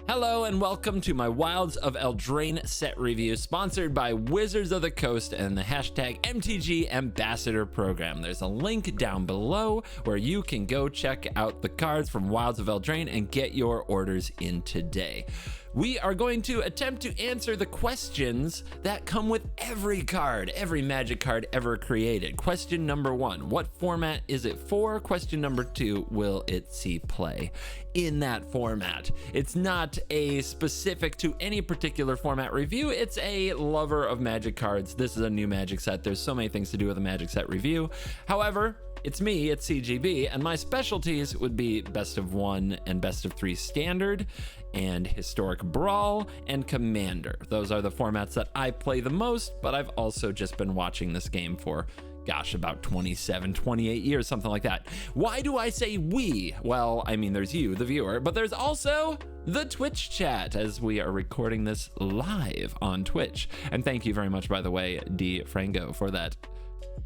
Hello and welcome to my Wilds of Eldraine set review, sponsored by Wizards of the Coast and the hashtag MTG Ambassador Program. There's a link down below where you can go check out the cards from Wilds of Eldraine and get your orders in today. We are going to attempt to answer the questions that come with every card, every Magic card ever created. Question number 1, what format is it for? Question number 2, will it see play in that format? It's not a specific to any particular format review. It's a lover of Magic cards. This is a new Magic set. There's so many things to do with a Magic set review. However, it's me, it's CGB, and my specialties would be best of 1 and best of 3 standard, and Historic Brawl, and Commander. Those are the formats that I play the most, but I've also just been watching this game for, gosh, about 27, 28 years, something like that. Why do I say we? Well, I mean, there's you, the viewer, but there's also the Twitch chat, as we are recording this live on Twitch. And thank you very much, by the way, D. Franco, for that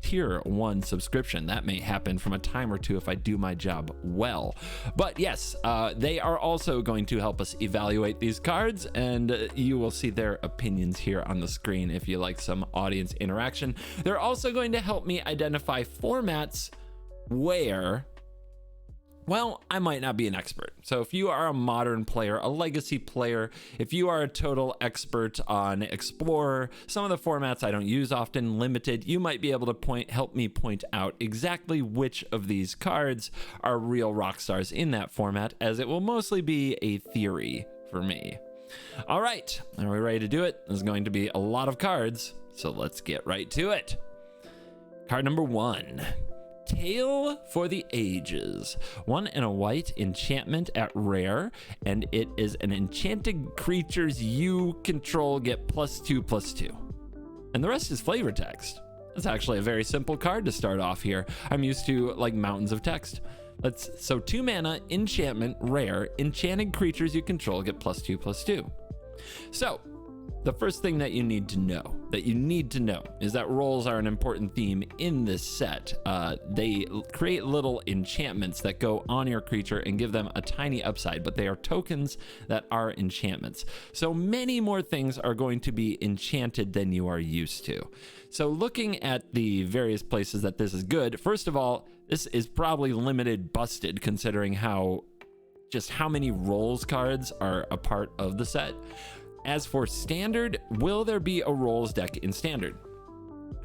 tier 1 subscription. That may happen from a time or two if I do my job well. But yes, they are also going to help us evaluate these cards, and you will see their opinions here on the screen if you like some audience interaction. They're also going to help me identify formats where, well, I might not be an expert. So if you are a modern player, a legacy player, if you are a total expert on Explorer, some of the formats I don't use often, limited, you might be able to help me point out exactly which of these cards are real rock stars in that format, as it will mostly be a theory for me. All right, are we ready to do it? There's going to be a lot of cards, so let's get right to it. Card number 1. Tale for the Ages. 1 and a white enchantment at rare, and it is an enchanted creatures you control get +2/+2. And the rest is flavor text. That's actually a very simple card to start off here. I'm used to like mountains of text. So 2 mana, enchantment, rare, enchanted creatures you control get +2/+2. So the first thing that you need to know is that rolls are an important theme in this set. They create little enchantments that go on your creature and give them a tiny upside, but they are tokens that are enchantments. So many more things are going to be enchanted than you are used to. So looking at the various places that this is good, first of all, this is probably limited busted considering how many rolls cards are a part of the set. As for standard, will there be a rolls deck in standard?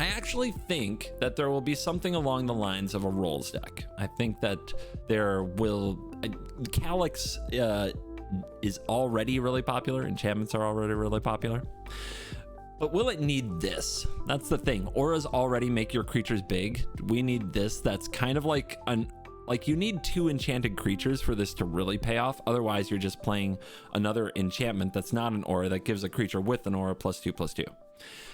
I actually think that there will be something along the lines of a rolls deck. I think that there will, Calyx is already really popular, enchantments are already really popular. But will it need this? That's the thing. Auras already make your creatures big. We need this that's kind of like you need 2 enchanted creatures for this to really pay off. Otherwise, you're just playing another enchantment that's not an aura that gives a creature with an aura +2/+2.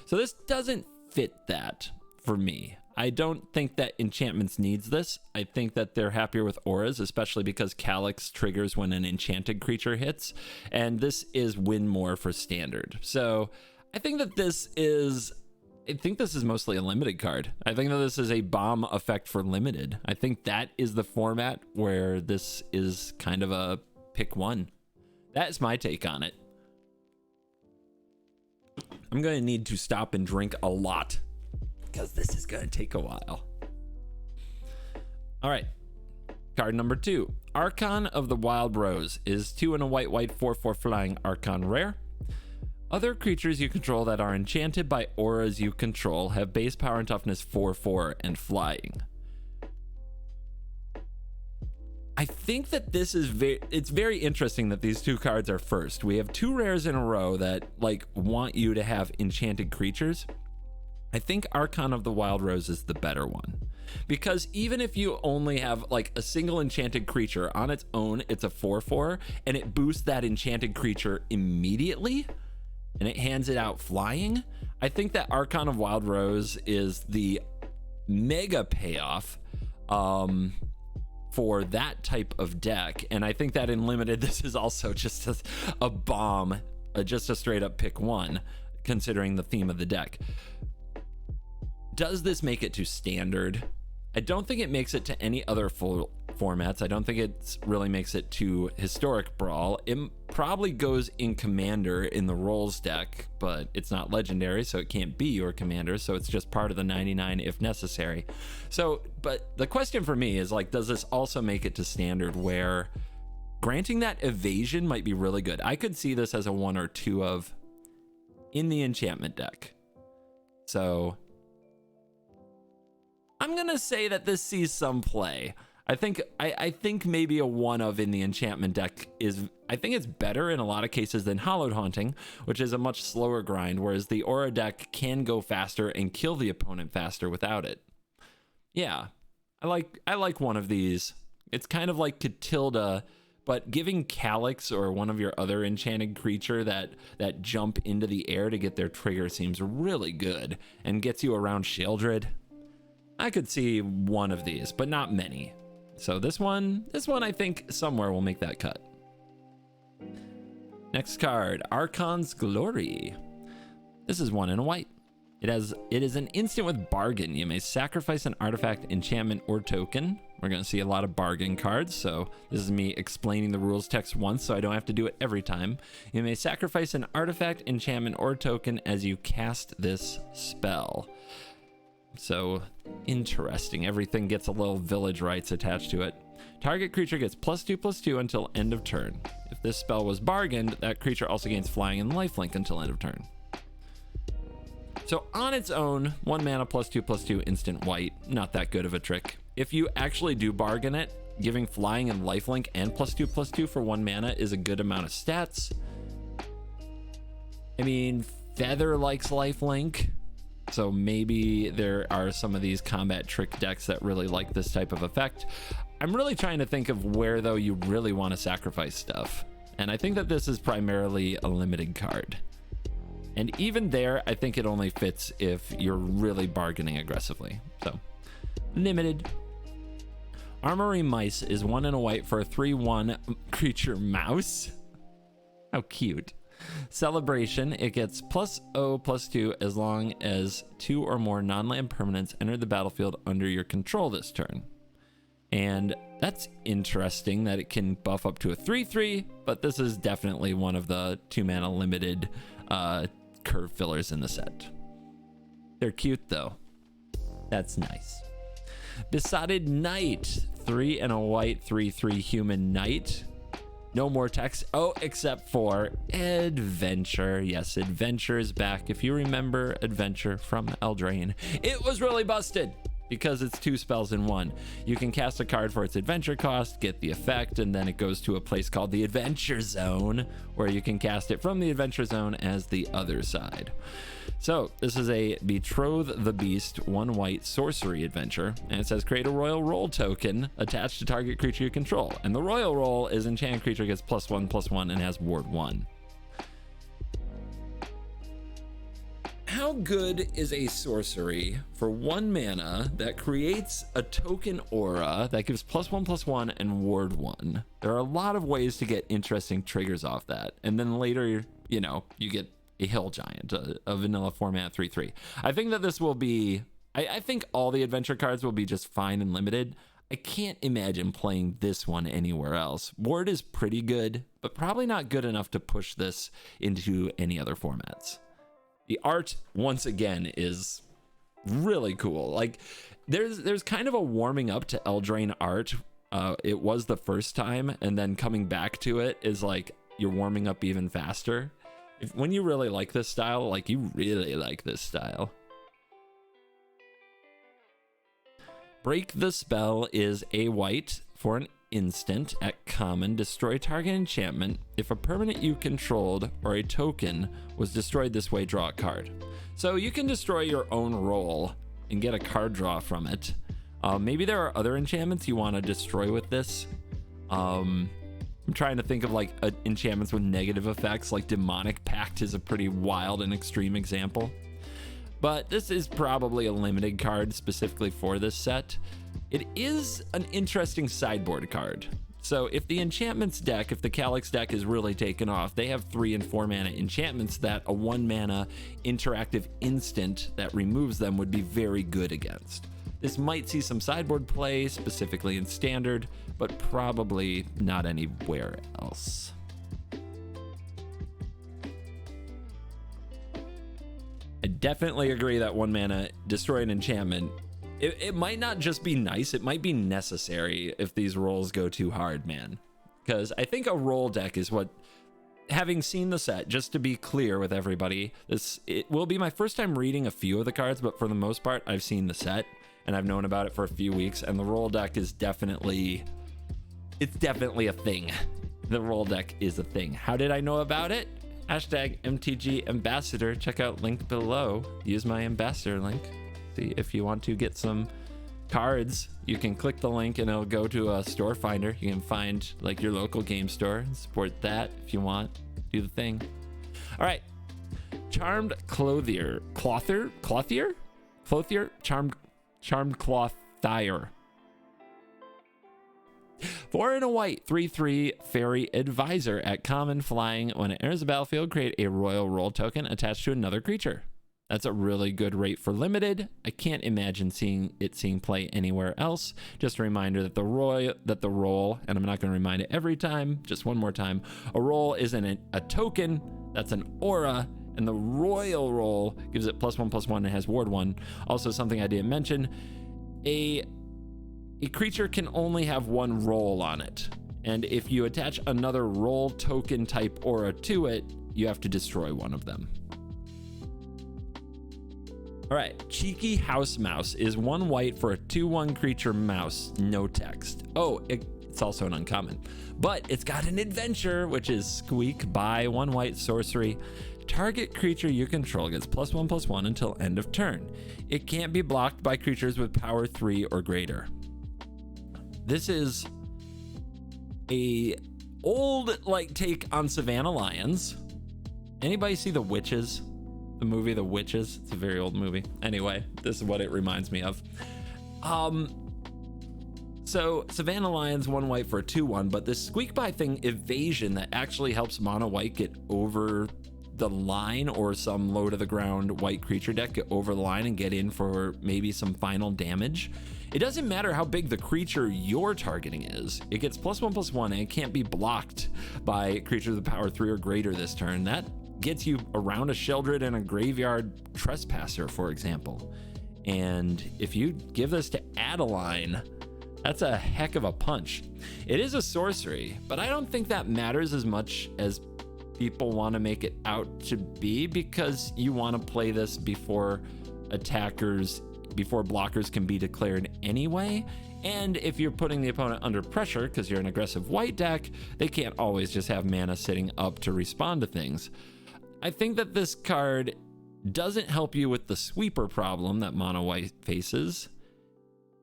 So this doesn't fit that for me. I don't think that enchantments needs this. I think that they're happier with auras, especially because Calyx triggers when an enchanted creature hits. And this is win more for standard. So I think that this is mostly a limited card. I think that this is a bomb effect for limited. I think that is the format where this is kind of a pick 1. That is my take on it. I'm going to need to stop and drink a lot because this is going to take a while. All right. Card number 2. Archon of the Wild Rose is 2 and a white 4/4 flying Archon rare. Other creatures you control that are enchanted by auras you control have base power and toughness 4/4 and flying. I think that this is it's very interesting that these 2 cards are first. We have 2 rares in a row that want you to have enchanted creatures. I think Archon of the Wild Rose is the better one, because even if you only have a single enchanted creature on its own, it's a 4/4 and it boosts that enchanted creature immediately and it hands it out flying. I think that Archon of Wild Rose is the mega payoff for that type of deck. And I think that in limited, this is also just a bomb, just a straight up pick 1, considering the theme of the deck. Does this make it to standard? I don't think it makes it to any other formats. I don't think it really makes it to Historic Brawl. It probably goes in Commander in the Rolls deck, but it's not legendary, so it can't be your Commander, so it's just part of the 99 if necessary. So, but the question for me is, like, does this also make it to Standard, where granting that evasion might be really good? I could see this as a 1 or 2 of in the enchantment deck. So I'm gonna say that this sees some play. I think maybe a 1 of in the enchantment deck is, I think it's better in a lot of cases than Hallowed Haunting, which is a much slower grind, whereas the Aura deck can go faster and kill the opponent faster without it. Yeah, I like one of these. It's kind of like Catilda, but giving Calyx or one of your other enchanted creature that jump into the air to get their trigger seems really good and gets you around Sheoldred. I could see one of these, but not many. So this one I think somewhere will make that cut. Next card, Archon's Glory. This is 1 and a white. It is an instant with bargain. You may sacrifice an artifact, enchantment, or token. We're going to see a lot of bargain cards, so this is me explaining the rules text once so I don't have to do it every time. You may sacrifice an artifact, enchantment, or token as you cast this spell. So interesting. Everything gets a little village rights attached to it. Target creature gets +2/+2 until end of turn. If this spell was bargained, that creature also gains flying and lifelink until end of turn. So on its own, 1 mana +2/+2 instant white, not that good of a trick. If you actually do bargain it, giving flying and lifelink and +2/+2 for 1 mana is a good amount of stats. I mean, Feather likes lifelink, so maybe there are some of these combat trick decks that really like this type of effect. I'm really trying to think of where, though, you really want to sacrifice stuff. And I think that this is primarily a limited card. And even there, I think it only fits if you're really bargaining aggressively. So, limited. Armory Mice is 1 and a white for a 3/1 creature mouse. How cute. Celebration, it gets +0/+2 as long as 2 or more non-land permanents enter the battlefield under your control this turn. And that's interesting that it can buff up to a 3/3, but this is definitely one of the 2 mana limited curve fillers in the set. They're cute though. That's nice. Besotted Knight, 3 and a white, 3/3 human knight. No more text. Oh, except for Adventure. Yes, Adventure is back. If you remember Adventure from Eldraine, it was really busted because it's 2 spells in 1. You can cast a card for its adventure cost, get the effect, and then it goes to a place called the Adventure Zone, where you can cast it from the Adventure Zone as the other side. So this is a Betroth the Beast 1 white sorcery adventure, and it says create a Royal Roll token attached to target creature you control, and the Royal Roll is enchanted creature gets +1/+1 and has ward 1. How good is a sorcery for 1 mana that creates a token aura that gives +1/+1 and ward 1? There are a lot of ways to get interesting triggers off that, and then later, you know, you get a Hill Giant, a vanilla format 3/3. I think that this will be, I think all the adventure cards will be just fine and limited. I can't imagine playing this one anywhere else. Ward is pretty good, but probably not good enough to push this into any other formats. The art, once again, is really cool. Like, there's kind of a warming up to Eldraine art. It was the first time, and then coming back to it is like you're warming up even faster. When you really like this style, like you really like this style. Break the Spell is a white for an instant at common. Destroy target enchantment. If a permanent you controlled or a token was destroyed this way, draw a card. So you can destroy your own roll and get a card draw from it. Maybe there are other enchantments you want to destroy with this. I'm trying to think of like enchantments with negative effects, like Demonic Pact is a pretty wild and extreme example. But this is probably a limited card specifically for this set. It is an interesting sideboard card. So if the enchantments deck, if the Calyx deck is really taken off, they have 3 and 4 mana enchantments that a 1 mana interactive instant that removes them would be very good against. This might see some sideboard play, specifically in Standard, but probably not anywhere else. I definitely agree that 1 mana destroy an enchantment. It might not just be nice, it might be necessary if these rolls go too hard, man. Because I think a roll deck is what, having seen the set, just to be clear with everybody, it will be my first time reading a few of the cards, but for the most part, I've seen the set and I've known about it for a few weeks, and the roll deck is definitely a thing. The roll deck is a thing. How did I know about it? Hashtag MTG Ambassador. Check out link below. Use my ambassador link. See if you want to get some cards. You can click the link and it'll go to a store finder. You can find like your local game store and support that if you want. Do the thing. All right. Charmed Clothier. Charmed Clothier. 4 and a white, 3/3 Fairy Advisor. At common, flying. When it enters the battlefield, create a royal roll token attached to another creature. That's a really good rate for limited. I can't imagine seeing play anywhere else. Just a reminder that the roll, and I'm not going to remind it every time, just one more time. A roll isn't a token, that's an aura, and the royal roll gives it +1/+1 and has ward 1. Also, something I didn't mention, a creature can only have 1 roll on it. And if you attach another roll token type aura to it, you have to destroy one of them. All right, Cheeky House Mouse is 1 white for a 2/1 creature mouse, no text. Oh, it's also an uncommon, but it's got an adventure, which is Squeak. Buy 1 white sorcery. Target creature you control gets +1/+1 until end of turn. It can't be blocked by creatures with power 3 or greater. This is a old take on Savannah Lions. Anybody see The Witches? The movie The Witches? It's a very old movie. Anyway, this is what it reminds me of. So Savannah Lions 1 white for a 2/1, but this Squeak By thing, evasion, that actually helps mono white get over the line, or some low to the ground white creature deck get over the line and get in for maybe some final damage. It doesn't matter how big the creature you're targeting is. It gets +1/+1 and it can't be blocked by creatures with power 3 or greater this turn. That gets you around a Sheldred and a Graveyard Trespasser, for example. And if you give this to Adeline, that's a heck of a punch. It is a sorcery, but I don't think that matters as much as people want to make it out to be, because you want to play this before blockers can be declared anyway. And if you're putting the opponent under pressure because you're an aggressive white deck, they can't always just have mana sitting up to respond to things. I think that this card doesn't help you with the sweeper problem that mono white faces,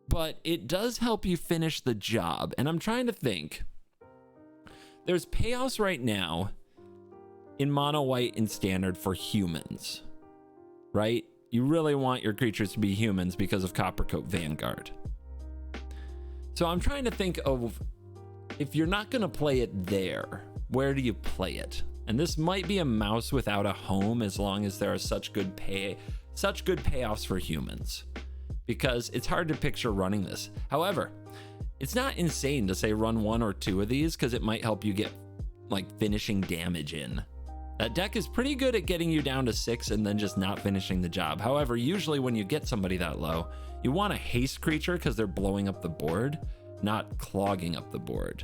but it does help you finish the job. And I'm trying to think. There's payoffs right now in mono white in Standard for humans, right? You really want your creatures to be humans because of Coppercoat Vanguard. So I'm trying to think of, if you're not going to play it there, where do you play it? And this might be a mouse without a home, as long as there are such good payoffs for humans, because it's hard to picture running this. However, it's not insane to say run 1 or 2 of these, because it might help you get finishing damage in. That deck is pretty good at getting you down to 6 and then just not finishing the job. However, usually when you get somebody that low, you want a haste creature because they're blowing up the board, not clogging up the board.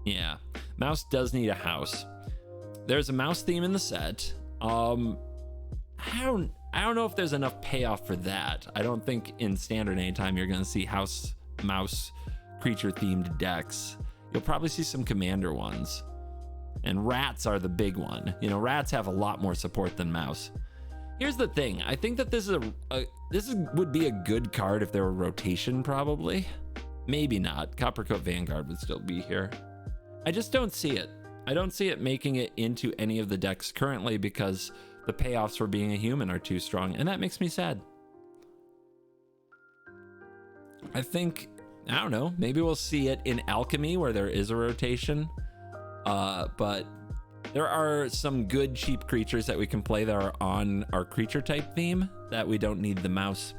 Yeah, mouse does need a house. There's a mouse theme in the set. I don't know if there's enough payoff for that. I don't think in Standard anytime you're going to see house mouse creature themed decks. You'll probably see some commander ones. And rats are the big one. You know, rats have a lot more support than mouse. Here's the thing. I think that this would be a good card if there were rotation, probably. Maybe not. Coppercoat Vanguard would still be here. I just don't see it. I don't see it making it into any of the decks currently because the payoffs for being a human are too strong, and that makes me sad. I think, I don't know, maybe we'll see it in Alchemy where there is a rotation. But there are some good cheap creatures that we can play that are on our creature type theme that we don't need the mouse.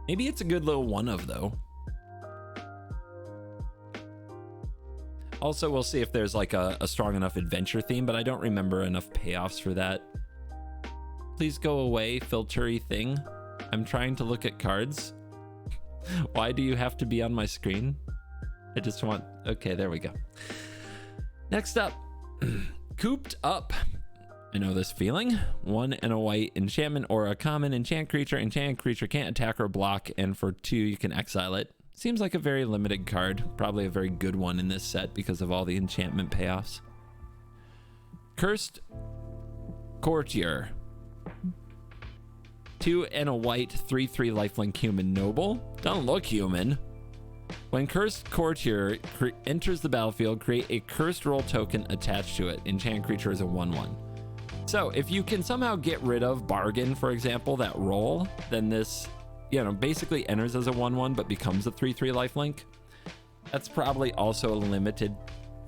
Maybe it's a good little one of though. Also, we'll see if there's like a strong enough adventure theme, but I don't remember enough payoffs for that. Please go away, filtery thing. I'm trying to look at cards. Why do you have to be on my screen? I just want... Okay, there we go. Next up, Cooped Up. I know this feeling. 1 and a white enchantment or a common enchant creature. Enchanted creature can't attack or block, and for 2 you can exile it. Seems like a very limited card. Probably a very good one in this set because of all the enchantment payoffs. Cursed Courtier. 2 and a white, 3/3 lifelink human noble. Don't look human. When Cursed Courtier enters the battlefield, create a cursed roll token attached to it. Enchant creature is a 1/1. So if you can somehow get rid of Bargain, for example, that roll, then this, you know, basically enters as a 1/1 but becomes a 3/3 lifelink. That's probably also a limited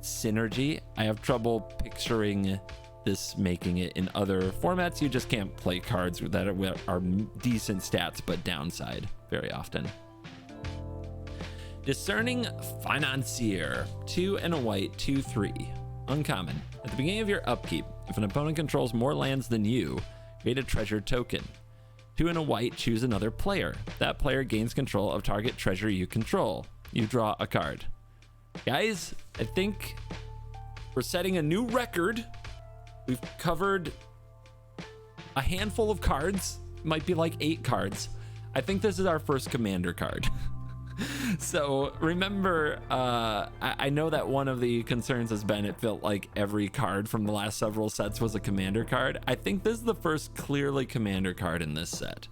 synergy. I have trouble picturing this making it in other formats. You just can't play cards that are decent stats but downside very often. Discerning Financier. 2 and a white, 2/3. Uncommon. At the beginning of your upkeep, if an opponent controls more lands than you, create a treasure token. 2 and a white, choose another player. That player gains control of target treasure you control. You draw a card. Guys, I think we're setting a new record. We've covered a handful of cards. Might be like 8 cards. I think this is our first commander card. So remember, I know that one of the concerns has been it felt like every card from the last several sets was a commander card. I think this is the first clearly commander card in this set.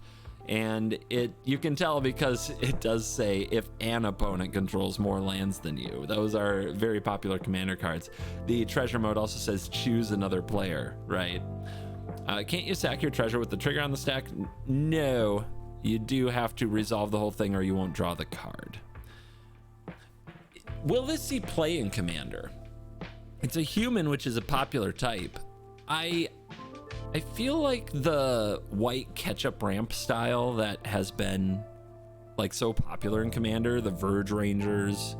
And you can tell because it does say if an opponent controls more lands than you. Those are very popular commander cards. The treasure mode also says choose another player, right? Can't you sack your treasure with the trigger on the stack? No. You do have to resolve the whole thing or you won't draw the card. Will this see play in Commander? It's a human, which is a popular type. I feel like the white ketchup ramp style that has been like so popular in Commander, the Verge Rangers,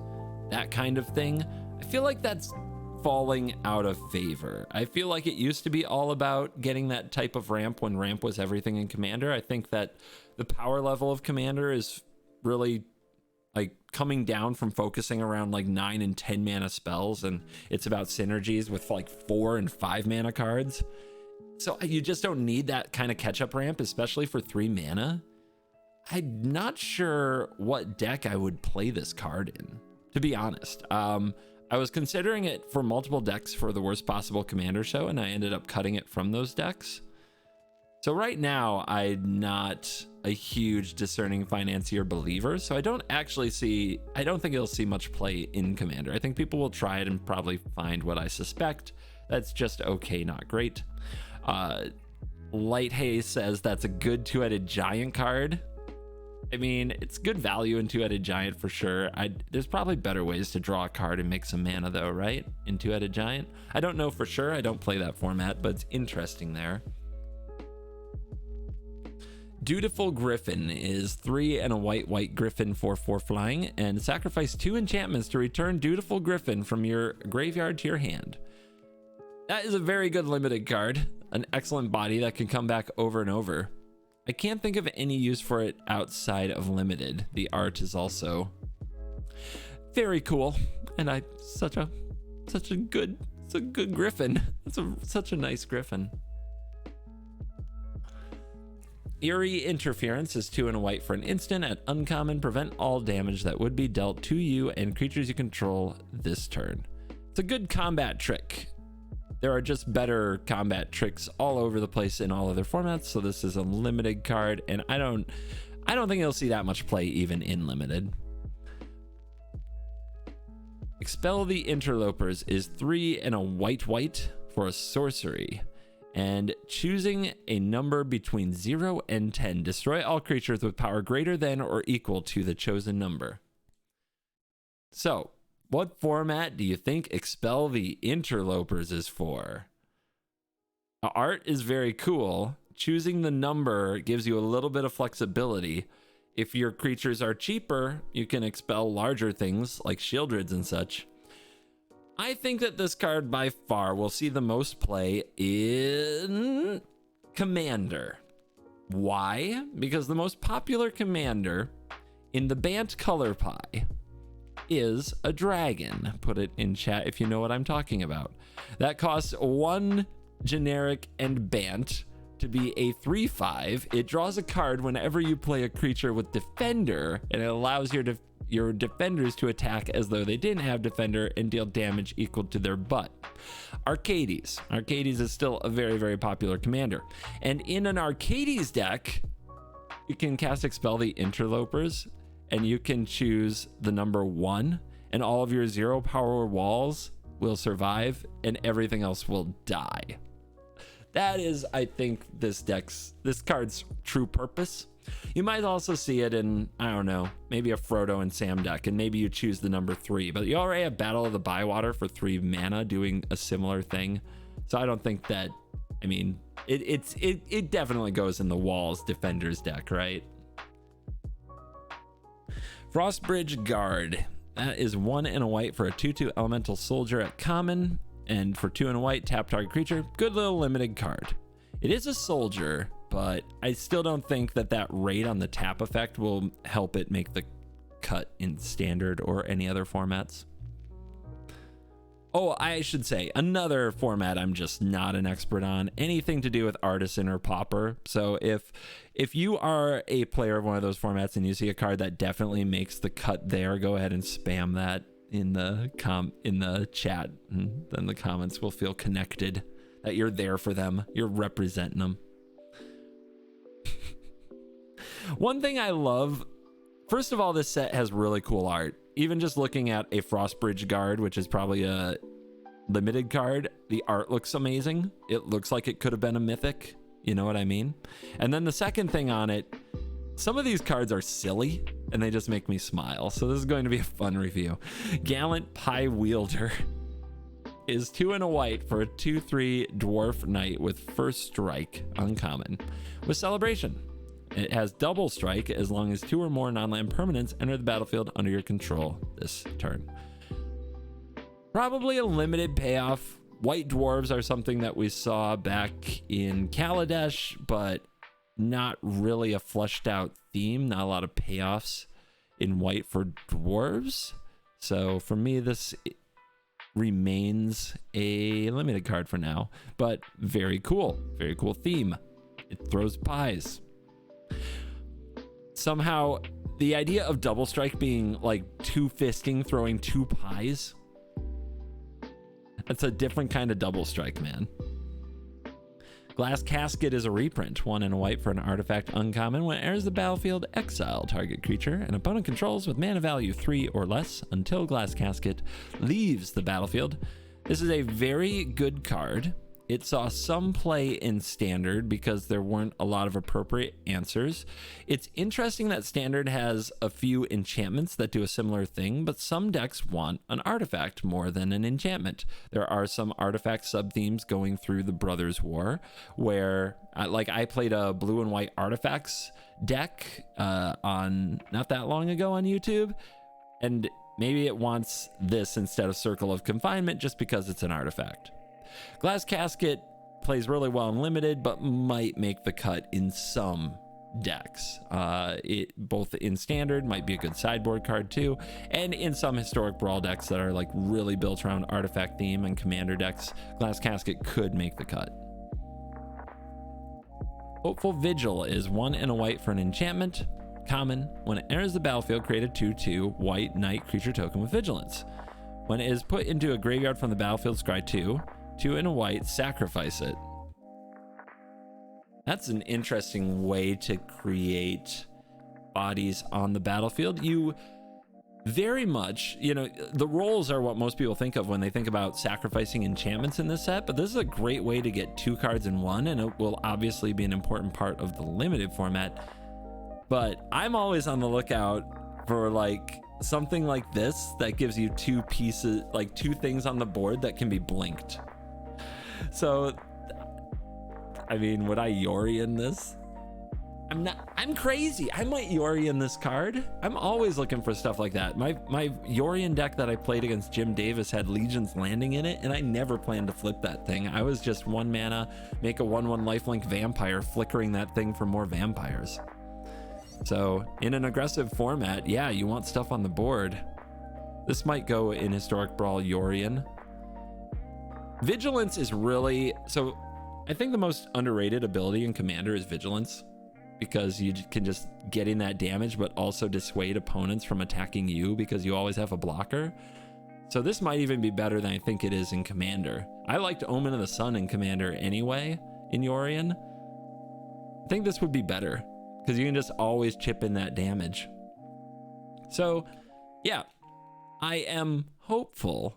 that kind of thing, I feel like that's falling out of favor. I feel like it used to be all about getting that type of ramp when ramp was everything in Commander. I think that the power level of Commander is really like coming down from focusing around like 9 and 10 mana spells, and it's about synergies with like 4 and 5 mana cards. So you just don't need that kind of catch-up ramp, especially for 3 mana. I'm not sure what deck I would play this card in, to be honest. I was considering it for multiple decks for the worst possible Commander show, and I ended up cutting it from those decks. So right now, I'm not a huge Discerning Financier believer, so I don't think it'll see much play in Commander. I think people will try it and probably find what I suspect. That's just okay, not great. Light Haze says that's a good 2-headed giant card. I mean, it's good value in 2-headed giant for sure. There's probably better ways to draw a card and make some mana though, right? In 2-headed giant. I don't know for sure. I don't play that format, but it's interesting there. Dutiful Griffin is 3 and a white griffin for 4 flying, and sacrifice 2 enchantments to return Dutiful Griffin from your graveyard to your hand. That is a very good limited card, an excellent body that can come back over and over. I can't think of any use for it outside of limited. The art is also very cool, and such a good griffin. It's such a nice griffin. Eerie Interference is 2 and a white for an instant. At uncommon, prevent all damage that would be dealt to you and creatures you control this turn. It's a good combat trick. There are just better combat tricks all over the place in all other formats, so this is a limited card, and I don't think it'll see that much play even in limited. Expel the Interlopers is 3 and a white for a sorcery. And choosing a number between 0 and 10. Destroy all creatures with power greater than or equal to the chosen number. So, what format do you think Expel the Interlopers is for? The art is very cool. Choosing the number gives you a little bit of flexibility. if your creatures are cheaper, you can expel larger things like Shieldrids and such. I think that this card by far will see the most play in Commander. Why? Because the most popular commander in the Bant color pie is a dragon. Put it in chat if you know what I'm talking about. That costs 1 generic and Bant to be a 3/5. It draws a card whenever you play a creature with Defender, and it allows your defenders to attack as though they didn't have Defender and deal damage equal to their butt. Arcades. Arcades is still a very, very popular commander. And in an Arcades deck, you can cast Expel the Interlopers, and you can choose the number 1, and all of your 0 power walls will survive, and everything else will die. That is, I think, this card's true purpose. You might also see it in, I don't know, maybe a Frodo and Sam deck, and maybe you choose the number 3, but you already have Battle of the Bywater for 3 mana doing a similar thing. So I don't think that, I mean, it definitely goes in the Walls Defenders deck, right? Frostbridge Guard. That is 1 and a white for a 2/2 elemental soldier at common, and for 2 and a white, tap target creature. Good little limited card. It is a soldier, but I still don't think that rate on the tap effect will help it make the cut in standard or any other formats. Oh, I should say another format I'm just not an expert on, anything to do with Artisan or Pauper. So if you are a player of one of those formats and you see a card that definitely makes the cut there, go ahead and spam that in the chat, and then the comments will feel connected that you're there for them, you're representing them. One thing I love, first of all, this set has really cool art. Even just looking at a Frostbridge Guard, which is probably a limited card, the art looks amazing. It looks like it could have been a mythic, you know what I mean? And then the second thing on it, some of these cards are silly and they just make me smile. So this is going to be a fun review. Gallant Pie Wielder is 2 and a white for a 2/3 dwarf knight with first strike, uncommon, with celebration. It has double strike as long as 2 or more non-land permanents enter the battlefield under your control this turn. Probably a limited payoff. White dwarves are something that we saw back in Kaladesh, but not really a fleshed out theme. Not a lot of payoffs in white for dwarves. So for me, this remains a limited card for now, but very cool theme. It throws pies. Somehow the idea of double strike being like 2-fisting, throwing 2 pies, that's a different kind of double strike, man. Glass Casket is a reprint, 1 and a white for an artifact uncommon. When it enters the battlefield, exile target creature and opponent controls with mana value 3 or less until Glass Casket leaves the battlefield. This is a very good card. It saw some play in Standard because there weren't a lot of appropriate answers. It's interesting that Standard has a few enchantments that do a similar thing, but some decks want an artifact more than an enchantment. There are some artifact sub-themes going through the Brothers War where, like, I played a blue and white artifacts deck on not that long ago on YouTube, and maybe it wants this instead of Circle of Confinement just because it's an artifact. Glass Casket plays really well in limited, but might make the cut in some decks. It both in Standard might be a good sideboard card too, and in some Historic Brawl decks that are like really built around artifact theme and commander decks, Glass Casket could make the cut. Hopeful Vigil is 1 and a white for an enchantment, common. When it enters the battlefield, create a 2/2 white knight creature token with vigilance. When it is put into a graveyard from the battlefield, scry 2 and a white, sacrifice it. That's an interesting way to create bodies on the battlefield. You very much, you know, the roles are what most people think of when they think about sacrificing enchantments in this set, but this is a great way to get 2 cards in 1, and it will obviously be an important part of the limited format. But I'm always on the lookout for like something like this that gives you 2 pieces, like 2 things on the board that can be blinked. So, I mean, would I Yori in this? I'm crazy. I might Yorion this card. I'm always looking for stuff like that. My Yorion deck that I played against Jim Davis had Legion's Landing in it, and I never planned to flip that thing. I was just 1 mana, make a 1/1 lifelink vampire, flickering that thing for more vampires. So in an aggressive format, yeah, you want stuff on the board. This might go in Historic Brawl Yorion. Vigilance is really, so I think the most underrated ability in Commander is Vigilance, because you can just get in that damage, but also dissuade opponents from attacking you because you always have a blocker. So this might even be better than I think it is in Commander. I liked Omen of the Sun in Commander anyway, in Yorion. I think this would be better because you can just always chip in that damage. So yeah, I am hopeful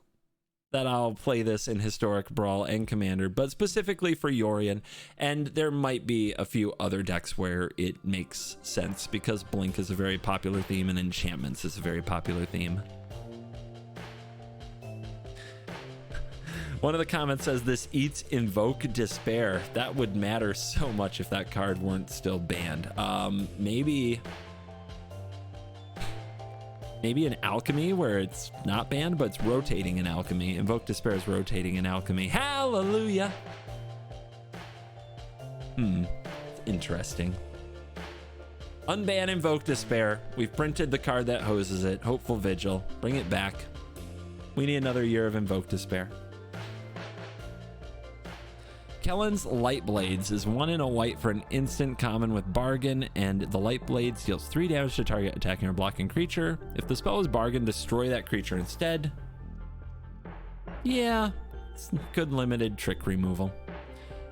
that I'll play this in Historic Brawl and Commander, but specifically for Yorion. And there might be a few other decks where it makes sense because Blink is a very popular theme and enchantments is a very popular theme. One of the comments says this eats Invoke Despair. That would matter so much if that card weren't still banned. Maybe an Alchemy where it's not banned, but it's rotating in Alchemy. Invoke Despair is rotating in Alchemy. Hallelujah. It's interesting. Unban Invoke Despair. We've printed the card that hoses it. Hopeful Vigil. Bring it back. We need another year of Invoke Despair. Kellen's Light Blades is 1 and a white for an instant common with Bargain, and the Light Blades deals 3 damage to target attacking or blocking creature. If the spell is Bargain, destroy that creature instead. Yeah, it's good limited trick removal.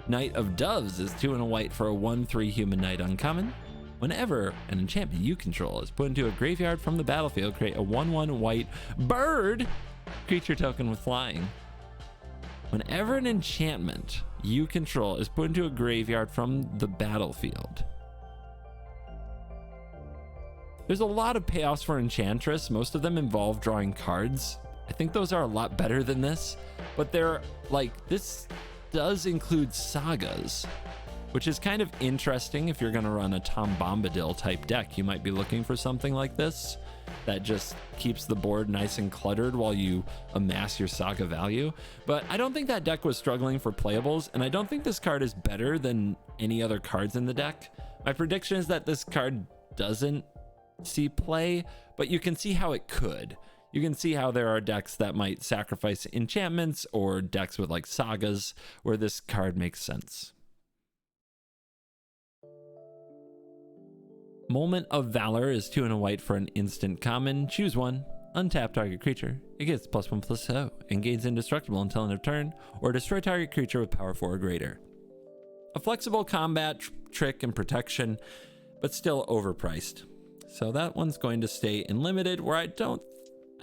Knight of Doves is 2 and a white for a 1/3 human knight uncommon. Whenever an enchantment you control is put into a graveyard from the battlefield, create a 1/1 white bird creature token with flying. Whenever an enchantment you control is put into a graveyard from the battlefield. There's a lot of payoffs for Enchantress. Most of them involve drawing cards. I think those are a lot better than this, but they're like, this does include sagas, which is kind of interesting. If you're going to run a Tom Bombadil type deck, you might be looking for something like this that just keeps the board nice and cluttered while you amass your saga value. But I don't think that deck was struggling for playables, and I don't think this card is better than any other cards in the deck. My prediction is that this card doesn't see play, but you can see how it could. You can see how there are decks that might sacrifice enchantments or decks with like sagas where this card makes sense. Moment of Valor is 2 and a white for an instant common. Choose 1, untap target creature. It gets +1/+0 and gains indestructible until end of turn, or destroy target creature with power 4 or greater. A flexible combat, trick, and protection, but still overpriced. So that one's going to stay in limited, where I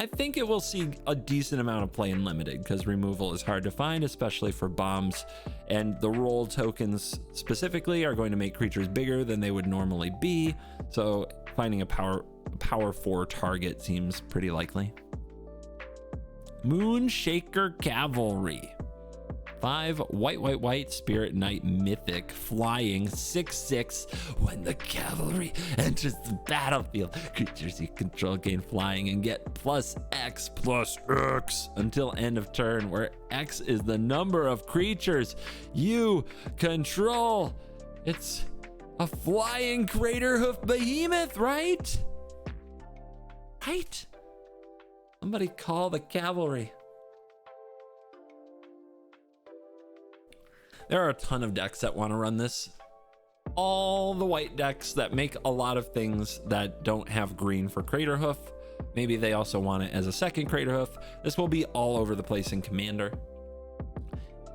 think it will see a decent amount of play in limited because removal is hard to find, especially for bombs, and the roll tokens specifically are going to make creatures bigger than they would normally be. So finding a power 4 target seems pretty likely. Moonshaker Cavalry. 5 white Spirit Knight Mythic, flying 6/6. When the cavalry enters the battlefield, creatures you control gain flying and get +X/+X until end of turn, where X is the number of creatures you control. It's a flying Craterhoof Behemoth, right? Right? Somebody call the cavalry. There are a ton of decks that want to run this. All the white decks that make a lot of things that don't have green for Craterhoof. Maybe they also want it as a second Craterhoof. This will be all over the place in Commander.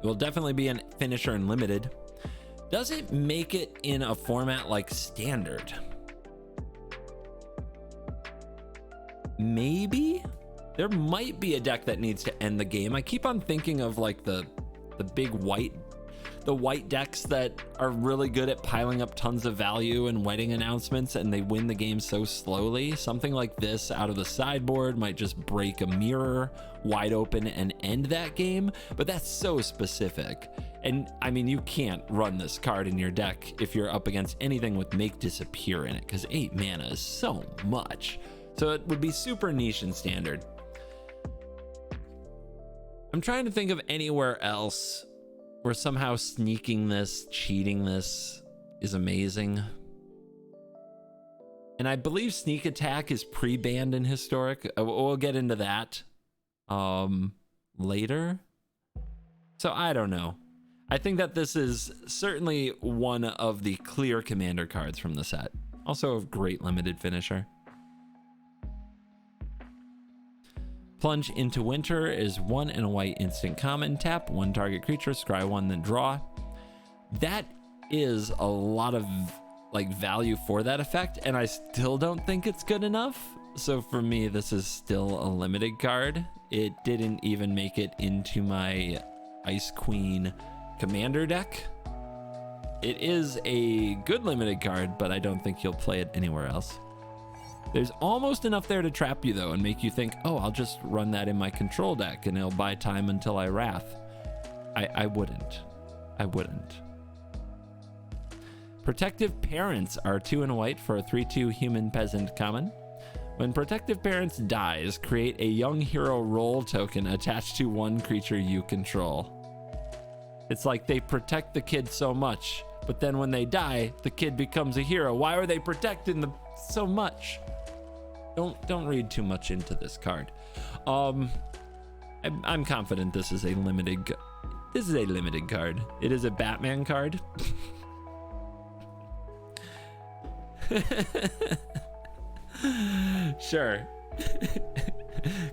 It will definitely be a finisher in Limited. Does it make it in a format like Standard? Maybe? There might be a deck that needs to end the game. I keep on thinking of like the big white decks that are really good at piling up tons of value and wedding announcements, and they win the game so slowly. Something like this out of the sideboard might just break a mirror wide open and end that game, but that's so specific. And I mean, you can't run this card in your deck if you're up against anything with Make Disappear in it, because 8 mana is so much. So it would be super niche and standard. I'm trying to think of anywhere else where somehow sneaking this, cheating this is amazing. And I believe Sneak Attack is pre-banned in Historic. We'll get into that later. So I don't know. I think that this is certainly one of the clear commander cards from the set. Also a great limited finisher. Plunge into Winter is 1 and a white instant common. Tap 1 target creature, scry 1, then draw. That is a lot of like value for that effect, and I still don't think it's good enough. So for me, this is still a limited card. It didn't even make it into my Ice Queen commander deck. It is a good limited card, but I don't think you'll play it anywhere else. There's almost enough there to trap you though and make you think, oh, I'll just run that in my control deck and it'll buy time until I wrath. I wouldn't. Protective Parents are 2 and a white for a 3/2 human peasant common. When Protective Parents dies, create a young hero role token attached to 1 creature you control. It's like they protect the kid so much, but then when they die, the kid becomes a hero. Why are they protecting them so much? Don't read too much into this card. I'm confident this is a limited card. It is a Batman card. Sure.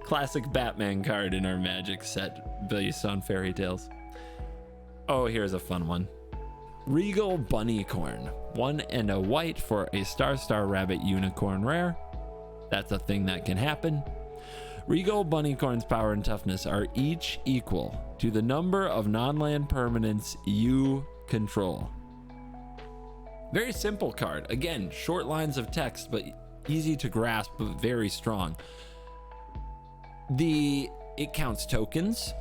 Classic Batman card in our Magic set based on fairy tales. Oh, here's a fun one. Regal Bunnicorn. 1 and a white for a Star Rabbit Unicorn rare. That's a thing that can happen. Regal Bunnicorn's power and toughness are each equal to the number of non-land permanents you control. Very simple card. Again, short lines of text, but easy to grasp, but very strong. It counts tokens.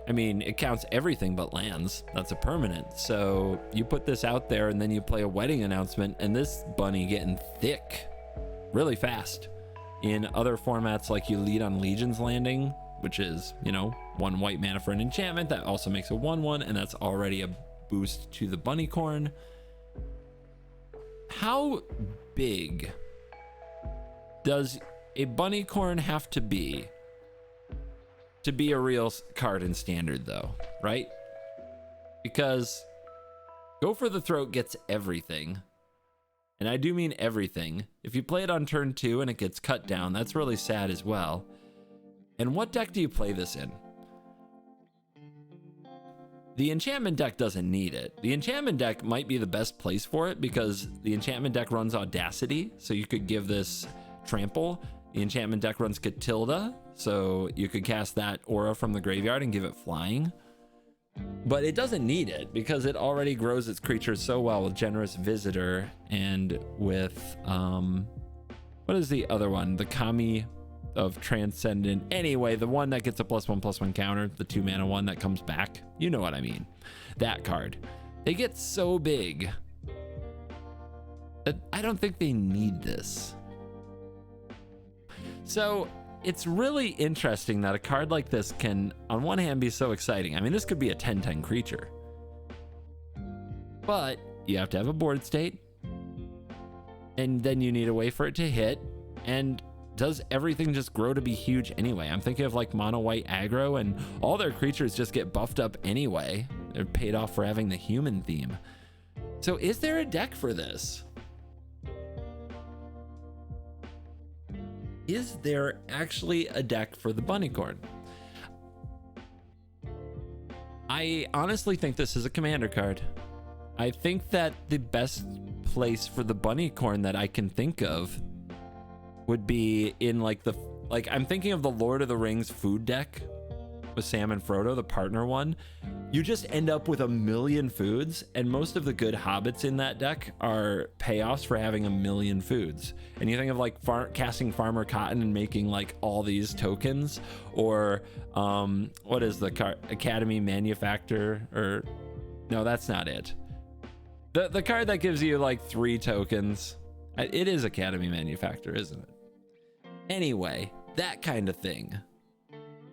I mean, it counts everything but lands. That's a permanent. So you put this out there and then you play a wedding announcement and this bunny getting thick really fast. In other formats, like you lead on Legion's Landing, which is, 1 white mana for an enchantment, that also makes a 1/1, and that's already a boost to the Bunnicorn. How big does a Bunnicorn have to be a real card in standard though, right? Because Go for the Throat gets everything. And I do mean everything. If you play it on turn 2 and it gets cut down, that's really sad as well. And what deck do you play this in? The enchantment deck doesn't need it. The enchantment deck might be the best place for it because the enchantment deck runs Audacity, so you could give this Trample. The enchantment deck runs Catilda, so you could cast that aura from the graveyard and give it flying. But it doesn't need it because it already grows its creatures so well with Generous Visitor and with, what is the other one? The Kami of Transcendent. Anyway, the one that gets a +1/+1 counter, the 2 mana one that comes back. You know what I mean. That card. They get so big that I don't think they need this. So it's really interesting that a card like this can, on one hand, be so exciting. I mean, this could be a 10/10 creature. But you have to have a board state. And then you need a way for it to hit. And does everything just grow to be huge anyway? I'm thinking of like mono white aggro, and all their creatures just get buffed up anyway. They're paid off for having the human theme. So is there a deck for this? Is there actually a deck for the Bunnicorn? I honestly think this is a commander card. I think that the best place for the Bunnicorn that I can think of would be in like I'm thinking of the Lord of the Rings food deck with Sam and Frodo, the partner one. You just end up with 1,000,000 foods, and most of the good hobbits in that deck are payoffs for having 1,000,000 foods. And you think of like casting Farmer Cotton and making like all these tokens, or what is the card? Academy Manufacturer, or No, that's not it. The card that gives you like 3 tokens. It is Academy Manufactor, isn't it? Anyway, that kind of thing.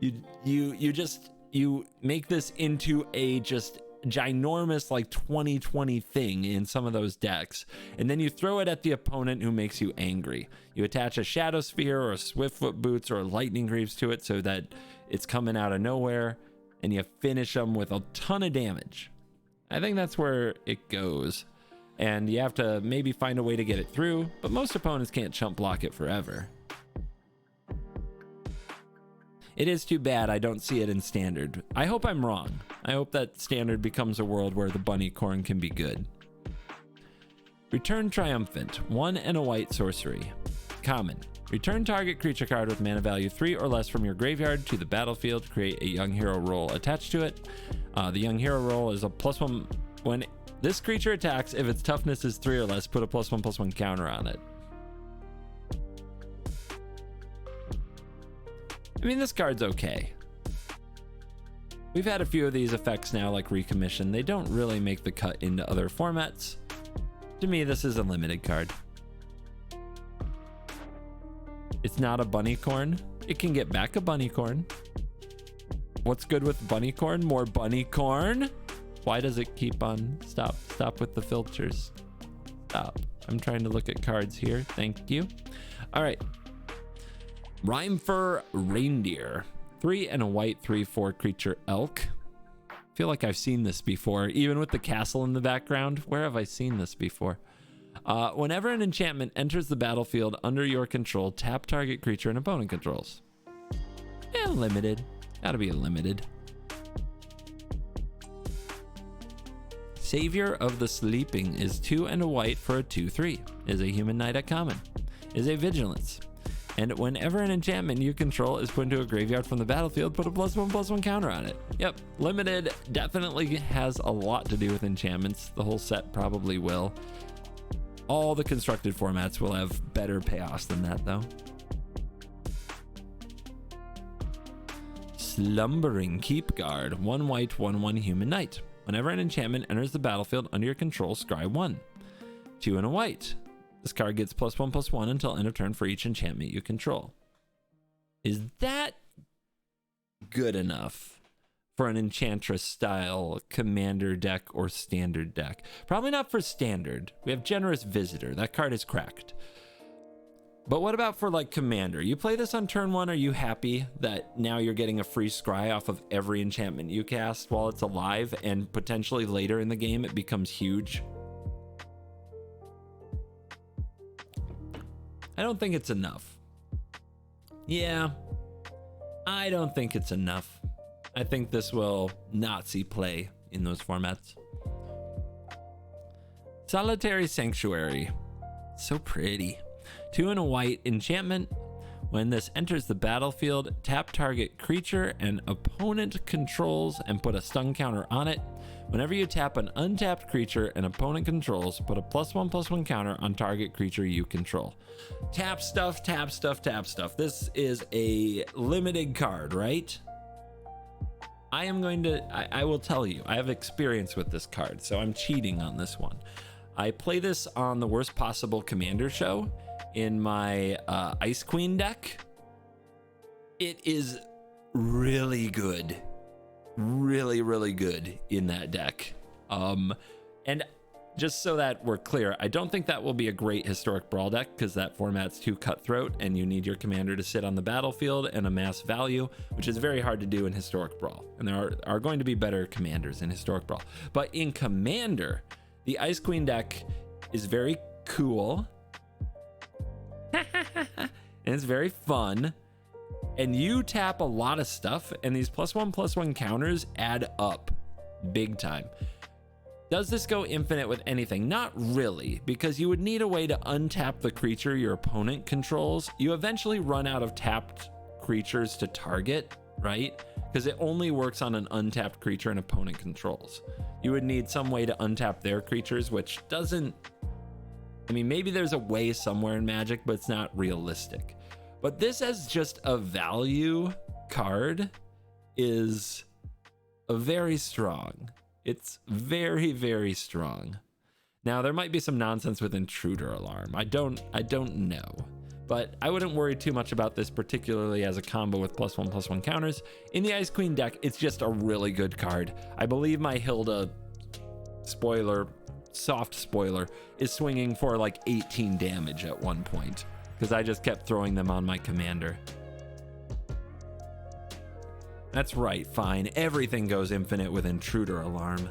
You make this into a just ginormous like 2020 thing in some of those decks, and then you throw it at the opponent who makes you angry. You attach a Shadow Sphere or a Swiftfoot Boots or a Lightning Greaves to it so that it's coming out of nowhere, and you finish them with a ton of damage. I think that's where it goes, and you have to maybe find a way to get it through, but most opponents can't chump block it forever. It is too bad I don't see it in Standard. I hope I'm wrong. I hope that Standard becomes a world where the Bunnicorn can be good. Return Triumphant, 1 and a white sorcery. Common. Return target creature card with mana value 3 or less from your graveyard to the battlefield. Create a Young Hero roll attached to it. The Young Hero roll is a +1. When this creature attacks, if its toughness is 3 or less, put a +1/+1 counter on it. I mean, this card's okay. We've had a few of these effects now, like Recommission. They don't really make the cut into other formats. To me, this is a limited card. It's not a Bunnicorn. It can get back a Bunnicorn. What's good with Bunnicorn? More Bunnicorn? Why does it keep on? Stop with the filters. Stop. I'm trying to look at cards here. Thank you. All right. Rhymefur Reindeer, 3 and a white 3/4 creature elk. I feel like I've seen this before, even with the castle in the background. Where have I seen this before? Whenever an enchantment enters the battlefield under your control, tap target creature an opponent controls. Yeah, limited. Gotta be a limited. Savior of the Sleeping is 2 and a white for a 2/3. Is a human knight at common. Is a vigilance. And whenever an enchantment you control is put into a graveyard from the battlefield, put a +1/+1 counter on it. Yep, limited definitely has a lot to do with enchantments. The whole set probably will. All the constructed formats will have better payoffs than that, though. Slumbering Keep Guard, 1 white, 1/1 human knight. Whenever an enchantment enters the battlefield under your control, scry 1. 2 and a white. This card gets +1/+1 until end of turn for each enchantment you control. Is that good enough for an Enchantress style commander deck or standard deck? Probably not for standard. We have Generous Visitor. That card is cracked. But what about for like commander? You play this on turn 1. Are you happy that now you're getting a free scry off of every enchantment you cast while it's alive, and potentially later in the game it becomes huge? I don't think it's enough. Yeah, I don't think it's enough. I think this will not see play in those formats. Solitary Sanctuary. So pretty. 2 and a white enchantment. When this enters the battlefield, tap target creature an opponent controls and put a stun counter on it. Whenever you tap an untapped creature an opponent controls, put a +1/+1 counter on target creature you control. Tap stuff, tap stuff, tap stuff. This is a limited card, right? I will tell you, I have experience with this card, so I'm cheating on this one. I play this on the Worst Possible Commander show in my Ice Queen deck. It is really good. Really, really good in that deck. And just so that we're clear, I don't think that will be a great Historic Brawl deck, because that format's too cutthroat and you need your commander to sit on the battlefield and amass value, which is very hard to do in Historic Brawl. And there are going to be better commanders in Historic Brawl. But in Commander, the Ice Queen deck is very cool. And it's very fun. And you tap a lot of stuff, and these +1/+1 counters add up big time. Does this go infinite with anything? Not really, because you would need a way to untap the creature your opponent controls. You eventually run out of tapped creatures to target, right? Because it only works on an untapped creature an opponent controls. You would need some way to untap their creatures, which doesn't... I mean, maybe there's a way somewhere in Magic, but it's not realistic. But this as just a value card is very strong. It's very, very strong. Now, there might be some nonsense with Intruder Alarm. I don't know. But I wouldn't worry too much about this, particularly as a combo with +1/+1 counters. In the Ice Queen deck, it's just a really good card. I believe my Hilda soft spoiler, is swinging for like 18 damage at one point, because I just kept throwing them on my commander. That's right, fine. Everything goes infinite with Intruder Alarm.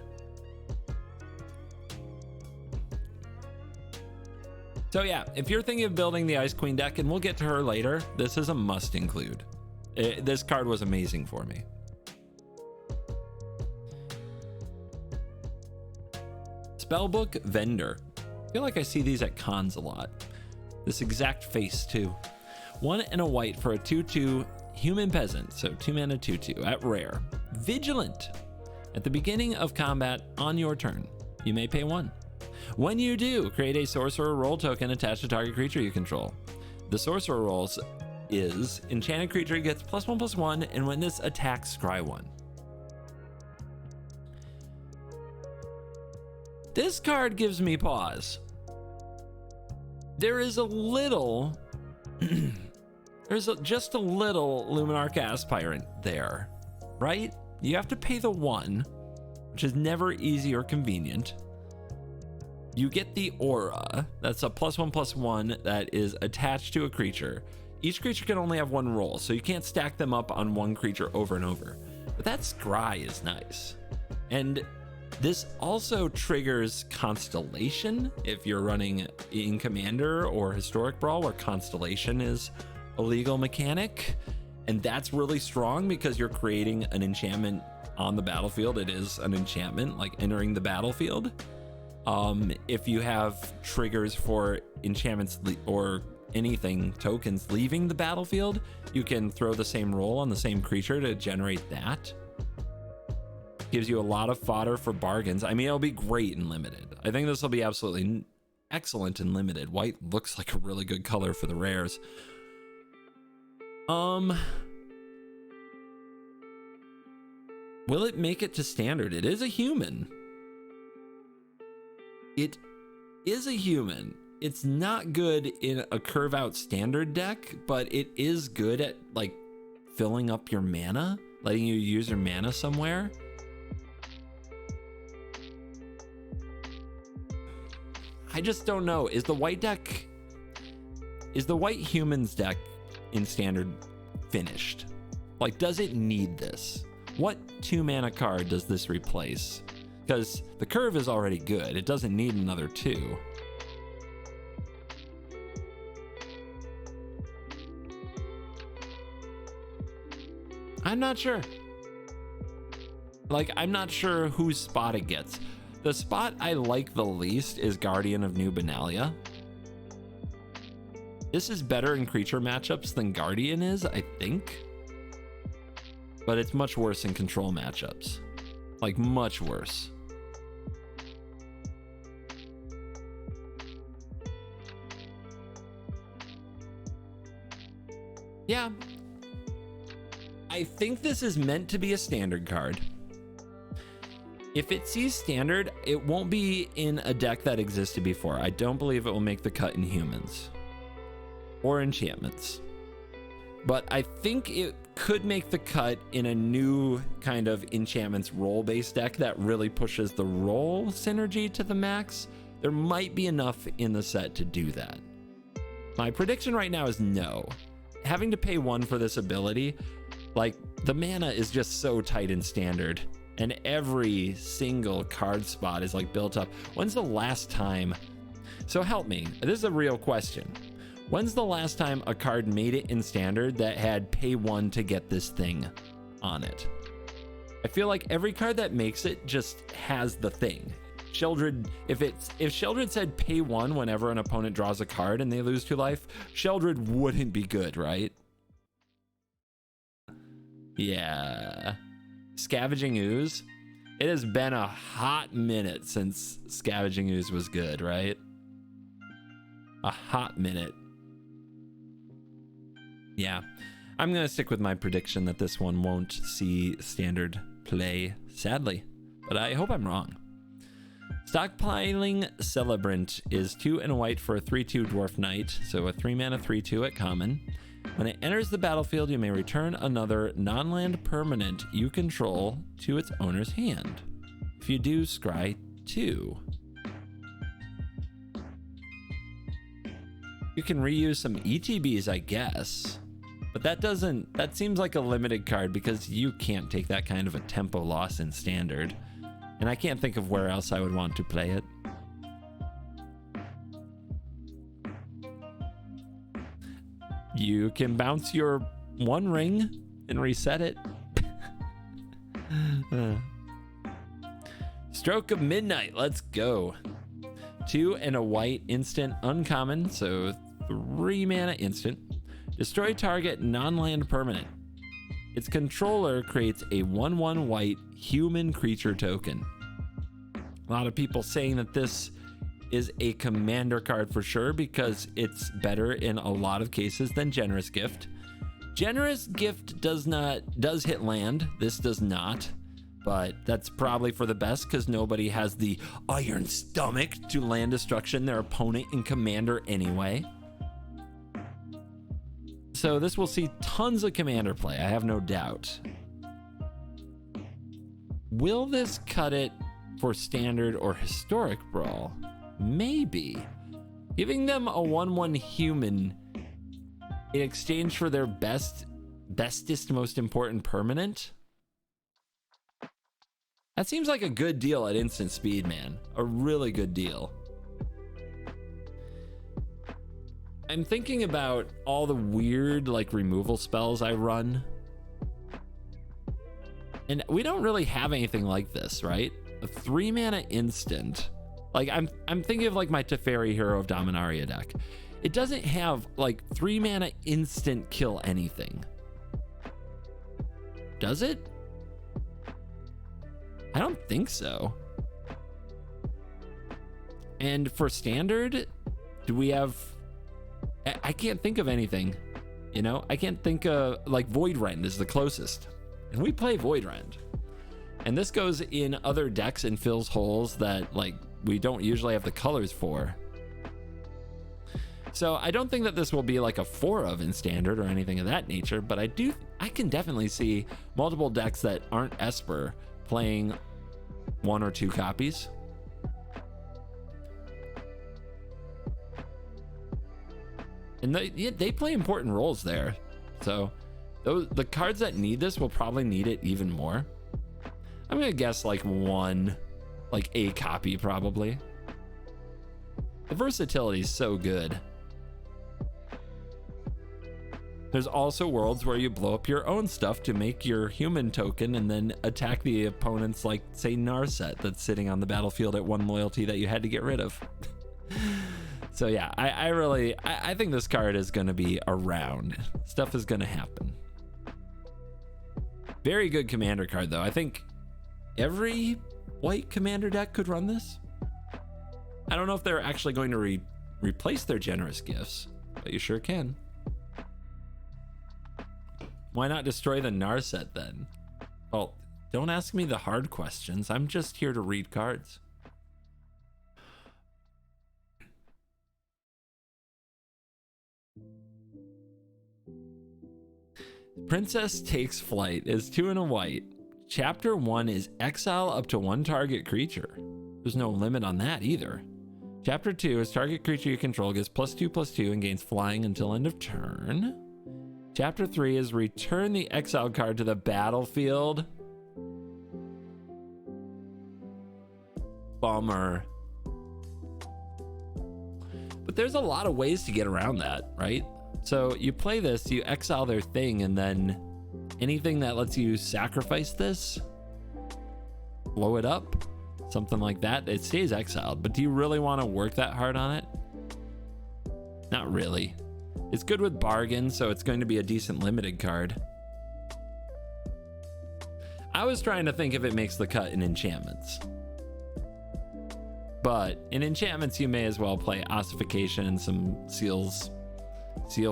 So yeah, if you're thinking of building the Ice Queen deck, and we'll get to her later, this is a must include. This card was amazing for me. Spellbook Vendor. I feel like I see these at cons a lot. This exact face too. 1 and a white for a 2/2 human peasant, so 2 mana 2/2 at rare. Vigilant. At the beginning of combat on your turn, you may pay 1. When you do, create a sorcerer role token attached to target creature you control. The sorcerer rolls is enchanted creature gets +1/+1, and when this attacks, scry 1. This card gives me pause. There is a little, just a little Luminarch Aspirant there, right? You have to pay the 1, which is never easy or convenient. You get the Aura, that's a +1/+1 that is attached to a creature. Each creature can only have 1 roll, so you can't stack them up on one creature over and over. But that scry is nice. And this also triggers Constellation if you're running in Commander or Historic Brawl, where Constellation is a legal mechanic. And that's really strong because you're creating an enchantment on the battlefield. It is an enchantment, like entering the battlefield. If you have triggers for enchantments or anything, tokens leaving the battlefield, you can throw the same roll on the same creature to generate that. Gives you a lot of fodder for bargains. I mean, it'll be great in limited. I think this will be absolutely excellent in limited. White looks like a really good color for the rares. Will it make it to standard? It is a human. It is a human. It's not good in a curve out standard deck, but it is good at like filling up your mana, letting you use your mana somewhere. I just don't know. Is the white humans deck in standard finished? Like, does it need this? What 2 mana card does this replace? Because the curve is already good. It doesn't need another 2. I'm not sure. Like, I'm not sure whose spot it gets. The spot I like the least is Guardian of New Benalia. This is better in creature matchups than Guardian is, I think. But it's much worse in control matchups. Like, much worse. Yeah. I think this is meant to be a standard card. If it sees standard, it won't be in a deck that existed before. I don't believe it will make the cut in humans or enchantments. But I think it could make the cut in a new kind of enchantments role-based deck that really pushes the role synergy to the max. There might be enough in the set to do that. My prediction right now is no. Having to pay 1 for this ability, like, the mana is just so tight in standard, and every single card spot is like built up. When's the last time? So help me, this is a real question. When's the last time a card made it in standard that had pay 1 to get this thing on it? I feel like every card that makes it just has the thing. Sheldred, if Sheldred said pay 1 whenever an opponent draws a card and they lose 2 life, Sheldred wouldn't be good, right? Yeah. Scavenging Ooze. It has been a hot minute since Scavenging Ooze was good, right? A hot minute. Yeah. I'm going to stick with my prediction that this one won't see standard play, sadly. but I hope I'm wrong. Stockpiling Celebrant is 2 and a white for a 3/2 Dwarf Knight, so a 3 mana 3/2 at common. When it enters the battlefield, you may return another non-land permanent you control to its owner's hand. If you do, scry 2. You can reuse some ETBs, I guess, but that seems like a limited card because you can't take that kind of a tempo loss in Standard, and I can't think of where else I would want to play it. You can bounce your 1 ring and reset it. Stroke of Midnight, let's go. 2 and a white instant uncommon, so 3 mana instant. Destroy target non-land permanent. Its controller creates a 1/1 white human creature token. A lot of people saying that this is a commander card for sure because it's better in a lot of cases than Generous Gift. Generous Gift does hit land. This does not, but that's probably for the best because nobody has the iron stomach to land destruction their opponent in commander anyway. So this will see tons of commander play, I have no doubt. Will this cut it for Standard or Historic Brawl? Maybe. Giving them a 1/1 human in exchange for their bestest, most important permanent? That seems like a good deal at instant speed, man. A really good deal. I'm thinking about all the weird like removal spells I run. And we don't really have anything like this, right? A 3 mana instant. Like I'm thinking of like my Teferi Hero of Dominaria deck. It doesn't have like 3 mana instant kill anything. Does it? I don't think so. And for Standard, do we have... I can't think of anything, you know? I can't think of... like Void Rend is the closest. And we play Void Rend. And this goes in other decks and fills holes that like we don't usually have the colors for. So I don't think that this will be like a 4 of in Standard or anything of that nature, but I can definitely see multiple decks that aren't Esper playing 1 or 2 copies. And they play important roles there. So the cards that need this will probably need it even more. I'm gonna guess like 1, like a copy probably. The versatility is so good. There's also worlds where you blow up your own stuff to make your human token and then attack the opponent's, like, say, Narset that's sitting on the battlefield at 1 loyalty that you had to get rid of. So yeah, I think this card is going to be around. Stuff is going to happen. Very good commander card, though. I think every white commander deck could run this. I don't know if they're actually going to replace their Generous Gifts, but you sure can. Why not destroy the Narset then? Well, don't ask me the hard questions. I'm just here to read cards. Princess Takes Flight is 2 and a white. Chapter 1 is exile up to 1 target creature. There's no limit on that either. Chapter 2 is target creature you control gets +2/+2 and gains flying until end of turn. Chapter 3 is return the exile card to the battlefield. Bummer. But there's a lot of ways to get around that, right? So you play this, you exile their thing, and then anything that lets you sacrifice this, blow it up, something like that, it stays exiled. But do you really want to work that hard on it? Not really. It's good with bargains, so it's going to be a decent limited card. I was trying to think if it makes the cut in enchantments. But in enchantments, you may as well play Ossification and some Seal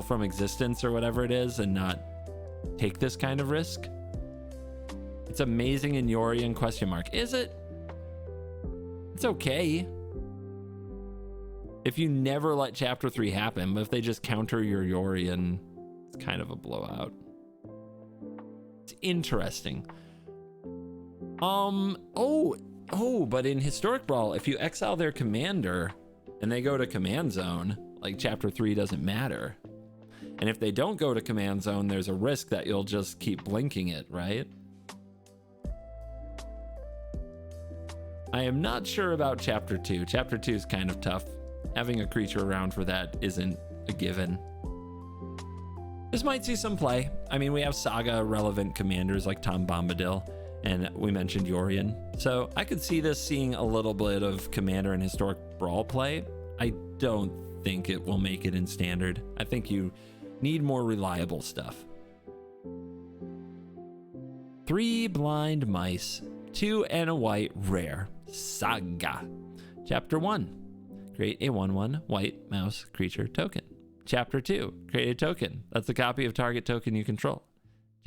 from Existence or whatever it is, and not take this kind of risk. It's amazing in Yorion ? Is it? It's okay if you never let chapter 3 happen, but if they just counter your Yorion, it's kind of a blowout. It's interesting. But in Historic Brawl, if you exile their commander and they go to command zone, like chapter 3 doesn't matter. And if they don't go to command zone, there's a risk that you'll just keep blinking it, right? I am not sure about chapter 2. Chapter 2 is kind of tough. Having a creature around for that isn't a given. This might see some play. I mean, we have Saga relevant commanders like Tom Bombadil, and we mentioned Yorion. So I could see this seeing a little bit of commander and Historic Brawl play. I don't think it will make it in standard. I think you need more reliable stuff. 3 blind mice, 2 and a white rare. Saga. Chapter 1. Create a 1/1 white mouse creature token. Chapter 2. Create a token. That's a copy of target token you control.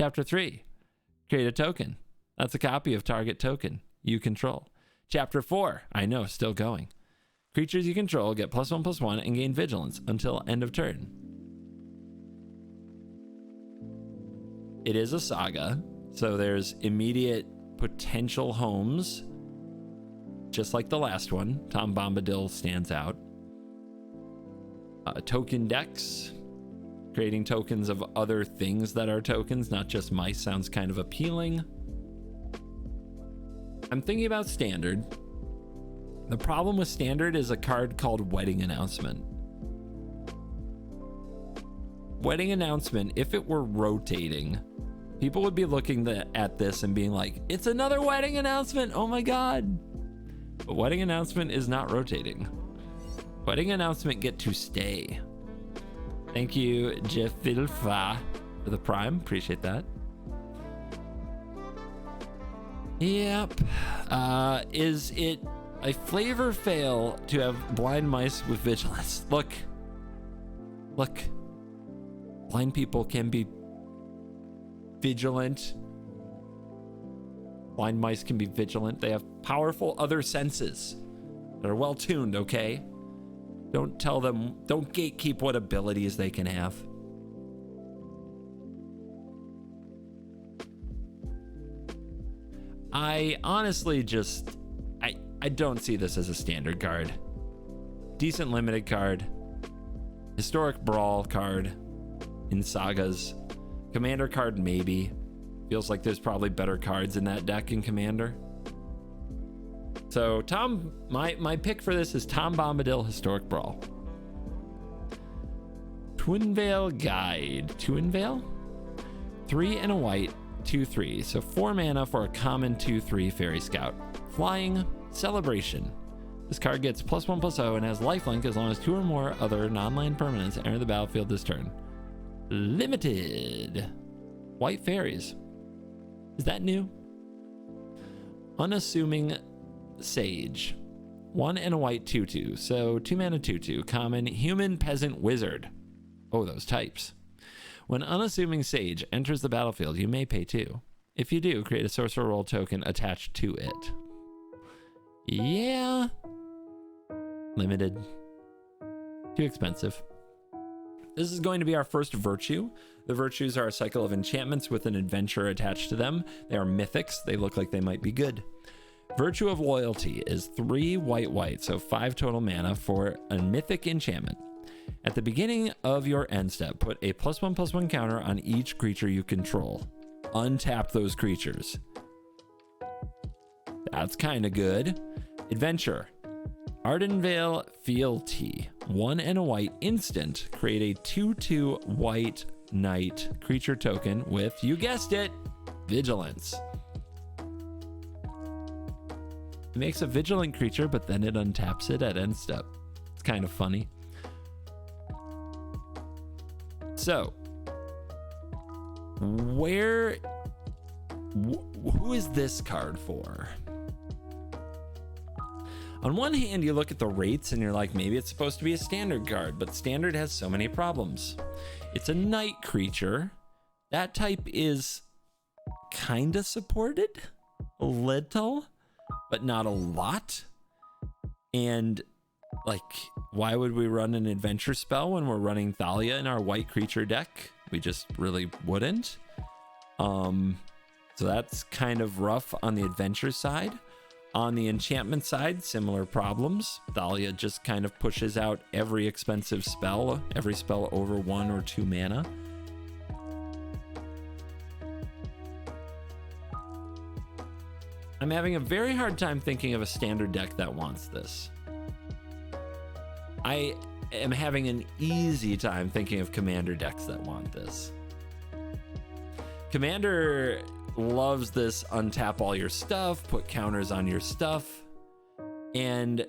Chapter 3. Create a token. That's a copy of target token you control. Chapter 4. I know, still going. Creatures you control get +1/+1 and gain vigilance until end of turn. It is a saga, so there's immediate potential homes. Just like the last one, Tom Bombadil stands out. Token decks. Creating tokens of other things that are tokens, not just mice, sounds kind of appealing. I'm thinking about standard. The problem with standard is a card called Wedding Announcement. Wedding Announcement, if it were rotating, people would be looking at this and being like, it's another Wedding Announcement, oh my god. But Wedding Announcement is not rotating. Wedding Announcement get to stay. Thank you, Jeffilfa, for the prime. Appreciate that. Yep. Is it a flavor fail to have blind mice with vigilance? Look. Blind people can be vigilant. Blind mice can be vigilant. They have powerful other senses that are well tuned, okay? Don't tell them, don't gatekeep what abilities they can have. I honestly just, I don't see this as a standard card. Decent limited card. Historic Brawl card in Sagas. Commander card, maybe. Feels like there's probably better cards in that deck in Commander. So my pick for this is Tom Bombadil Historic Brawl. Twinveil Guide. Twinveil? 3 and a white, 2/3. So 4 mana for a common 2/3 Fairy Scout. Flying Celebration. This card gets +1/+0 and has lifelink as long as 2 or more other non-land permanents enter the battlefield this turn. Limited. White fairies. Is that new? Unassuming Sage. 1 and a white 2/2. So 2 mana 2/2. Common human peasant wizard. Oh, those types. When Unassuming Sage enters the battlefield, you may pay 2. If you do, create a sorcerer roll token attached to it. Yeah. Limited. Too expensive. This is going to be our first virtue. The virtues are a cycle of enchantments with an adventure attached to them. They are mythics. They look like they might be good. Virtue of Loyalty is 3 white, so 5 total mana for a mythic enchantment. At the beginning of your end step, put a +1/+1 counter on each creature you control. Untap those creatures. That's kind of good. Adventure. Ardenvale Fealty. 1 and a white instant. Create a 2/2 white knight creature token with, you guessed it, vigilance. It makes a vigilant creature, but then it untaps it at end step. It's kind of funny. So, who is this card for? On one hand, you look at the rates and you're like, maybe it's supposed to be a standard card, but standard has so many problems. It's a night creature. That type is kind of supported, a little, but not a lot. And like, why would we run an adventure spell when we're running Thalia in our white creature deck? We just really wouldn't. So that's kind of rough on the adventure side. On the enchantment side, similar problems. Thalia just kind of pushes out every expensive spell, every spell over 1 or 2 mana. I'm having a very hard time thinking of a standard deck that wants this. I am having an easy time thinking of commander decks that want this. Commander loves this untap all your stuff, put counters on your stuff, and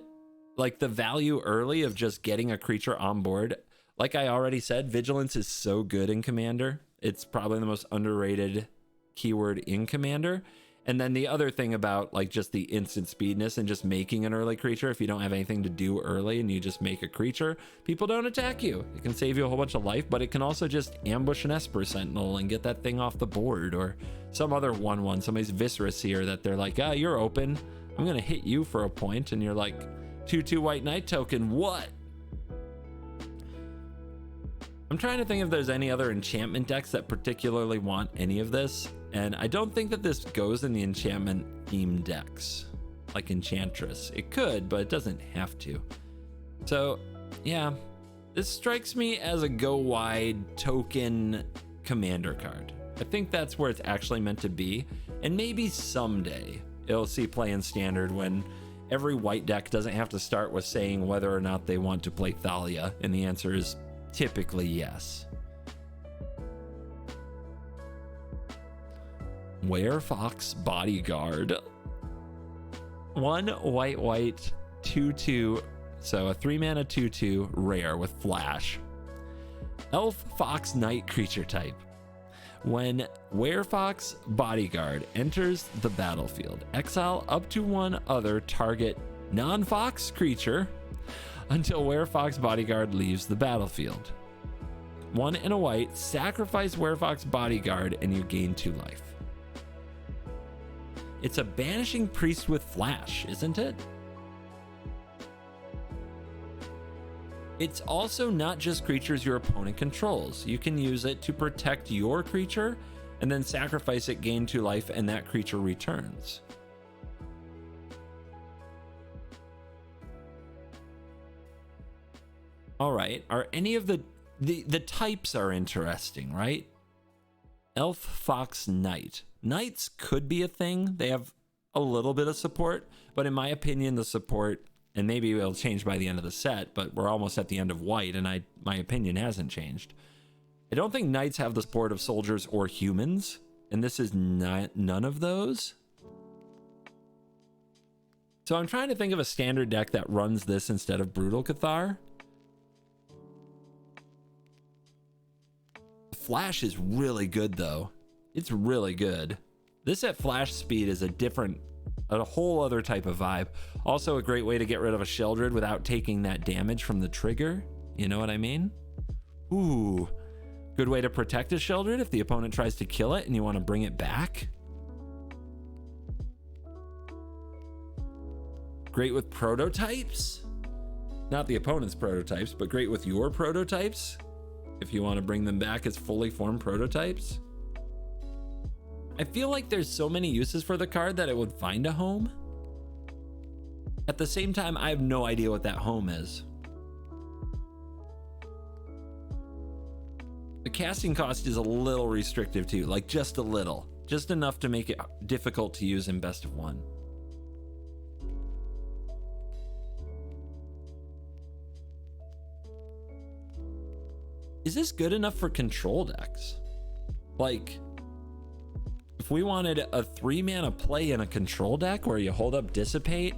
like the value early of just getting a creature on board. Like I already said, vigilance is so good in Commander. It's probably the most underrated keyword in Commander. And then the other thing about like just the instant speedness and just making an early creature, if you don't have anything to do early and you just make a creature, people don't attack you. It can save you a whole bunch of life, but it can also just ambush an Esper Sentinel and get that thing off the board, or some other 1/1, somebody's Viscerous here that they're like, ah, you're open, I'm gonna hit you for a point, and you're like, 2/2 white knight token, what? I'm trying to think if there's any other enchantment decks that particularly want any of this. And I don't think that this goes in the enchantment themed decks, like Enchantress. It could, but it doesn't have to. So yeah, this strikes me as a go wide token commander card. I think that's where it's actually meant to be. And maybe someday it'll see play in standard when every white deck doesn't have to start with saying whether or not they want to play Thalia. And the answer is typically yes. Fox Bodyguard. 1 white 2/2, so a 3-mana 2/2 rare with flash. Elf Fox Knight creature type. When Fox Bodyguard enters the battlefield, exile up to 1 other target non-fox creature until Fox Bodyguard leaves the battlefield. 1 and a white, sacrifice Fox Bodyguard and you gain 2 life. It's a banishing priest with flash, isn't it? It's also not just creatures your opponent controls. You can use it to protect your creature and then sacrifice it, gain 2 life, and that creature returns. All right, are any of the types are interesting, right? Elf Fox Knight. Knights could be a thing. They have a little bit of support, but in my opinion, the support, and maybe it'll change by the end of the set, but we're almost at the end of white, and my opinion hasn't changed. I don't think knights have the support of soldiers or humans, and this is none of those. So I'm trying to think of a standard deck that runs this instead of Brutal Cathar. Flash is really good though. It's really good. This at flash speed is a whole other type of vibe. Also a great way to get rid of a Sheldred without taking that damage from the trigger. You know what I mean? Ooh, good way to protect a Sheldred if the opponent tries to kill it and you want to bring it back. Great with prototypes. Not the opponent's prototypes, but great with your prototypes if you want to bring them back as fully formed prototypes. I feel like there's so many uses for the card that it would find a home. At the same time, I have no idea what that home is. The casting cost is a little restrictive too, like just a little, just enough to make it difficult to use in best of 1. Is this good enough for control decks? Like, if we wanted a 3-mana play in a control deck where you hold up Dissipate,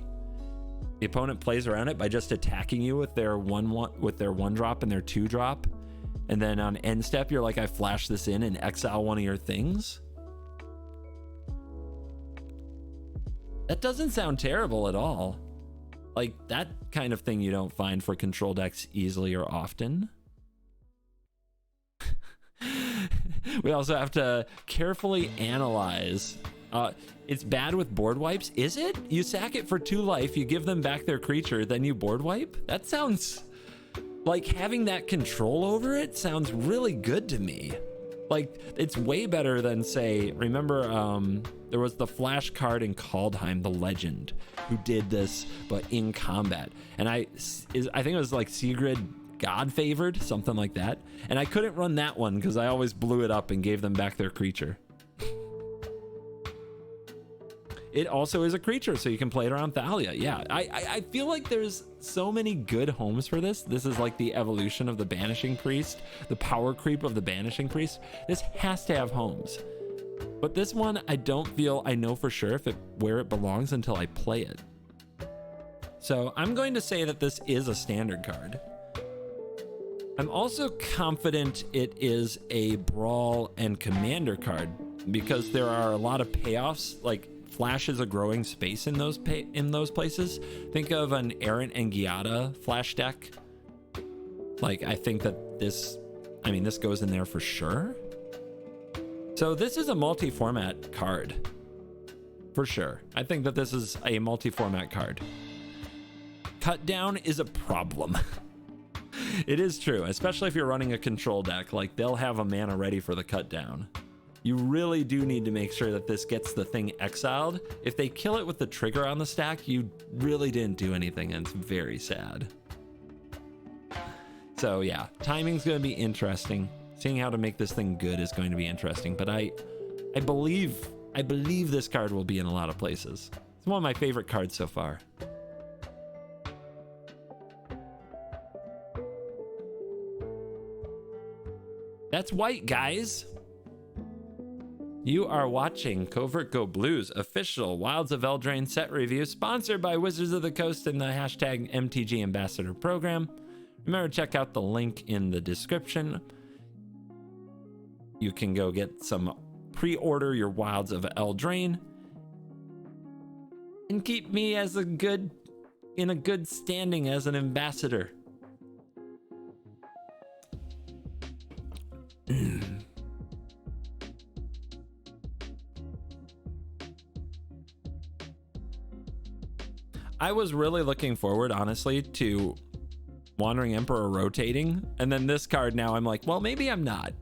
the opponent plays around it by just attacking you with their 1 drop and their 2 drop, and then on end step you're like, I flash this in and exile one of your things. That doesn't sound terrible at all. Like, that kind of thing you don't find for control decks easily or often. We also have to carefully analyze It's bad with board wipes. Is it? You sack it for 2 life, you give them back their creature, then you board wipe? That sounds like having that control over it sounds really good to me. Like, it's way better than, say, remember there was the flash card in Kaldheim, the legend, who did this, but in combat. And I think it was like Sigrid God Favored, something like that. And I couldn't run that one because I always blew it up and gave them back their creature. It also is a creature, so you can play it around Thalia. Yeah, I feel like there's so many good homes for this. This is like the evolution of the Banishing Priest, the power creep of the Banishing Priest. This has to have homes. But this one, I don't feel I know for sure where it belongs until I play it. So I'm going to say that this is a standard card. I'm also confident it is a Brawl and Commander card because there are a lot of payoffs, like Flash is a growing space in those places. Think of an Errant and Giada flash deck. Like, I think that this goes in there for sure. So this is a multi-format card for sure. I think that this is a multi-format card. Cut down is a problem. It is true, especially if you're running a control deck. Like, they'll have a mana ready for the cut down. You really do need to make sure that this gets the thing exiled. If they kill it with the trigger on the stack, you really didn't do anything, and it's very sad. So yeah, timing's going to be interesting. Seeing how to make this thing good is going to be interesting, but I believe this card will be in a lot of places. It's one of my favorite cards so far. That's white, guys. You are watching CovertGoBlue's official Wilds of Eldraine set review, sponsored by Wizards of the Coast and the hashtag MTG Ambassador Program. Remember to check out the link in the description. You can go get some pre-order your Wilds of Eldraine and keep me in a good standing as an ambassador. I was really looking forward, honestly, to Wandering Emperor rotating, and then this card now I'm like, well, maybe I'm not.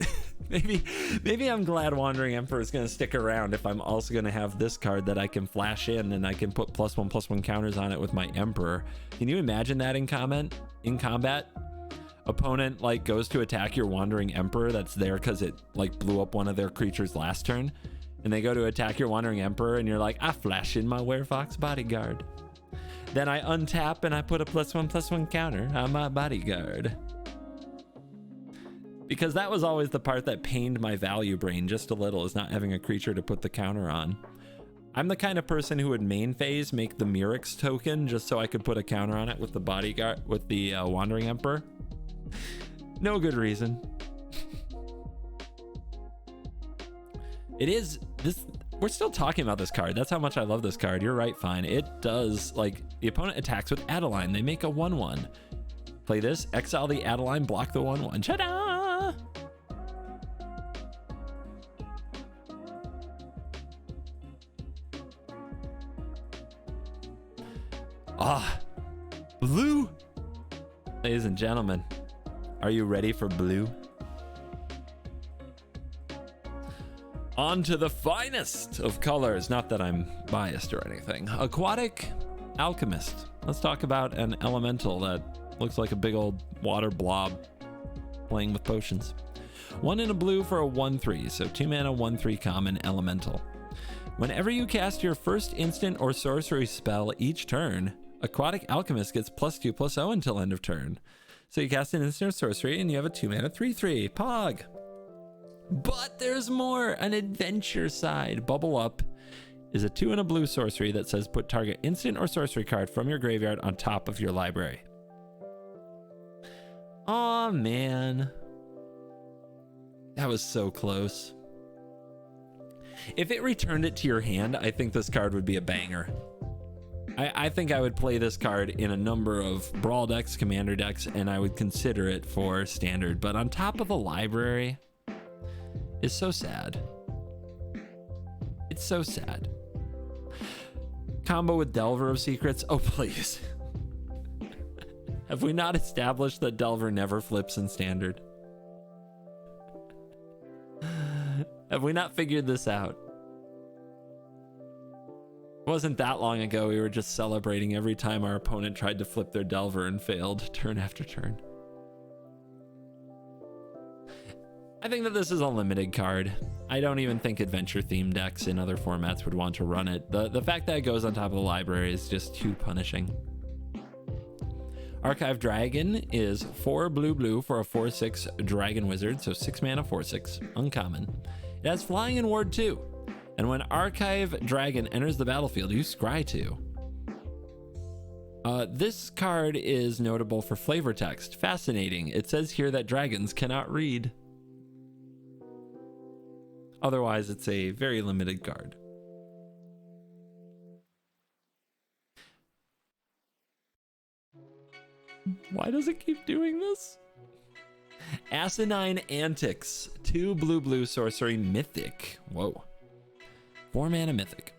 maybe I'm glad Wandering Emperor is going to stick around if I'm also going to have this card that I can flash in and I can put +1/+1 counters on it with my Emperor. Can you imagine that in combat? Opponent like goes to attack your Wandering Emperor that's there because it like blew up one of their creatures last turn, and they go to attack your Wandering Emperor and you're like, I flash in my Fox Bodyguard. Then I untap and I put a +1/+1 counter on my bodyguard. Because that was always the part that pained my value brain just a little, is not having a creature to put the counter on. I'm the kind of person who would main phase make the Mirrex token just so I could put a counter on it with the bodyguard, with the Wandering Emperor. No good reason. It is this. We're still talking about this card. That's how much I love this card. You're right, Fine. It does, like, the opponent attacks with Adeline. They make a 1/1. Play this, exile the Adeline, block the 1/1. Ta-da! Ah, blue! Ladies and gentlemen, are you ready for blue? On to the finest of colors. Not that I'm biased or anything. Aquatic Alchemist. Let's talk about an elemental that looks like a big old water blob playing with potions. 1 in a blue for a 1/3, so 2 mana 1/3 common elemental. Whenever you cast your first instant or sorcery spell each turn, Aquatic Alchemist gets +2/+0 until end of turn. So you cast an instant or sorcery and you have a 2 mana 3/3. Pog! But there's more, an adventure side. Bubble Up is a 2 in a blue sorcery that says put target instant or sorcery card from your graveyard on top of your library. Aw, man. That was so close. If it returned it to your hand, I think this card would be a banger. I think I would play this card in a number of Brawl decks, Commander decks, and I would consider it for Standard. But on top of the library is so sad. It's so sad. Combo with Delver of Secrets. Oh, please. Have we not established that Delver never flips in Standard? Have we not figured this out? It wasn't that long ago we were just celebrating every time our opponent tried to flip their Delver and failed turn after turn. I think that this is a limited card. I don't even think adventure-themed decks in other formats would want to run it. The fact that it goes on top of the library is just too punishing. Archive Dragon is 4 blue for a 4/6 Dragon Wizard, so 6 mana, 4/6, uncommon. It has flying in Ward 2, and when Archive Dragon enters the battlefield, you scry 2. This card is notable for flavor text. Fascinating. It says here that dragons cannot read. Otherwise, it's a very limited card. Why does it keep doing this? Asinine Antics, 2 blue sorcery mythic. Whoa. 4 mana mythic.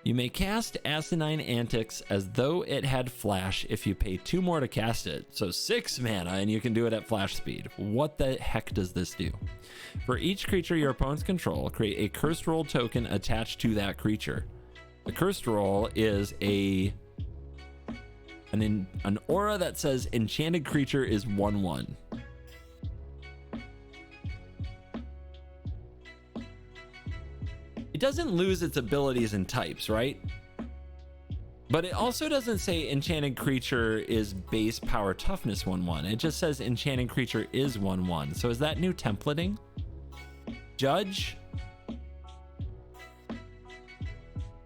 You may cast Asinine Antics as though it had flash if you pay 2 more to cast it. So 6 mana and you can do it at flash speed. What the heck does this do? For each creature your opponents control, create a cursed roll token attached to that creature. The cursed roll is an aura that says enchanted creature is 1/1. It doesn't lose its abilities and types, right? But it also doesn't say enchanted creature is base power toughness 1/1. It just says enchanted creature is 1/1. So is that new templating? Judge?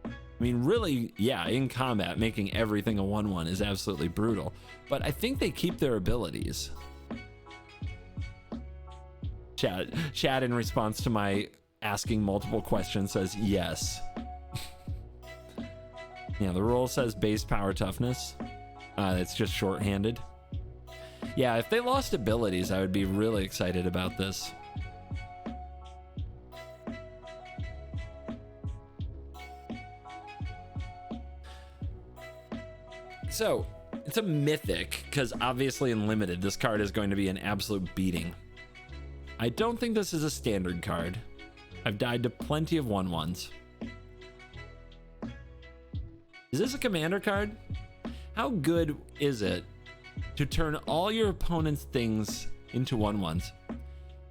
I mean, really, yeah, in combat, making everything a 1/1 is absolutely brutal. But I think they keep their abilities. Chat in response to my asking multiple questions says yes. Yeah, the rule says base power toughness. It's just shorthanded. Yeah, if they lost abilities, I would be really excited about this. So, it's a mythic, because obviously in limited, this card is going to be an absolute beating. I don't think this is a standard card. I've died to plenty of 1/1s. Is this a commander card? How good is it to turn all your opponent's things into 1/1s?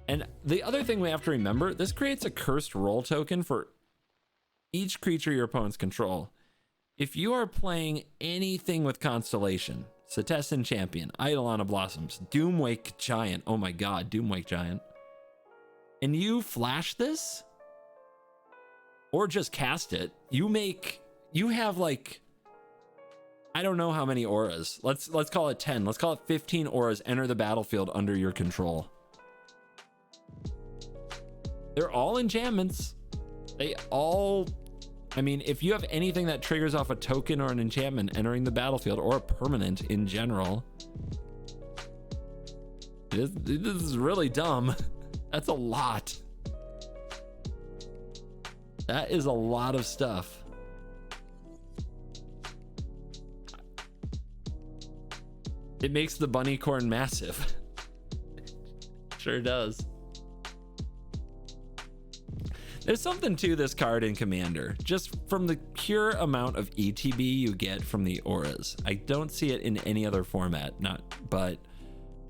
And the other thing we have to remember, this creates a cursed roll token for each creature your opponents control. If you are playing anything with Constellation, Setessan Champion, Eidolon of Blossoms, Doomwake Giant, oh my god, Doomwake Giant, and you flash this, or just cast it, you have like, I don't know how many auras. Let's call it 10. Let's call it 15 auras enter the battlefield under your control. They're all enchantments. They all, I mean, if you have anything that triggers off a token or an enchantment entering the battlefield, or a permanent in general, this is really dumb. That's a lot. That is a lot of stuff. It makes the Bunnicorn massive. Sure does. There's something to this card in Commander, just from the pure amount of ETB you get from the auras. I don't see it in any other format, but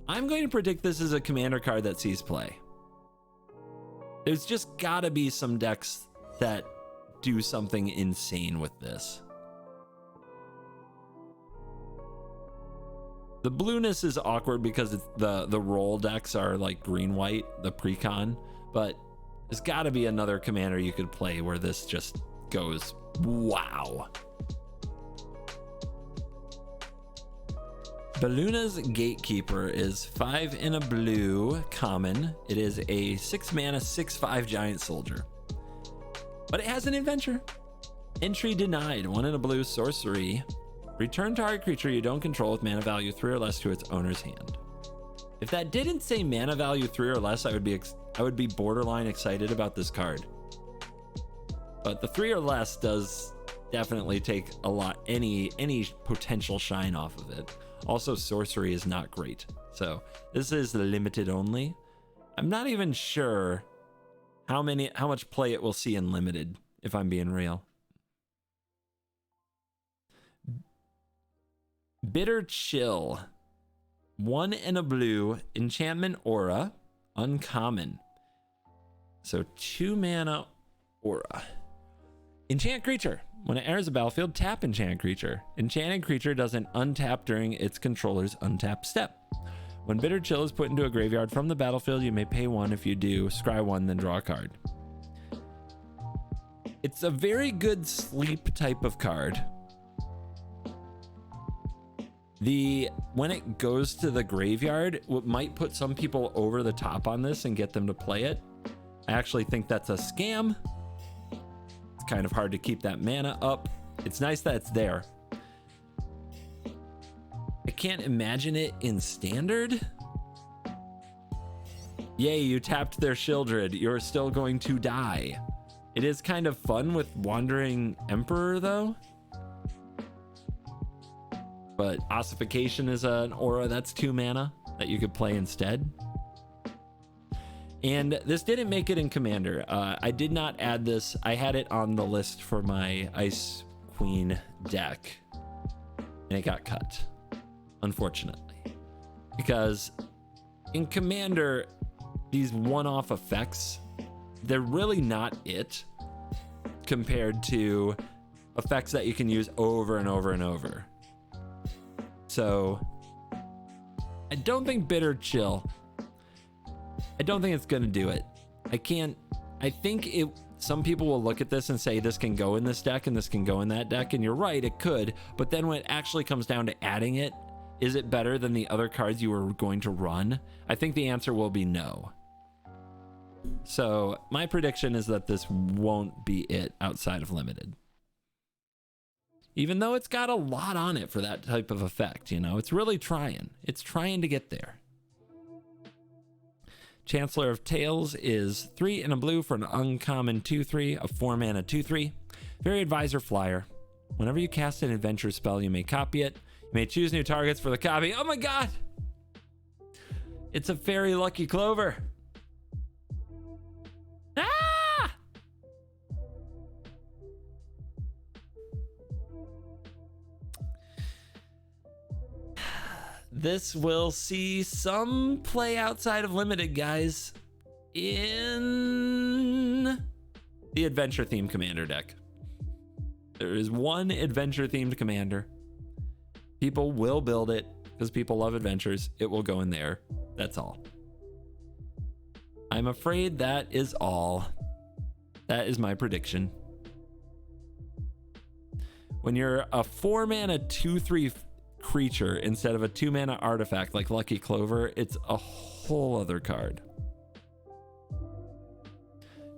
I'm going to predict this is a Commander card that sees play. There's just gotta be some decks that do something insane with this. The blueness is awkward because it's the roll decks are like green-white, the precon, but there's gotta be another commander you could play where this just goes, wow. Balluna's Gatekeeper is 5 in a blue common. It is a 6 mana, 6/5 giant soldier. But it has an adventure. Entry denied, 1 in a blue sorcery. Return target creature you don't control with mana value 3 or less to its owner's hand. If that didn't say mana value 3 or less, I would be borderline excited about this card. but the 3 or less does definitely take a lot, any potential shine off of it. Also, sorcery is not great, so this is limited only. I'm not even sure how much play it will see in limited, if I'm being real. Bitter Chill, 1 and a blue, enchantment aura, uncommon. So 2 mana aura. Enchant creature. When it enters the battlefield, tap enchant creature. Enchanted creature doesn't untap during its controller's untap step. When Bitter Chill is put into a graveyard from the battlefield, you may pay 1. If you do, scry 1, then draw a card. It's a very good sleep type of card. When it goes to the graveyard, what might put some people over the top on this and get them to play it. I actually think that's a scam. It's kind of hard to keep that mana up. It's nice that it's there. I can't imagine it in standard. Yay, you tapped their Shieldred. You're still going to die. It is kind of fun with Wandering Emperor though. But Ossification is an aura that's 2 mana that you could play instead. And this didn't make it in Commander. I did not add this. I had it on the list for my Ice Queen deck, and it got cut, unfortunately. Because in Commander, these one-off effects, they're really not it compared to effects that you can use over and over and over. So I don't think Bitter Chill, I don't think it's gonna do it. I think some people will look at this and say this can go in this deck and this can go in that deck, and you're right, it could, but then when it actually comes down to adding it, is it better than the other cards you were going to run? I think the answer will be no. So my prediction is that this won't be it outside of limited. Even though it's got a lot on it for that type of effect, you know, it's really trying. It's trying to get there. Chancellor of Tales is 3 and a blue for an uncommon 2/3, a 4 mana 2/3. Very Advisor flyer. Whenever you cast an adventure spell, you may copy it. You may choose new targets for the copy. Oh my god! It's a Fairy Lucky Clover. This will see some play outside of limited, guys, in the adventure themed commander deck. There is one adventure themed commander. People will build it because people love adventures. It will go in there. That's all. I'm afraid that is all. That is my prediction. When you're a 4 mana 2/3 creature instead of a 2 mana artifact like Lucky Clover, it's a whole other card.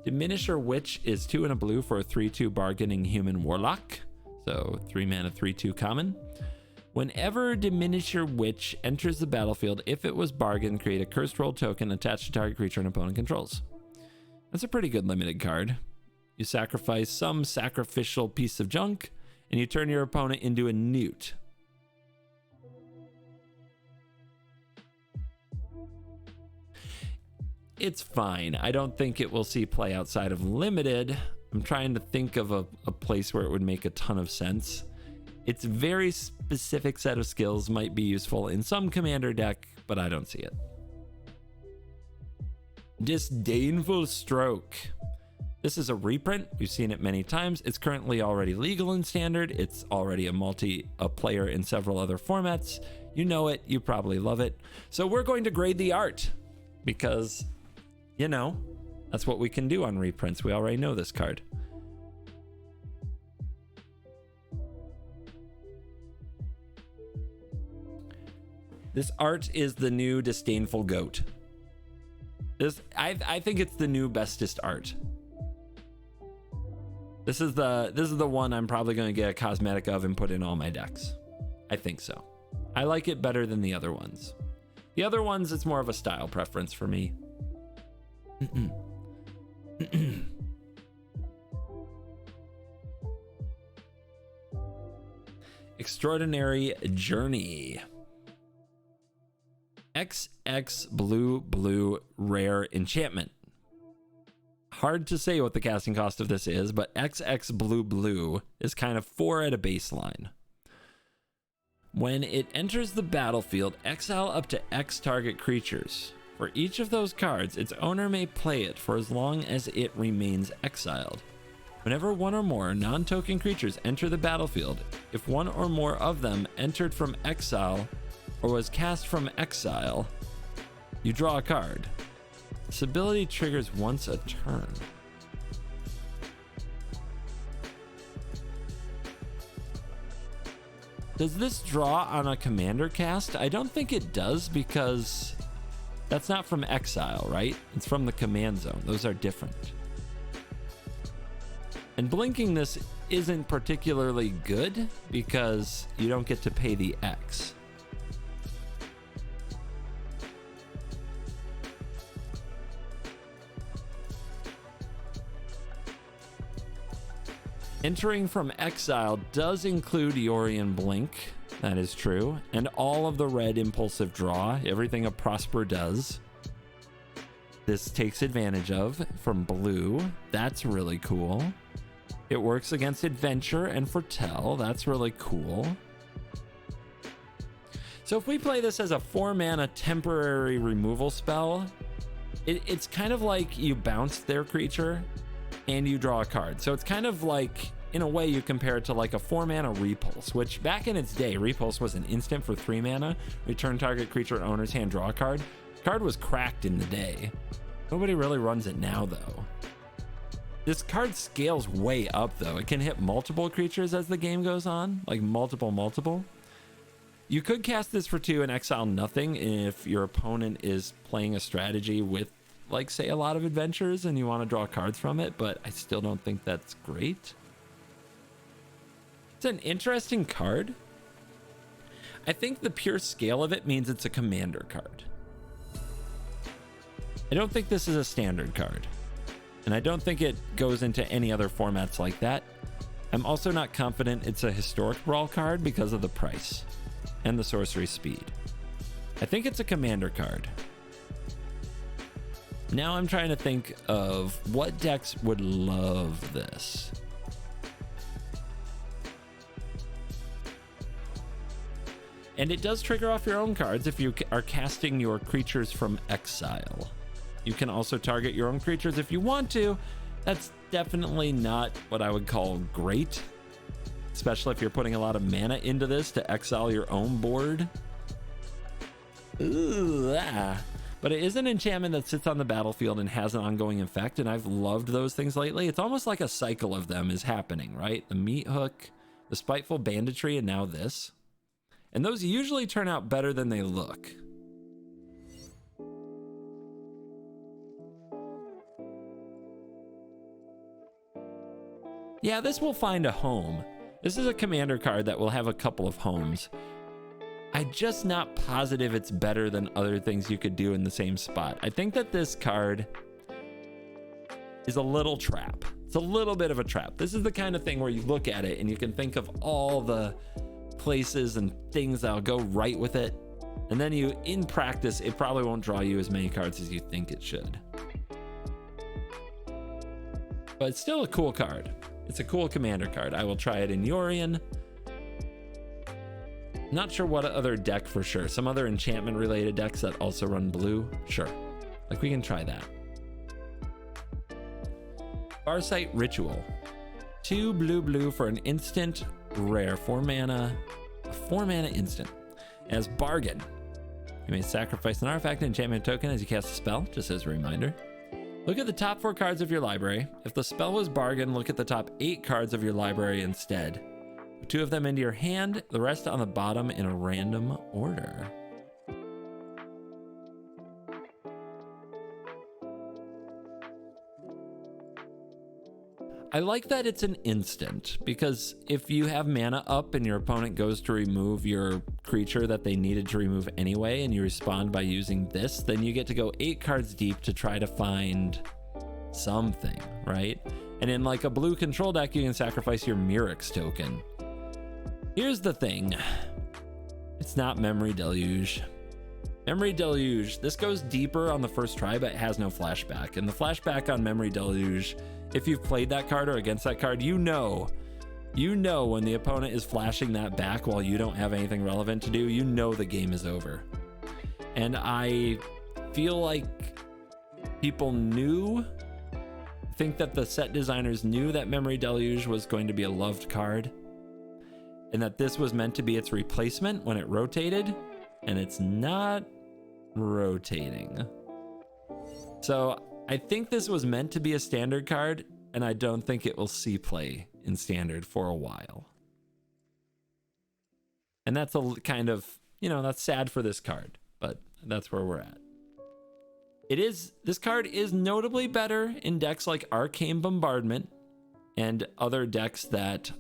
Diminisher Witch is 2 and a blue for a 3/2 bargaining human warlock. So 3 mana 3/2 common. Whenever Diminisher Witch enters the battlefield, if it was bargained, create a cursed roll token attached to target creature an opponent controls. That's a pretty good limited card. You sacrifice some sacrificial piece of junk and you turn your opponent into a newt. It's fine. I don't think it will see play outside of limited. I'm trying to think of a place where it would make a ton of sense. Its very specific set of skills might be useful in some commander deck, but I don't see it. Disdainful Stroke. This is a reprint. We've seen it many times. It's currently already legal in standard. It's already a player in several other formats. You know it. You probably love it. So we're going to grade the art because, you know, that's what we can do on reprints. We already know this card. This art is the new Disdainful Goat. I think it's the new bestest art. This is the one I'm probably going to get a cosmetic of and put in all my decks. I think so. I like it better than the other ones. The other ones, it's more of a style preference for me. Extraordinary Journey. XX blue rare enchantment. Hard to say what the casting cost of this is, but XX blue is kind of 4 at a baseline. When it enters the battlefield, exile up to X target creatures. For each of those cards, its owner may play it for as long as it remains exiled. Whenever one or more non-token creatures enter the battlefield, if one or more of them entered from exile or was cast from exile, you draw a card. This ability triggers once a turn. Does this draw on a commander cast? I don't think it does, because that's not from exile, right? It's from the command zone. Those are different. And blinking this isn't particularly good because you don't get to pay the X. Entering from exile does include Yorion Blink, that is true, and all of the red impulsive draw, everything a Prosper does. This takes advantage of from blue, that's really cool. It works against Adventure and Foretell, that's really cool. So if we play this as a 4-mana temporary removal spell, it's kind of like you bounce their creature and you draw a card. So it's kind of like, in a way, you compare it to like a 4-mana Repulse, which back in its day, Repulse was an instant for 3 mana. Return target creature owner's hand, draw a card. Card was cracked in the day. Nobody really runs it now, though. This card scales way up, though. It can hit multiple creatures as the game goes on, like multiple. You could cast this for 2 and exile nothing if your opponent is playing a strategy with, like, say, a lot of adventures and you want to draw cards from it, but I still don't think that's great. It's an interesting card. I think the pure scale of it means it's a commander card. I don't think this is a standard card, and I don't think it goes into any other formats like that. I'm also not confident it's a historic brawl card because of the price and the sorcery speed. I think it's a commander card. Now I'm trying to think of what decks would love this. And it does trigger off your own cards if you are casting your creatures from exile. You can also target your own creatures if you want to. That's definitely not what I would call great, especially if you're putting a lot of mana into this to exile your own board. Ooh, ah. But it is an enchantment that sits on the battlefield and has an ongoing effect, and I've loved those things lately. It's almost like a cycle of them is happening, right? The Meat Hook, the Spiteful Banditry, and now this. And those usually turn out better than they look. Yeah, this will find a home. This is a commander card that will have a couple of homes. I'm just not positive it's better than other things you could do in the same spot. I think that this card is a little trap. It's a little bit of a trap. This is the kind of thing where you look at it and you can think of all the places and things that'll go right with it. And then you, in practice, it probably won't draw you as many cards as you think it should. But it's still a cool card. It's a cool commander card. I will try it in Yorion. Not sure what other deck for sure. Some other enchantment related decks that also run blue. Sure. Like, we can try that. Farsight Ritual. 2 blue for an instant rare. 4 mana. A 4 mana instant. As Bargain. You may sacrifice an artifact and enchantment token as you cast a spell, just as a reminder. Look at the top 4 cards of your library. If the spell was Bargain, look at the top 8 cards of your library instead. Put 2 of them into your hand, the rest on the bottom in a random order. I like that it's an instant, because if you have mana up and your opponent goes to remove your creature that they needed to remove anyway, and you respond by using this, then you get to go 8 cards deep to try to find something, right? And in like a blue control deck, you can sacrifice your Mirrex token. Here's the thing. It's not Memory Deluge. Memory Deluge, this goes deeper on the first try, but it has no flashback. And the flashback on Memory Deluge, if you've played that card or against that card, you know when the opponent is flashing that back while you don't have anything relevant to do, you know the game is over. And I feel like people think that the set designers knew that Memory Deluge was going to be a loved card and that this was meant to be its replacement when it rotated, and it's not rotating. So I think this was meant to be a standard card, and I don't think it will see play in standard for a while. And that's a kind of, that's sad for this card, but that's where we're at. This card is notably better in decks like Arcane Bombardment and other decks that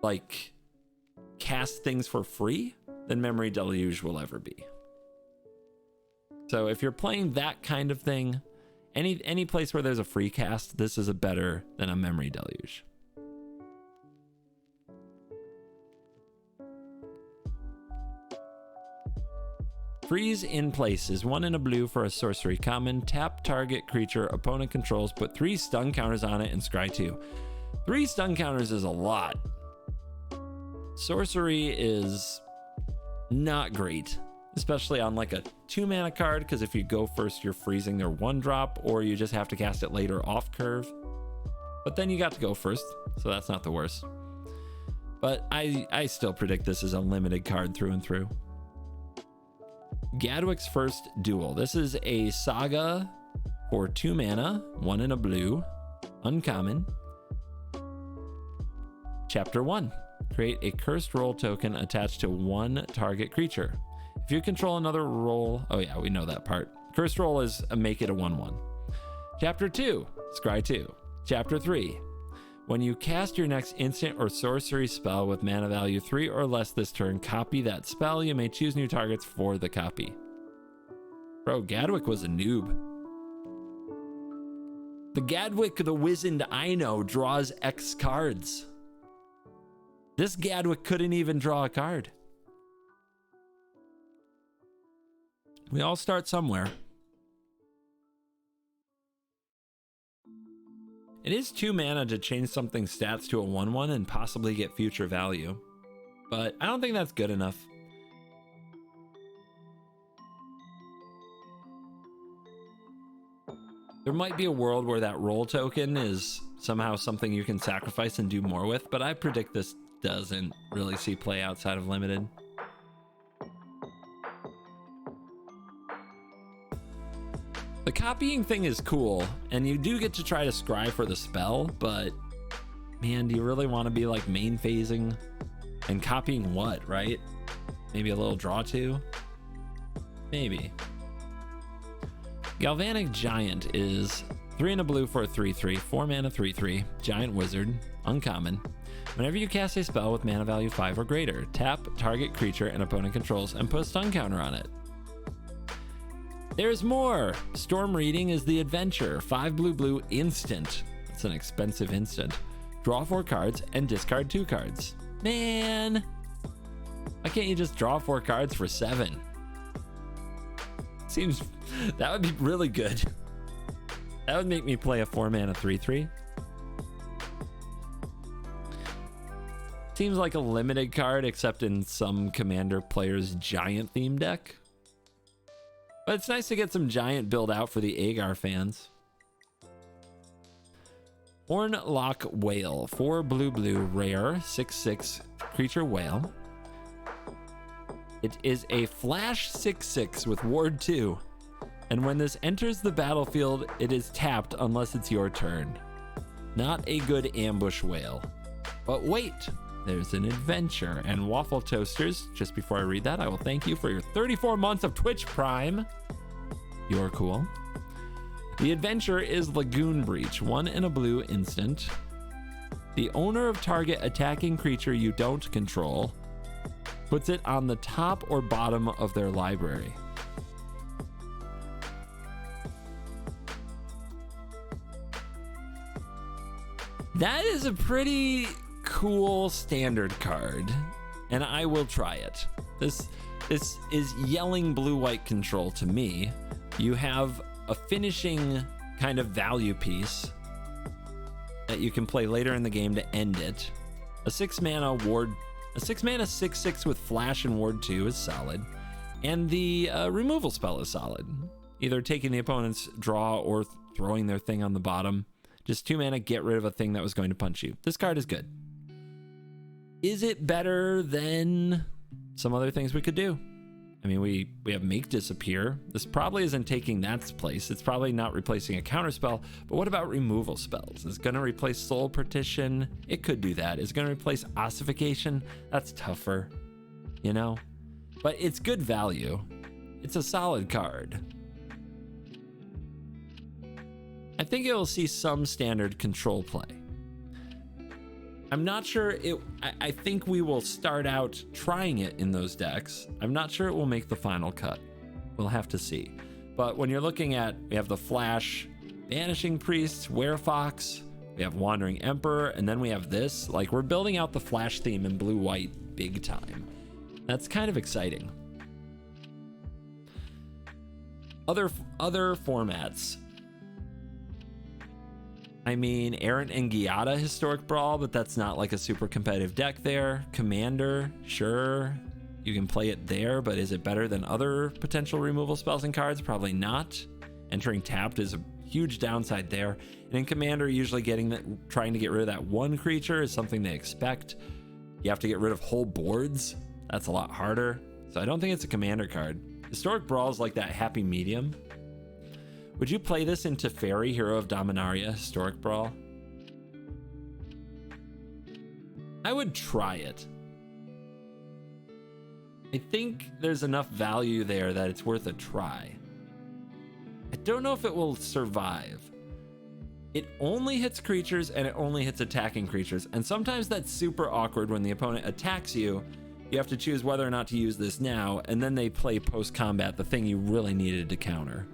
like cast things for free than Memory Deluge will ever be. So if you're playing that kind of thing, any place where there's a free cast, this is better than a Memory Deluge. Freeze in place is 1 and a blue for a sorcery common. Tap target creature opponent controls, put 3 stun counters on it, and scry 2. 3 stun counters is a lot. Sorcery is not great, especially on like a 2-mana card, because if you go first, you're freezing their 1-drop, or you just have to cast it later off curve. But then you got to go first, so that's not the worst. But I still predict this is a limited card through and through. Gadwick's First Duel. This is a saga for 2 mana, 1 and a blue, uncommon. Chapter 1. Create a cursed roll token attached to 1 target creature. If you control another roll, oh yeah, we know that part. Cursed roll is make it a 1/1. Chapter 2. Scry 2. Chapter 3. When you cast your next instant or sorcery spell with mana value 3 or less this turn, copy that spell. You may choose new targets for the copy. Bro, Gadwick was a noob. The Gadwick, the wizened I know, draws X cards. This Gadwick couldn't even draw a card. We all start somewhere. It is 2 mana to change something's stats to a 1/1 and possibly get future value, but I don't think that's good enough. There might be a world where that roll token is somehow something you can sacrifice and do more with, but I predict this doesn't really see play outside of limited. The copying thing is cool, and you do get to try to scry for the spell, but man, do you really want to be like main phasing and copying what, right? Maybe a little draw 2? Maybe. Galvanic Giant is 3 and a blue for a 3/3, 4 mana 3/3, giant wizard, uncommon. Whenever you cast a spell with mana value 5 or greater, tap target creature and opponent controls and put a stun counter on it. There's more! Storm Reading is the adventure. 5 blue instant. It's an expensive instant. Draw 4 cards and discard 2 cards. Man! Why can't you just draw 4 cards for 7? Seems that would be really good. That would make me play a 4 mana 3/3. Seems like a limited card, except in some commander players' giant theme deck. But it's nice to get some giant build out for the Agar fans. Hornlock Whale, 4 blue rare, 6/6 creature whale. It is a flash 6/6 with ward 2. And when this enters the battlefield, it is tapped unless it's your turn. Not a good ambush whale. But wait, there's an adventure. And Waffle Toasters, just before I read that, I will thank you for your 34 months of Twitch Prime. You're cool. The adventure is Lagoon Breach, 1 and a blue instant. The owner of target attacking creature you don't control puts it on the top or bottom of their library. That is a pretty cool standard card, and I will try it. This is yelling blue-white control to me. You have a finishing kind of value piece that you can play later in the game to end it. A 6-mana ward, a 6-mana 6/6 with flash and ward 2 is solid, and the removal spell is solid. Either taking the opponent's draw or throwing their thing on the bottom. Just 2 mana, get rid of a thing that was going to punch you. This card is good. Is it better than some other things we could do? I mean, we have Make Disappear. This probably isn't taking that place. It's probably not replacing a counterspell, but what about removal spells? Is it going to replace Soul Partition? It could do that. Is it going to replace Ossification? That's tougher, you know? But it's good value. It's a solid card. I think it will see some standard control play. I'm not sure I think we will start out trying it in those decks. I'm not sure it will make the final cut. We'll have to see. But when you're looking at, we have the Flash, Vanishing Priest, Werefox, we have Wandering Emperor, and then we have this. Like, we're building out the Flash theme in blue-white big time. That's kind of exciting. Other formats. I mean, Errant and Giada Historic Brawl, but that's not like a super competitive deck there. Commander, sure, you can play it there, but is it better than other potential removal spells and cards? Probably not. Entering tapped is a huge downside there. And in Commander, usually trying to get rid of that one creature is something they expect. You have to get rid of whole boards. That's a lot harder. So I don't think it's a Commander card. Historic Brawl is like that happy medium. Would you play this into Teferi, Hero of Dominaria, Historic Brawl? I would try it. I think there's enough value there that it's worth a try. I don't know if it will survive. It only hits creatures and it only hits attacking creatures. And sometimes that's super awkward when the opponent attacks you. You have to choose whether or not to use this now, and then they play post-combat the thing you really needed to counter.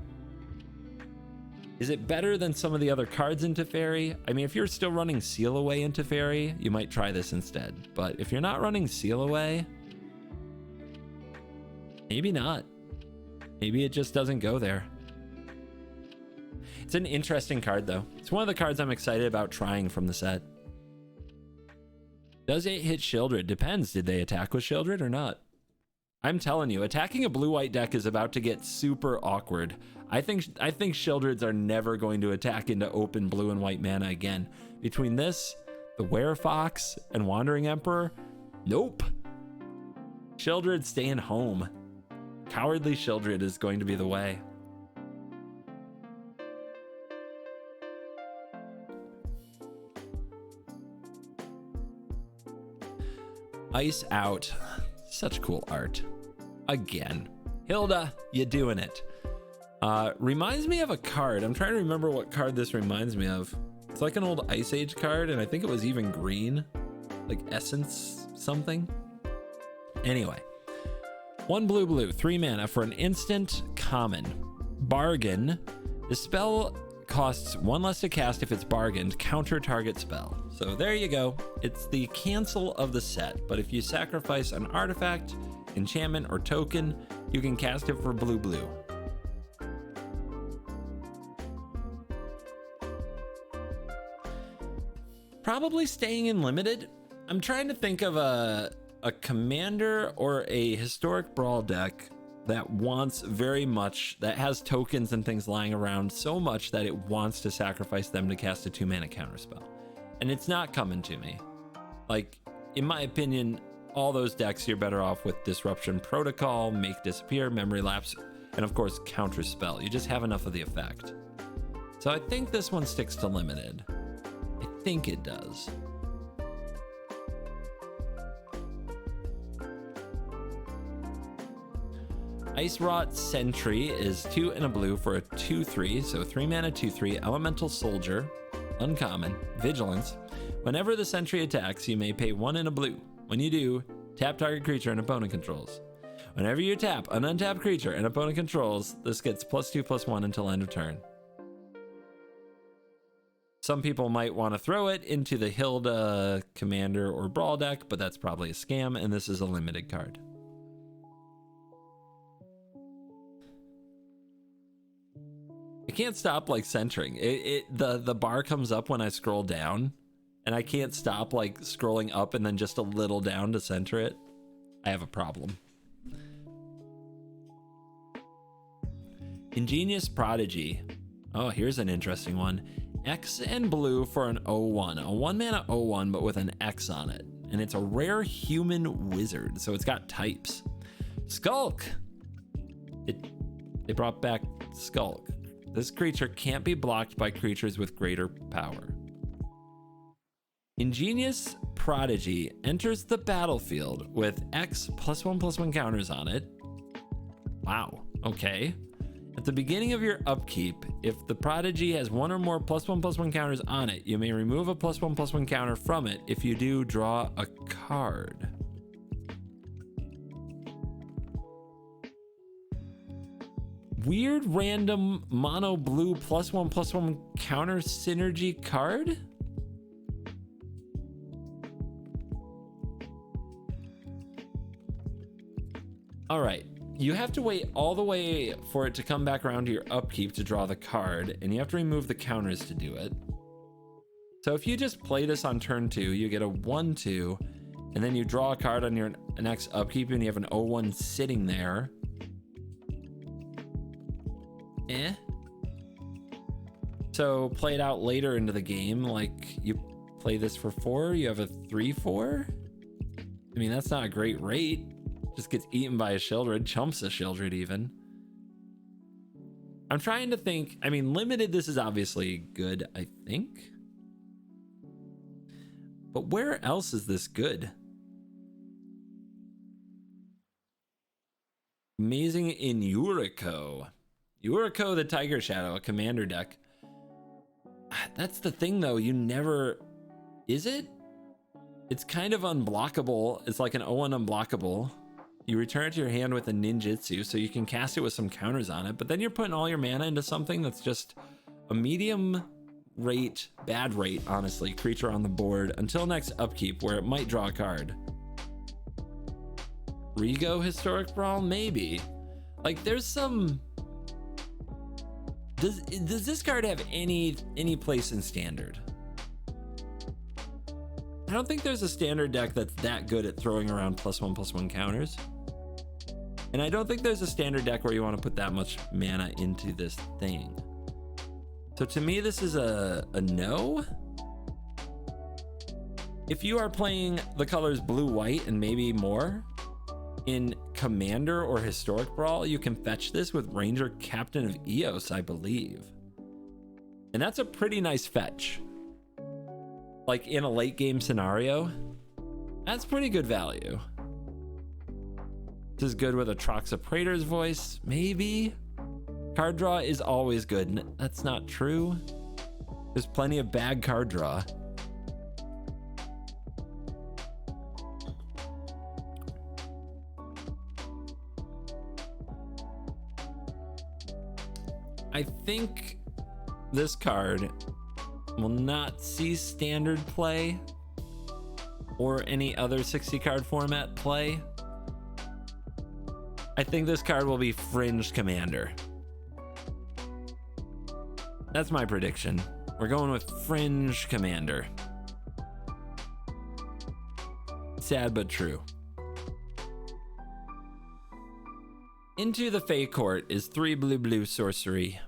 Is it better than some of the other cards in Teferi? I mean, if you're still running Seal Away in Teferi, you might try this instead. But if you're not running Seal Away, maybe not. Maybe it just doesn't go there. It's an interesting card, though. It's one of the cards I'm excited about trying from the set. Does it hit Shieldred? Depends. Did they attack with Shieldred or not? I'm telling you, attacking a blue-white deck is about to get super awkward. I think Shieldreds are never going to attack into open blue and white mana again. Between this, the Werefox, and Wandering Emperor, nope. Shieldred staying home. Cowardly Shieldred is going to be the way. Ice Out. Such cool art. Again. Hilda, you doing it. Reminds me of a card. I'm trying to remember what card this reminds me of. It's like an old Ice Age card, and I think it was even green. Like Essence something. Anyway. 1 blue, 3 mana for an instant common. Bargain. The spell costs 1 less to cast if it's bargained. Counter target spell. So there you go. It's the cancel of the set, but if you sacrifice an artifact, enchantment, or token, you can cast it for blue. Probably staying in limited. I'm trying to think of a commander or a historic brawl deck that wants very much, that has tokens and things lying around so much that it wants to sacrifice them to cast a 2-mana counterspell. And it's not coming to me. Like, in my opinion, all those decks, you're better off with Disruption Protocol, Make Disappear, Memory Lapse, and of course, Counter Spell. You just have enough of the effect. So I think this one sticks to limited. I think it does. Ice Rot Sentry is 2 and a blue for a 2/3, so 3 mana 2/3, Elemental Soldier, uncommon, Vigilance. Whenever the sentry attacks, you may pay 1 and a blue. When you do, tap target creature and opponent controls. Whenever you tap an untapped creature and opponent controls, this gets +2/+1 until end of turn. Some people might want to throw it into the Hilda Commander or Brawl deck, but that's probably a scam, and this is a limited card. I can't stop like centering. The bar comes up when I scroll down, and I can't stop like scrolling up and then just a little down to center it. I have a problem. Ingenious Prodigy. Oh, here's an interesting one. X and blue for an 0/1. A 1-mana 0/1, but with an X on it. And it's a rare human wizard, so it's got types. Skulk. They brought back Skulk. This creature can't be blocked by creatures with greater power. Ingenious Prodigy enters the battlefield with X +1/+1 counters on it. Wow, okay. At the beginning of your upkeep, if the Prodigy has one or more +1/+1 counters on it, you may remove a +1/+1 counter from it. If you do, draw a card. Weird random mono blue +1/+1 counter synergy card? All right. You have to wait all the way for it to come back around to your upkeep to draw the card, and you have to remove the counters to do it. So if you just play this on turn 2, you get a 1/2, and then you draw a card on your next upkeep, and you have an 0/1 sitting there. So play it out later into the game, like you play this for 4, you have a 3/4. I mean, that's not a great rate. Just gets eaten by a Sheoldred, chumps a Sheoldred even. I'm trying to think. I mean, limited, this is obviously good, I think. But where else is this good? Amazing in Yuriko. Yuriko the Tiger Shadow, a commander deck. That's the thing though, you never... Is it? It's kind of unblockable. It's like an 0/1 unblockable. You return it to your hand with a ninjutsu, so you can cast it with some counters on it, but then you're putting all your mana into something that's just a medium rate, bad rate, honestly, creature on the board until next upkeep, where it might draw a card. Rego Historic Brawl? Maybe. Like, there's some... Does this card have any place in Standard? I don't think there's a Standard deck that's that good at throwing around +1/+1 counters. And I don't think there's a Standard deck where you want to put that much mana into this thing. So to me, this is a no. If you are playing the colors blue-white and maybe more in Commander or Historic Brawl, you can fetch this with Ranger Captain of Eos, I believe. And that's a pretty nice fetch. Like in a late game scenario, that's pretty good value. This is good with a Troxa Praetor's Voice, maybe. Card draw is always good. That's not true. There's plenty of bad card draw. I think this card will not see Standard play or any other 60 card format play. I think this card will be Fringed Commander. That's my prediction. We're going with Fringe Commander. Sad but true. Into the Fey Court is 3 blue sorcery.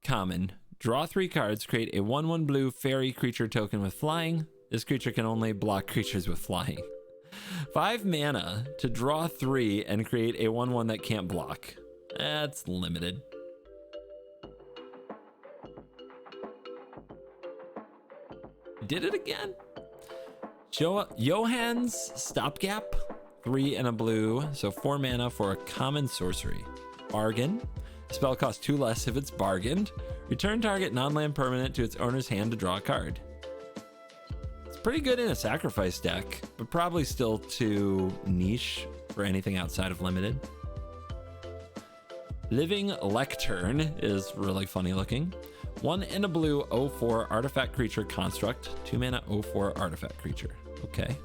Common. Draw 3 cards, create a 1/1 blue fairy creature token with flying. This creature can only block creatures with flying. 5 mana to draw 3 and create a 1/1 that can't block. That's limited. Did it again? Johann's Stopgap. 3 and a blue, so 4 mana for a common sorcery. Bargain. Spell costs 2 less if it's bargained. Return target non-land permanent to its owner's hand to draw a card. It's pretty good in a sacrifice deck, but probably still too niche for anything outside of limited. Living Lectern is really funny looking. 1 and a blue 0/4 artifact creature construct. 2 mana 0/4 artifact creature. Okay.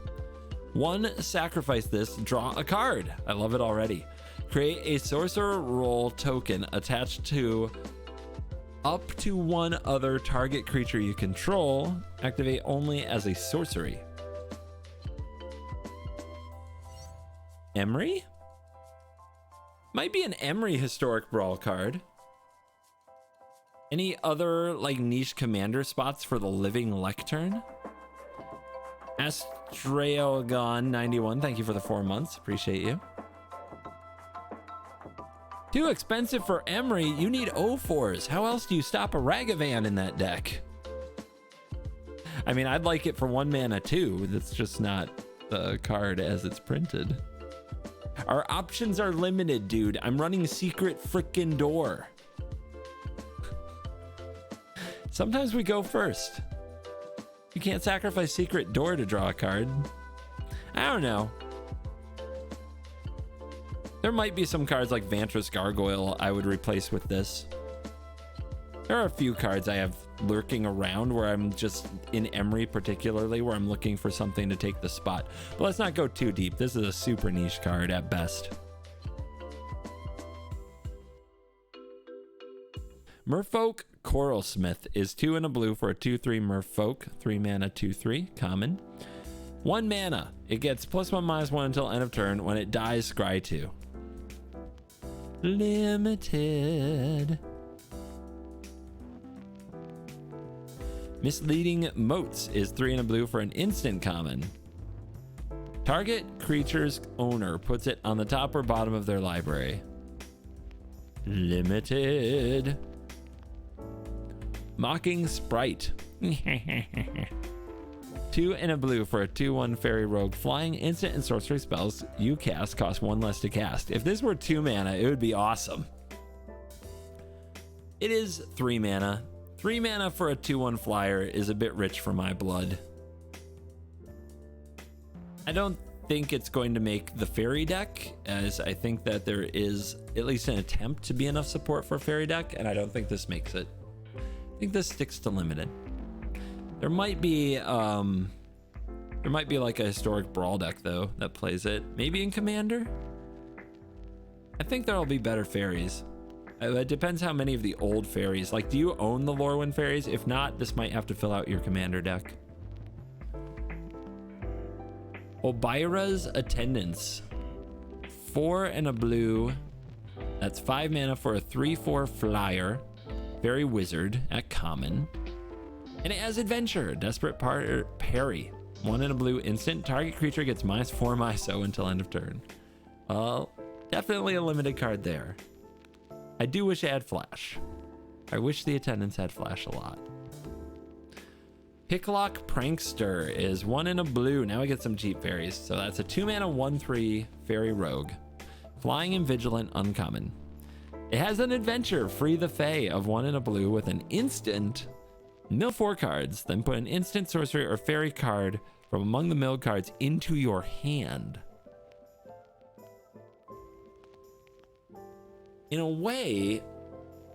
1, sacrifice this, draw a card. I love it already. Create a sorcerer role token attached to up to 1 other target creature you control. Activate only as a sorcery. Emery? Might be an Emery Historic Brawl card. Any other like niche commander spots for the Living Lectern? Astraeogon91, thank you for the 4 months. Appreciate you. Too expensive for Emery. You need 0/4s. How else do you stop a Ragavan in that deck? I mean, I'd like it for 1 mana too. That's just not the card as it's printed. Our options are limited, dude. I'm running Secret Frickin' Door. Sometimes we go first. You can't sacrifice Secret Door to draw a card. I don't know. There might be some cards like Vantress Gargoyle I would replace with this. There are a few cards I have lurking around where I'm just in Emery particularly, where I'm looking for something to take the spot. But let's not go too deep. This is a super niche card at best. Merfolk Coralsmith is 2 and a blue for a 2/3 Merfolk. 3 mana 2/3 common. 1 mana. It gets +1/-1 until end of turn. When it dies, scry 2. Limited. Misleading Motes is 3 and a blue for an instant common. Target creature's owner puts it on the top or bottom of their library. Limited. Mocking Sprite. 2 and a blue for a 2/1 fairy rogue. Flying instant and sorcery spells you cast cost 1 less to cast. If this were 2 mana, it would be awesome. It is 3 mana. 3 mana for a 2/1 flyer is a bit rich for my blood. I don't think it's going to make the fairy deck, as I think that there is at least an attempt to be enough support for fairy deck, and I don't think this makes it. I think this sticks to limited. There might be like a historic brawl deck though that plays it. Maybe in Commander. I think there'll be better fairies. It depends how many of the old fairies. Like, do you own the Lorwyn fairies? If not, this might have to fill out your Commander deck. Obira's Attendance. 4 and a blue. That's 5 mana for a 3/4 flyer. Fairy wizard at common. And it has adventure. Desperate parry. 1 and a blue instant. Target creature gets -4 MISO until end of turn. Well, definitely a limited card there. I do wish it had flash. I wish the Attendants had flash a lot. Picklock Prankster is 1 and a blue. Now we get some cheap fairies. So that's a 2 mana 1/3 fairy rogue. Flying and vigilant uncommon. It has an adventure. Free the Fae of 1 and a blue with an instant. Mill 4 cards, then put an instant sorcery or fairy card from among the milled cards into your hand. In a way,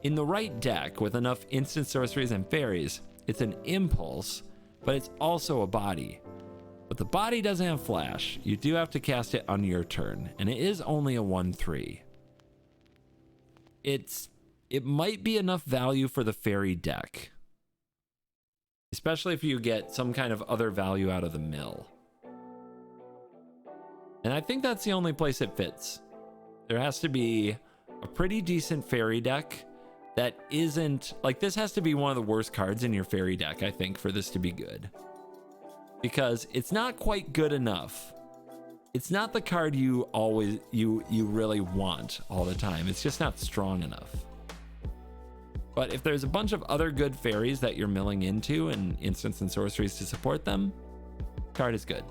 in the right deck with enough instant sorceries and fairies, it's an impulse, but it's also a body. But the body doesn't have flash. You do have to cast it on your turn, and it is only a 1/3. It might be enough value for the fairy deck. Especially if you get some kind of other value out of the mill. And I think that's the only place it fits. There has to be a pretty decent fairy deck that isn't... Like, this has to be one of the worst cards in your fairy deck, I think, for this to be good. Because it's not quite good enough. It's not the card you really want all the time. It's just not strong enough. But if there's a bunch of other good fairies that you're milling into and instants and sorceries to support them, card is good.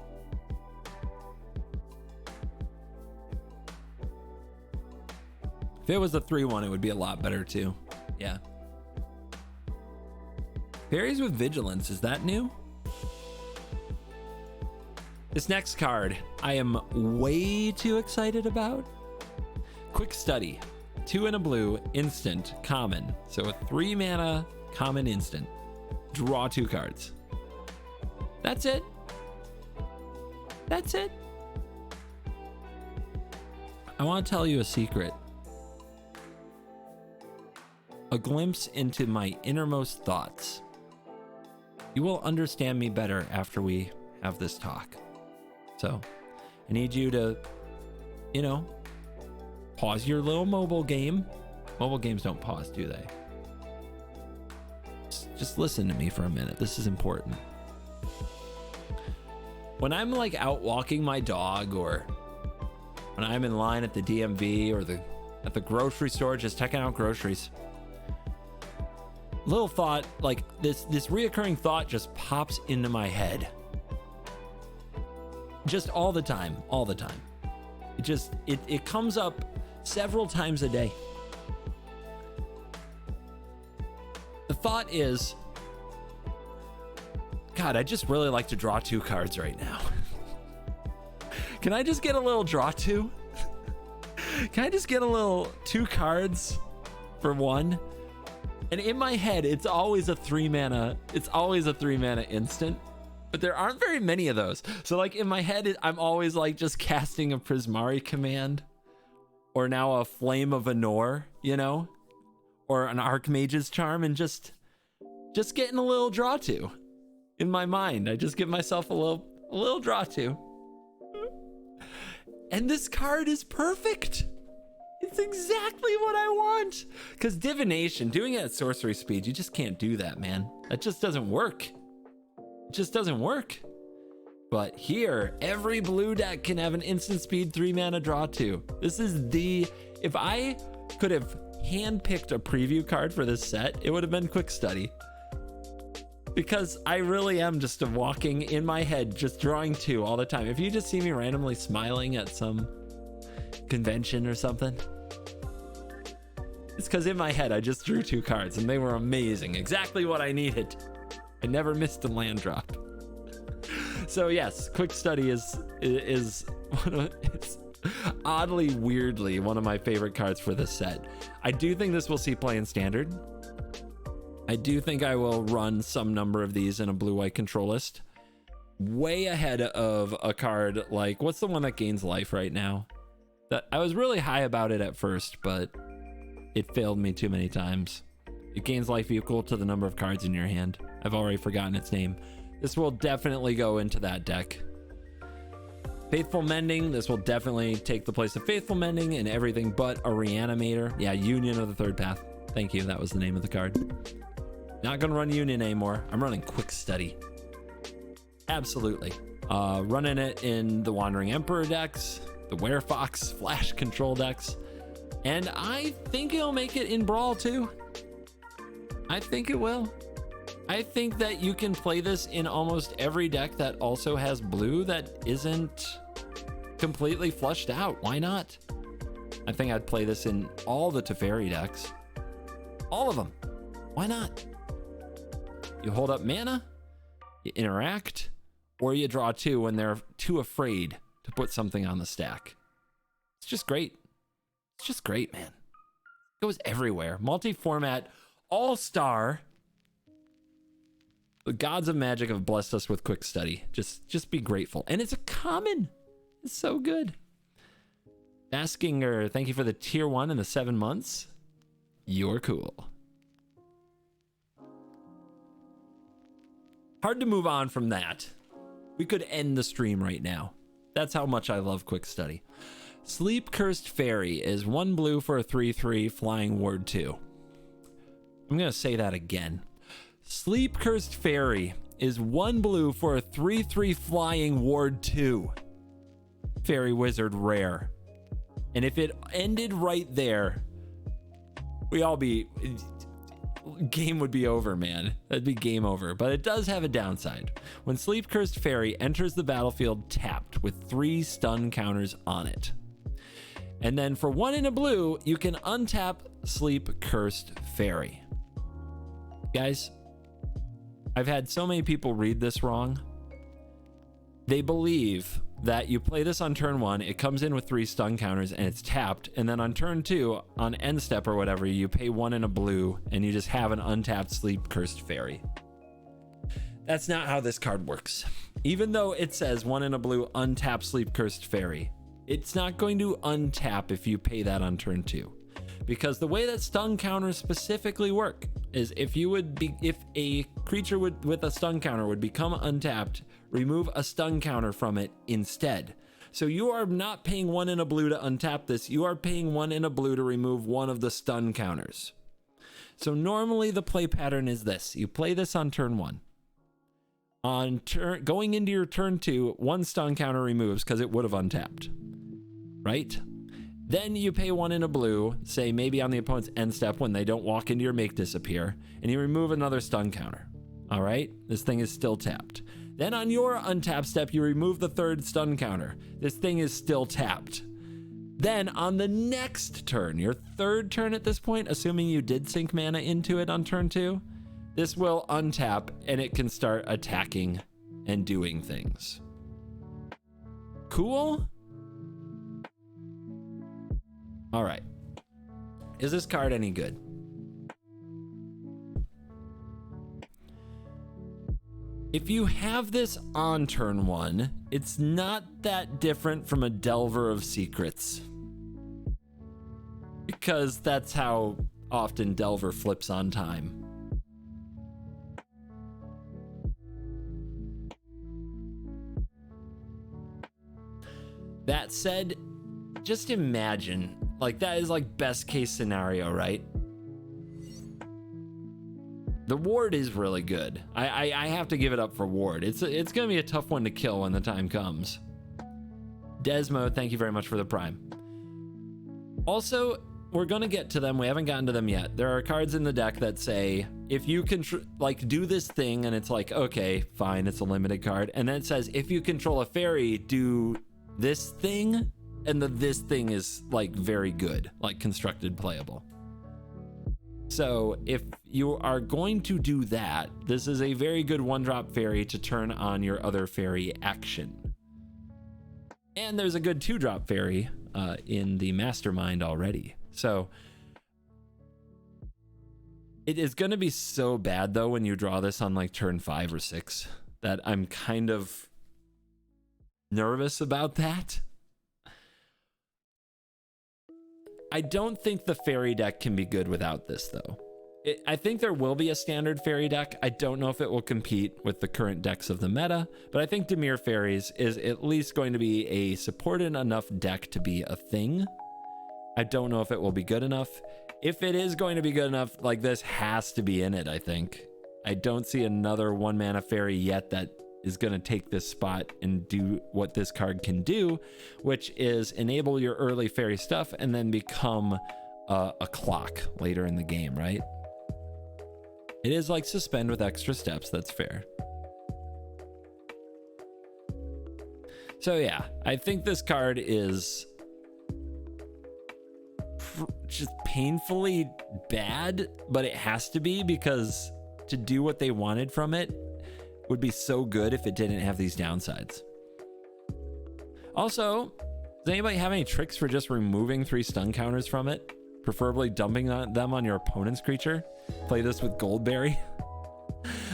If it was a 3/1, it would be a lot better too. Yeah. Fairies with Vigilance, is that new? This next card, I am way too excited about. Quick Study. 2 and a blue, instant, common. So a 3 mana Common instant. Draw 2 cards. That's it. That's it. I want to tell you a secret. A glimpse into my innermost thoughts. You will understand me better after we have this talk. So, I need you to, you know, pause your little mobile game. Mobile games don't pause, do they? Just listen to me for a minute. This is important. When I'm like out walking my dog, or when I'm in line at the DMV or at the grocery store just checking out groceries, little thought, like this reoccurring thought just pops into my head. Just all the time. It comes up several times a day. The thought is, God, I just really like to draw 2 cards right now. Can I just get a little draw 2? Can I just get a little 2 cards for 1? And in my head, it's always a 3 mana. It's always a 3 mana instant, but there aren't very many of those. So like in my head, I'm always like just casting a Prismari command, or now a Flame of Anor, you know, or an Archmage's Charm, and just getting a little draw 2 in my mind. I just give myself a little draw 2. And this card is perfect. It's exactly what I want. Because divination, doing it at sorcery speed, you just can't do that, man. That just doesn't work. It just doesn't work. But here, every blue deck can have an instant speed 3 mana draw 2. This is if I could have handpicked a preview card for this set, it would have been Quick Study. Because I really am just walking in my head, just drawing 2 all the time. If you just see me randomly smiling at some convention or something, it's because in my head I just drew 2 cards and they were amazing. Exactly what I needed. I never missed a land drop. So yes, Quick Study is it's oddly, weirdly one of my favorite cards for this set. I do think this will see play in Standard. I do think I will run some number of these in a blue-white control list. Way ahead of a card like, what's the one that gains life right now? That I was really high about it at first, but it failed me too many times. It gains life equal to the number of cards in your hand. I've already forgotten its name. This will definitely go into that deck. Faithful Mending, this will definitely take the place of Faithful Mending and everything but a Reanimator. Yeah, Union of the Third Path. Thank you, that was the name of the card. Not gonna run Union anymore. I'm running Quick Study. Absolutely. Running it in the Wandering Emperor decks, the Werefox Flash control decks, and I think it'll make it in Brawl too. I think it will. I think that you can play this in almost every deck that also has blue that isn't completely flushed out. Why not? I think I'd play this in all the Teferi decks. All of them. Why not? You hold up mana, you interact, or you draw 2 when they're too afraid to put something on the stack. It's just great. It's just great, man. It goes everywhere. Multi-format, all-star. The gods of Magic have blessed us with Quick Study. Just be grateful. And it's a common. It's so good. Askinger, thank you for the tier 1 and the 7 months. You're cool. Hard to move on from that. We could end the stream right now. That's how much I love Quick Study. Sleep Cursed Fairy is 1 blue for a 3/3 flying ward 2. I'm going to say that again. Sleep Cursed Fairy is 1 blue for a 3/3 flying ward 2. Fairy Wizard rare. And if it ended right there, game would be over, man. That'd be game over. But it does have a downside. When Sleep Cursed Fairy enters the battlefield tapped with 3 stun counters on it. And then for 1 in a blue, you can untap Sleep Cursed Fairy. Guys, I've had so many people read this wrong. They believe that you play this on turn 1, it comes in with 3 stun counters and it's tapped, and then on turn 2, on end step or whatever, you pay 1 in a blue and you just have an untapped Sleep Cursed Fairy. That's not how this card works. Even though it says 1 in a blue untapped Sleep Cursed Fairy, it's not going to untap if you pay that on turn 2. Because the way that stun counters specifically work is if a creature with a stun counter would become untapped, remove a stun counter from it instead. So you are not paying 1 in a blue to untap this, you are paying 1 in a blue to remove one of the stun counters. So normally the play pattern is this: you play this on turn 1. On going into your turn 2, 1 stun counter removes because it would have untapped, right? Then you pay 1 in a blue, say maybe on the opponent's end step when they don't walk into your Make Disappear, and you remove another stun counter. All right, this thing is still tapped. Then on your untap step, you remove the 3rd stun counter. This thing is still tapped. Then on the next turn, your 3rd turn at this point, assuming you did sink mana into it on turn 2, this will untap and it can start attacking and doing things. Cool? All right. Is this card any good? If you have this on turn 1, it's not that different from a Delver of Secrets, because that's how often Delver flips on time. That said, just imagine, like, that is like best case scenario, right? The ward is really good. I have to give it up for ward. It's gonna be a tough one to kill when the time comes. Desmo, thank you very much for the prime. Also, we're gonna get to them. We haven't gotten to them yet. There are cards in the deck that say, if you can like do this thing, and it's like, okay, fine, it's a limited card. And then it says, if you control a fairy, do this thing. And this thing is like very good, like constructed playable. So if you are going to do that, this is a very good 1-drop fairy to turn on your other fairy action. And there's a good 2-drop fairy in the Mastermind already. So it is going to be so bad though when you draw this on like turn 5 or 6 that I'm kind of nervous about that. I don't think the fairy deck can be good without this though. I think there will be a standard fairy deck. I don't know if it will compete with the current decks of the meta, but I think Dimir Fairies is at least going to be a supported enough deck to be a thing. I don't know if it will be good enough. If it is going to be good enough, like, this has to be in it, I think. I don't see another 1-mana fairy yet that is going to take this spot and do what this card can do, which is enable your early fairy stuff and then become a clock later in the game, right? It is like suspend with extra steps. That's fair. So yeah, I think this card is just painfully bad, but it has to be, because to do what they wanted from it would be so good if it didn't have these downsides. Also, does anybody have any tricks for just removing 3 stun counters from it? Preferably dumping them on your opponent's creature? Play this with Goldberry.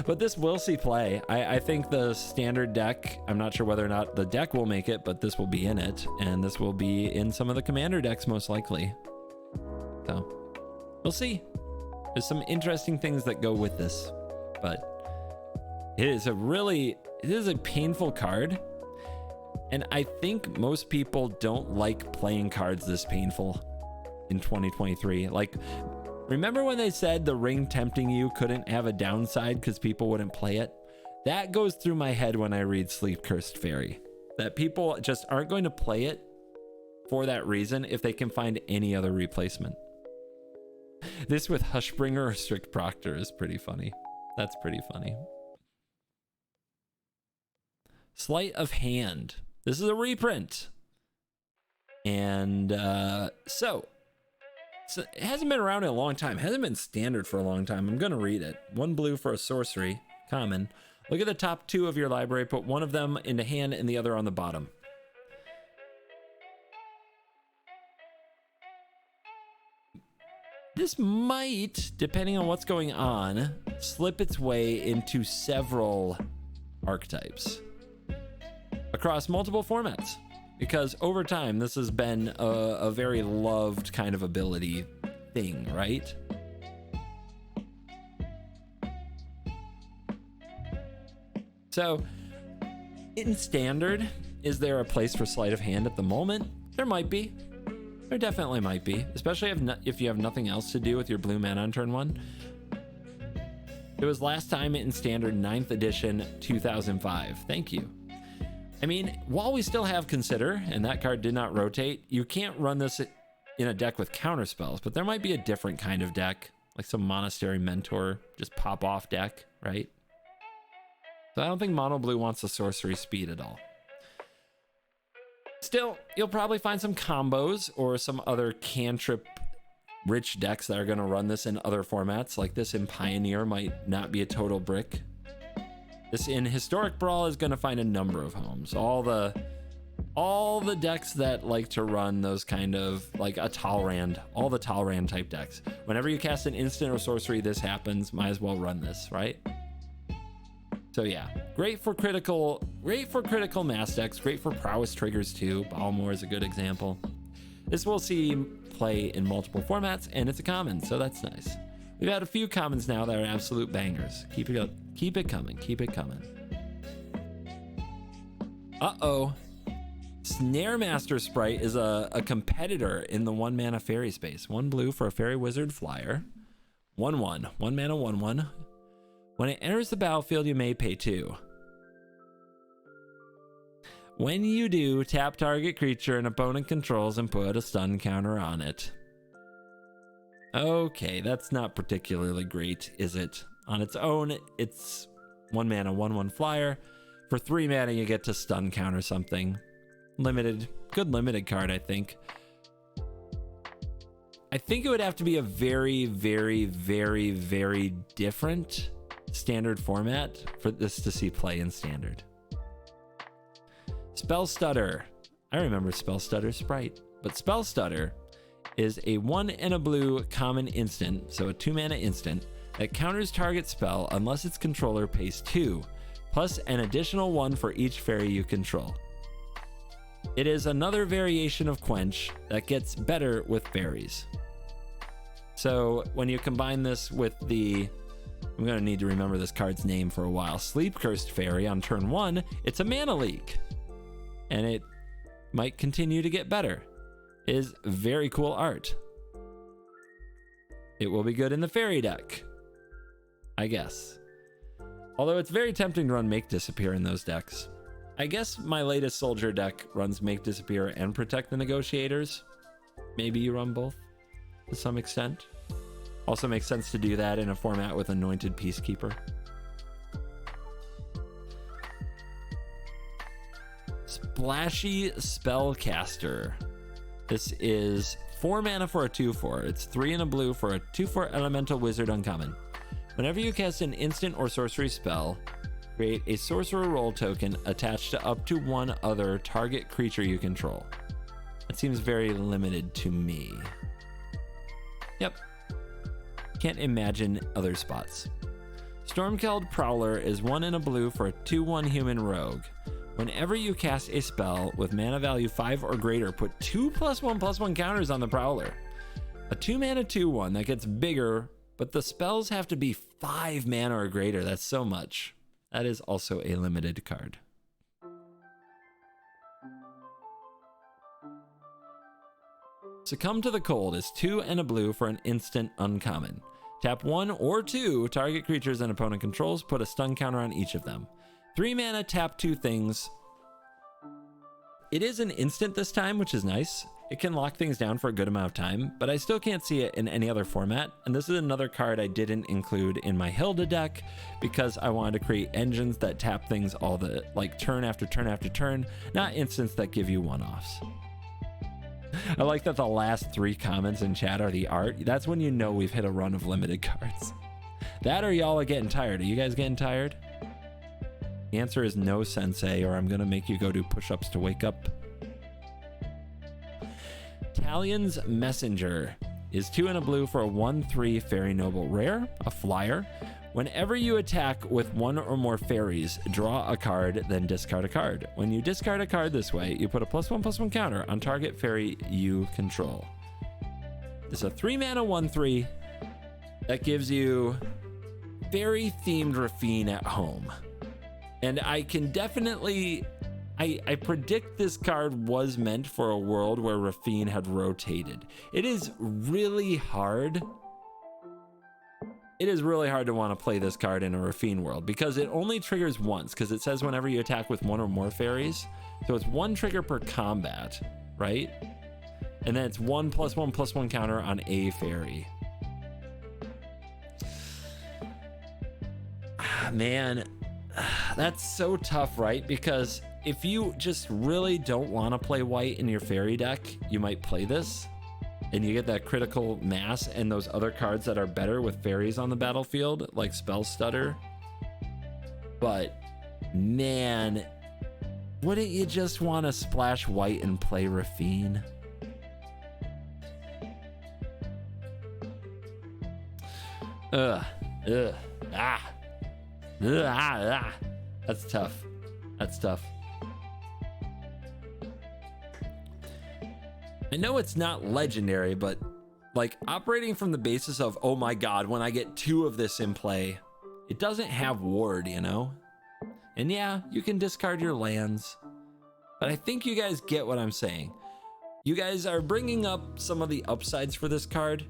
But this will see play. I think the standard deck, I'm not sure whether or not the deck will make it, but this will be in it. And this will be in some of the commander decks most likely. So, we'll see. There's some interesting things that go with this. But it is a painful card, and I think most people don't like playing cards this painful in 2023. Like, remember when they said the ring tempting you couldn't have a downside because people wouldn't play it? That goes through my head when I read Sleep Cursed Fairy, that people just aren't going to play it for that reason if they can find any other replacement. This with Hushbringer or Strict Proctor is pretty funny. That's pretty funny. Sleight of Hand. This is a reprint. And so it hasn't been around in a long time. It hasn't been standard for a long time. I'm going to read it. 1 blue for a sorcery. Common. Look at the top 2 of your library. Put one of them into hand and the other on the bottom. This might, depending on what's going on, slip its way into several archetypes across multiple formats, because over time this has been a very loved kind of ability thing, right? So in standard, is there a place for sleight of hand at the moment? There might be. There definitely might be, especially if you have nothing else to do with your blue mana on turn 1. It was last time in standard 9th edition 2005. Thank you. I mean, while we still have Consider, and that card did not rotate, you can't run this in a deck with counter spells, but there might be a different kind of deck, like some Monastery Mentor, just pop off deck, right? So I don't think mono blue wants the sorcery speed at all. Still, you'll probably find some combos or some other cantrip rich decks that are going to run this in other formats. Like this in Pioneer might not be a total brick. This in Historic Brawl is going to find a number of homes. All the decks that like to run those kind of like a Talrand, all the Talrand type decks. Whenever you cast an instant or sorcery, this happens. Might as well run this, right? So yeah, great for critical mass decks, great for prowess triggers too. Balmor is a good example. This will see play in multiple formats, and it's a common, so that's nice. We've had a few commons now that are absolute bangers. Keep it coming, keep it coming. Uh-oh. Snare Master Sprite is a competitor in the 1 mana fairy space. 1 blue for a fairy wizard flyer. 1/1, 1 mana 1/1. When it enters the battlefield, you may pay 2. When you do, tap target creature an opponent controls and put a stun counter on it. Okay, that's not particularly great, is it? On its own, it's 1 mana 1/1 flyer. For 3 mana, you get to stun counter something. Limited, good limited card, I think. I think it would have to be a very, very, very, very different standard format for this to see play in standard. Spell Stutter. I remember Spell Stutter Sprite, but Spell Stutter is a 1 and a blue common instant, so a 2 mana instant that counters target spell unless its controller pays 2, plus an additional 1 for each fairy you control. It is another variation of Quench that gets better with fairies. So when you combine this with the, I'm going to need to remember this card's name for a while, Sleep Cursed Fairy on turn 1, it's a mana leak. And it might continue to get better. It is very cool art. It will be good in the fairy deck, I guess. Although it's very tempting to run Make Disappear in those decks. I guess my latest soldier deck runs Make Disappear and Protect the Negotiators. Maybe you run both to some extent. Also makes sense to do that in a format with Anointed Peacekeeper. Splashy Spellcaster. This is 4 mana for a 2/4. It's 3 and a blue for a 2/4 Elemental Wizard uncommon. Whenever you cast an instant or sorcery spell, create a sorcerer role token attached to up to 1 other target creature you control. That seems very limited to me. Yep. Can't imagine other spots. Stormkeld Prowler is 1 and a blue for a 2/1 human rogue. Whenever you cast a spell with mana value 5 or greater, put 2 +1/+1 counters on the Prowler. A 2 mana 2/1 that gets bigger, but the spells have to be 5 mana or greater. That's so much. That is also a limited card. Succumb to the Cold is 2 and a blue for an instant uncommon. Tap 1 or 2 target creatures and opponent controls, put a stun counter on each of them. 3 mana, tap 2 things. It is an instant this time, which is nice. It can lock things down for a good amount of time, but I still can't see it in any other format. And this is another card I didn't include in my Hilda deck because I wanted to create engines that tap things all the, like turn after turn after turn, not instants that give you one-offs. I like that the last 3 comments in chat are the art. That's when you know we've hit a run of limited cards. That or y'all are getting tired. Are you guys getting tired? The answer is no, Sensei, or I'm gonna make you go do push-ups to wake up. Talion's Messenger is 2 and a blue for a 1/3 Fairy Noble rare, a flyer. Whenever you attack with one or more fairies, draw a card, then discard a card. When you discard a card this way, you put a +1/+1 counter on target fairy you control. It's a 3 mana 1/3 that gives you fairy themed Rafine at home. And I can definitely, I predict this card was meant for a world where Rafine had rotated. It is really hard. It is really hard to want to play this card in a Rafine world because it only triggers once, because it says whenever you attack with one or more fairies. So it's 1 trigger per combat, right? And then it's 1+1/+1 counter on a fairy. Man, that's so tough, right? Because if you just really don't want to play white in your fairy deck, you might play this and you get that critical mass and those other cards that are better with fairies on the battlefield, like Spell Stutter. But man, wouldn't you just want to splash white and play Rafine? That's tough. That's tough. I know it's not legendary, but like operating from the basis of, oh my god, when I get 2 of this in play, it doesn't have ward, you know? And yeah, you can discard your lands, but I think you guys get what I'm saying. You guys are bringing up some of the upsides for this card,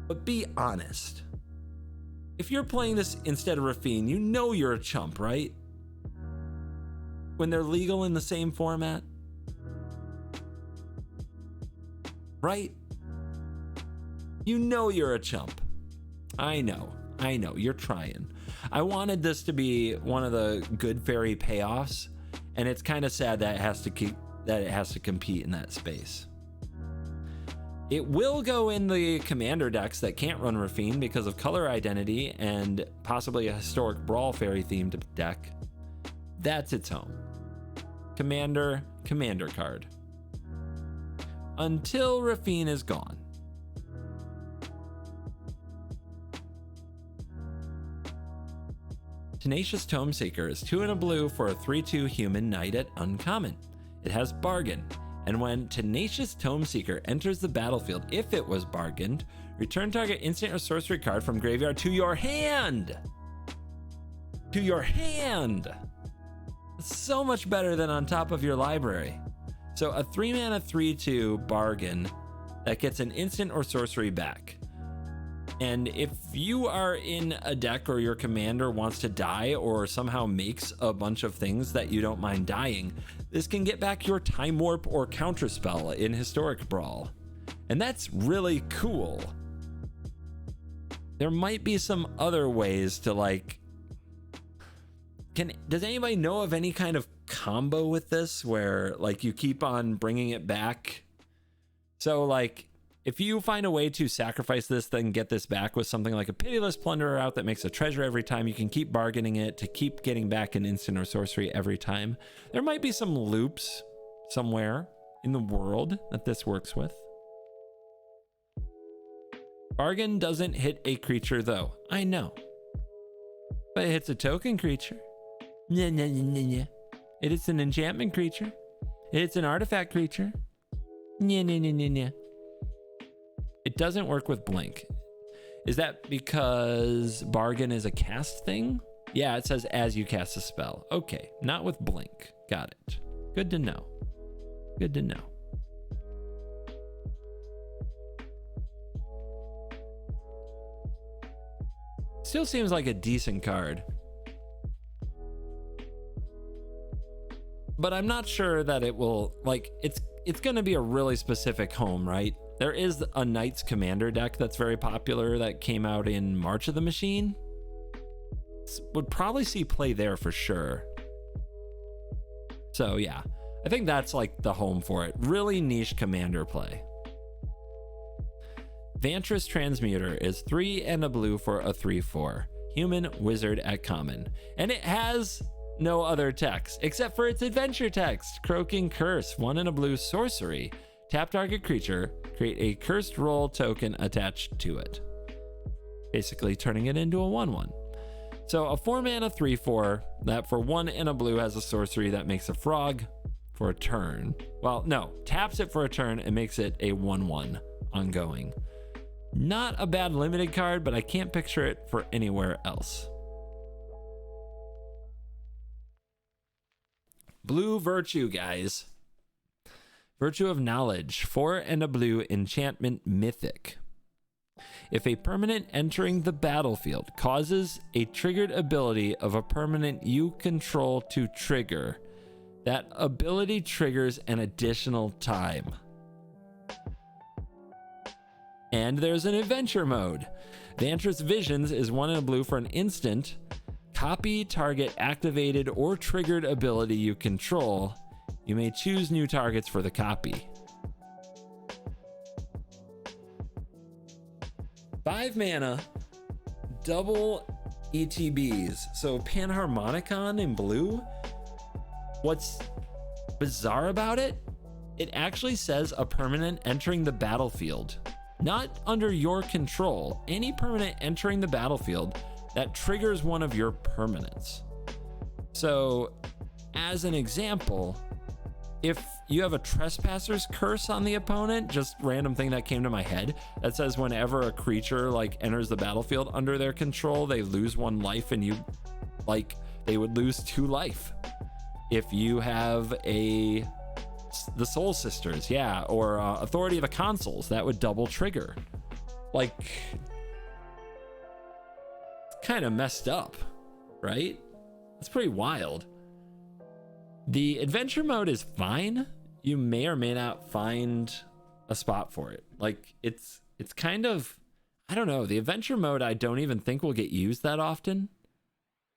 but be honest. If you're playing this instead of Rafine, you know you're a chump, right? When they're legal in the same format. Right? You know you're a chump. I know, you're trying. I wanted this to be one of the good fairy payoffs, and it's kind of sad that it has to compete in that space. It will go in the commander decks that can't run Rafine because of color identity and possibly a historic brawl fairy themed deck. That's its home. Commander card. Until Rafine is gone. Tenacious Tomeseeker is 2 and a blue for a 3/2 human knight at uncommon. It has bargain, and when Tenacious Tomeseeker enters the battlefield, if it was bargained, return target instant or sorcery card from graveyard to your hand. To your hand. It's so much better than on top of your library. So a 3 mana 3/2 bargain that gets an instant or sorcery back. And if you are in a deck or your commander wants to die or somehow makes a bunch of things that you don't mind dying, this can get back your Time Warp or Counterspell in Historic Brawl. And that's really cool. There might be some other ways to like... Does anybody know of any kind of combo with this where like you keep on bringing it back? So like if you find a way to sacrifice this, then get this back with something like a Pitiless Plunderer out that makes a treasure every time, you can keep bargaining it to keep getting back an instant or sorcery every time. There might be some loops somewhere in the world that this works with. Bargain doesn't hit a creature though, I know, but it hits a token creature. It is an enchantment creature. It's an artifact creature. It doesn't work with blink. Is that because bargain is a cast thing? Yeah, it says as you cast a spell. Okay, not with blink. Got it. Good to know. Good to know. Still seems like a decent card. But I'm not sure that it will, like, it's going to be a really specific home, right? There is a Knights Commander deck that's very popular that came out in March of the Machine. Would probably see play there for sure. So yeah, I think that's like the home for it. Really niche commander play. Vantress Transmuter is 3 and a blue for a 3/4. Human wizard at common. And it has no other text except for its adventure text. Croaking Curse, 1 and a blue sorcery. Tap target creature, Create a cursed roll token attached to it. Basically turning it into a 1/1. So a 4-mana 3/4 that for 1 and a blue has a sorcery that makes a frog for a turn. Well, no, taps it for a turn and makes it a 1/1 ongoing. Not a bad limited card, but I can't picture it for anywhere else. Blue Virtue, guys. Virtue of Knowledge, 4 and a blue enchantment mythic. If a permanent entering the battlefield causes a triggered ability of a permanent you control to trigger, that ability triggers an additional time. And there's an adventure mode. Vantress Visions is 1 and a blue for an instant. Copy target activated or triggered ability you control. You may choose new targets for the copy. 5 mana, double ETBs. So Panharmonicon in blue. What's bizarre about it? It actually says a permanent entering the battlefield. Not under your control. Any permanent entering the battlefield that triggers one of your permanents. So, as an example, if you have a Trespasser's Curse on the opponent, just random thing that came to my head, that says whenever a creature like enters the battlefield under their control, they lose 1 life and they would lose 2 life. If you have the Soul Sisters, yeah, or Authority of the Consuls, that would double trigger. Like, it's kind of messed up, right? It's pretty wild. The adventure mode is fine. You may or may not find a spot for it. Like, it's kind of, I don't know. The adventure mode, I don't even think will get used that often.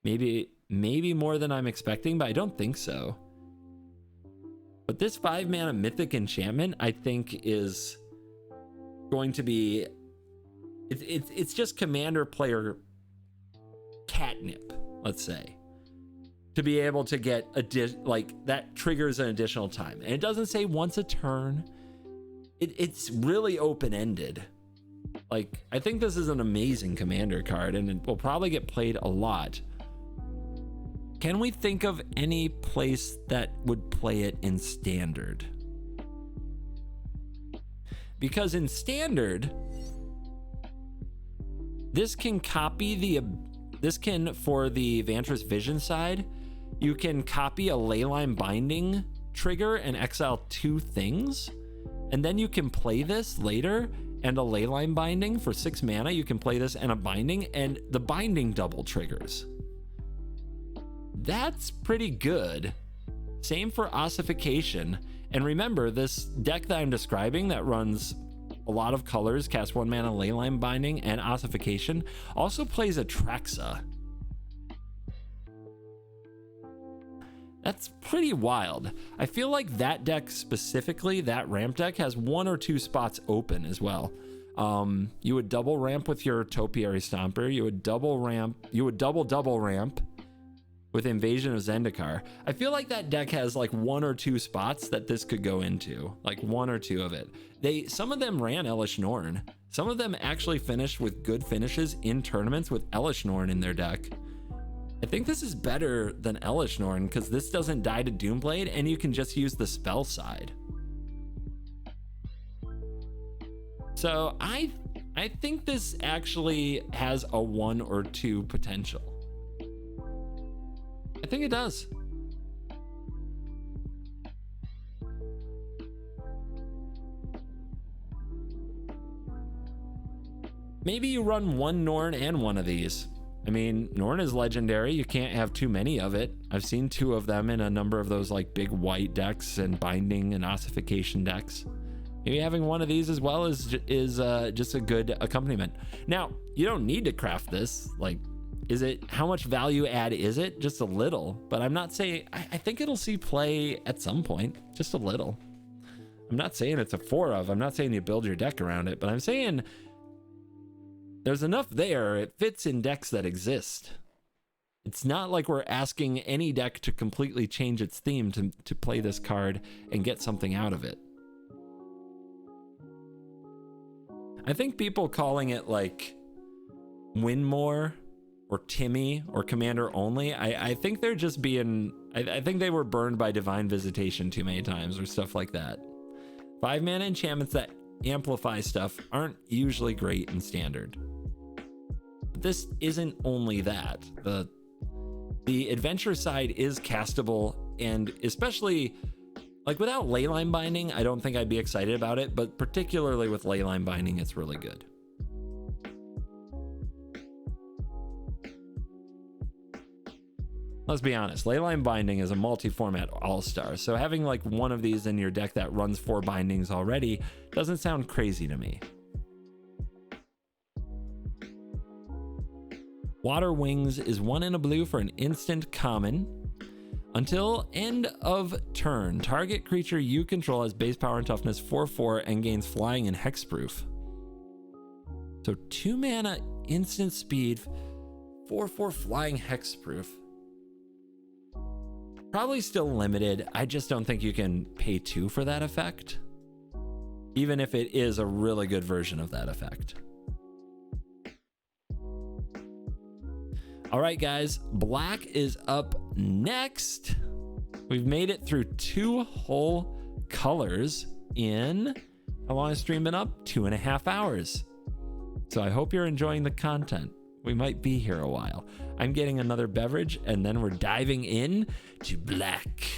Maybe more than I'm expecting, but I don't think so. But this 5 mana mythic enchantment, I think, is going to be, it's just commander player catnip, let's say, to be able to get that triggers an additional time. And it doesn't say once a turn. It's really open-ended. Like, I think this is an amazing commander card, and it will probably get played a lot. Can we think of any place that would play it in standard? Because in standard, this can copy for the Vantress Vision side, you can copy a Leyline Binding trigger and exile 2 things, and then you can play this later and a Leyline Binding for 6 mana. You can play this and a binding, and the binding double triggers. That's pretty good. Same for Ossification. And remember, this deck that I'm describing that runs a lot of colors, casts 1 mana Leyline Binding and Ossification, also plays Atraxa. That's pretty wild. I feel like that deck specifically, that ramp deck, has 1 or 2 spots open as well. You would double ramp with your Topiary Stomper. You would double ramp with Invasion of Zendikar. I feel like that deck has like 1 or 2 spots that this could go into, like 1 or 2 of it. Some of them ran Elesh Norn. Some of them actually finished with good finishes in tournaments with Elesh Norn in their deck. I think this is better than Elesh Norn because this doesn't die to Doomblade and you can just use the spell side. So I think this actually has a 1 or 2 potential. I think it does. Maybe you run 1 Norn and 1 of these. I mean, Norn is legendary. You can't have too many of it. I've seen 2 of them in a number of those like big white decks and binding and ossification decks. Maybe having 1 of these as well is just a good accompaniment. Now, you don't need to craft this. Like, how much value add is it? Just a little, but I'm not saying, I think it'll see play at some point, just a little. I'm not saying it's a 4 of, I'm not saying you build your deck around it, but I'm saying there's enough there. It fits in decks that exist. It's not like we're asking any deck to completely change its theme to play this card and get something out of it. I think people calling it like Win More or Timmy or Commander Only, I think they're just being, I think they were burned by Divine Visitation too many times or stuff like that. 5-mana enchantments that amplify stuff aren't usually great in Standard. But this isn't only that. The adventure side is castable, and especially like without Leyline Binding, I don't think I'd be excited about it, but particularly with Leyline Binding, it's really good. Let's be honest, Leyline Binding is a multi-format all-star, so having like one of these in your deck that runs 4 bindings already doesn't sound crazy to me. Water Wings is 1 and a blue for an instant common. Until end of turn, target creature you control has base power and toughness 4/4 and gains flying and hexproof. So 2 mana instant speed, 4/4 flying hexproof. Probably still limited. I just don't think you can pay 2 for that effect, even if it is a really good version of that effect. All right, guys, black is up next. We've made it through 2 whole colors in, how long has stream been up? 2.5 hours. So I hope you're enjoying the content. We might be here a while. I'm getting another beverage and then we're diving in to black.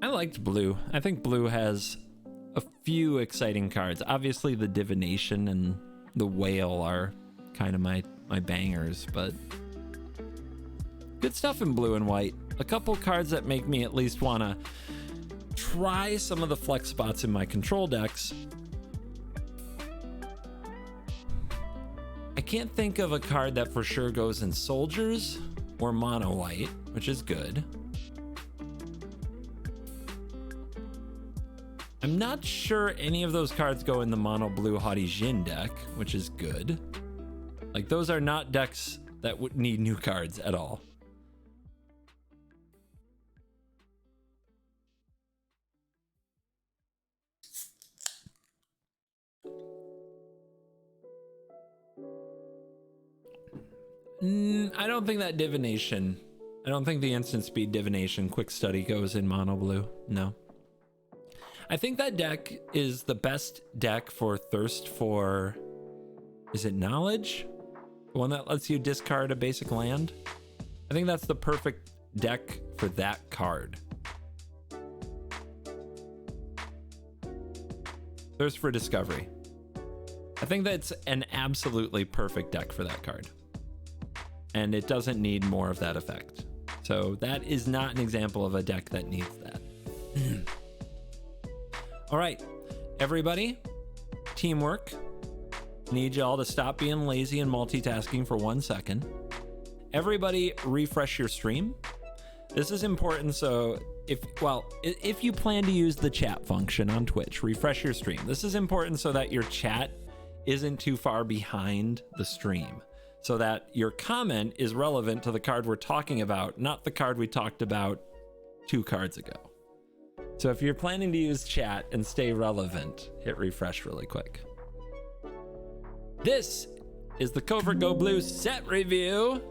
I liked blue. I think blue has a few exciting cards. Obviously the Divination and the Whale are kind of my bangers, but good stuff in blue and white. A couple cards that make me at least want to try some of the flex spots in my control decks. I can't think of a card that for sure goes in soldiers or mono white, which is good. I'm not sure any of those cards go in the mono blue Haughty Jin deck, which is good. Like, those are not decks that would need new cards at all. I don't think that Divination, I don't think the instant speed Divination quick study goes in mono blue. No. I think that deck is the best deck for Thirst for, is it Knowledge? The one that lets you discard a basic land? I think that's the perfect deck for that card. Thirst for Discovery. I think that's an absolutely perfect deck for that card. And it doesn't need more of that effect. So that is not an example of a deck that needs that. All right, everybody, teamwork. Need y'all to stop being lazy and multitasking for 1 second. Everybody refresh your stream. This is important, so if you plan to use the chat function on Twitch, refresh your stream. This is important so that your chat isn't too far behind the stream, so that your comment is relevant to the card we're talking about, not the card we talked about 2 cards ago. So if you're planning to use chat and stay relevant, hit refresh really quick. This is the CovertGoBlue set review.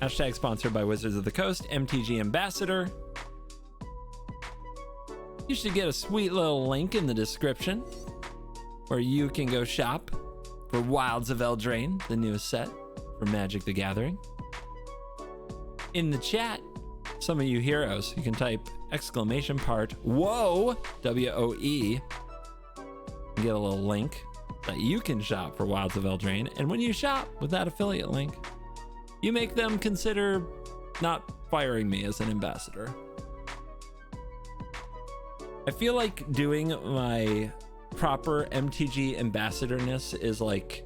Hashtag sponsored by Wizards of the Coast, MTG Ambassador. You should get a sweet little link in the description where you can go shop for Wilds of Eldraine, the newest set for Magic the Gathering. In the chat, some of you heroes, you can type !WOE, W-O-E, and get a little link that you can shop for Wilds of Eldraine. And when you shop with that affiliate link, you make them consider not firing me as an ambassador. I feel like doing my proper MTG ambassadorness is like,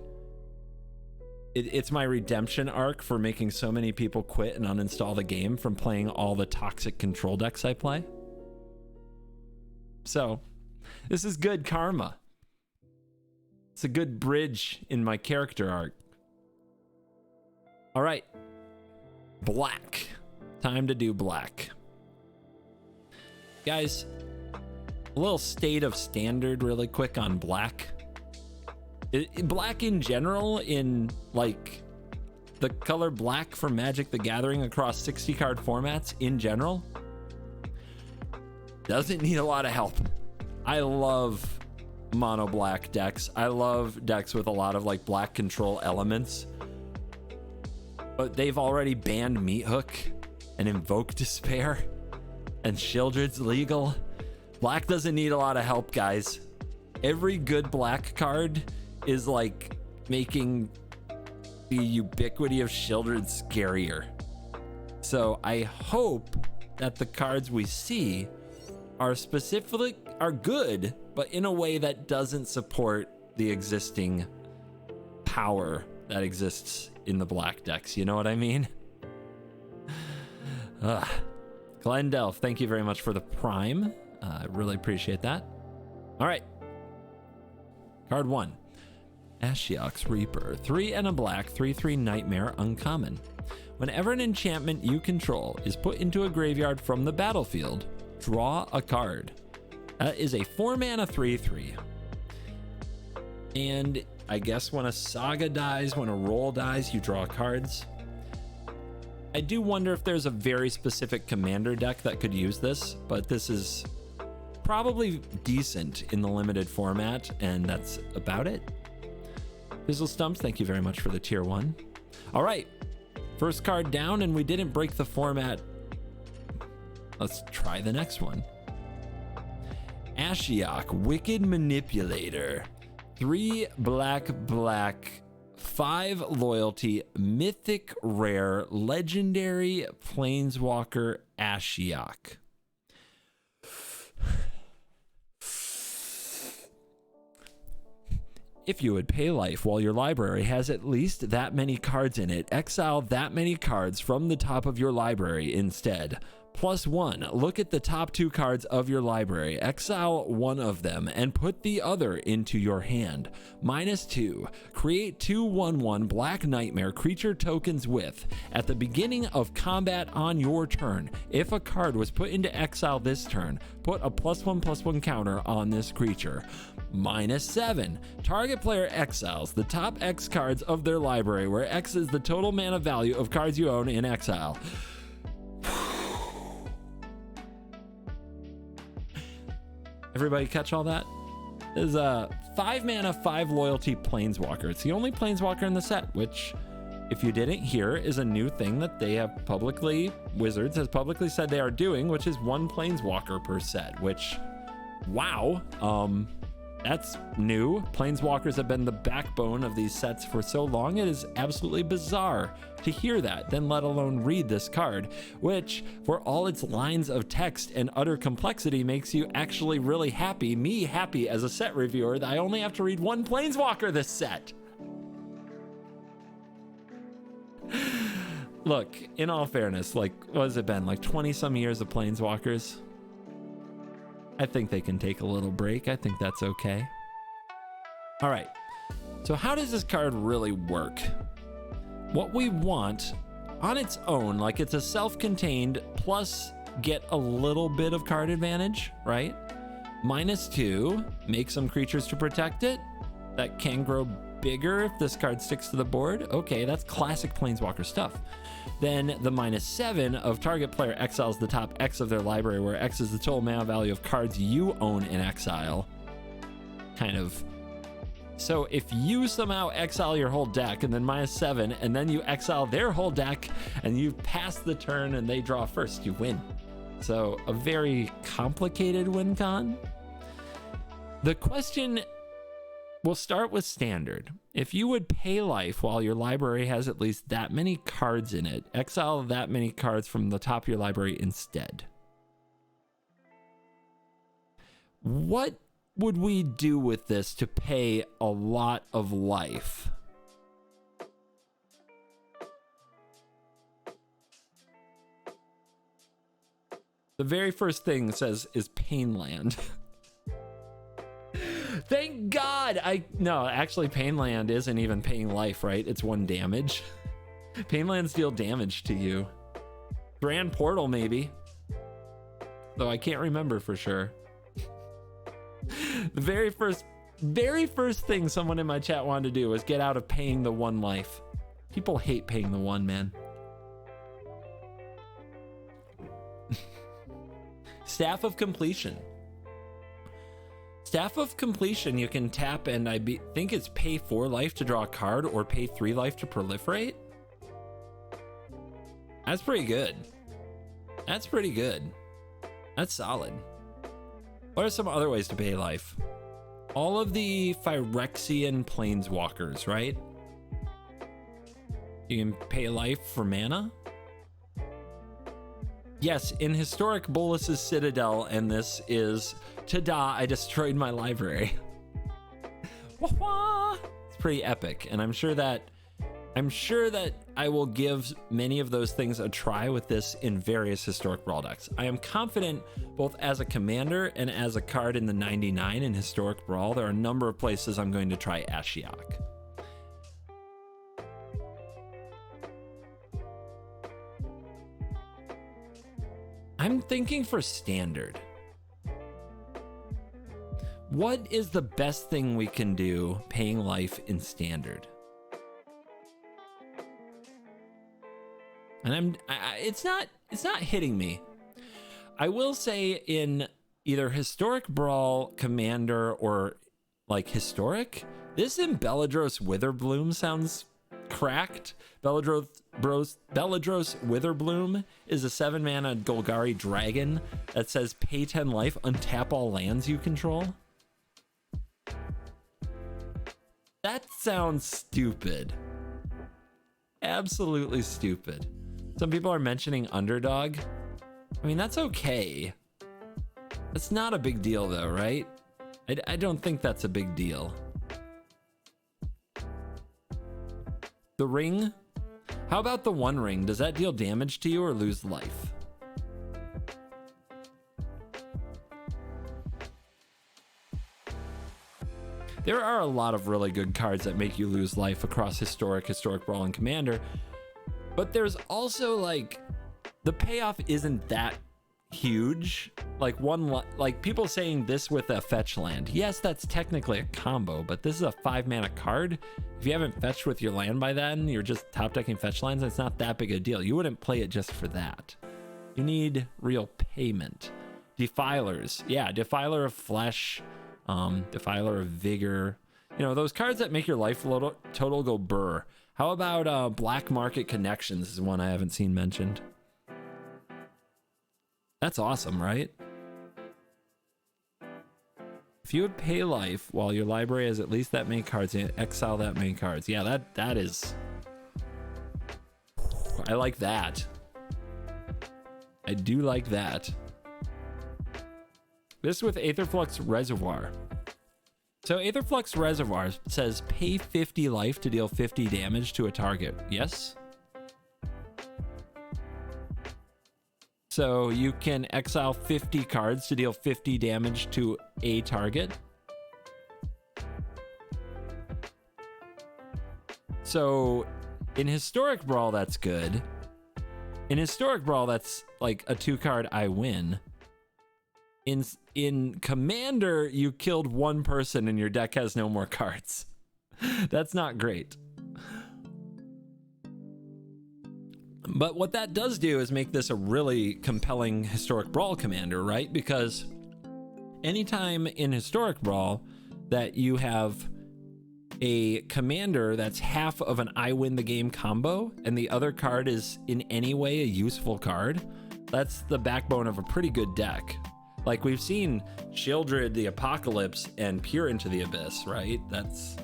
it's my redemption arc for making so many people quit and uninstall the game from playing all the toxic control decks I play. So this is good karma. It's a good bridge in my character arc. All right, black. Time to do black. Guys, a little state of standard really quick on black. Black in general, in like the color black for Magic the Gathering across 60 card formats in general, doesn't need a lot of help. I love mono black decks. I love decks with a lot of like black control elements, but they've already banned Meat Hook and Invoke Despair and Shieldred's legal. Black doesn't need a lot of help, guys. Every good black card is like making the ubiquity of Shieldred scarier. So I hope that the cards we see are good, but in a way that doesn't support the existing power that exists in the black decks. You know what I mean? Glendelf, thank you very much for the prime. I really appreciate that. All right. Card 1. Ashiok's Reaper. 3 and a black, 3/3 Nightmare, uncommon. Whenever an enchantment you control is put into a graveyard from the battlefield, draw a card. That is a 4-mana 3/3. And I guess when a saga dies, when a roll dies, you draw cards. I do wonder if there's a very specific commander deck that could use this, but this is probably decent in the limited format, and that's about it. Fizzle Stumps, thank you very much for the tier 1. All right, first card down, and we didn't break the format. Let's try the next one. Ashiok, Wicked Manipulator. 3 black, 5 loyalty, mythic rare, legendary planeswalker Ashiok. If you would pay life while your library has at least that many cards in it, exile that many cards from the top of your library instead. +1, look at the top 2 cards of your library, exile one of them, and put the other into your hand. -2, create 2 1/1 Black Nightmare creature tokens with, at the beginning of combat on your turn, if a card was put into exile this turn, put a +1/+1 counter on this creature. -7, target player exiles the top X cards of their library, where X is the total mana value of cards you own in exile. Everybody catch all that? There's a 5 mana, 5 loyalty planeswalker. It's the only planeswalker in the set, which, if you didn't hear, is a new thing that they have publicly, Wizards has publicly said they are doing, which is 1 planeswalker per set, which, wow. That's new. Planeswalkers have been the backbone of these sets for so long. It is absolutely bizarre to hear that, then let alone read this card, which for all its lines of text and utter complexity makes you actually really happy, me happy as a set reviewer, that I only have to read one Planeswalker this set. Look, in all fairness, like, what has it been, like 20 some years of Planeswalkers? I think they can take a little break. I think that's okay. All right, so how does this card really work? What we want on its own, like it's a self-contained plus get a little bit of card advantage, right? -2, make some creatures to protect it. That can grow bigger if this card sticks to the board. Okay, that's classic Planeswalker stuff. Then the -7 of target player exiles the top X of their library, where X is the total mana value of cards you own in exile. Kind of. So if you somehow exile your whole deck and then -7, and then you exile their whole deck and you pass the turn and they draw first, you win. So a very complicated win con. The question, we'll start with standard. If you would pay life while your library has at least that many cards in it, exile that many cards from the top of your library instead. What would we do with this to pay a lot of life? The very first thing it says is Painland. Thank God. No, actually Painland isn't even paying life, right? It's 1 damage. Painlands deal damage to you. Grand Portal maybe, though I can't remember for sure. The very first thing someone in my chat wanted to do was get out of paying the 1 life. People hate paying the 1, man. Staff of Completion. Staff of Completion, you can tap and think it's pay 4 life to draw a card or pay 3 life to proliferate. That's pretty good. That's pretty good. That's solid. What are some other ways to pay life? All of the Phyrexian Planeswalkers, right? You can pay life for mana. Yes, in Historic Bolas's Citadel, and this is ta-da, I destroyed my library. It's pretty epic, and I'm sure that I will give many of those things a try with this in various Historic Brawl decks. I am confident both as a commander and as a card in the 99 in Historic Brawl, there are a number of places I'm going to try Ashiok. I'm thinking for standard. What is the best thing we can do paying life in standard? And it's not hitting me. I will say in either Historic Brawl, Commander, or like Historic, this in Beledros Witherbloom sounds cracked. Beledros Witherbloom is a 7-mana Golgari dragon that says pay 10 life, untap all lands you control. That sounds stupid. Absolutely stupid. Some people are mentioning Underdog. I mean, that's okay. That's not a big deal though, right? I don't think that's a big deal. The ring? How about the 1 ring? Does that deal damage to you or lose life? There are a lot of really good cards that make you lose life across Historic Brawl, and Commander. But there's also like, the payoff isn't that huge. Like people saying this with a fetch land. Yes, that's technically a combo, but this is a 5-mana card. If you haven't fetched with your land by then, you're just top decking fetch lands, it's not that big a deal. You wouldn't play it just for that. You need real payment. Defilers. Yeah, Defiler of Flesh, Defiler of Vigor. You know, those cards that make your life total go burr. How about Black Market Connections is one I haven't seen mentioned. That's awesome, right? If you would pay life while your library has at least that many cards and exile that many cards. Yeah, that is... I like that. I do like that. This with Aetherflux Reservoir. So Aetherflux Reservoir says pay 50 life to deal 50 damage to a target. Yes? So you can exile 50 cards to deal 50 damage to a target. So in Historic Brawl, that's good. In Historic Brawl, that's like a 2-card I win. In Commander, you killed one person and your deck has no more cards. That's not great. But what that does do is make this a really compelling Historic Brawl commander, right? Because anytime in Historic Brawl that you have a commander that's half of an I win the game combo and the other card is in any way a useful card, that's the backbone of a pretty good deck. Like we've seen Sheoldred the Apocalypse and Peer into the Abyss, right? That's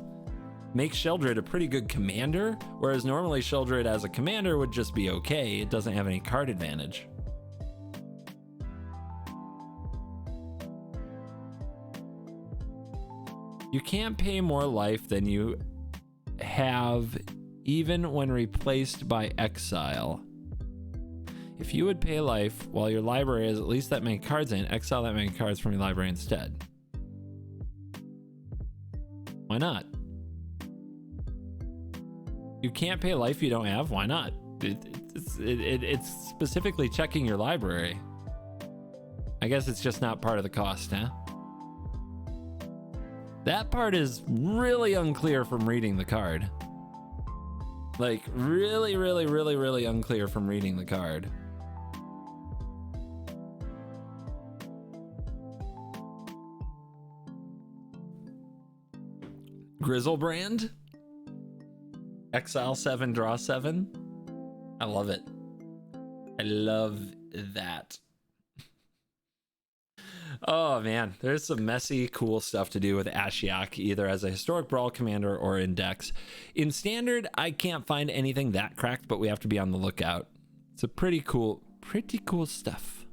makes Sheoldred a pretty good commander, whereas normally Sheoldred as a commander would just be okay. It doesn't have any card advantage. You can't pay more life than you have even when replaced by exile. If you would pay life while your library has at least that many cards in, exile that many cards from your library instead. Why not? You can't pay life you don't have? Why not? It's specifically checking your library. I guess it's just not part of the cost, huh? That part is really unclear from reading the card. Like, really, really, really, really unclear from reading the card. Grizzlebrand? Exile 7, draw 7? I love it. I love that. Oh man, there's some messy, cool stuff to do with Ashiok, either as a Historic Brawl commander or in decks. In Standard, I can't find anything that cracked, but we have to be on the lookout. It's a pretty cool stuff.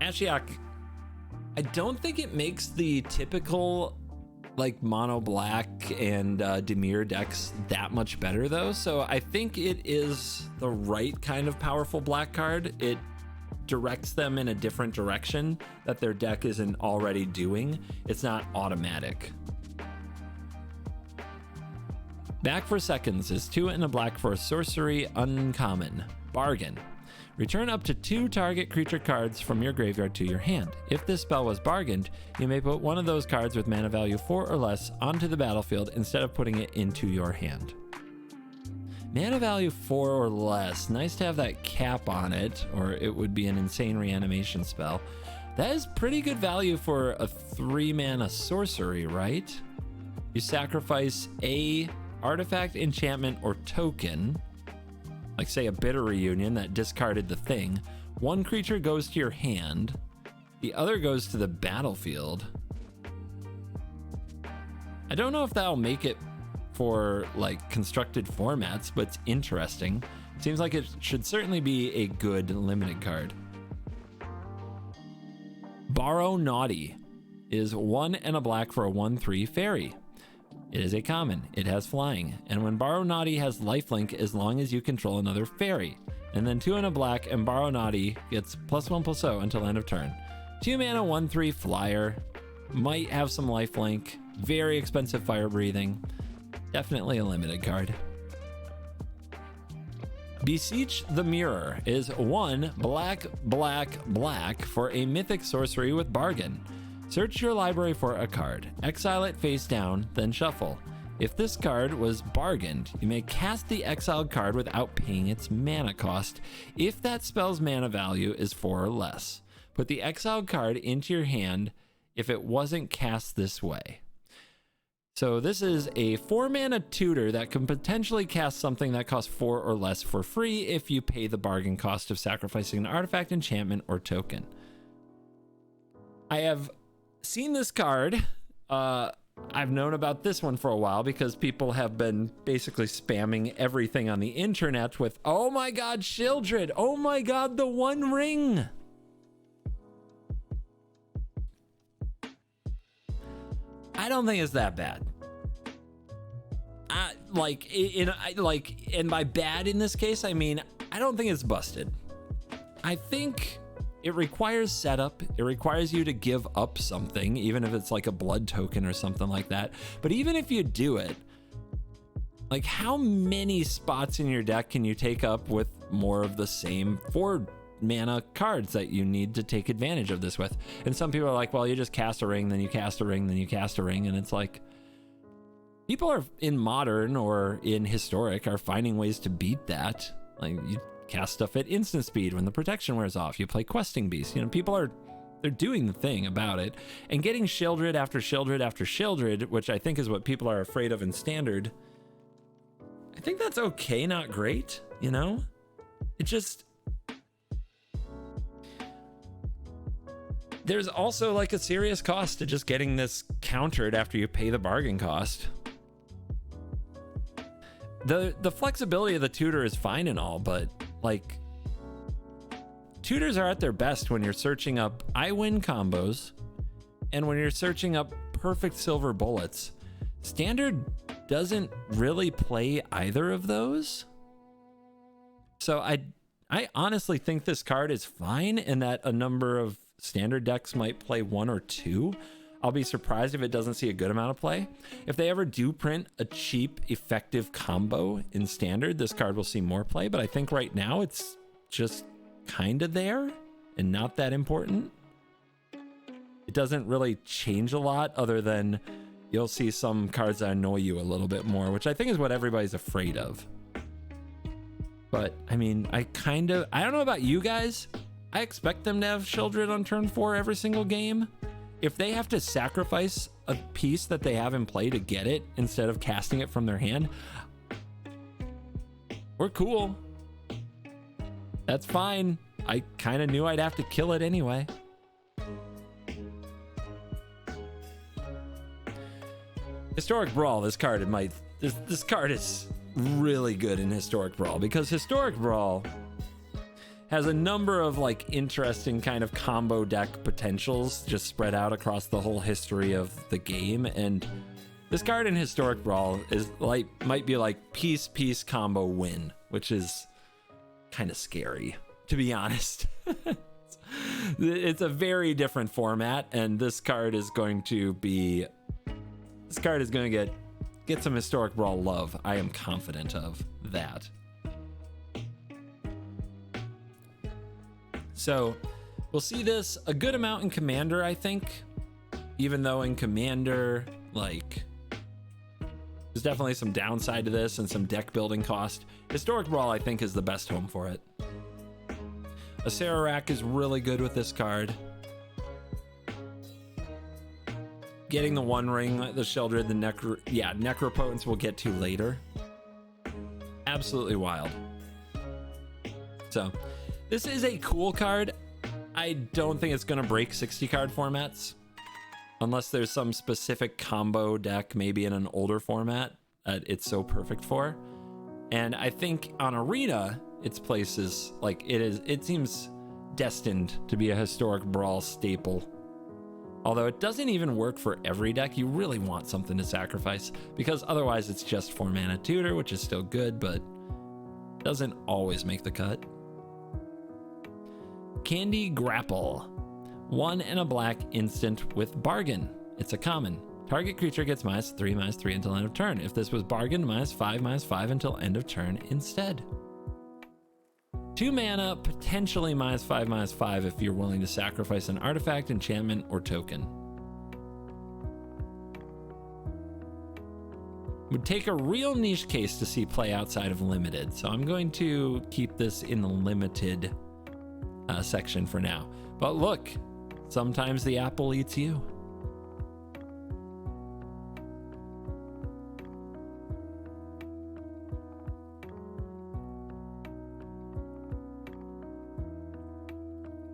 Ashiok, I don't think it makes the typical like mono black and Dimir decks that much better though, so I think it is the right kind of powerful black card. It directs them in a different direction that their deck isn't already doing. It's not automatic. Back for Seconds is 2 and a black for a sorcery uncommon. Bargain. Return up to 2 target creature cards from your graveyard to your hand. If this spell was bargained, you may put one of those cards with mana value 4 or less onto the battlefield instead of putting it into your hand. Mana value 4 or less. Nice to have that cap on it, or it would be an insane reanimation spell. That is pretty good value for a 3-mana sorcery, right? You sacrifice a artifact, enchantment, or token, like say a Bitter Reunion that discarded the thing. One creature goes to your hand, the other goes to the battlefield. I don't know if that'll make it for like constructed formats, but it's interesting. Seems like it should certainly be a good limited card. Borrow Naughty is 1 and a black for a 1/3 fairy. It is a common, it has flying, and when Borrow Naughty has lifelink as long as you control another fairy. And then 2 and a black, and Borrow Naughty gets +1/+0 until end of turn. 2 mana, 1/3 flyer, might have some lifelink, very expensive fire breathing, definitely a limited card. Beseech the Mirror is 1 black, black, black for a mythic sorcery with bargain. Search your library for a card, exile it face down, then shuffle. If this card was bargained, you may cast the exiled card without paying its mana cost if that spell's mana value is 4 or less. Put the exiled card into your hand if it wasn't cast this way. So this is a 4-mana tutor that can potentially cast something that costs 4 or less for free if you pay the bargain cost of sacrificing an artifact, enchantment, or token. I have seen this card. I've known about this one for a while because people have been basically spamming everything on the internet with, oh my god, Sheoldred, oh my god, the One Ring. I don't think it's that bad. And by bad in this case, I mean, I don't think it's busted. I think it requires setup. It requires you to give up something, even if it's like a blood token or something like that. But even if you do it, like how many spots in your deck can you take up with more of the same 4 mana cards that you need to take advantage of this with? And some people are like, well, you just cast a ring, then you cast a ring, then you cast a ring. And it's like, people are in modern or in historic are finding ways to beat that. Like you cast stuff at instant speed when the protection wears off. You play questing beasts. You know, people are, they're doing the thing about it. And getting Sheoldred after Sheoldred after Sheoldred, which I think is what people are afraid of in standard, I think that's okay, not great, you know? It just, there's also like a serious cost to just getting this countered after you pay the bargain cost. The flexibility of the tutor is fine and all, but like tutors are at their best when you're searching up I win combos and when you're searching up perfect silver bullets. Standard doesn't really play either of those. So I honestly think this card is fine and that a number of standard decks might play 1 or 2. I'll be surprised if it doesn't see a good amount of play. If they ever do print a cheap, effective combo in standard, this card will see more play, but I think right now it's just kind of there and not that important. It doesn't really change a lot other than you'll see some cards that annoy you a little bit more, which I think is what everybody's afraid of. But I mean, I don't know about you guys. I expect them to have Sheoldred on turn 4 every single game. If they have to sacrifice a piece that they have in play to get it instead of casting it from their hand, we're cool. That's fine. I kind of knew I'd have to kill it anyway. Historic Brawl, this card is really good in Historic Brawl because Historic Brawl has a number of like interesting kind of combo deck potentials just spread out across the whole history of the game. And this card in Historic Brawl is like, might be like piece combo win, which is kind of scary, to be honest. It's a very different format, and this card is going to get some Historic Brawl love. I am confident of that. So we'll see this a good amount in Commander, I think, even though in Commander, like, there's definitely some downside to this and some deck building cost. Historic Brawl, I think, is the best home for it. Acererak is really good with this card. Getting the One Ring, the Sheoldred, the Necropotence we'll get to later. Absolutely wild. So this is a cool card. I don't think it's going to break 60 card formats unless there's some specific combo deck, maybe in an older format that it's so perfect for. And I think on Arena, its place is like it seems destined to be a Historic Brawl staple. Although it doesn't even work for every deck. You really want something to sacrifice because otherwise it's just 4 mana tutor, which is still good, but doesn't always make the cut. Candy Grapple. 1 and a black instant with Bargain. It's a common. Target creature gets -3/-3 until end of turn. If this was Bargain, -5/-5 until end of turn instead. 2 mana, potentially -5/-5 if you're willing to sacrifice an artifact, enchantment, or token. Would take a real niche case to see play outside of limited, so I'm going to keep this in the limited section for now. But look, sometimes the apple eats you.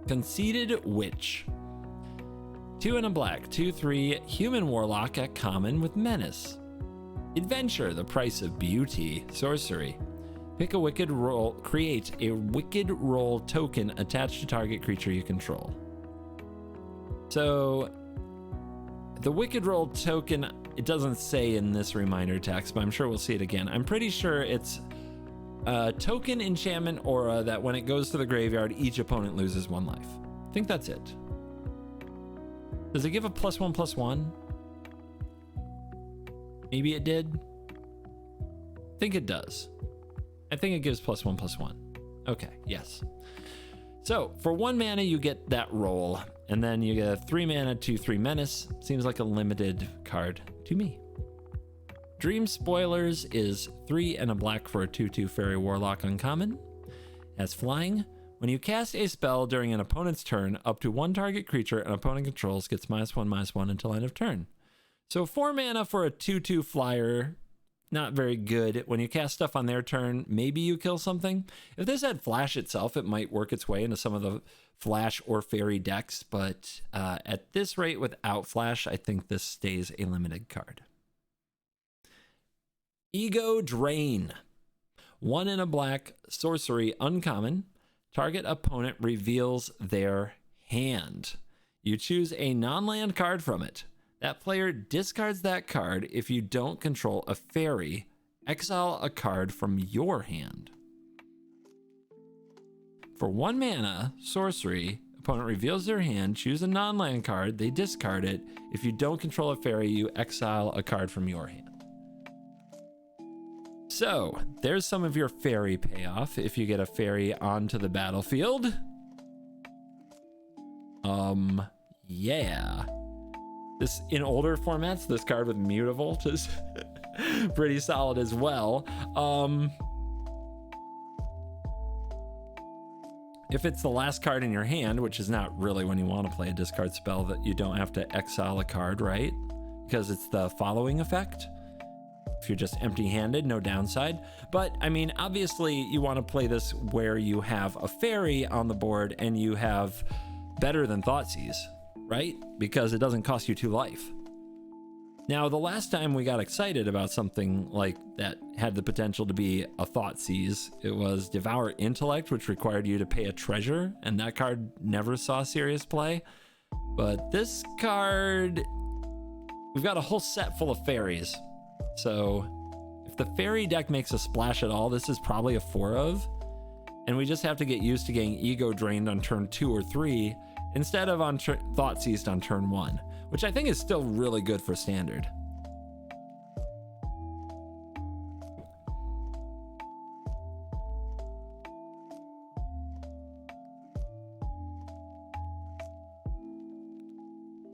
Conceited Witch. 2 and a black, 2/3 human warlock at common with menace. Adventure, the price of beauty. Sorcery. Pick a wicked roll, create a wicked roll token attached to target creature you control. So the wicked roll token, it doesn't say in this reminder text, but I'm sure we'll see it again. I'm pretty sure it's a token enchantment aura that when it goes to the graveyard, each opponent loses 1 life. I think that's it. Does it give a +1/+1? Maybe it did. I think it does. I think it gives +1/+1. Okay, yes. So for 1 mana, you get that roll, and then you get a 3 mana 2/3 menace. Seems like a limited card to me. Dream Spoilers is 3 and a black for a 2/2 fairy warlock uncommon. Has flying. When you cast a spell during an opponent's turn, up to 1 target creature an opponent controls gets -1/-1 until end of turn. So 4 mana for a 2/2 flyer, not very good. When you cast stuff on their turn, maybe you kill something. If this had flash itself, it might work its way into some of the flash or fairy decks, but at this rate without flash, I think this stays a limited card. Ego Drain. 1 and a black, sorcery uncommon. Target opponent reveals their hand. You choose a non-land card from it. That player discards that card. If you don't control a fairy, exile a card from your hand. For 1 mana, sorcery, opponent reveals their hand, choose a non-land card, they discard it. If you don't control a fairy, you exile a card from your hand. So, there's some of your fairy payoff if you get a fairy onto the battlefield. Yeah. This, in older formats, this card with Mutavault is pretty solid as well. If it's the last card in your hand, which is not really when you want to play a discard spell, that you don't have to exile a card, right? Because it's the following effect. If you're just empty-handed, no downside. But, I mean, obviously you want to play this where you have a fairy on the board and you have better than Thoughtseize, right? Because it doesn't cost you 2 life. Now, the last time we got excited about something like that had the potential to be a Thoughtseize, it was Devour Intellect, which required you to pay a treasure, and that card never saw serious play. But this card, we've got a whole set full of fairies. So if the fairy deck makes a splash at all, this is probably a 4 of, and we just have to get used to getting ego drained on turn 2 or 3 instead of on Thoughtseized on turn 1, which I think is still really good for standard.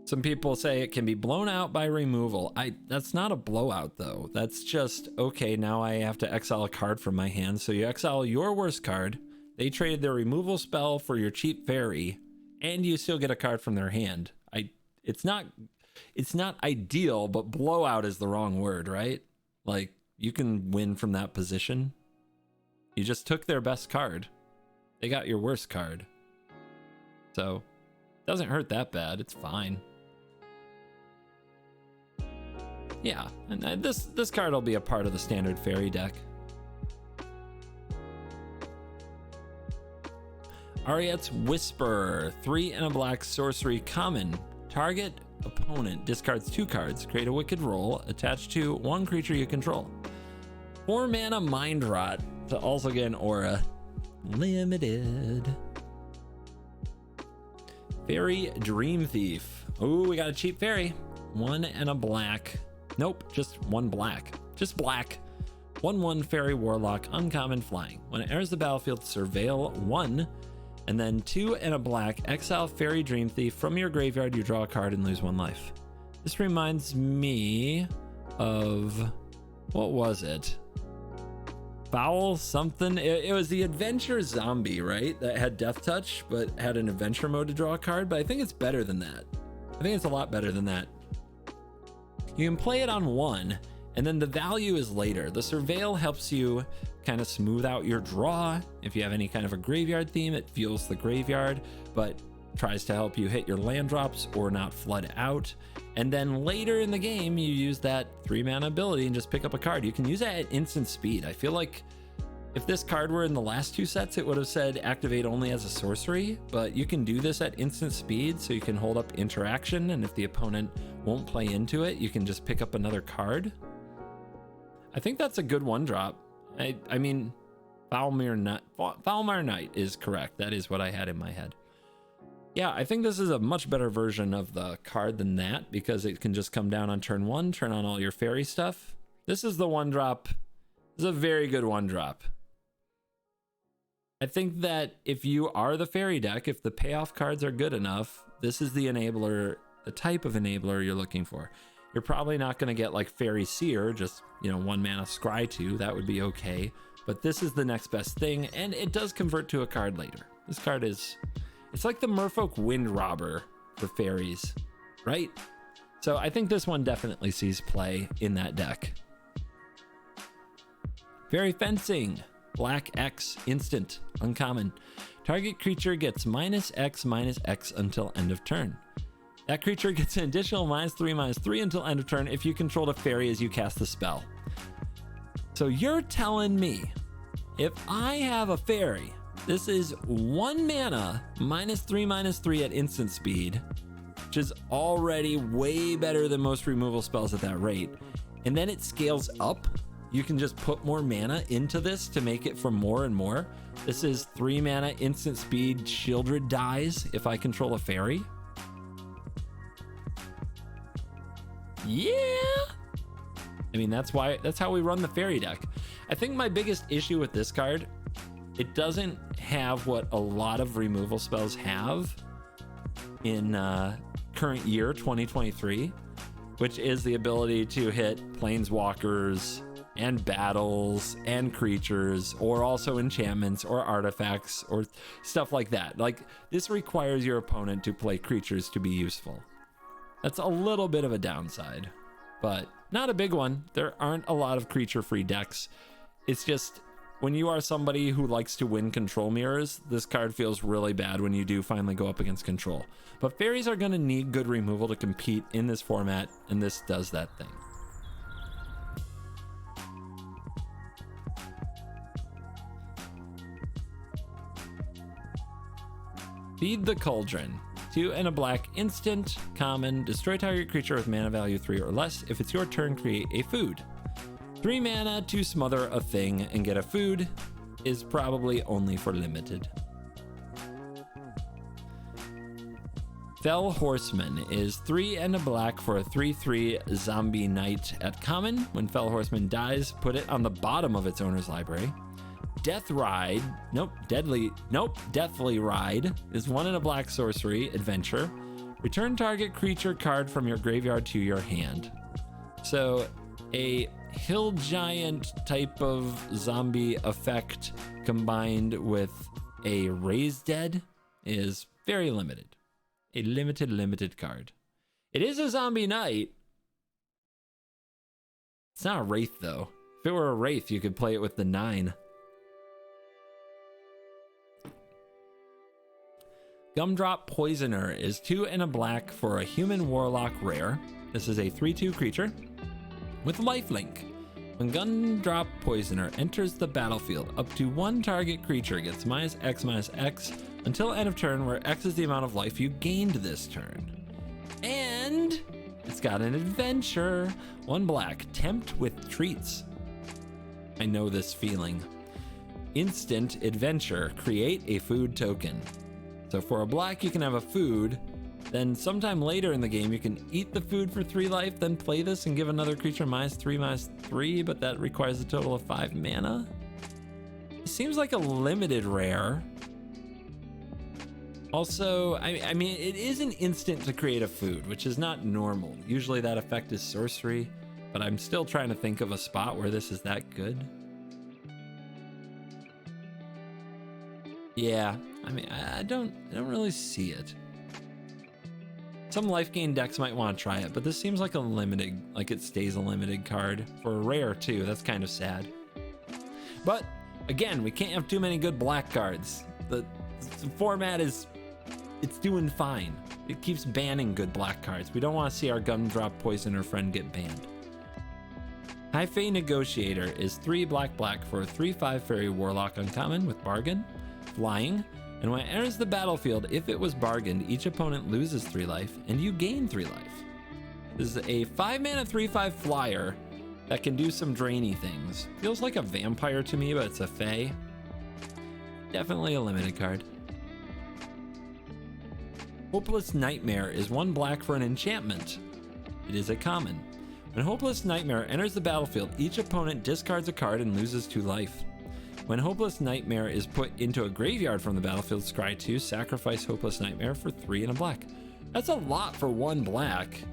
Some people say it can be blown out by removal. That's not a blowout though. That's just, okay, now I have to exile a card from my hand. So you exile your worst card. They traded their removal spell for your cheap fairy, and you still get a card from their hand. It's not ideal, but blowout is the wrong word, right? Like, you can win from that position. You just took their best card. They got your worst card. So, doesn't hurt that bad. It's fine. Yeah, and this card will be a part of the standard fairy deck. Ariet's Whisper, 3 and a black sorcery common. Target opponent discards 2 cards. Create a wicked roll attached to 1 creature you control. 4 mana Mind Rot to also get an aura. Limited. Fairy Dream Thief. Ooh, we got a cheap fairy. 1 and a black. Nope, just 1 black. Just black. 1/1 fairy warlock, uncommon flying. When it enters the battlefield, surveil 1, and then 2 and a black. Exile Fairy Dream Thief from your graveyard. You draw a card and lose 1 life. This reminds me of, what was it? Foul something. It was the adventure zombie, right? That had death touch, but had an adventure mode to draw a card. But I think it's better than that. I think it's a lot better than that. You can play it on 1, and then the value is later. The surveil helps you kind of smooth out your draw. If you have any kind of a graveyard theme, it fuels the graveyard. But tries to help you hit your land drops or not flood out. And then later in the game, you use that 3 mana ability and just pick up a card. You can use that at instant speed. I feel like if this card were in the last 2 sets, it would have said activate only as a sorcery, but you can do this at instant speed, so you can hold up interaction, and if the opponent won't play into it, you can just pick up another card. I think that's a good 1-drop. I mean, Foulmire Knight is correct. That is what I had in my head. Yeah, I think this is a much better version of the card than that, because it can just come down on turn 1, turn on all your fairy stuff. This is the 1-drop. This is a very good 1-drop. I think that if you are the fairy deck, if the payoff cards are good enough, this is the enabler, the type of enabler you're looking for. You're probably not going to get like Fairy Seer, just, 1 mana scry 2. That would be okay. But this is the next best thing, and it does convert to a card later. This card is, it's like the Merfolk Wind Robber for fairies, right? So I think this one definitely sees play in that deck. Fairy Fencing. Black X, instant, uncommon. Target creature gets -X/-X until end of turn. That creature gets an additional -3/-3 until end of turn if you control a fairy as you cast the spell. So you're telling me, if I have a fairy, this is 1 mana, -3/-3 at instant speed, which is already way better than most removal spells at that rate, and then it scales up. You can just put more mana into this to make it for more and more. This is 3 mana instant speed Shieldred dies if I control a fairy. Yeah. I mean, that's how we run the fairy deck. I think my biggest issue with this card, it doesn't have what a lot of removal spells have in current year 2023, which is the ability to hit planeswalkers and battles and creatures, or also enchantments or artifacts or stuff like that. Like, this requires your opponent to play creatures to be useful. That's a little bit of a downside, but not a big one. There aren't a lot of creature free decks. It's just, when you are somebody who likes to win control mirrors, this card feels really bad when you do finally go up against control. But fairies are going to need good removal to compete in this format, and this does that thing. Feed the Cauldron. 2 and a black, instant, common, destroy target creature with mana value 3 or less. If it's your turn, create a food. 3 mana to smother a thing and get a food is probably only for limited. Fell Horseman is 3 and a black for a 3/3 zombie knight at common. When Fell Horseman dies, put it on the bottom of its owner's library. Deathly Ride is 1 and a black sorcery adventure. Return target creature card from your graveyard to your hand. So a hill giant type of zombie effect combined with a raise dead is very limited. A limited card. It is a zombie knight. It's not a wraith though. If it were a wraith, you could play it with the 9. Gumdrop Poisoner is 2 and a black for a human warlock rare. This is a 3/2 creature with lifelink. When Gumdrop Poisoner enters the battlefield, up to 1 target creature gets -X/-X until end of turn, where X is the amount of life you gained this turn. And it's got an adventure. 1 black, Tempt with Treats. I know this feeling. Instant adventure, create a food token. So for a black, you can have a food, then sometime later in the game, you can eat the food for 3 life, then play this and give another creature -3/-3, but that requires a total of 5 mana. It seems like a limited rare. Also, I mean, it is an instant to create a food, which is not normal. Usually that effect is sorcery, but I'm still trying to think of a spot where this is that good. Yeah, I mean, I don't really see it. Some life gain decks might want to try it, but this seems like a limited, like it stays a limited card for a rare too. That's kind of sad. But again, we can't have too many good black cards. The format is it's doing fine. It keeps banning good black cards. We don't want to see our Gumdrop Poisoner friend get banned. High Fae Negotiator is 3 black for a 3/5 fairy warlock uncommon with bargain, flying, and when it enters the battlefield, if it was bargained, each opponent loses 3 life and you gain 3 life. This is a 5-mana 3/5 flyer that can do some drainy things. Feels like a vampire to me, but it's a Fae. Definitely a limited card. Hopeless Nightmare is 1 black for an enchantment. It is a common. When Hopeless Nightmare enters the battlefield, each opponent discards a card and loses 2 life. When Hopeless Nightmare is put into a graveyard from the battlefield, scry 2, sacrifice Hopeless Nightmare for 3 and a black. That's a lot for 1 black.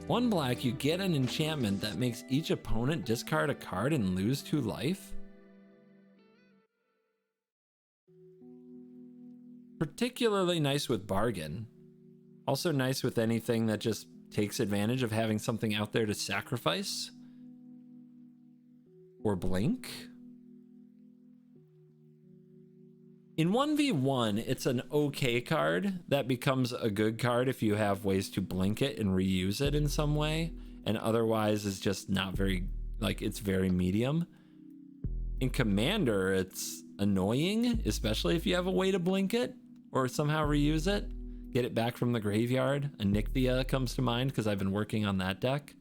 1 black, you get an enchantment that makes each opponent discard a card and lose 2 life? Particularly nice with bargain. Also nice with anything that just takes advantage of having something out there to sacrifice. Or blink. In 1v1, it's an okay card that becomes a good card if you have ways to blink it and reuse it in some way, and otherwise is just not very, like, it's very medium. In Commander, it's annoying, especially if you have a way to blink it or somehow reuse it. Get it back from the graveyard. Onyxia comes to mind because I've been working on that deck.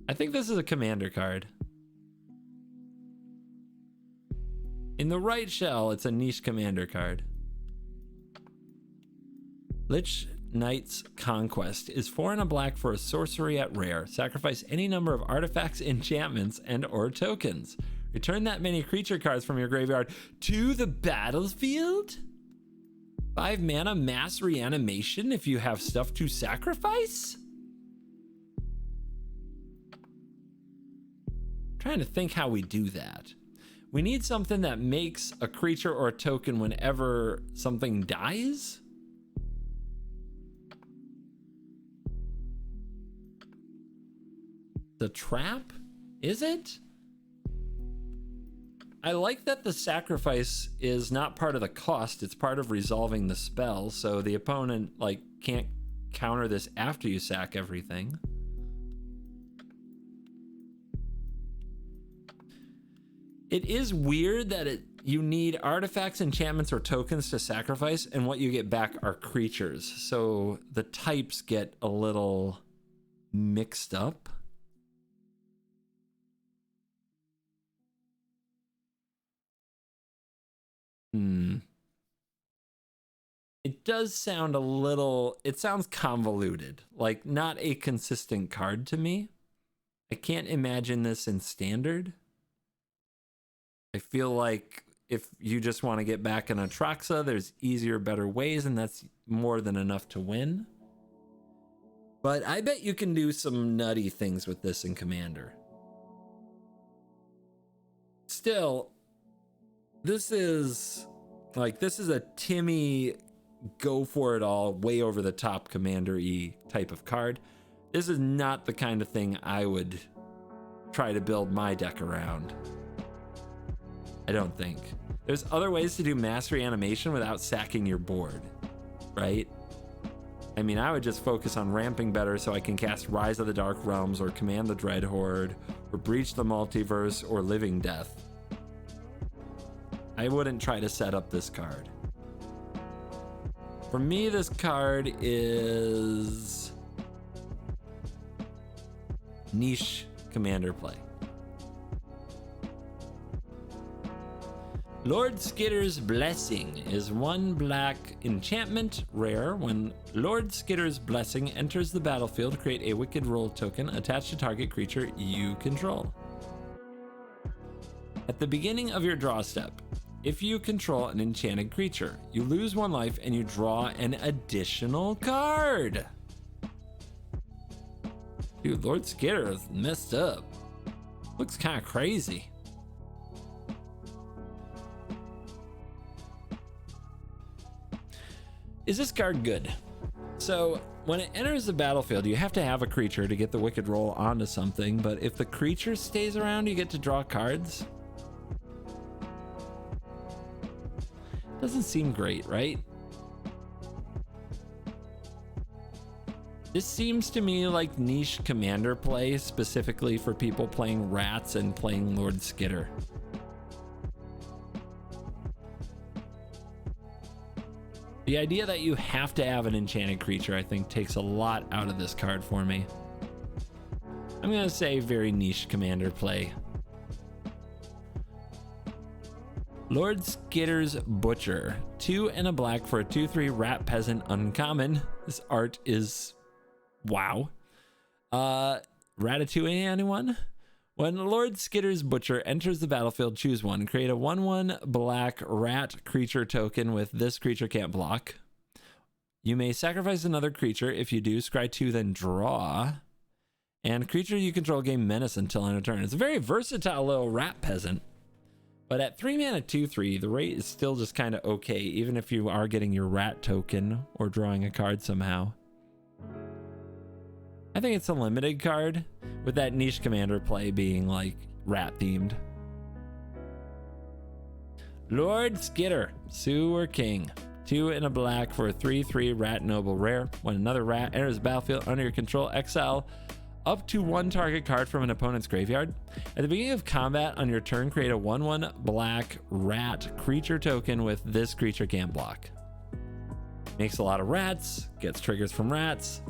I think this is a Commander card. In the right shell, it's a niche Commander card. Lich Knight's Conquest is 4 and a black for a sorcery at rare. Sacrifice any number of artifacts, enchantments, and or tokens. Return that many creature cards from your graveyard to the battlefield. 5 mana mass reanimation if you have stuff to sacrifice? I'm trying to think how we do that. We need something that makes a creature or a token whenever something dies. The trap? Is it? I like that the sacrifice is not part of the cost, it's part of resolving the spell, so the opponent like can't counter this after you sack everything. It is weird that you need artifacts, enchantments, or tokens to sacrifice, and what you get back are creatures. So the types get a little mixed up. It does sound a little, it sounds convoluted, like not a consistent card to me. I can't imagine this in standard. I feel like if you just want to get back in Atraxa, there's easier, better ways, and that's more than enough to win. But I bet you can do some nutty things with this in Commander. Still, this is a Timmy go for it all, way over the top Commander-y type of card. This is not the kind of thing I would try to build my deck around. I don't think. There's other ways to do mass reanimation without sacking your board, right? I mean, I would just focus on ramping better so I can cast Rise of the Dark Realms or Command the Dread Horde or Breach the Multiverse or Living Death. I wouldn't try to set up this card. For me, this card is niche Commander play. Lord Skitter's Blessing is 1 black enchantment, rare. When Lord Skitter's Blessing enters the battlefield, create a Wicked Roll token attached to target creature you control. At the beginning of your draw step, if you control an enchanted creature, you lose 1 life and you draw an additional card. Dude, Lord Skitter is messed up. Looks kind of crazy. Is this card good? So when it enters the battlefield, you have to have a creature to get the Wicked Roll onto something, but if the creature stays around, you get to draw cards. Doesn't seem great, right? This seems to me like niche commander play, specifically for people playing rats and playing Lord Skitter. The idea that you have to have an enchanted creature, I think, takes a lot out of this card for me. I'm gonna say very niche commander play. Lord Skitter's Butcher, 2 and a black for a 2/3 rat peasant uncommon. This art is wow. Ratatouille, anyone? When Lord Skitter's Butcher enters the battlefield, choose one. Create a 1/1 black rat creature token with this creature can't block. You may sacrifice another creature. If you do, scry 2, then draw. And creature you control gain menace until end of turn. It's a very versatile little rat peasant. But at 3 mana 2/3, the rate is still just kind of okay, even if you are getting your rat token or drawing a card somehow. I think it's a limited card, with that niche commander play being like rat themed. Lord Skitter, Sewer King, 2 and a black for a 3/3 rat noble rare. When another rat enters the battlefield under your control, exile up to 1 target card from an opponent's graveyard. At the beginning of combat on your turn, create a 1/1 black rat creature token with this creature can't block. Makes a lot of rats, gets triggers from rats.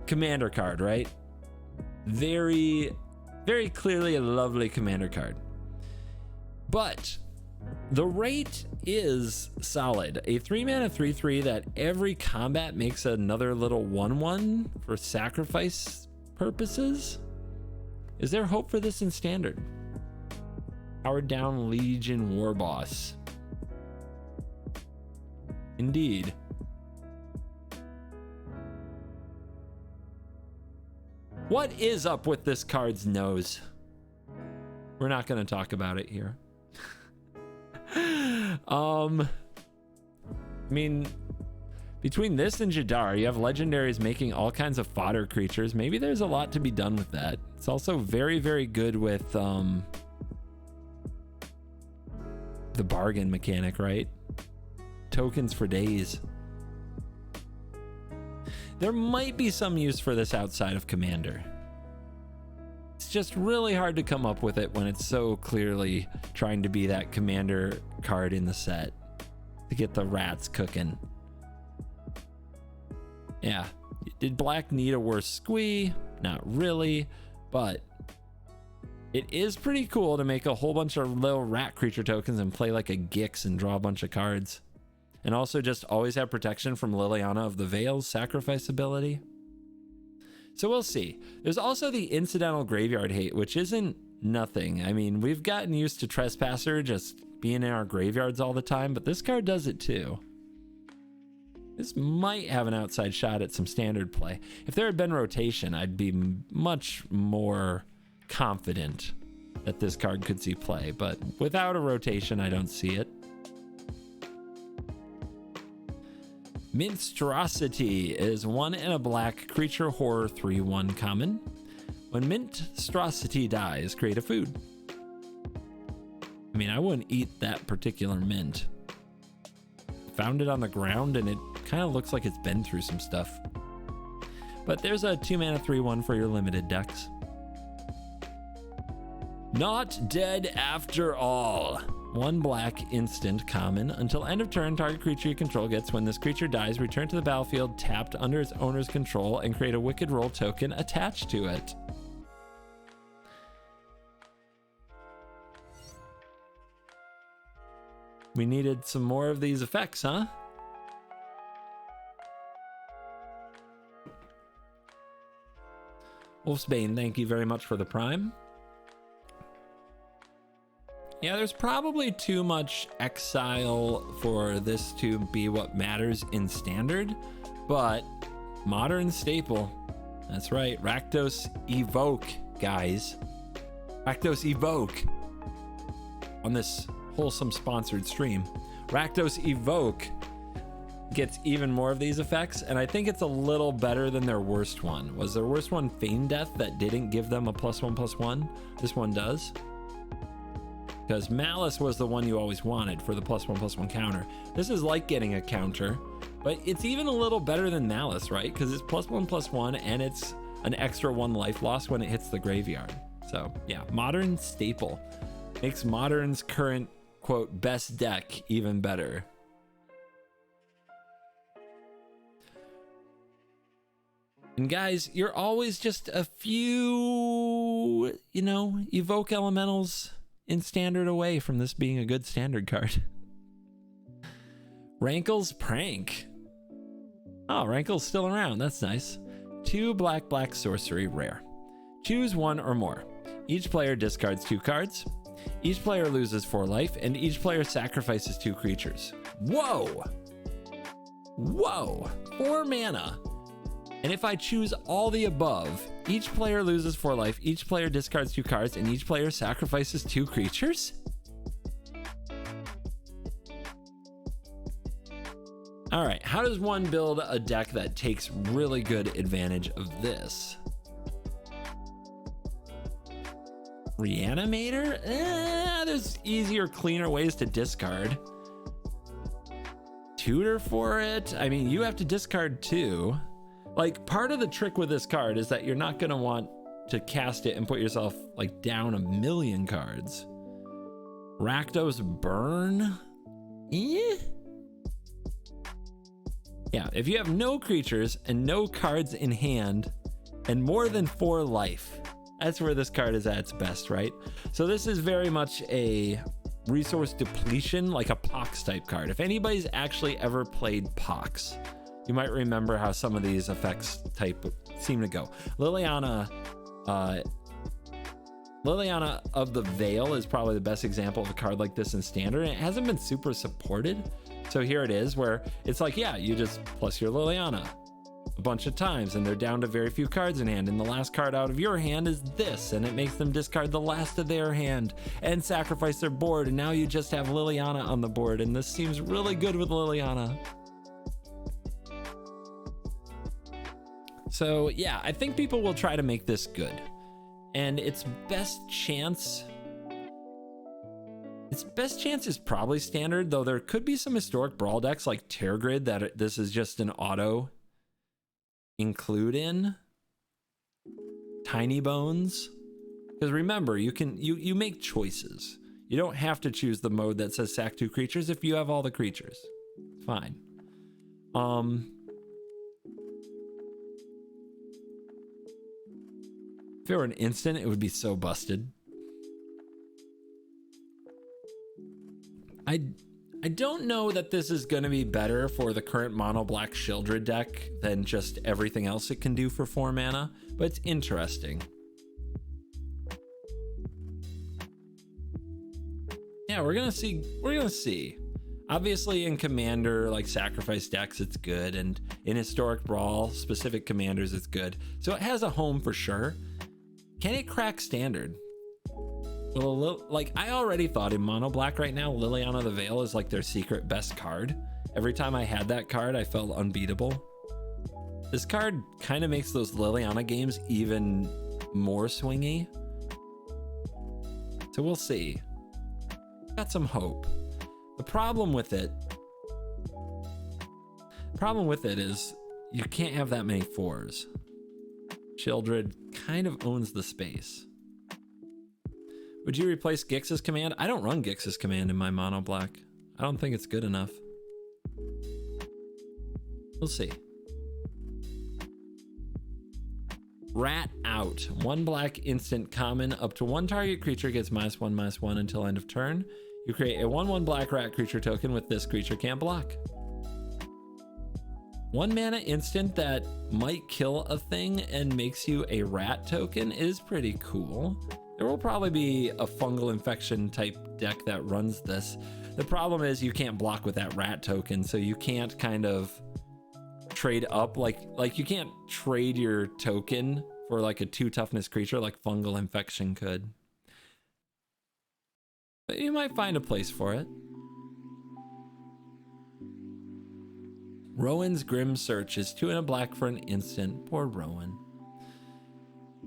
Commander card, right? Very, very clearly a lovely commander card. But the rate is solid. A 3 mana 3/3 that every combat makes another little 1/1 for sacrifice purposes. Is there hope for this in standard? Powered down Legion War Boss. Indeed. What is up with this card's nose? We're not going to talk about it here. I mean, between this and Jadar, you have legendaries making all kinds of fodder creatures. Maybe there's a lot to be done with that. It's also very, very good with the bargain mechanic, right? Tokens for days. There might be some use for this outside of Commander. It's just really hard to come up with it when it's so clearly trying to be that Commander card in the set to get the rats cooking. Yeah. Did black need a worse squee? Not really, but it is pretty cool to make a whole bunch of little rat creature tokens and play like a Gix and draw a bunch of cards. And also just always have protection from Liliana of the Veil's sacrifice ability. So we'll see. There's also the incidental graveyard hate, which isn't nothing. I mean, we've gotten used to Trespasser just being in our graveyards all the time, but this card does it too. This might have an outside shot at some standard play. If there had been rotation, I'd be much more confident that this card could see play, but without a rotation, I don't see it. Minstrosity is 1 and a black creature horror 3/1 common. When Minstrosity dies, create a food. I mean, I wouldn't eat that particular mint. Found it on the ground and it kind of looks like it's been through some stuff. But there's a 2 mana 3/1 for your limited decks. Not dead after all. 1 black instant common. Until end of turn, target creature you control gets, when this creature dies, return to the battlefield tapped under its owner's control and create a Wicked Roll token attached to it. We needed some more of these effects, huh? Wolfsbane, thank you very much for the prime. Yeah, there's probably too much exile for this to be what matters in standard, but modern staple. That's right, Rakdos Evoke, guys. Rakdos Evoke on this wholesome sponsored stream. Rakdos Evoke gets even more of these effects, and I think it's a little better than their worst one. Was their worst one Feign Death that didn't give them a +1/+1? This one does. because Malice was the one you always wanted for the +1/+1 counter. This is like getting a counter, but it's even a little better than Malice, right? Because it's +1/+1 and it's an extra 1 life loss when it hits the graveyard. So yeah, Modern staple. Makes Modern's current, quote, best deck even better. And guys, you're always just a few, you know, evoke elementals in standard away from this being a good standard card. Rankle's Prank. Oh, Rankle's still around. That's nice. 2 black sorcery rare. Choose 1 or more. Each player discards 2 cards. Each player loses 4 life, and each player sacrifices 2 creatures. Whoa! Whoa! 4 mana. And if I choose all the above, each player loses 4 life, each player discards 2 cards, and each player sacrifices 2 creatures? All right, how does one build a deck that takes really good advantage of this? Reanimator? There's easier, cleaner ways to discard. Tutor for it? I mean, you have to discard 2. Like, part of the trick with this card is that you're not going to want to cast it and put yourself like down 1,000,000 cards. Rakdos Burn? Eh? Yeah, if you have no creatures and no cards in hand and more than 4 life, that's where this card is at its best, right? So this is very much a resource depletion, like a Pox type card. If anybody's actually ever played Pox, you might remember how some of these effects type seem to go. Liliana of the Veil is probably the best example of a card like this in standard, and it hasn't been super supported. So here it is, where it's like, yeah, you just plus your Liliana a bunch of times and they're down to very few cards in hand, and the last card out of your hand is this, and it makes them discard the last of their hand and sacrifice their board, and now you just have Liliana on the board, and this seems really good with Liliana. So yeah, I think people will try to make this good, and its best chance is probably standard, though there could be some historic brawl decks like Tergrid that this is just an auto include in. Tiny Bones, because remember, you make choices. You don't have to choose the mode that says sack 2 creatures if you have all the creatures. It's fine. If it were an instant, it would be so busted. I don't know that this is going to be better for the current mono black Sheoldred deck than just everything else it can do for 4 mana, but it's interesting. Yeah, we're gonna see. Obviously in Commander, like sacrifice decks, it's good, and in Historic Brawl, specific commanders, it's good. So it has a home for sure. Can it crack standard? Well, like, I already thought in mono black right now, Liliana the Veil is like their secret best card. Every time I had that card, I felt unbeatable. This card kind of makes those Liliana games even more swingy. So we'll see. Got some hope. The problem with it is you can't have that many 4s. Sheoldred kind of owns the space. Would you replace Gix's command? I don't run Gix's command in my mono black. I don't think it's good enough. We'll see. Rat Out. 1 black instant common. Up to 1 target creature gets -1/-1 until end of turn. You create a 1/1 black rat creature token with this creature can't block. 1 mana instant that might kill a thing and makes you a rat token is pretty cool. There will probably be a fungal infection type deck that runs this. The problem is you can't block with that rat token, so you can't kind of trade up, like you can't trade your token for like a 2 toughness creature like fungal infection could. But you might find a place for it. Rowan's Grim Search is 2 and a black for an instant. Poor Rowan.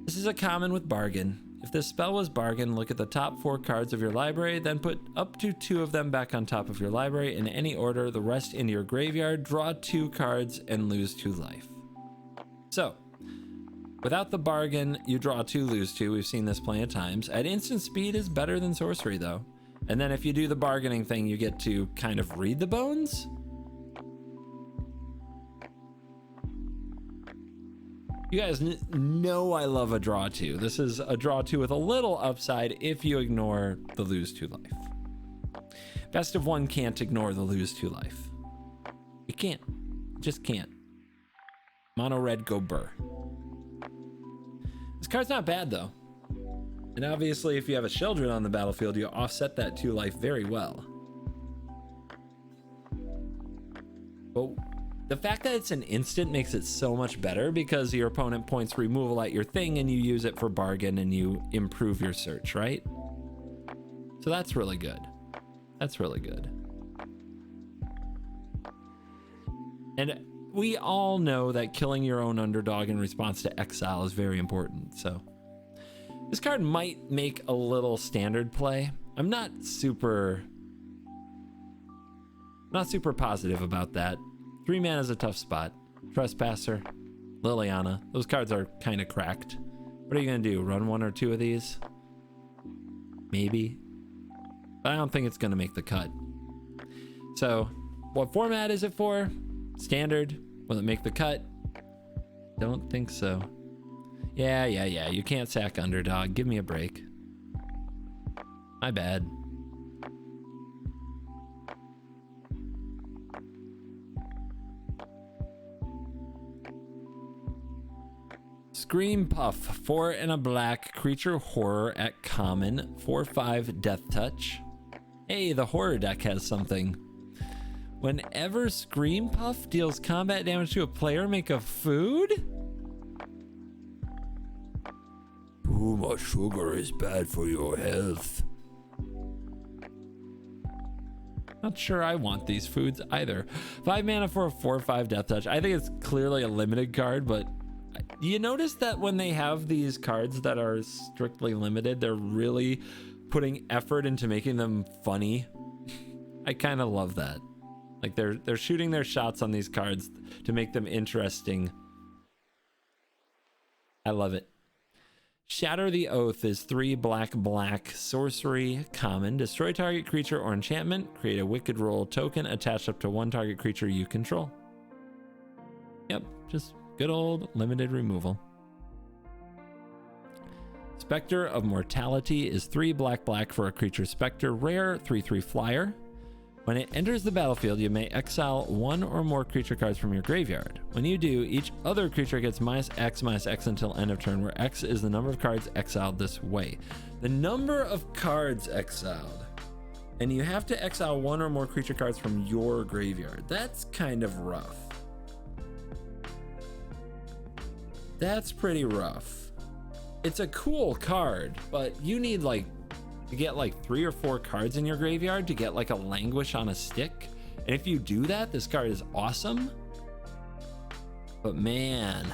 This is a common with Bargain. If this spell was bargain, look at the top 4 cards of your library, then put up to 2 of them back on top of your library in any order, the rest into your graveyard, draw 2 cards, and lose 2 life. So, without the bargain, you draw 2, lose 2. We've seen this plenty of times. At instant speed is better than sorcery, though. And then if you do the bargaining thing, you get to kind of read the bones. You guys know I love a draw 2. This is a draw 2 with a little upside if you ignore the lose 2 life. Best of 1 can't ignore the lose 2 life. You can't. Just can't. Mono red, go burr. This card's not bad though. And obviously if you have a Children on the battlefield, you offset that 2 life very well. But the fact that it's an instant makes it so much better because your opponent points removal at your thing and you use it for bargain and you improve your search, right? So that's really good. That's really good. And we all know that killing your own underdog in response to exile is very important, so this card might make a little standard play. I'm not super positive about that. 3 mana is a tough spot. Trespasser, Liliana, those cards are kind of cracked. What are you gonna do? Run 1 or 2 of these? Maybe. But I don't think it's gonna make the cut. So, what format is it for? Standard. Will it make the cut? Don't think so. Yeah. You can't sack underdog. Give me a break. My bad. Scream Puff, 4 and a black, creature horror at common, 4/5 death touch. Hey, the horror deck has something. Whenever Scream Puff deals combat damage to a player, make a food? Too much sugar is bad for your health. Not sure I want these foods either. 5 mana for a 4/5 death touch. I think it's clearly a limited card, but you notice that when they have these cards that are strictly limited, they're really putting effort into making them funny. I kind of love that. Like they're shooting their shots on these cards to make them interesting. I love it. Shatter the Oath is 3 black sorcery common. Destroy target creature or enchantment. Create a Wicked Roll token attached up to 1 target creature you control. Yep, just good old limited removal. Spectre of Mortality is 3 black for a creature spectre. Rare, 3/3 flyer. When it enters the battlefield, you may exile 1 or more creature cards from your graveyard. When you do, each other creature gets -X until end of turn, where X is the number of cards exiled this way. The number of cards exiled. And you have to exile 1 or more creature cards from your graveyard. That's kind of rough. That's pretty rough. It's a cool card, but you need to get 3 or 4 cards in your graveyard to get a Languish on a stick. And if you do that, this card is awesome. But man,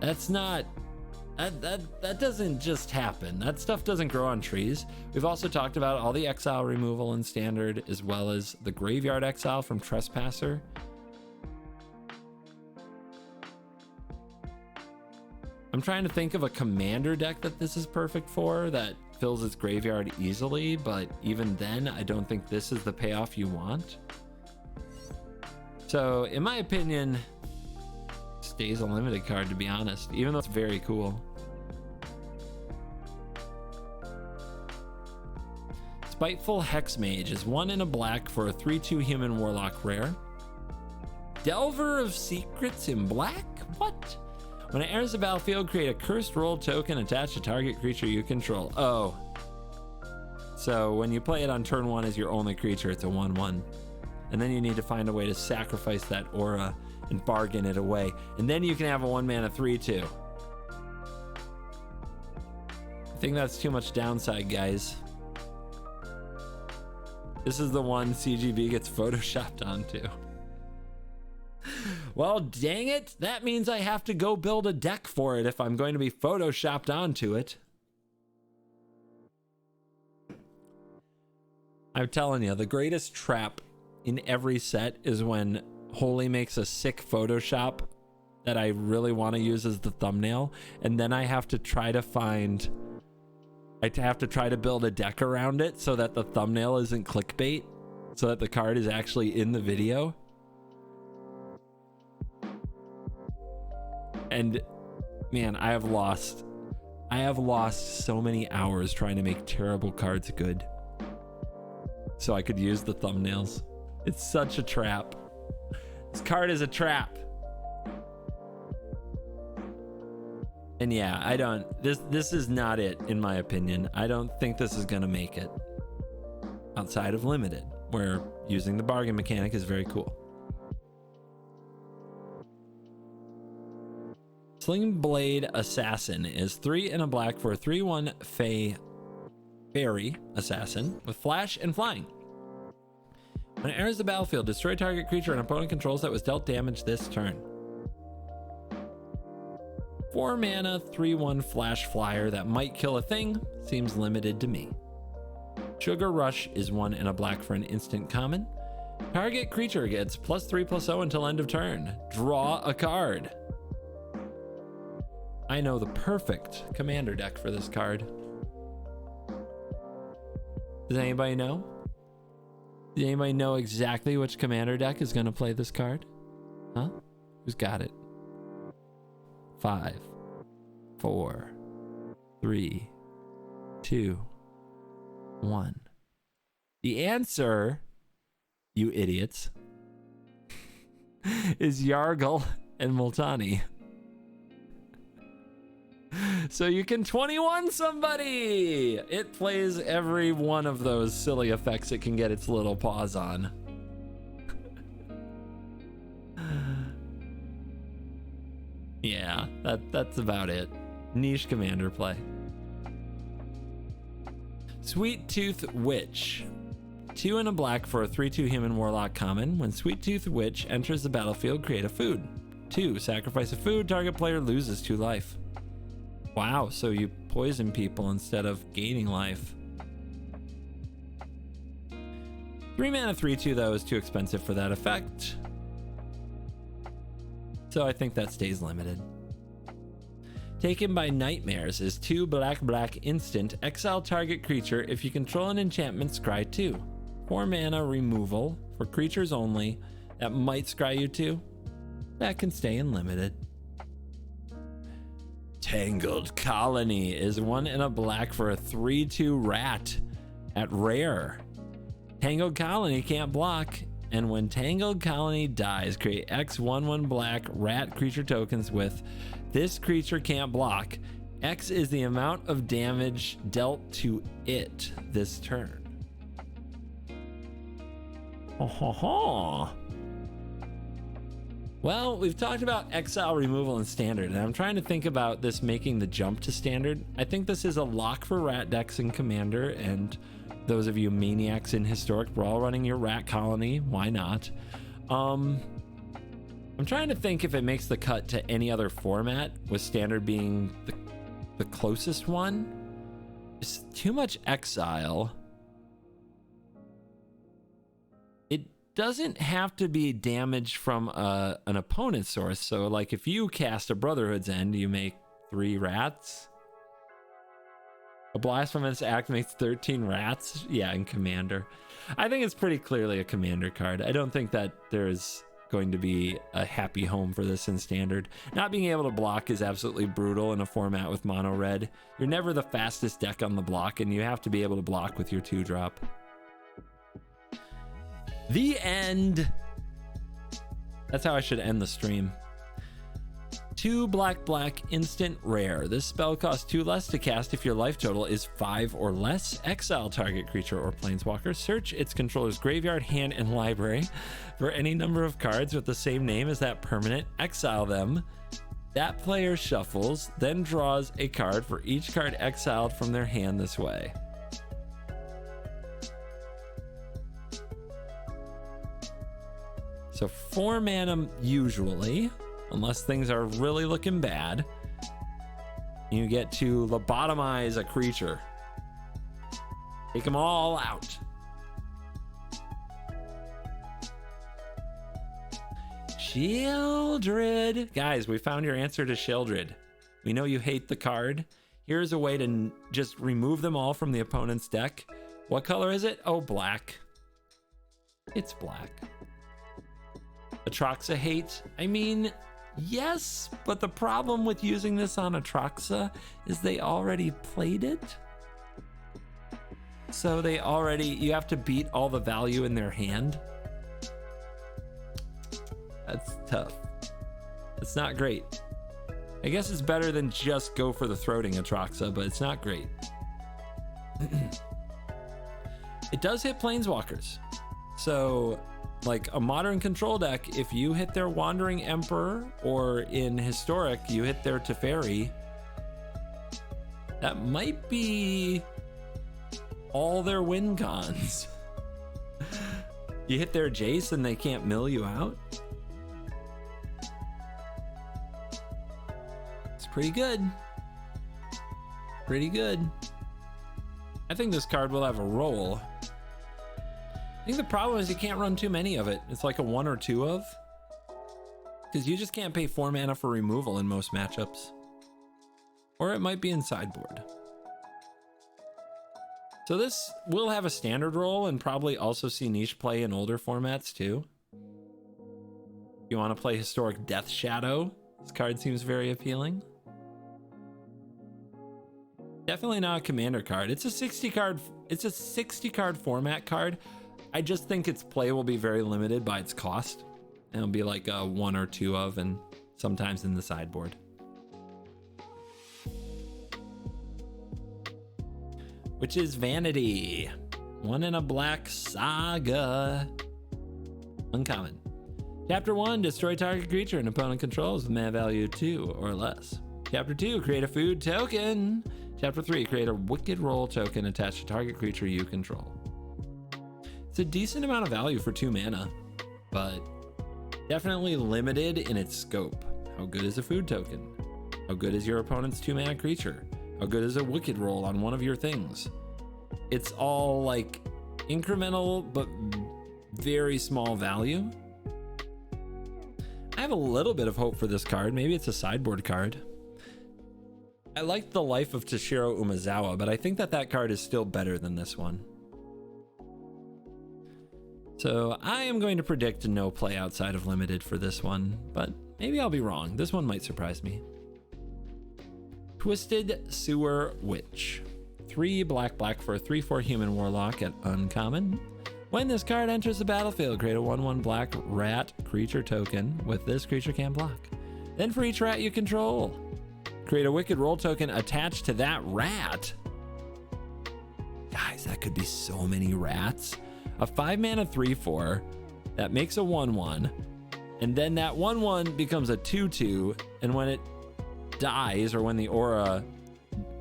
that's not, that doesn't just happen. That stuff doesn't grow on trees. We've also talked about all the exile removal in standard, as well as the graveyard exile from Trespasser. I'm trying to think of a commander deck that this is perfect for, that fills its graveyard easily, but even then, I don't think this is the payoff you want. So, in my opinion, stays a limited card, to be honest, even though it's very cool. Spiteful Hexmage is 1 and a black for a 3/2 human warlock rare. Delver of Secrets in black? What? When it enters the battlefield, create a cursed roll token attached to target creature you control. Oh. So when you play it on turn 1 as your only creature, it's a 1/1. And then you need to find a way to sacrifice that aura and bargain it away. And then you can have a 1 mana 3/2. I think that's too much downside, guys. This is the one CGB gets photoshopped onto. Well, dang it. That means I have to go build a deck for it if I'm going to be photoshopped onto it. I'm telling you, the greatest trap in every set is when Holy makes a sick Photoshop that I really want to use as the thumbnail, and then I have to try to build a deck around it so that the thumbnail isn't clickbait, so that the card is actually in the video. And man, I have lost so many hours trying to make terrible cards good so I could use the thumbnails. It's such a trap. This card is a trap. And yeah, this is not it, in my opinion. I don't think this is gonna make it outside of limited, where using the bargain mechanic is very cool. Sling Blade Assassin is 3 and a black for a 3/1 fairy assassin with flash and flying. When it enters the battlefield, destroy target creature an opponent controls that was dealt damage this turn. 4 mana, 3/1 flash flyer that might kill a thing. Seems limited to me. Sugar Rush is 1 and a black for an instant common. Target creature gets +3/+0 until end of turn. Draw a card. I know the perfect commander deck for this card. Does anybody know? Does anybody know exactly which commander deck is going to play this card? Huh? Who's got it? 5, 4, 3, 2, 1. The answer, you idiots, is Yargle and Multani. So you can 21 somebody. It plays every one of those silly effects it can get its little paws on. Yeah, that's about it. Niche commander play. Sweet Tooth Witch. 2 and a black for a 3/2 human warlock common. When Sweet Tooth Witch enters the battlefield, create a food. 2, sacrifice a food, target player loses 2 life. Wow, so you poison people instead of gaining life. 3 mana, 3/2 though is too expensive for that effect. So I think that stays limited. Taken by Nightmares is 2 black instant. Exile target creature. If you control an enchantment, scry 2. 4 mana removal for creatures only that might scry you 2. That can stay in limited. Tangled Colony is 1 and a black for a 3/2 rat at rare. Tangled Colony can't block, and when Tangled Colony dies, create X 1/1 black rat creature tokens with this creature can't block. X is the amount of damage dealt to it this turn. Well, we've talked about exile removal in standard, and I'm trying to think about this making the jump to standard. I think this is a lock for rat decks in commander, and those of you maniacs in historic brawl running your rat colony, why not? I'm trying to think if it makes the cut to any other format, with standard being the closest one. It's too much exile. Doesn't have to be damage from an opponent's source. So like if you cast a Brotherhood's End, you make 3 rats. A Blasphemous Act makes 13 rats. Yeah, in commander. I think it's pretty clearly a commander card. I don't think that there's going to be a happy home for this in standard. Not being able to block is absolutely brutal in a format with mono red. You're never the fastest deck on the block, and you have to be able to block with your 2-drop. The end. That's how I should end the stream. 2 black instant rare. This spell costs 2 less to cast if your life total is 5 or less. Exile target creature or planeswalker. Search its controller's graveyard, hand, and library for any number of cards with the same name as that permanent. Exile them. That player shuffles, then draws a card for each card exiled from their hand this way. So 4 mana usually, unless things are really looking bad. You get to lobotomize a creature. Take them all out. Shieldred. Guys, we found your answer to Shieldred. We know you hate the card. Here's a way to just remove them all from the opponent's deck. What color is it? Oh, black. It's black. Atraxa hate. I mean, yes, but the problem with using this on Atraxa is they already played it. So you have to beat all the value in their hand. That's tough. It's not great. I guess it's better than just go for the throating Atraxa, but it's not great. It does hit planeswalkers. So, like a modern control deck, if you hit their Wandering Emperor, or in Historic, you hit their Teferi, that might be all their win cons. You hit their Jace and they can't mill you out. Pretty good. Pretty good. I think this card will have a role. I think the problem is you can't run too many of it. It's like a 1 or 2 of. Because you just can't pay 4 mana for removal in most matchups. Or it might be in sideboard. So this will have a standard role and probably also see niche play in older formats too. If you want to play Historic Death Shadow, this card seems very appealing. Definitely not a commander card. It's a 60 card format card. I just think its play will be very limited by its cost. And it'll be like a 1 or 2 of, and sometimes in the sideboard. Which is Vanity. 1 in a black saga. Uncommon. Chapter 1, destroy target creature an opponent controls with mana value 2 or less. Chapter 2, create a food token. Chapter 3, create a Wicked Roll token attached to target creature you control. It's a decent amount of value for 2 mana, but definitely limited in its scope. How good is a food token? How good is your opponent's 2 mana creature? How good is a Wicked Roll on one of your things? It's all like incremental, but very small value. I have a little bit of hope for this card. Maybe it's a sideboard card. I like the Life of Toshiro Umezawa, but I think that card is still better than this one. So I am going to predict no play outside of limited for this one, but maybe I'll be wrong. This one might surprise me. Twisted Sewer Witch. 3 black for a 3/4 human warlock at uncommon. When this card enters the battlefield, create a 1/1 black rat creature token with this creature can't block. Then for each rat you control, create a Wicked Roll token attached to that rat. Guys, that could be so many rats. A 5 mana 3/4 that makes a 1/1, and then that 1/1 becomes a 2/2, and when it dies, or when the aura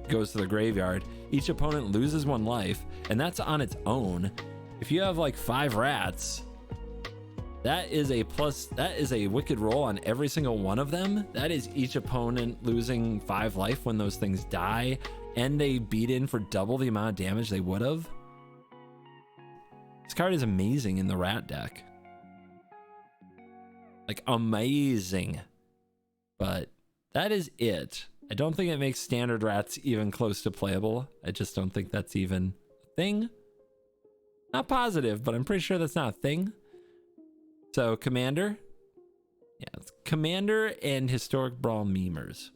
goes to the graveyard, each opponent loses 1 life, and that's on its own. If you have like 5 rats, that is a Wicked Roll on every single one of them. That is each opponent losing 5 life when those things die, and they beat in for double the amount of damage they would have. This card is amazing in the rat deck. Like, amazing. But that is it. I don't think it makes standard rats even close to playable. I just don't think that's even a thing. Not positive, but I'm pretty sure that's not a thing. So, Commander. Yeah, it's Commander and Historic Brawl memers.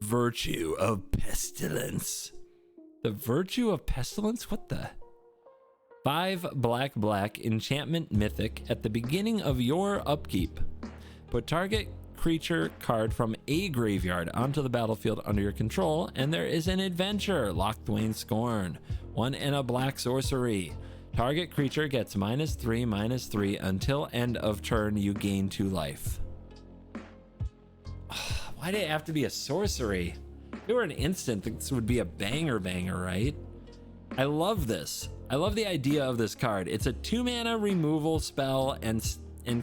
Virtue of Pestilence. The Virtue of Pestilence? What the? 5 black enchantment mythic at the beginning of your upkeep. Put target creature card from a graveyard onto the battlefield under your control, and there is an adventure. Locthwain Scorn. 1 and a black sorcery. Target creature gets -3/-3 until end of turn. You gain 2 life. Why did it have to be a sorcery? If it were an instant, this would be a banger, right? I love this. I love the idea of this card. It's a 2 mana removal spell and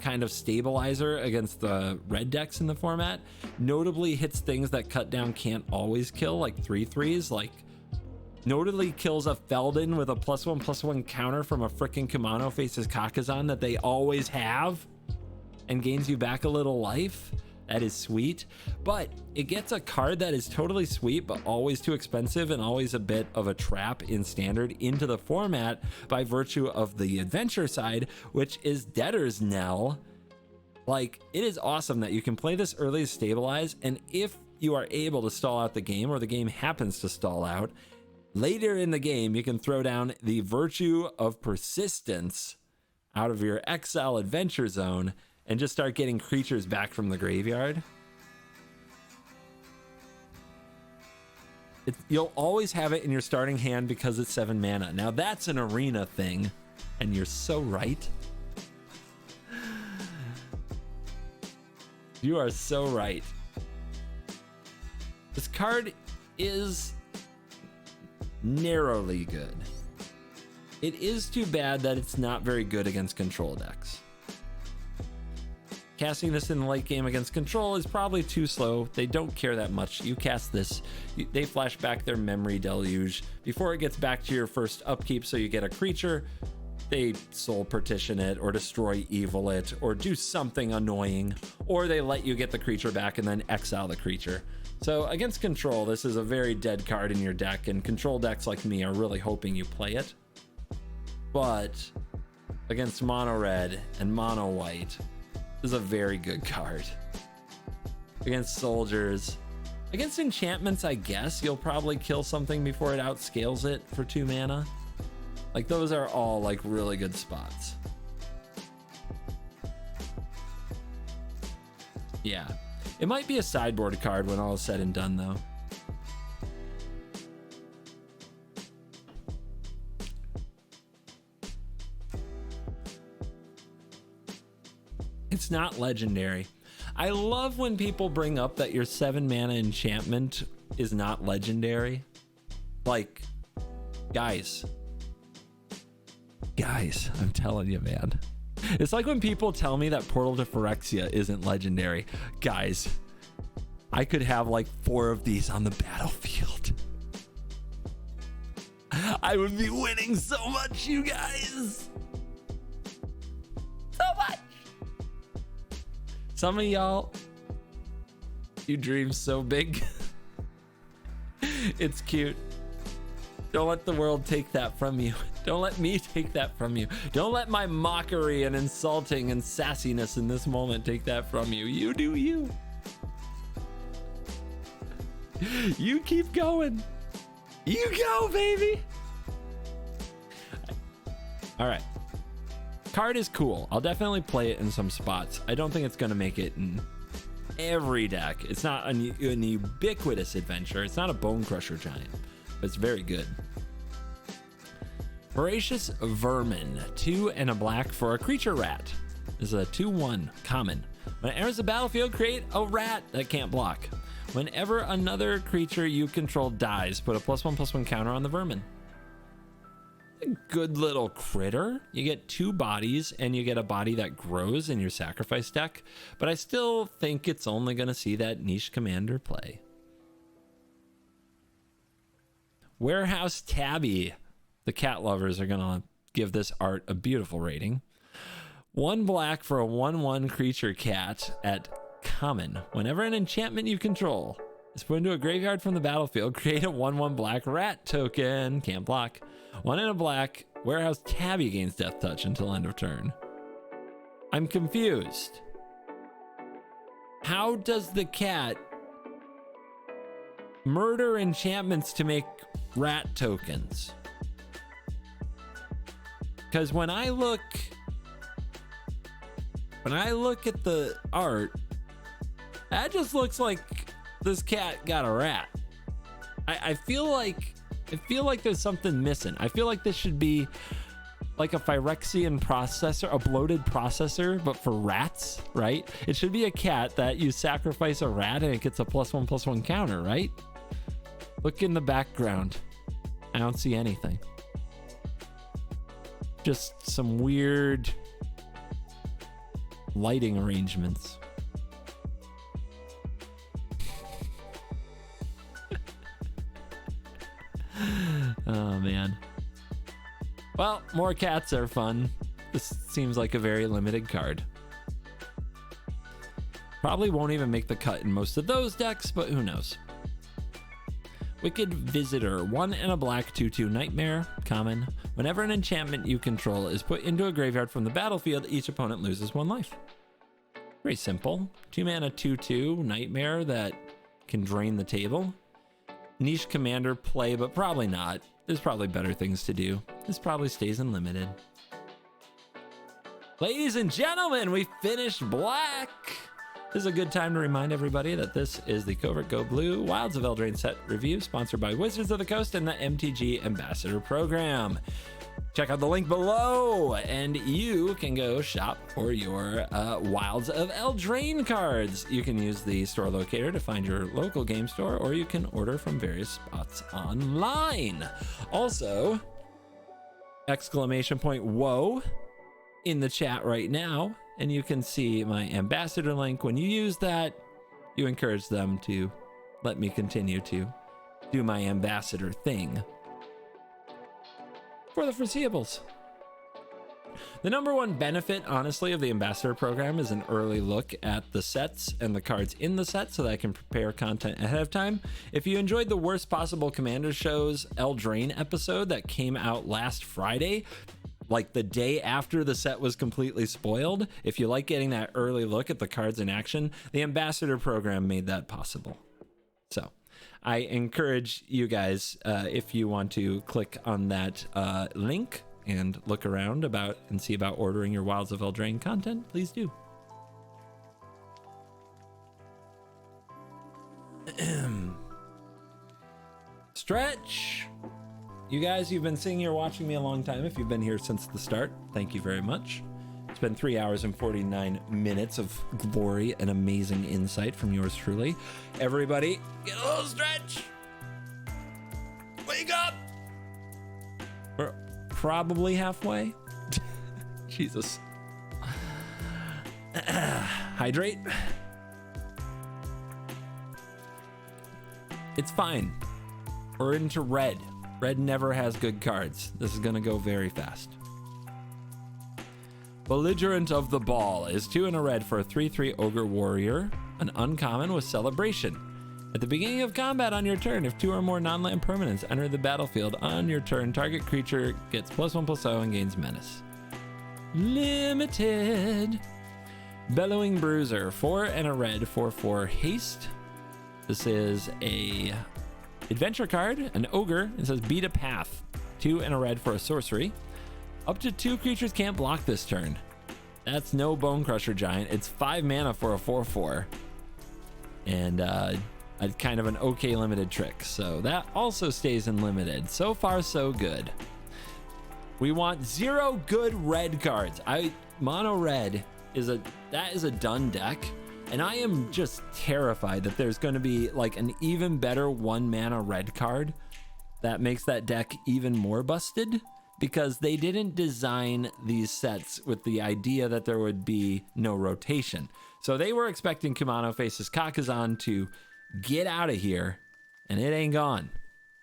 kind of stabilizer against the red decks in the format. Notably hits things that cut down can't always kill, like 3/3s, like notably kills a Feldon with a +1/+1 counter from a frickin' Kumano faces Kakazan that they always have, and gains you back a little life. That is sweet, but it gets a card that is totally sweet but always too expensive and always a bit of a trap in standard into the format by virtue of the adventure side, which is Debtor's Knell. Like, it is awesome that you can play this early to stabilize, and if you are able to stall out the game, or the game happens to stall out, later in the game you can throw down the Virtue of Persistence out of your Exile Adventure Zone and just start getting creatures back from the graveyard. You'll always have it in your starting hand because it's 7 mana. Now that's an arena thing, and you're so right. You are so right. This card is narrowly good. It is too bad that it's not very good against control decks. Casting this in the late game against control is probably too slow. They don't care that much. You cast this, they flash back their Memory Deluge before it gets back to your first upkeep, so you get a creature. They soul partition it, or destroy evil it, or do something annoying, or they let you get the creature back and then exile the creature. So against control, this is a very dead card in your deck, and control decks like me are really hoping you play it. But against mono red and mono white, this is a very good card. Against soldiers, against enchantments, I guess you'll probably kill something before it outscales it for 2 mana. Like, those are all like really good spots. Yeah, it might be a sideboard card when all is said and done, though. It's not legendary. I love when people bring up that your 7 mana enchantment is not legendary. Like, guys, I'm telling you, man. It's like when people tell me that Portal to Phyrexia isn't legendary. Guys, I could have like 4 of these on the battlefield. I would be winning so much, you guys. So much. Some of y'all, you dream so big. It's cute. Don't let the world take that from you. Don't let me take that from you. Don't let my mockery and insulting and sassiness in this moment take that from you. You do you. You keep going. You go, baby. All right. Card is cool. I'll definitely play it in some spots. I don't think it's going to make it in every deck. It's not an ubiquitous adventure. It's not a Bone Crusher Giant, but it's very good. Voracious Vermin, 2 and a black for a creature rat. This is a 2/1 common. When it enters the battlefield, create a rat that can't block. Whenever another creature you control dies, put a +1/+1 counter on the vermin. A good little critter. You get 2 bodies, and you get a body that grows in your sacrifice deck, but I still think it's only going to see that niche commander play. Warehouse Tabby. The cat lovers are going to give this art a beautiful rating. 1 black for a 1/1 creature cat at common. Whenever an enchantment you control is put into a graveyard from the battlefield, create a 1/1 black rat token. Can't block. 1 and a black. Warehouse Tabby gains death touch until end of turn. I'm confused. How does the cat murder enchantments to make rat tokens? Because when I look at the art, that just looks like this cat got a rat. I feel like there's something missing. I feel like this should be like a Phyrexian processor, a bloated processor, but for rats, right? It should be a cat that you sacrifice a rat and it gets a +1/+1 counter, right? Look in the background. I don't see anything. Just some weird lighting arrangements. Well, more cats are fun. This seems like a very limited card. Probably won't even make the cut in most of those decks, but who knows. Wicked Visitor, 1 and a black 2/2 Nightmare, common. Whenever an enchantment you control is put into a graveyard from the battlefield, each opponent loses 1 life. Very simple. 2 mana 2/2 Nightmare that can drain the table. Niche commander play, but probably not. There's probably better things to do. This probably stays in limited. Ladies and gentlemen, we finished black. This is a good time to remind everybody that this is the CovertGoBlue Wilds of Eldraine set review, sponsored by Wizards of the Coast and the MTG Ambassador Program. Check out the link below, and you can go shop for your Wilds of Eldraine cards. You can use the store locator to find your local game store, or you can order from various spots online. Also, !whoa in the chat right now, and you can see my ambassador link. When you use that, you encourage them to let me continue to do my ambassador thing for the foreseeables. The number one benefit, honestly, of the ambassador program is an early look at the sets and the cards in the set so that I can prepare content ahead of time. If you enjoyed the Worst Possible Commander Show's Eldraine episode that came out last Friday, like the day after the set was completely spoiled, if you like getting that early look at the cards in action, the ambassador program made that possible. So I encourage you guys, if you want to click on that link and look around and see about ordering your Wilds of Eldraine content, please do. Stretch. You guys, you've been seeing or watching me a long time. If you've been here since the start, thank you very much. It's been 3 hours and 49 minutes of glory and amazing insight from yours truly. Everybody, get a little stretch. Wake up. We're probably halfway. Jesus. Hydrate. It's fine. We're into red. Red never has good cards. This is going to go very fast. Belligerent of the Ball is 2 and a red for a 3/3 Ogre Warrior, an uncommon with Celebration. At the beginning of combat on your turn, if 2 or more non-land permanents enter the battlefield on your turn, target creature gets +1/+0 and gains Menace. Limited. Bellowing Bruiser, 4 and a red for 4 haste. This is a adventure card, an ogre. It says beat a path, 2 and a red for a sorcery. Up to 2 creatures can't block this turn. That's no Bone Crusher Giant. It's 5 mana for a 4/4, and a kind of an okay limited trick. So that also stays in limited. So far, so good. We want 0 good red cards. Mono red is a done deck. And I am just terrified that there's going to be like an even better 1 mana red card that makes that deck even more busted, because they didn't design these sets with the idea that there would be no rotation. So they were expecting Kumano Faces Kakazan to get out of here, and it ain't gone.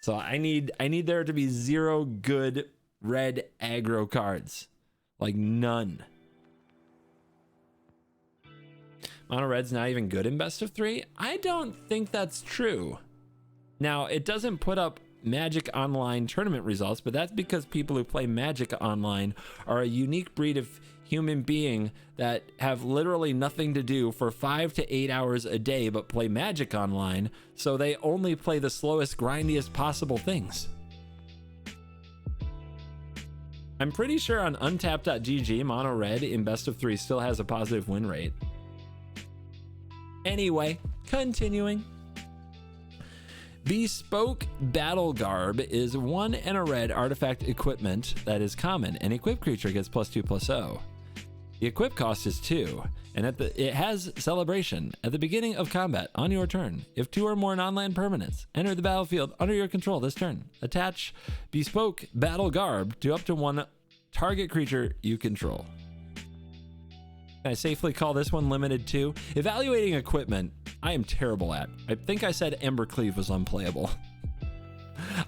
So I need there to be 0 good red aggro cards, like none. Mono red's not even good in best of 3? I don't think that's true. Now, it doesn't put up Magic Online tournament results, but that's because people who play Magic Online are a unique breed of human being that have literally nothing to do for 5 to 8 hours a day but play Magic Online, so they only play the slowest, grindiest possible things. I'm pretty sure on untapped.gg, Mono red in best of 3 still has a positive win rate. Anyway, continuing. Bespoke Battle Garb is 1 and a red artifact equipment that is common. An equipped creature gets +2/+0. The equip cost is 2, and it has Celebration. At the beginning of combat on your turn, if 2 or more non-land permanents enter the battlefield under your control this turn, attach Bespoke Battle Garb to up to 1 target creature you control. Can I safely call this one limited too? Evaluating equipment, I am terrible at. I think I said Embercleave was unplayable.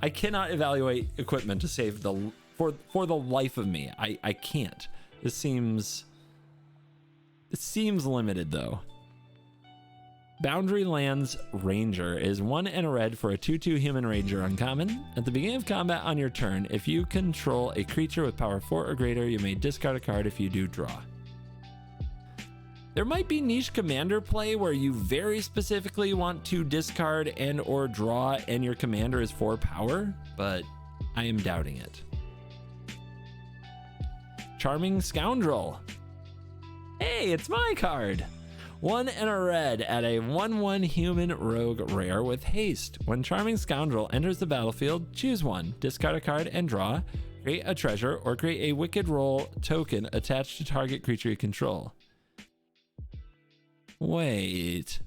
I cannot evaluate equipment to save the for the life of me, I can't. It seems limited though. Boundary Lands Ranger is 1 and a red for a 2/2 human ranger uncommon. At the beginning of combat on your turn, if you control a creature with power 4 or greater, you may discard a card. If you do, draw. There might be niche commander play where you very specifically want to discard and or draw and your commander is 4 power, but I am doubting it. Charming Scoundrel. Hey, it's my card. 1 and a red at a 1/1 human rogue rare with haste. When Charming Scoundrel enters the battlefield, choose 1, discard a card and draw, create a treasure, or create a Wicked Roll token attached to target creature you control. Wait.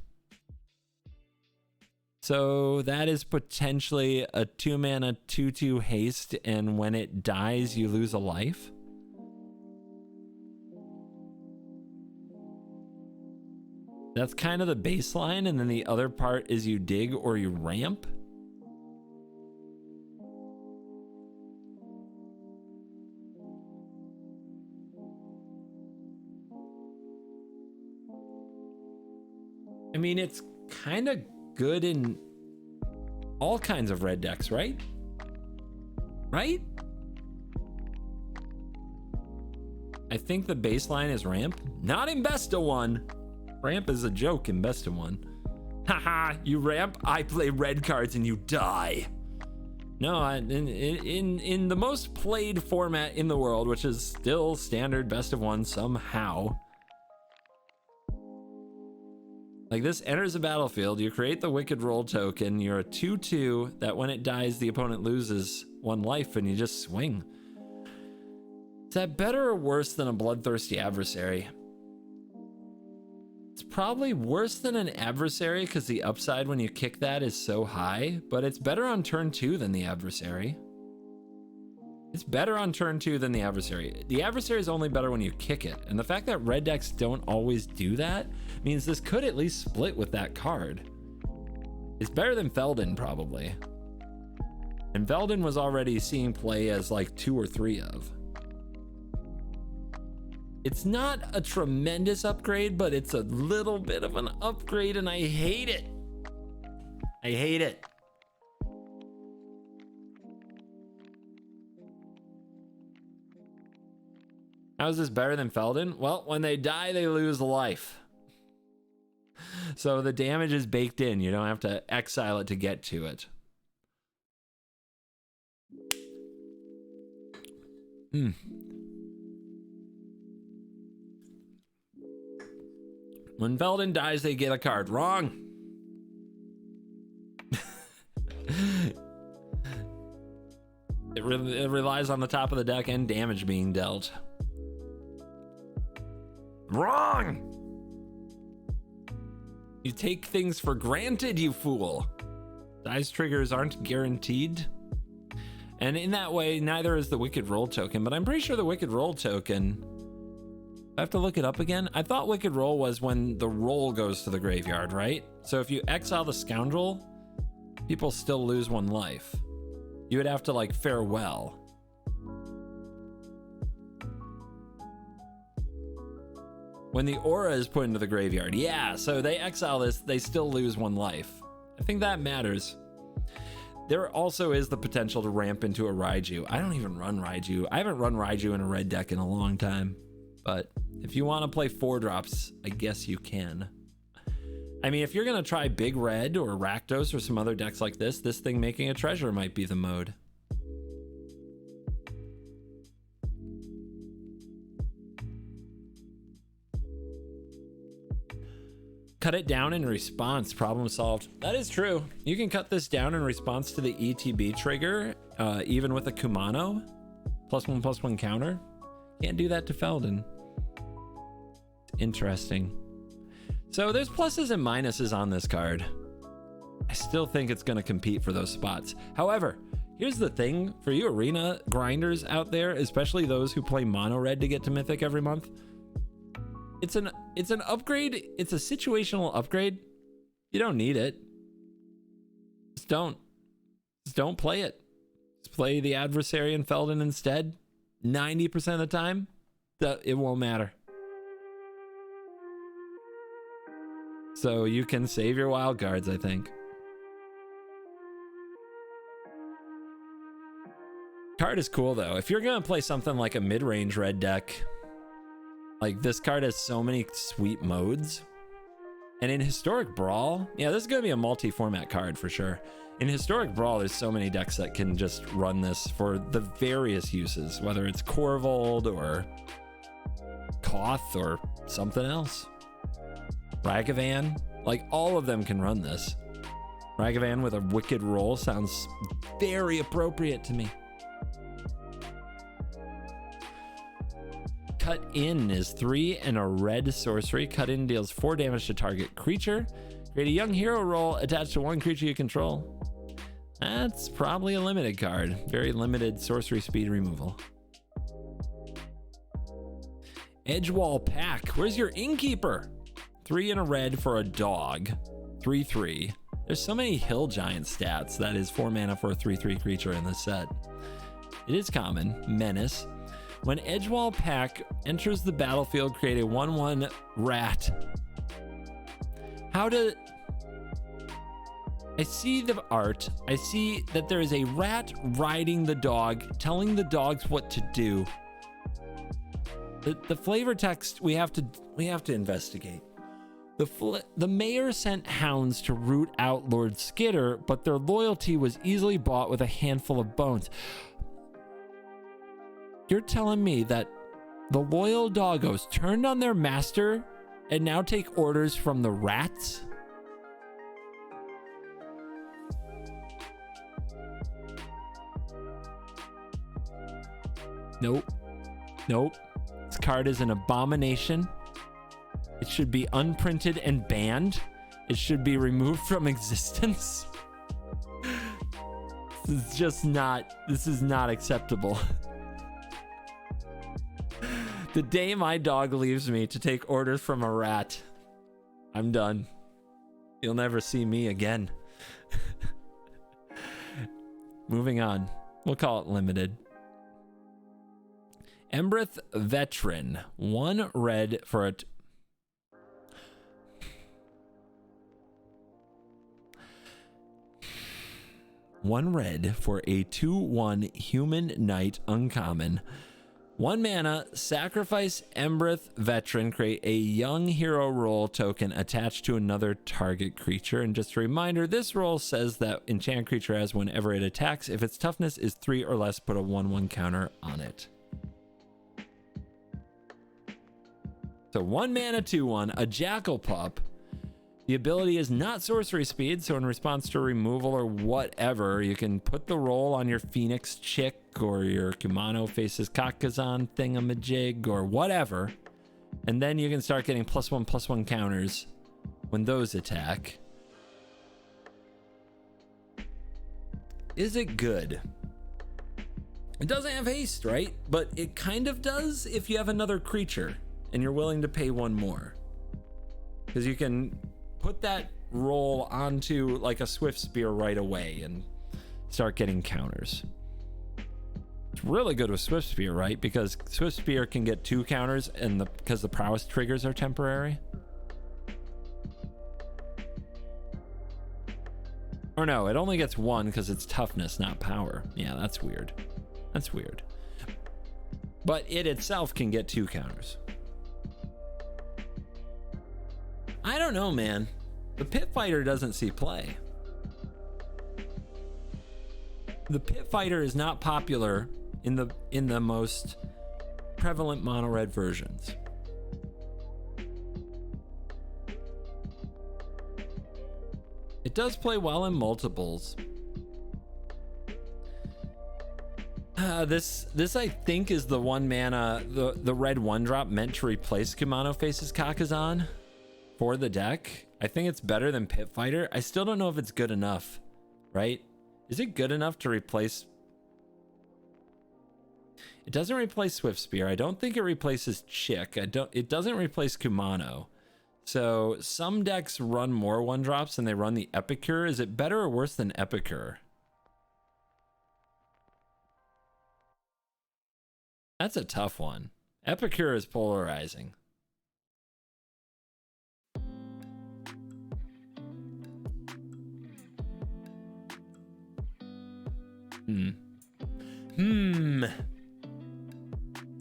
So that is potentially a 2-mana 2/2 haste, and when it dies, you lose a life? That's kind of the baseline, and then the other part is you dig or you ramp. I mean, it's kind of good in all kinds of red decks, right? Right? I think the baseline is ramp. Not in best of 1. Ramp is a joke in best of 1. Haha, you ramp, I play red cards and you die. No, in the most played format in the world, which is still standard best of 1 somehow. Like, this enters the battlefield, you create the Wicked Roll token, you're a 2/2 that when it dies, the opponent loses 1 life and you just swing. Is that better or worse than a Bloodthirsty Adversary? It's probably worse than an Adversary because the upside when you kick that is so high, but it's better on turn 2 than the Adversary. It's better on turn 2 than the Adversary. The Adversary is only better when you kick it, and the fact that red decks don't always do that means this could at least split with that card. It's better than Feldon, probably. And Feldon was already seeing play as like 2 or 3 of. It's not a tremendous upgrade, but it's a little bit of an upgrade, and I hate it. I hate it. How is this better than Feldon? Well, when they die, they lose a life. So the damage is baked in. You don't have to exile it to get to it. When Feldon dies, they get a card. Wrong. It relies on the top of the deck and damage being dealt. Wrong. You take things for granted, you fool. Dice triggers aren't guaranteed. And in that way, neither is the Wicked Roll token, but I'm pretty sure the Wicked Roll token, I have to look it up again. I thought Wicked Roll was when the roll goes to the graveyard, right? So if you exile the Scoundrel, people still lose 1 life. You would have to like farewell. When the aura is put into the graveyard, yeah, so they exile this, they still lose 1 life. I think that matters. There also is the potential to ramp into a Raiju. I don't even run Raiju. I haven't run Raiju in a red deck in a long time. But if you want to play 4-drops, I guess you can. I mean, if you're going to try Big Red or Rakdos or some other decks like this thing making a treasure might be the mode. Cut it down in response, problem solved. That is true. You can cut this down in response to the ETB trigger, even with a Kumano. +1/+1 counter. Can't do that to Feldon. Interesting. So there's pluses and minuses on this card. I still think it's going to compete for those spots. However, here's the thing for you arena grinders out there, especially those who play mono red to get to mythic every month. It's an upgrade. It's a situational upgrade. You don't need it. Just don't play it. Just play the adversary and Feldon instead. 90% of the time, it won't matter. So you can save your wild cards, I think. Card is cool though. If you're gonna play something like a mid-range red deck, like this card has so many sweet modes. And in Historic Brawl, yeah, this is gonna be a multi-format card for sure. In Historic Brawl, there's so many decks that can just run this for the various uses, whether it's Korvold or Koth or something else. Ragavan, like all of them can run this. Ragavan with a wicked roll sounds very appropriate to me. Cut In is 3 and a red sorcery. Cut In deals 4 damage to target creature. Create a young hero roll attached to 1 creature you control. That's probably a limited card. Very limited sorcery speed removal. Edgewall Pack. Where's your Innkeeper? 3 and a red for a dog. 3/3. There's so many Hill Giant stats. That is 4 mana for a 3/3 creature in this set. It is common. Menace. When Edgewall Pack enters the battlefield, create a 1/1 rat. I see the art. I see that there is a rat riding the dog, telling the dogs what to do. The flavor text we have to investigate. The mayor sent hounds to root out Lord Skitter, but their loyalty was easily bought with a handful of bones. You're telling me that the loyal doggos turned on their master and now take orders from the rats? Nope. Nope. This card is an abomination. It should be unprinted and banned. It should be removed from existence. This is not acceptable. The day my dog leaves me to take orders from a rat, I'm done. You'll never see me again. Moving on. We'll call it limited. Embereth Veteran. 1 red for a... One red for a 2/1 human knight uncommon. 1 mana, sacrifice Embereth Veteran, create a young hero roll token attached to another target creature. And just a reminder, this roll says that enchant creature has whenever it attacks. If its toughness is 3 or less, put a 1/1 counter on it. So 1 mana, 2/1, a Jackal Pup. The ability is not sorcery speed, so in response to removal or whatever, you can put the roll on your Phoenix Chick or your Kumano Faces Kakazan thingamajig or whatever, and then you can start getting +1/+1 counters when those attack. Is it good? It doesn't have haste, right? But it kind of does if you have another creature and you're willing to pay 1 more. Because you can put that roll onto like a Swift Spear right away and start getting counters. It's really good with Swift Spear, right? Because Swift Spear can get 2 counters and because the prowess triggers are temporary. Or no, it only gets 1 because it's toughness, not power. Yeah, that's weird. That's weird. But it itself can get 2 counters. I don't know, man. The Pit Fighter doesn't see play. The Pit Fighter is not popular in the most prevalent mono red versions. It does play well in multiples. This I think is the 1 mana, the red 1-drop meant to replace Kumano Faces Kakazan for the deck. I think it's better than Pit Fighter. I still don't know if it's good enough, right? Is it good enough to replace? It doesn't replace Swift Spear. I don't think it replaces Chick. It doesn't replace Kumano. So some decks run more 1-drops and they run the Epicure. Is it better or worse than Epicure? That's a tough one. Epicure is polarizing. You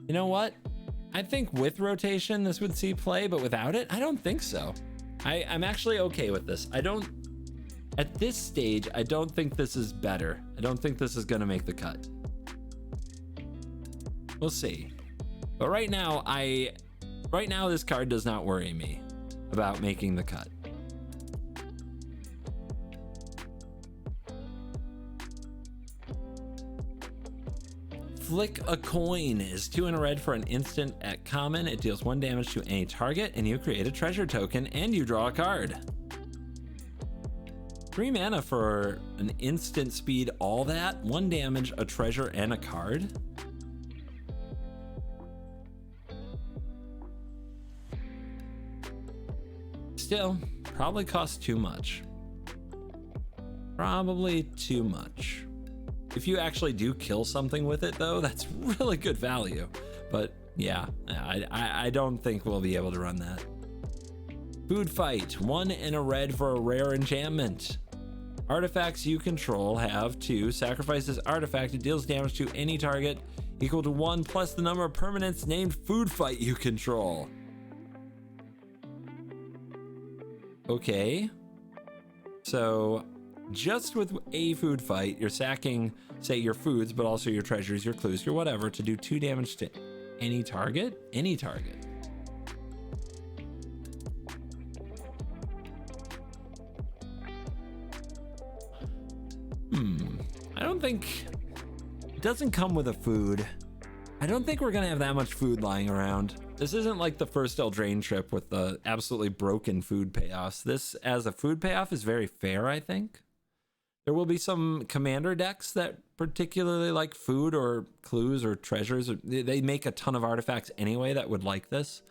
know what? I think with rotation this would see play, but without it, I don't think so. I'm actually okay with this. At this stage, I don't think this is better. I don't think this is gonna make the cut. We'll see. But right now this card does not worry me about making the cut. Flick a Coin is 2 and a red for an instant at common. It deals 1 damage to any target, and you create a treasure token, and you draw a card. 3 mana for an instant speed, all that, 1 damage, a treasure, and a card. Still, probably costs too much. Probably too much. If you actually do kill something with it though, that's really good value. But yeah, I don't think we'll be able to run that. Food Fight, 1 and a red for a rare enchantment. Artifacts you control have 2. Sacrifice this artifact. It deals damage to any target equal to 1 plus the number of permanents named Food Fight you control. Okay. So just with a food fight, you're sacking, say, your foods, but also your treasures, your clues, your whatever, to do 2 damage to any target? Any target. I don't think... It doesn't come with a food. I don't think we're gonna have that much food lying around. This isn't like the first Eldraine trip with the absolutely broken food payoffs. This, as a food payoff, is very fair, I think. There will be some commander decks that particularly like food or clues or treasures. They make a ton of artifacts anyway that would like this.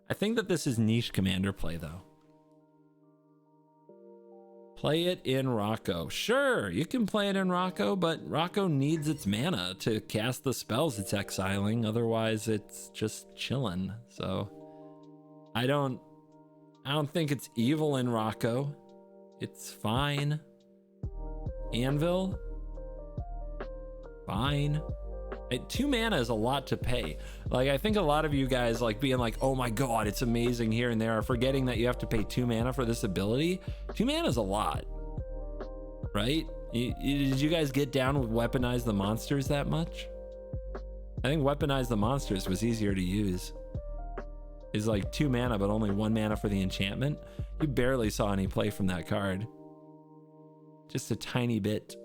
I think that this is niche commander play, though. Play it in Rocco. Sure, you can play it in Rocco, but Rocco needs its mana to cast the spells it's exiling. Otherwise, it's just chilling. So I don't think it's evil in Rocco. It's fine. Anvil, fine. 2 mana is a lot to pay. Like, I think a lot of you guys like being like, oh my god, it's amazing here and there, are forgetting that you have to pay 2 mana for this ability. 2 mana is a lot, right? Did you guys get down with Weaponize the Monsters that much? I think Weaponize the Monsters was easier to use. It's like 2 mana, but only 1 mana for the enchantment. You barely saw any play from that card. Just a tiny bit.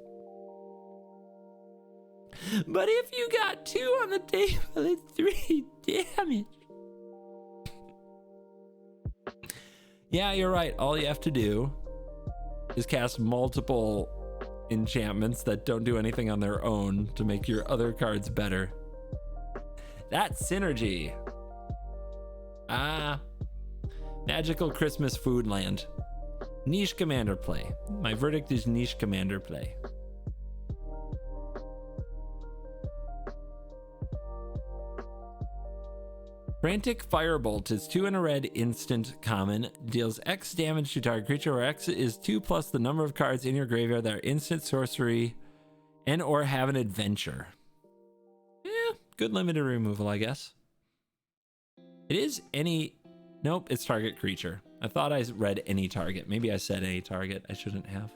But if you got 2 on the table, it's 3 damage. Yeah, you're right. All you have to do is cast multiple enchantments that don't do anything on their own to make your other cards better. That's synergy. Magical Christmas Food Land. Niche commander play. My verdict is niche commander play. Frantic Firebolt is 2 and a red instant common. Deals X damage to target creature, where X is 2 plus the number of cards in your graveyard that are instant sorcery and or have an adventure. Yeah, good limited removal, I guess. It is any... Nope, it's target creature. I thought I read any target. Maybe I said any target. I shouldn't have.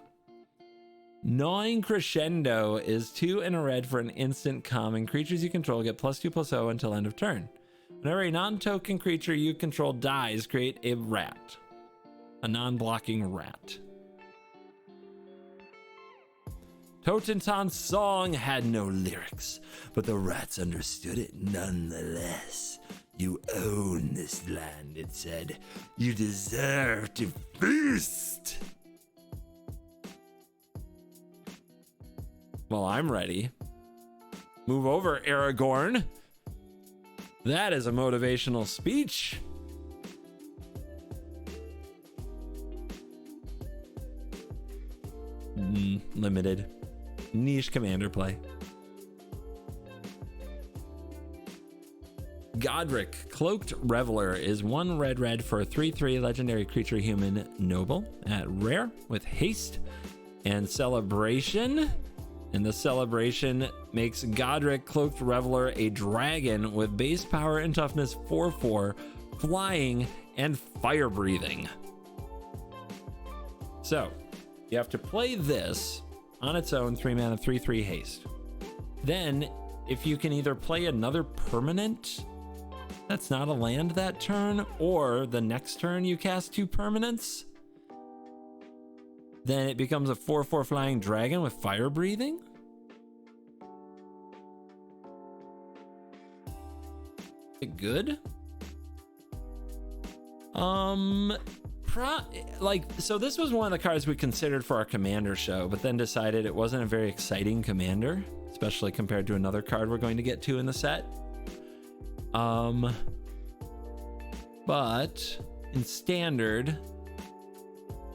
Gnawing Crescendo is 2 and a red for an instant common. Creatures you control get +2/+0 until end of turn. Whenever a non-token creature you control dies, create a rat. A non-blocking rat. Totentan's song had no lyrics, but the rats understood it nonetheless. You own this land, it said. You deserve to feast. Well, I'm ready. Move over, Aragorn. That is a motivational speech. Limited. Niche commander play. Godric, Cloaked Reveler, is 1 red for a 3/3 legendary creature human noble at rare with haste and celebration. And the celebration makes Godric, Cloaked Reveler, a dragon with base power and toughness 4/4, flying, and fire breathing. So you have to play this on its own, 3 mana, 3/3 haste. Then, if you can either play another permanent that's not a land that turn, or the next turn you cast 2 permanents, then it becomes a 4/4 flying dragon with fire breathing. Good. So this was one of the cards we considered for our commander show, but then decided it wasn't a very exciting commander, especially compared to another card we're going to get to in the set. But in standard,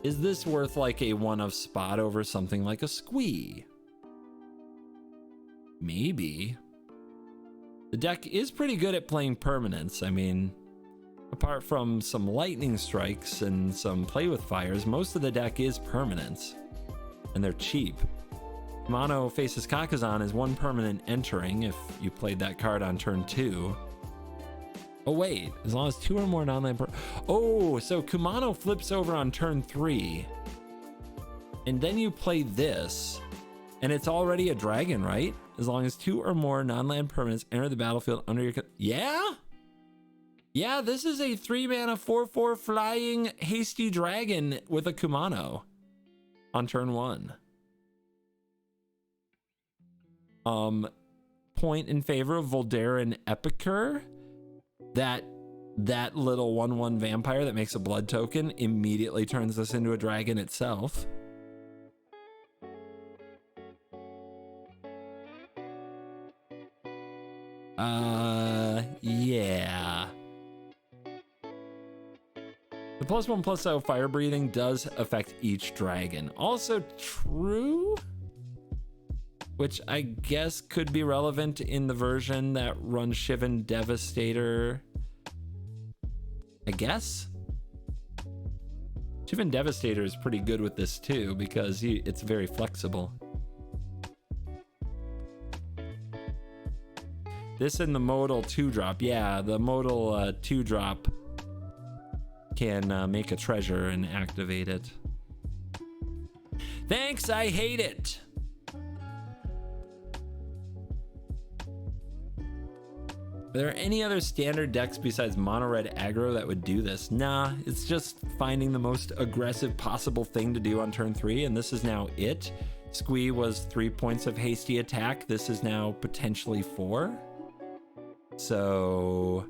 is this worth like a 1 of spot over something like a Squee? Maybe. The deck is pretty good at playing permanents. I mean, apart from some lightning strikes and some play with fires, most of the deck is permanents, and they're cheap. Mono Faces Kakazan is 1 permanent entering if you played that card on turn 2. Oh wait, as long as 2 or more non-land so Kumano flips over on turn 3, and then you play this, and it's already a dragon, right? As long as 2 or more non-land permanents enter the battlefield under your... Yeah, this is a 3 mana 4/4 flying hasty dragon with a Kumano on turn 1. Point in favor of Voldaren Epicure. That little 1/1 vampire that makes a blood token immediately turns this into a dragon itself. Yeah. The +1/+0 fire breathing does affect each dragon. Also true, which I guess could be relevant in the version that runs Shivan Devastator. I guess Shivan Devastator is pretty good with this too, because it's very flexible. This and the modal 2-drop. Yeah, the modal 2-drop can make a treasure and activate it. Thanks, I hate it. Are there any other standard decks besides mono red aggro that would do this? Nah, it's just finding the most aggressive possible thing to do on turn 3, and this is now it. Squee was 3 points of hasty attack. This is now potentially 4. So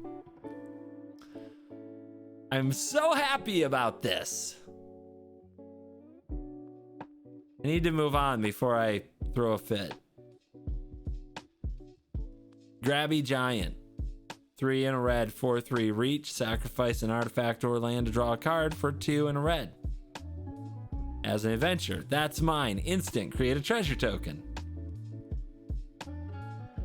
I'm so happy about this. I need to move on before I throw a fit. Grabby Giant. 3 in a red, 4/3 reach, sacrifice an artifact or land to draw a card for 2 in a red. As an adventure, that's mine. Instant, create a treasure token.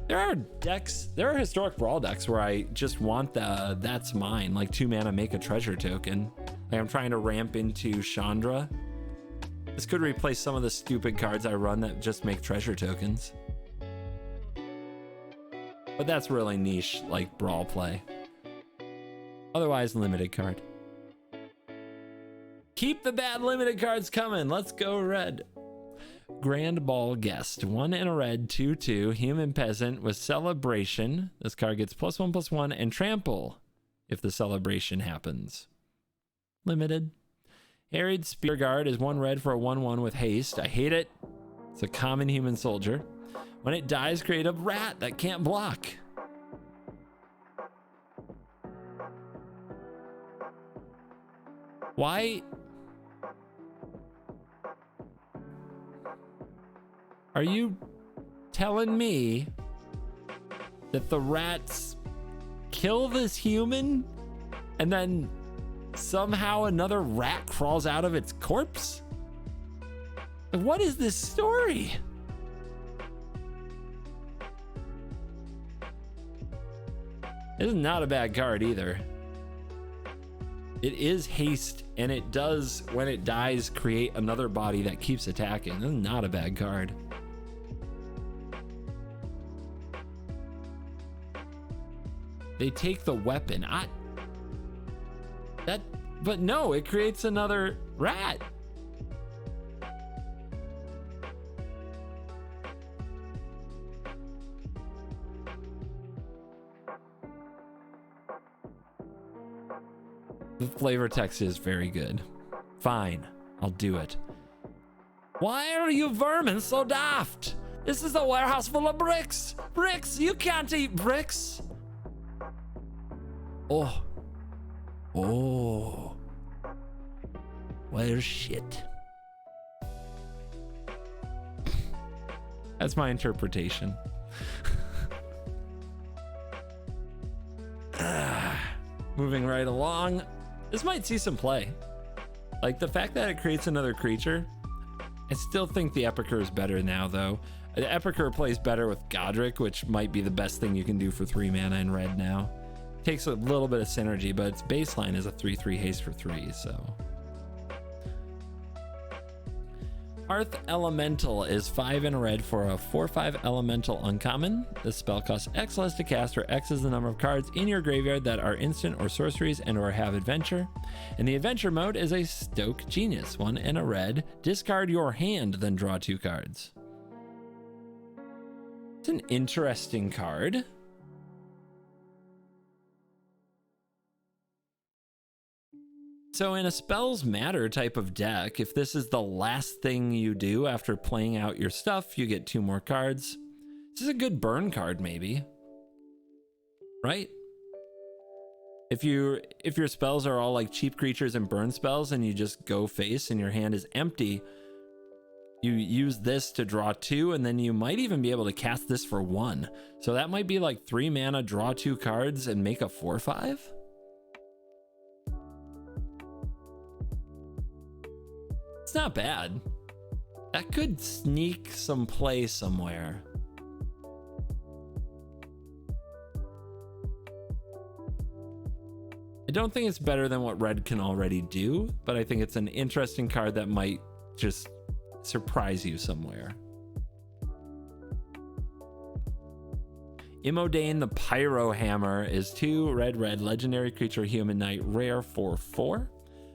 There are historic brawl decks where I just want the that's mine, like 2 mana, make a treasure token. Like I'm trying to ramp into Chandra. This could replace some of the stupid cards I run that just make treasure tokens. But that's really niche, like brawl play. Otherwise, limited card. Keep the bad limited cards coming. Let's go red. Grand Ball Guest. 1 in a red, 2/2. Human Peasant with Celebration. This card gets +1/+1 and Trample if the celebration happens. Limited. Harried Spear Guard is 1 red for a 1/1 with haste. I hate it. It's a common human soldier. When it dies, create a rat that can't block. Why? Are you telling me that the rats kill this human and then somehow another rat crawls out of its corpse? What is this story? This is not a bad card either. It is haste, and it does, when it dies, create another body that keeps attacking. This is not a bad card. They take the weapon. But no, it creates another rat. The flavor text is very good. Fine, I'll do it. Why are you vermin so daft? This is a warehouse full of bricks. Bricks, you can't eat bricks. Oh. Oh. Well, shit. That's my interpretation. Moving right along. This might see some play. Like the fact that it creates another creature. I still think the Epicure is better now, though. The Epicure plays better with Godric, which might be the best thing you can do for 3 mana in red now. Takes a little bit of synergy, but its baseline is a 3/3 haste for 3, so. Hearth Elemental is 5 in red for a 4/5 elemental uncommon. This spell costs X less to cast, where X is the number of cards in your graveyard that are instant or sorceries and or have adventure. And the adventure mode is a Stoke Genius, 1 in a red. Discard your hand, then draw 2 cards. It's an interesting card. So in a spells matter type of deck, if this is the last thing you do after playing out your stuff, you get 2 more cards. This is a good burn card, maybe. Right? If your spells are all like cheap creatures and burn spells and you just go face and your hand is empty, you use this to draw 2, and then you might even be able to cast this for 1. So that might be like 3 mana, draw 2 cards, and make a 4/5? It's not bad. That could sneak some play somewhere. I don't think it's better than what red can already do, but I think it's an interesting card that might just surprise you somewhere. Imodane the Pyrohammer is 2 red legendary creature human knight rare for 4.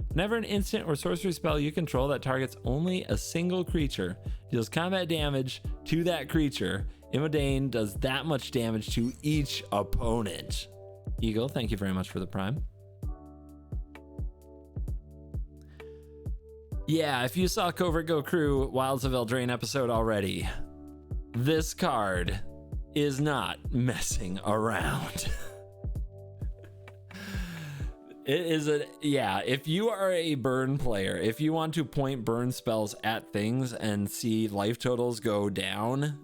Whenever an instant or sorcery spell you control that targets only a single creature deals combat damage to that creature, Imodane does that much damage to each opponent. Eagle, thank you very much for the prime. Yeah, if you saw Covert Go Crew Wilds of Eldraine episode already, this card is not messing around. It is if you are a burn player, if you want to point burn spells at things and see life totals go down,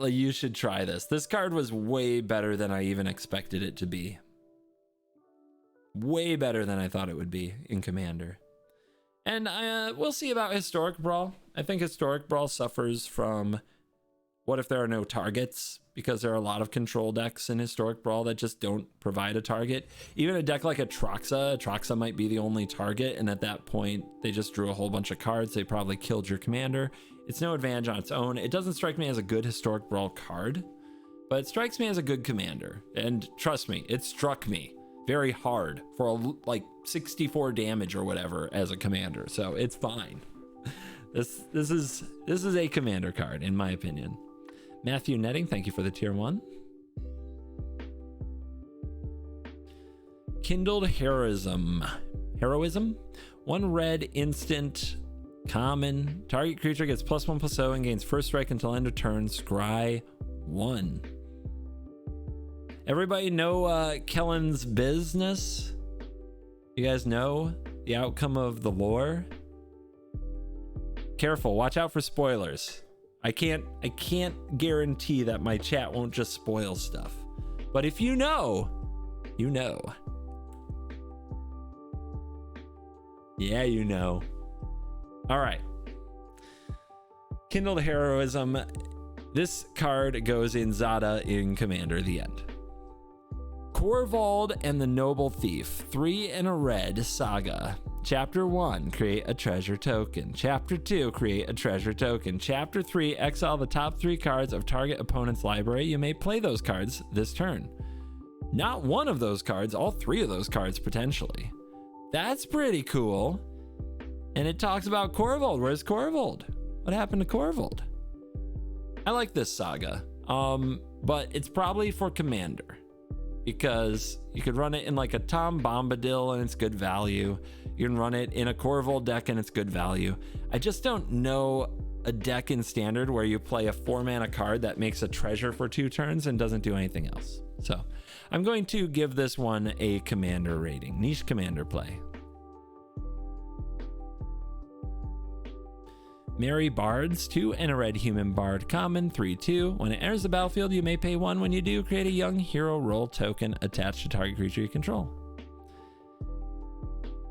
you should try this. This card was way better than I even expected it to be. Way better than I thought it would be in Commander. And we'll see about Historic Brawl. I think Historic Brawl suffers from what if there are no targets, because there are a lot of control decks in Historic Brawl that just don't provide a target. Even a deck like Atraxa might be the only target, and at that point they just drew a whole bunch of cards. They probably killed your commander. It's no advantage on its own. It doesn't strike me as a good Historic Brawl card, but it strikes me as a good commander. And trust me, it struck me very hard for like 64 damage or whatever as a commander, so it's fine. This is a commander card in my opinion. Matthew Netting, thank you for the tier 1. Kindled Heroism. 1 red instant common. Target creature gets +1/+0 and gains first strike until end of turn. Scry 1. Everybody know Kellen's business? You guys know the outcome of the lore? Careful, watch out for spoilers. I can't guarantee that my chat won't just spoil stuff. But if you know, you know. Yeah, you know. All right. Kindled Heroism. This card goes in Zada in Commander, the end. Corvold and the Noble Thief, 3 and a red saga. Chapter 1, create a treasure token. Chapter 2, create a treasure token. Chapter 3, exile the top 3 cards of target opponent's library. You may play those cards this turn. Not one of those cards, all 3 of those cards potentially. That's pretty cool. And it talks about Corvold. Where's Corvold? What happened to Corvold? I like this saga, but it's probably for Commander, because you could run it in like a Tom Bombadil and it's good value. You can run it in a Corvold deck and it's good value. I just don't know a deck in Standard where you play a 4-mana card that makes a treasure for 2 turns and doesn't do anything else. So I'm going to give this one a Commander rating, niche Commander play. Merry Bards, 2 and a red human bard common, 3/2. When it enters the battlefield, you may pay 1. When you do, create a young hero role token attached to target creature you control.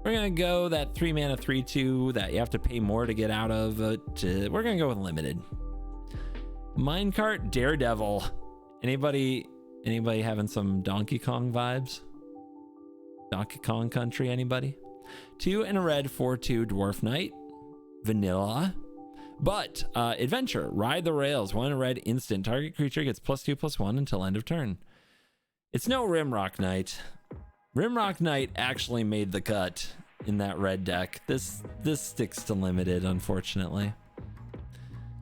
We're gonna go that 3 mana 3/2 that you have to pay more to get out of. We're gonna go with limited. Minecart Daredevil. Anybody having some Donkey Kong vibes? Donkey Kong Country, anybody? 2 and a red 4/2 Dwarf Knight. Vanilla. But adventure, ride the rails, 1 red instant. Target creature gets +2/+1 until end of turn. It's no Rimrock Knight. Rimrock Knight actually made the cut in that red deck. This sticks to limited, unfortunately.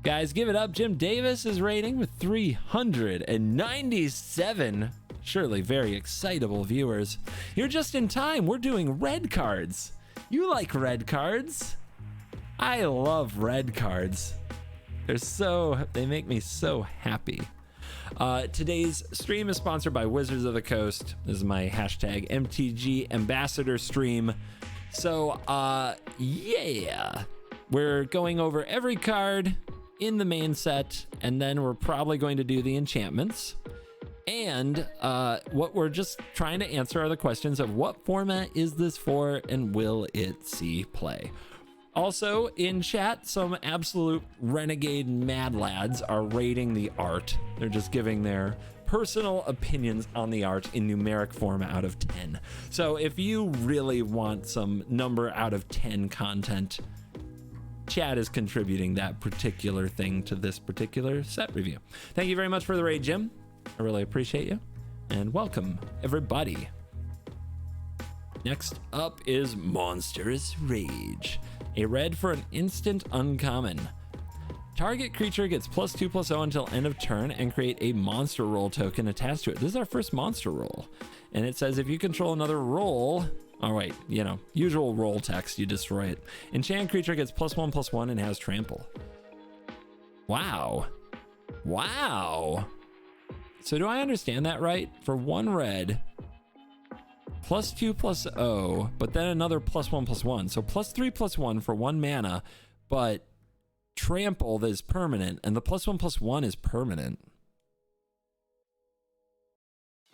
Guys, give it up. Jim Davis is rating with 397. Surely very excitable viewers. You're just in time. We're doing red cards. You like red cards? I love red cards. They make me so happy. Today's stream is sponsored by Wizards of the Coast. This is my hashtag MTG ambassador stream. So yeah, we're going over every card in the main set, and then we're probably going to do the enchantments. And what we're just trying to answer are the questions of what format is this for and will it see play? Also in chat, some absolute renegade mad lads are rating the art. They're just giving their personal opinions on the art in numeric form out of 10. So if you really want some number out of 10 content, chat is contributing that particular thing to this particular set review. Thank you very much for the raid, Jim. I really appreciate you, and welcome everybody. Next up is Monstrous Rage. A red for an instant uncommon. Target creature gets +2/+0 until end of turn and create a monster roll token attached to it. This is our first monster roll. And it says if you control another roll, oh wait, usual roll text, you destroy it. Enchant creature gets +1/+1 and has trample. Wow. Wow. So do I understand that right? For 1 red, +2/+0, but then another +1/+1. So +3/+1 for 1 mana, but trample is permanent, and the +1/+1 is permanent.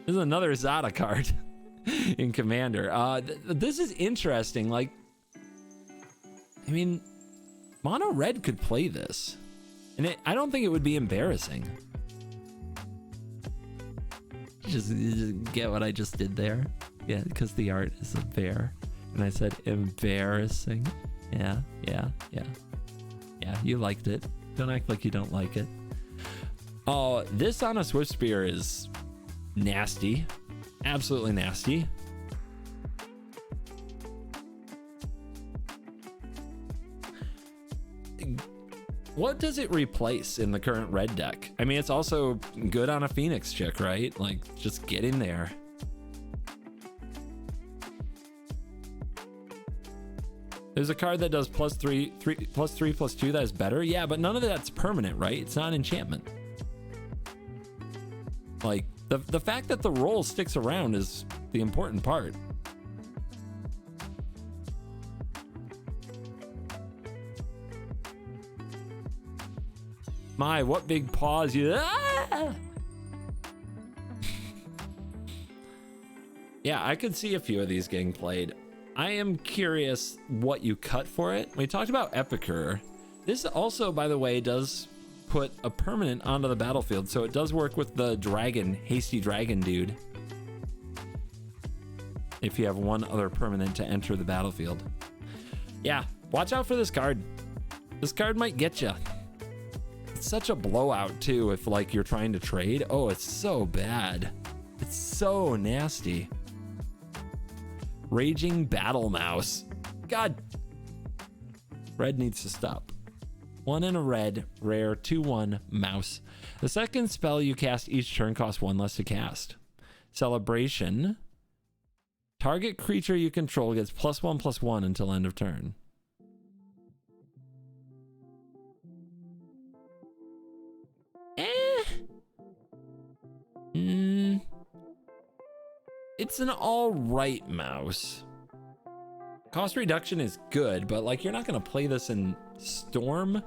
This is another Zada card in Commander. This is interesting. Like, I mean, mono red could play this, and I don't think it would be embarrassing. Just get what I just did there. Yeah, because the art is a bear. And I said embarrassing. Yeah, you liked it. Don't act like you don't like it. Oh, this on a Swift Spear is nasty. Absolutely nasty. What does it replace in the current red deck? I mean, it's also good on a Phoenix chick, right? Like, just get in there. There's a card that does +3/+2 that is better. Yeah, but none of that's permanent, right? It's not an enchantment. Like, the fact that the roll sticks around is the important part. My, what big paws you... Ah! Yeah, I could see a few of these getting played. I am curious what you cut for it. We talked about Epicure. This also, by the way, does put a permanent onto the battlefield, so it does work with the dragon, hasty dragon dude. if you have one other permanent to enter the battlefield. Yeah, watch out for this card. This card might get you. It's such a blowout too if like you're trying to trade. Oh, it's so bad. It's so nasty. Raging Battle Mouse. God. Red needs to stop. 1 in a red, rare, 2/1, mouse. The second spell you cast each turn costs 1 less to cast. Celebration. Target creature you control gets +1/+1 until end of turn. It's an alright mouse. Cost reduction is good, but like you're not gonna play this in Storm.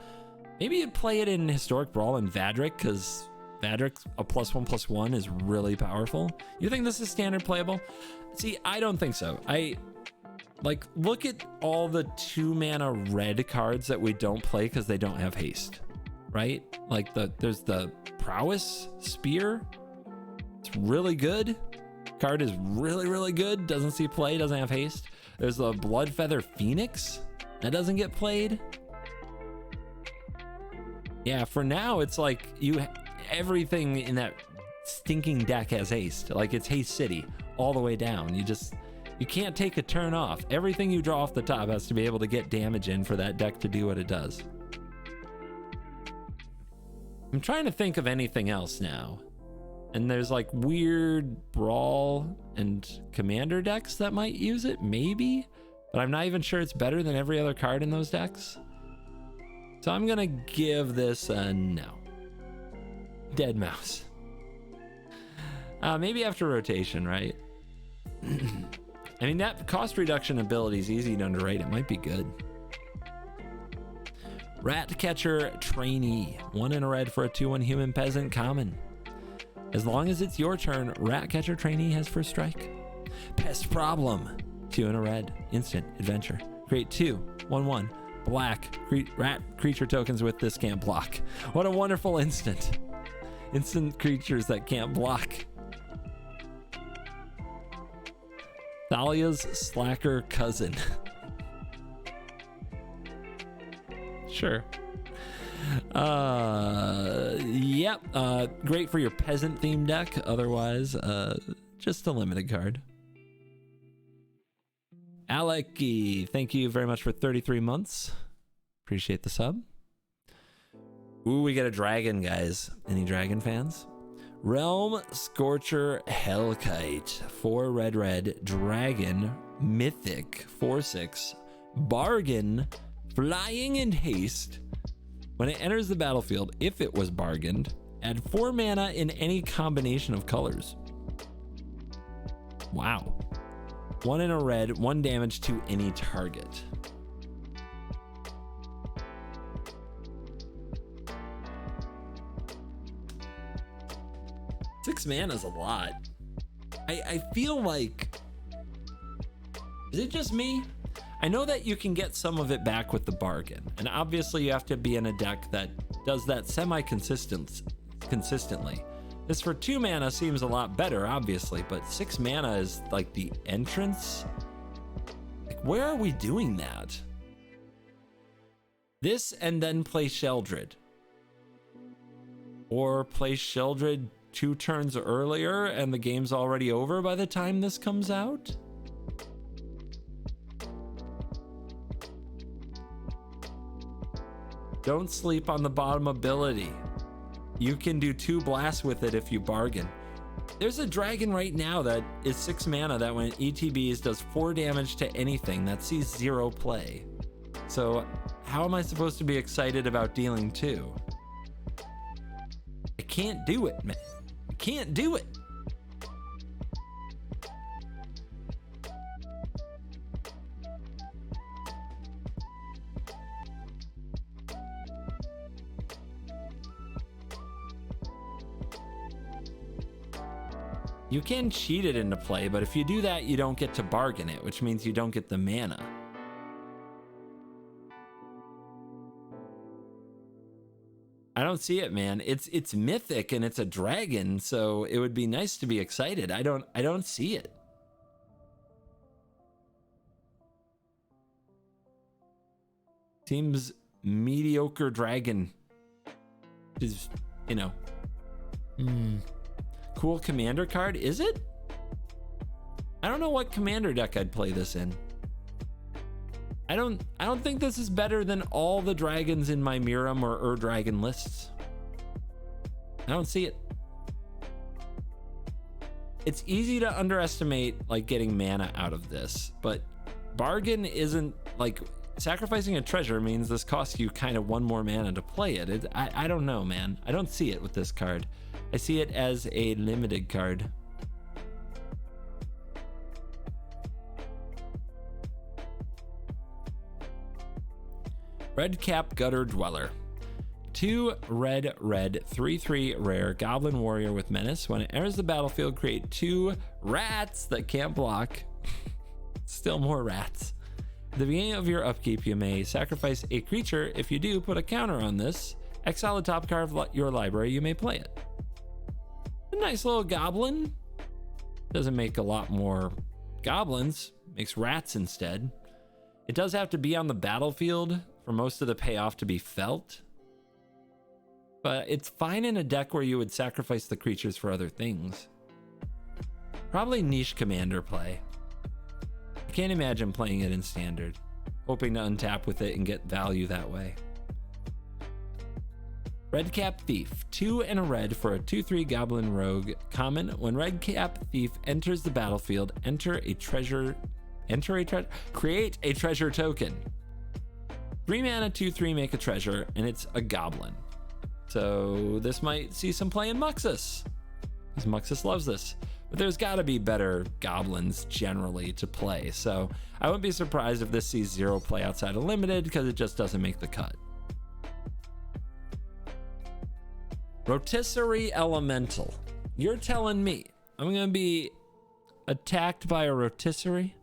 Maybe you'd play it in Historic Brawl and Vadric, because Vadric, a +1/+1 is really powerful. You think this is standard playable? See, I don't think so. Like, look at all the 2-mana red cards that we don't play because they don't have haste, right? Like there's the Prowess Spear. It's really good. Card is really, really good. Doesn't see play, doesn't have haste. There's the Bloodfeather Phoenix. That doesn't get played. Yeah, for now, it's like everything in that stinking deck has haste. Like it's Haste City all the way down. You can't take a turn off. Everything you draw off the top has to be able to get damage in for that deck to do what it does. I'm trying to think of anything else now. And there's like weird Brawl and Commander decks that might use it, maybe. But I'm not even sure it's better than every other card in those decks. So I'm gonna give this a no. Dead mouse. Maybe after rotation, right? I mean, that cost reduction ability is easy to underrate. It might be good. Ratcatcher Trainee. 1 in a red for a 2/1 human peasant common. As long as it's your turn, Ratcatcher Trainee has first strike. Pest Problem. 2 in a red. Instant adventure. Create 2 1/1 black rat creature tokens with this can't block. What a wonderful instant. Instant creatures that can't block. Thalia's slacker cousin. Sure. Yep. Great for your peasant themed deck. Otherwise, just a limited card. Aleki, thank you very much for 33 months. Appreciate the sub. Ooh, we got a dragon, guys. Any dragon fans? Realm Scorcher Hellkite. 4 red, dragon, mythic, 4/6, bargain, flying and haste. When it enters the battlefield, if it was bargained, add 4 mana in any combination of colors. Wow. 1 in a red, 1 damage to any target. Six mana is a lot. I feel like, is it just me? I know that you can get some of it back with the bargain, and obviously you have to be in a deck that does that consistently. This for 2 mana seems a lot better, obviously, but 6 mana is like the entrance. Like, where are we doing that? This and then play Sheldred. Or play Sheldred 2 turns earlier and the game's already over by the time this comes out? Don't sleep on the bottom ability. You can do 2 blasts with it if you bargain. There's a dragon right now that is 6 mana that when ETBs does 4 damage to anything that sees 0 play. So how am I supposed to be excited about dealing 2? I can't do it, man. I can't do it. You can cheat it into play, but if you do that, you don't get to bargain it, which means you don't get the mana. I don't see it, man. It's mythic and it's a dragon, so it would be nice to be excited. I don't see it. Seems mediocre dragon. Is, you know. Cool commander card, is it? I don't know what commander deck I'd play this in. I don't think this is better than all the dragons in my Miram or Dragon lists. I don't see it. It's easy to underestimate like getting mana out of this, but bargain isn't like sacrificing a treasure means this costs you kind of one more mana to play it. I don't know, man. I don't see it with this card. I see it as a limited card. Redcap Gutter Dweller. 2 red, 3/3 rare Goblin Warrior with Menace. When it enters the battlefield, create 2 rats that can't block. Still more rats. At the beginning of your upkeep, you may sacrifice a creature. If you do, put a counter on this. Exile the top card of your library. You may play it. A nice little goblin. Doesn't make a lot more goblins. Makes rats instead. It does have to be on the battlefield for most of the payoff to be felt. But it's fine in a deck where you would sacrifice the creatures for other things. Probably niche commander play. I can't imagine playing it in standard, hoping to untap with it and get value that way. Redcap Thief, 2 and a red for a 2/3 Goblin Rogue. Common, when Redcap Thief enters the battlefield, create a treasure token. 3 mana, 2/3, make a treasure, and it's a goblin. So this might see some play in Muxus, because Muxus loves this. But there's got to be better goblins generally to play. So I wouldn't be surprised if this sees 0 play outside of limited, because it just doesn't make the cut. Rotisserie Elemental. You're telling me I'm going to be attacked by a rotisserie?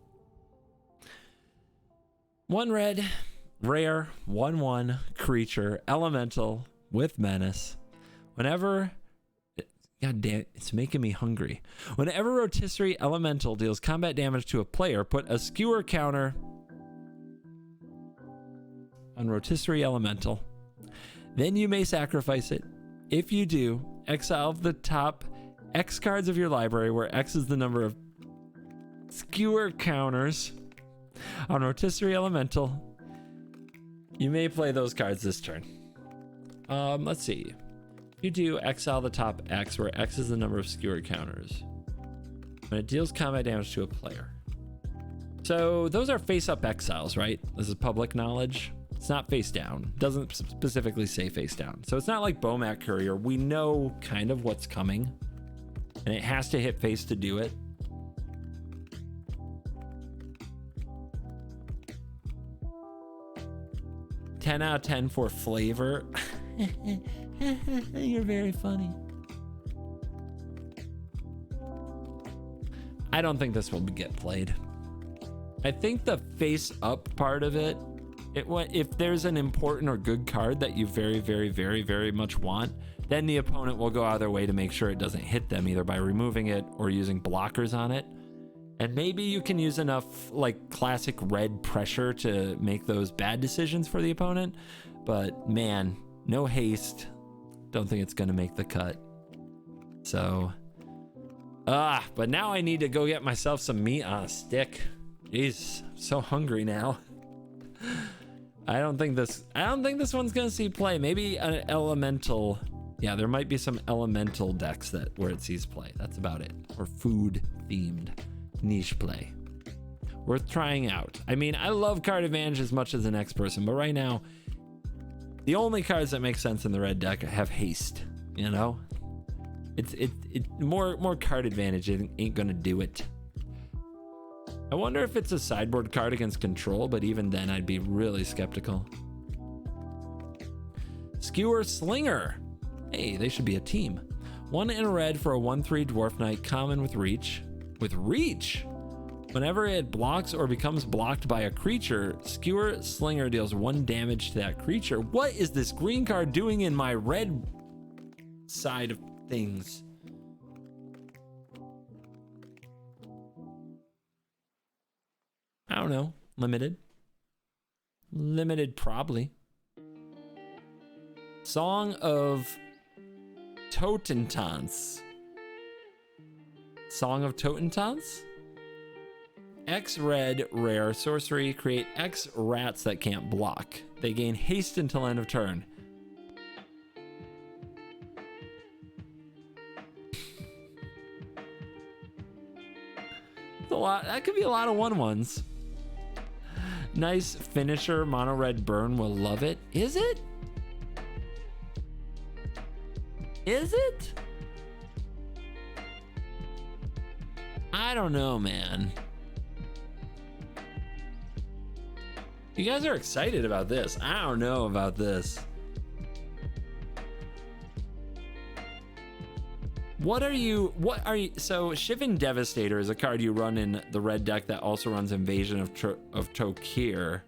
1 red, rare, 1/1 creature, elemental with menace. Whenever, god damn, it's making me hungry. Whenever rotisserie elemental deals combat damage to a player, put a skewer counter on rotisserie elemental. Then you may sacrifice it. If you do, exile the top X cards of your library, where X is the number of skewer counters on rotisserie elemental. You may play those cards this turn. Let's see. You do exile the top X, where X is the number of skewered counters when it deals combat damage to a player. So those are face-up exiles, right? This is public knowledge. It's not face down. Doesn't specifically say face down. So it's not like Bomat Courier. We know kind of what's coming, and it has to hit face to do it. $10 out of 10 for flavor. You're very funny. I don't think this will get played. I think the face up part of it, if there's an important or good card that you very, very, very, very much want, then the opponent will go out of their way to make sure it doesn't hit them, either by removing it or using blockers on it. And maybe you can use enough like classic red pressure to make those bad decisions for the opponent. But man, no haste. Don't think it's gonna make the cut. So, but now I need to go get myself some meat on a stick. Jeez, I'm so hungry now. I don't think this one's gonna see play. Maybe an elemental. Yeah, there might be some elemental decks where it sees play. That's about it. Or food themed niche play. Worth trying out. I mean, I love card advantage as much as the next person, but right now, the only cards that make sense in the red deck have haste. You know, it's more card advantage ain't gonna do it. I wonder if it's a sideboard card against control, but even then I'd be really skeptical. Skewer Slinger. Hey, they should be a team. 1 in a red for a 1/3 Dwarf Knight, common with reach. With reach? Whenever it blocks or becomes blocked by a creature, Skewer Slinger deals 1 damage to that creature. What is this green card doing in my red side of things? I don't know. Limited. Limited, probably. Song of Totentance. Song of Totentance? X red rare sorcery. Create X rats that can't block. They gain haste until end of turn. It's a lot. That could be a lot of 1/1s. Nice finisher. Mono red burn will love it. Is it? Is it? I don't know, man. You guys are excited about this. I don't know about this. What are you, so Shivan Devastator is a card you run in the red deck that also runs Invasion of Tokir.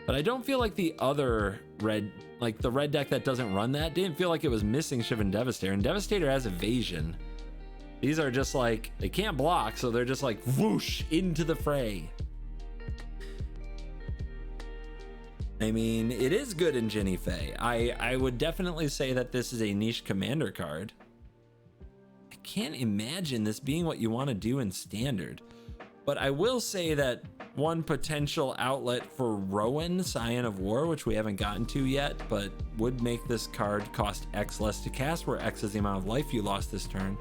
But I don't feel like the other red, like the red deck that doesn't run that, didn't feel like it was missing Shivan Devastator. And Devastator has evasion. These are just like, they can't block, so they're just like whoosh into the fray. I mean, it is good in Jinny Fae. I would definitely say that this is a niche commander card. I can't imagine this being what you want to do in standard. But I will say that one potential outlet for Rowan, Scion of War, which we haven't gotten to yet, but would make this card cost X less to cast, where X is the amount of life you lost this turn,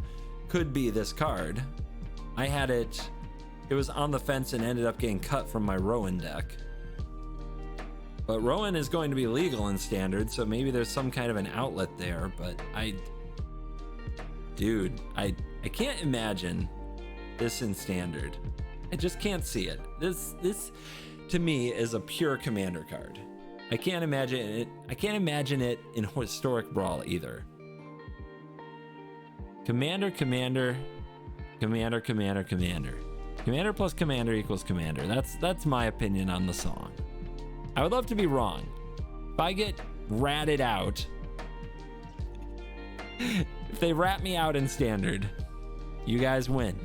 could be this card. I had it, it was on the fence and ended up getting cut from my Rowan deck. But Rowan is going to be legal in standard, so maybe there's some kind of an outlet there, but dude, I can't imagine this in standard. I just can't see it. This to me is a pure commander card. I can't imagine it in Historic Brawl either. Commander plus commander equals commander. That's my opinion on the song. I would love to be wrong. If I get ratted out, if they rat me out in standard, you guys win.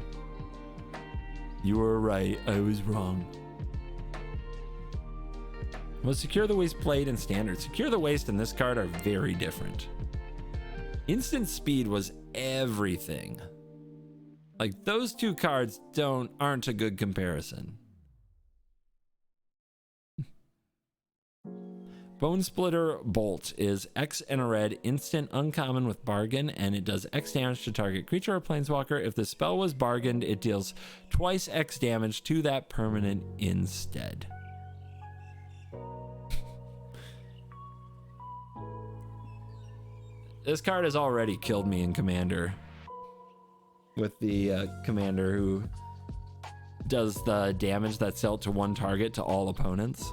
You were right, I was wrong. Well, Secure the Waste played in standard. Secure the Waste and this card are very different. Instant speed was everything. Like, those two cards aren't a good comparison. Bone Splitter Bolt is X and a red, instant uncommon with bargain, and it does X damage to target creature or planeswalker. If the spell was bargained, it deals twice X damage to that permanent instead. This card has already killed me in Commander with the commander who does the damage that's dealt to one target to all opponents.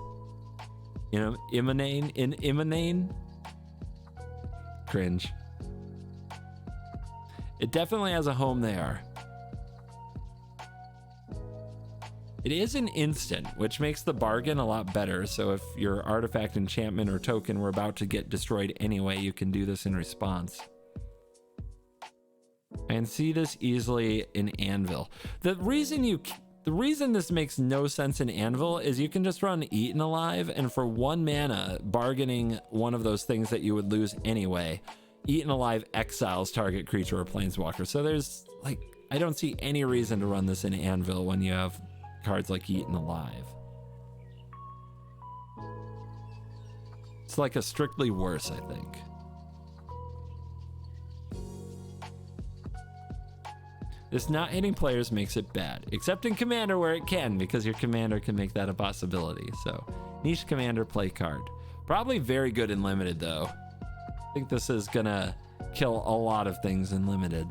You know, Imodane. Cringe. It definitely has a home there. It is an instant, which makes the bargain a lot better. So if your artifact, enchantment, or token were about to get destroyed anyway, you can do this in response. I can see this easily in Anvil. The reason this makes no sense in Anvil is you can just run Eaten Alive, and for 1 mana, bargaining one of those things that you would lose anyway, Eaten Alive exiles target creature or planeswalker. So there's, like, I don't see any reason to run this in Anvil when you have cards like Eaten Alive. It's like a strictly worse, I think. This not hitting players makes it bad, except in Commander where it can, because your commander can make that a possibility. So, niche commander play card. Probably very good in limited though. I think this is gonna kill a lot of things in limited.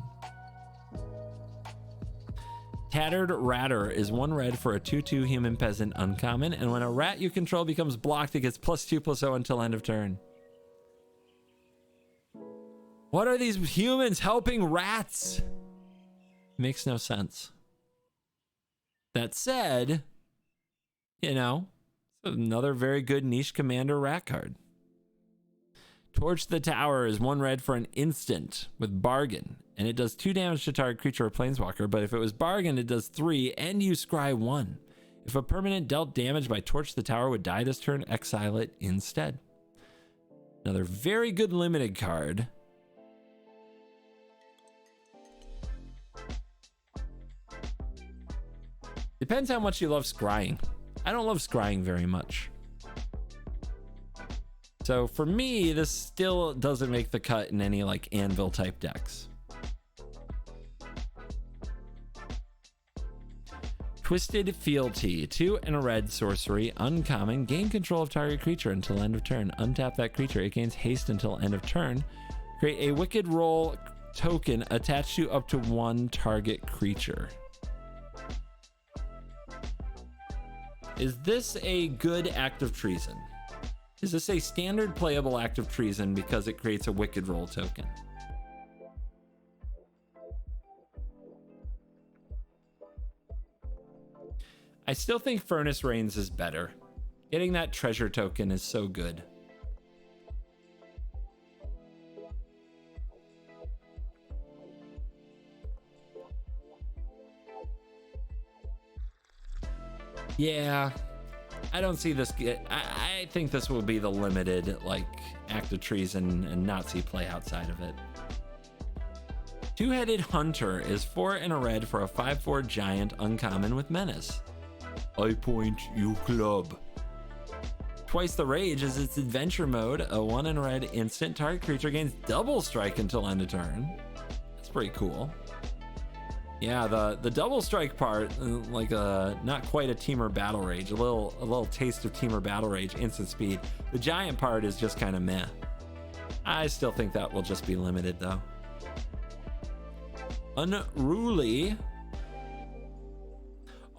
Tattered Ratter is 1 red for a 2/2 human peasant uncommon, and when a rat you control becomes blocked, it gets +2/+0 until end of turn. What are these humans helping rats? Makes no sense. That said, you know, another very good niche commander rat card. Torch the Tower is 1 red for an instant with bargain, and it does 2 damage to target creature or planeswalker, but if it was bargain, it does 3, and you scry 1. If a permanent dealt damage by Torch the Tower would die this turn, exile it instead. Another very good limited card. Depends how much you love scrying. I don't love scrying very much. So for me, this still doesn't make the cut in any like Anvil type decks. Twisted Fealty, 2 and a red sorcery, uncommon, gain control of target creature until end of turn. Untap that creature, it gains haste until end of turn. Create a Wicked Roll token attached to up to 1 target creature. Is this a good act of treason? Is this a standard playable act of treason because it creates a Wicked Roll token? I still think Furnace Reigns is better. Getting that treasure token is so good. Yeah, I don't see this I think this will be the limited like act of treason and not see play outside of it. Two-Headed Hunter is 4 and a red for a 5/4 giant uncommon with menace. I point, you club. Twice the Rage is its adventure mode. A 1 and a red instant. Target creature gains double strike until end of turn. That's pretty cool. Yeah, the double strike part, like not quite a Teamer Battle Rage. A little taste of Teamer Battle Rage, instant speed. The giant part is just kind of meh. I still think that will just be limited though.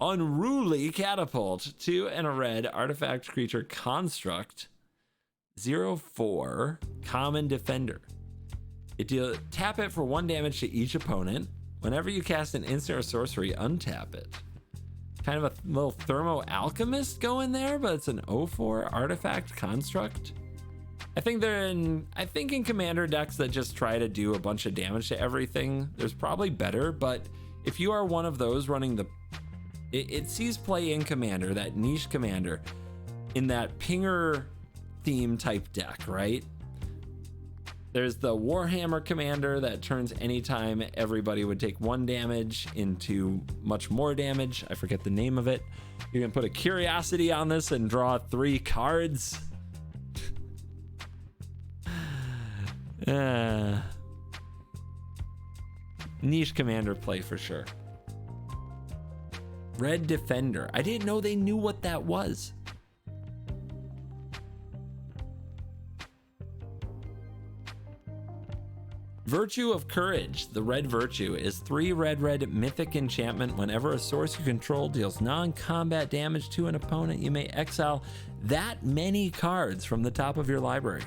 Unruly Catapult, 2 and a red artifact creature construct, 0/4 common defender. Tap it for 1 damage to each opponent. Whenever you cast an instant or sorcery, untap it. Kind of a little Thermo Alchemist going there, but it's an 0/4 artifact construct. I think in Commander decks that just try to do a bunch of damage to everything, there's probably better, but if you are one of those running it sees play in Commander, that niche Commander, in that pinger theme type deck, right? There's the Warhammer Commander that turns anytime everybody would take 1 damage into much more damage. I forget the name of it. You're gonna put a Curiosity on this and draw 3 cards. Niche Commander play for sure. Red Defender. I didn't know they knew what that was. Virtue of Courage. The red virtue is 3 red mythic enchantment. Whenever a source you control deals non-combat damage to an opponent, you may exile that many cards from the top of your library.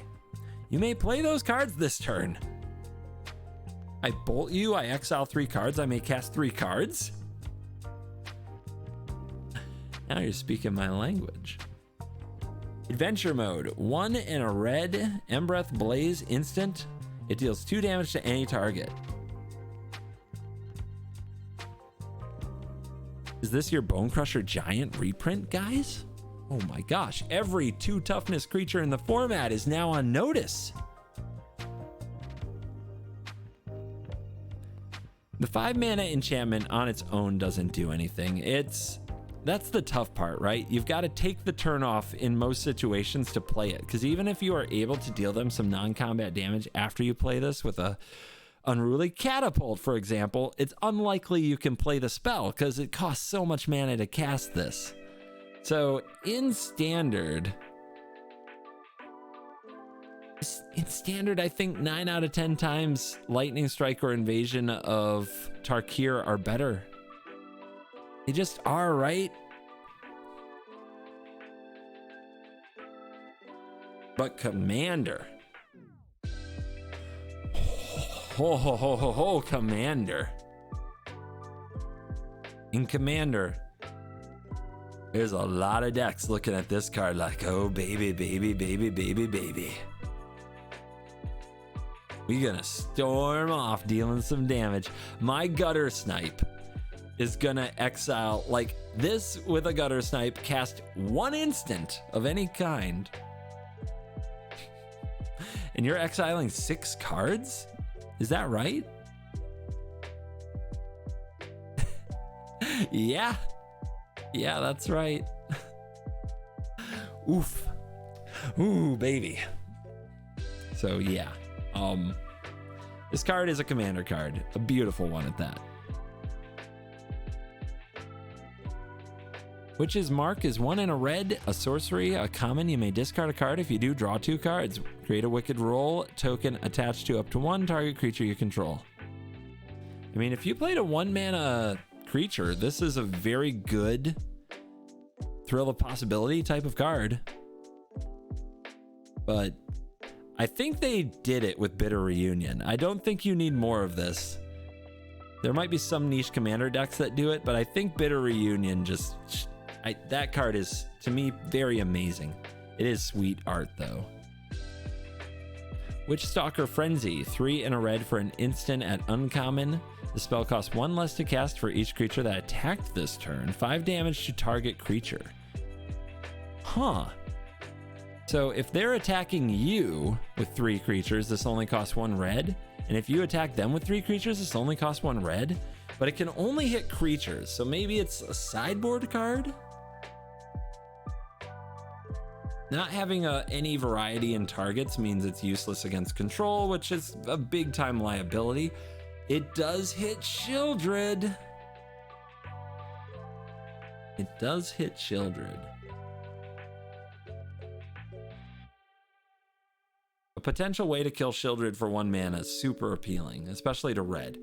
You may play those cards this turn. I bolt you, I exile 3 cards, I may cast 3 cards. Now you're speaking my language. Adventure mode, 1 and a red Embereth Blaze instant. It deals 2 damage to any target. Is this your Bone Crusher Giant reprint, guys? Oh my gosh, every 2 toughness creature in the format is now on notice. The 5 mana enchantment on its own doesn't do anything. That's the tough part, right? You've got to take the turn off in most situations to play it, because even if you are able to deal them some non-combat damage after you play this with a Unruly Catapult, for example, it's unlikely you can play the spell because it costs so much mana to cast this. So in standard, I think 9 out of 10 times Lightning Strike or Invasion of Tarkir are better. They just are, right? But Commander. Commander. In Commander, there's a lot of decks looking at this card like, oh, baby, baby, baby, baby, baby. We gonna storm off dealing some damage. My Gutter Snipe is gonna exile like this with a gutter snipe, cast 1 instant of any kind, and you're exiling 6 cards? Is that right? Yeah, that's right. Oof. Ooh, baby. So yeah, this card is a commander card, a beautiful one at that. Witch's Mark is 1 and a red, a sorcery, a common. You may discard a card. If you do, draw 2 cards. Create a Wicked Roll token attached to up to 1 target creature you control. I mean, if you played a 1-mana creature, this is a very good Thrill of Possibility type of card. But I think they did it with Bitter Reunion. I don't think you need more of this. There might be some niche commander decks that do it, but I think Bitter Reunion just... that card is, to me, very amazing. It is sweet art, though. Witchstalker Frenzy, 3 and a red for an instant at uncommon. The spell costs 1 less to cast for each creature that attacked this turn. 5 damage to target creature. Huh. So if they're attacking you with 3 creatures, this only costs 1 red. And if you attack them with 3 creatures, this only costs 1 red. But it can only hit creatures, so maybe it's a sideboard card? Not having any variety in targets means it's useless against control, which is a big time liability. It does hit Shieldred. It does hit Shieldred. A potential way to kill Shieldred for 1 mana is super appealing, especially to red.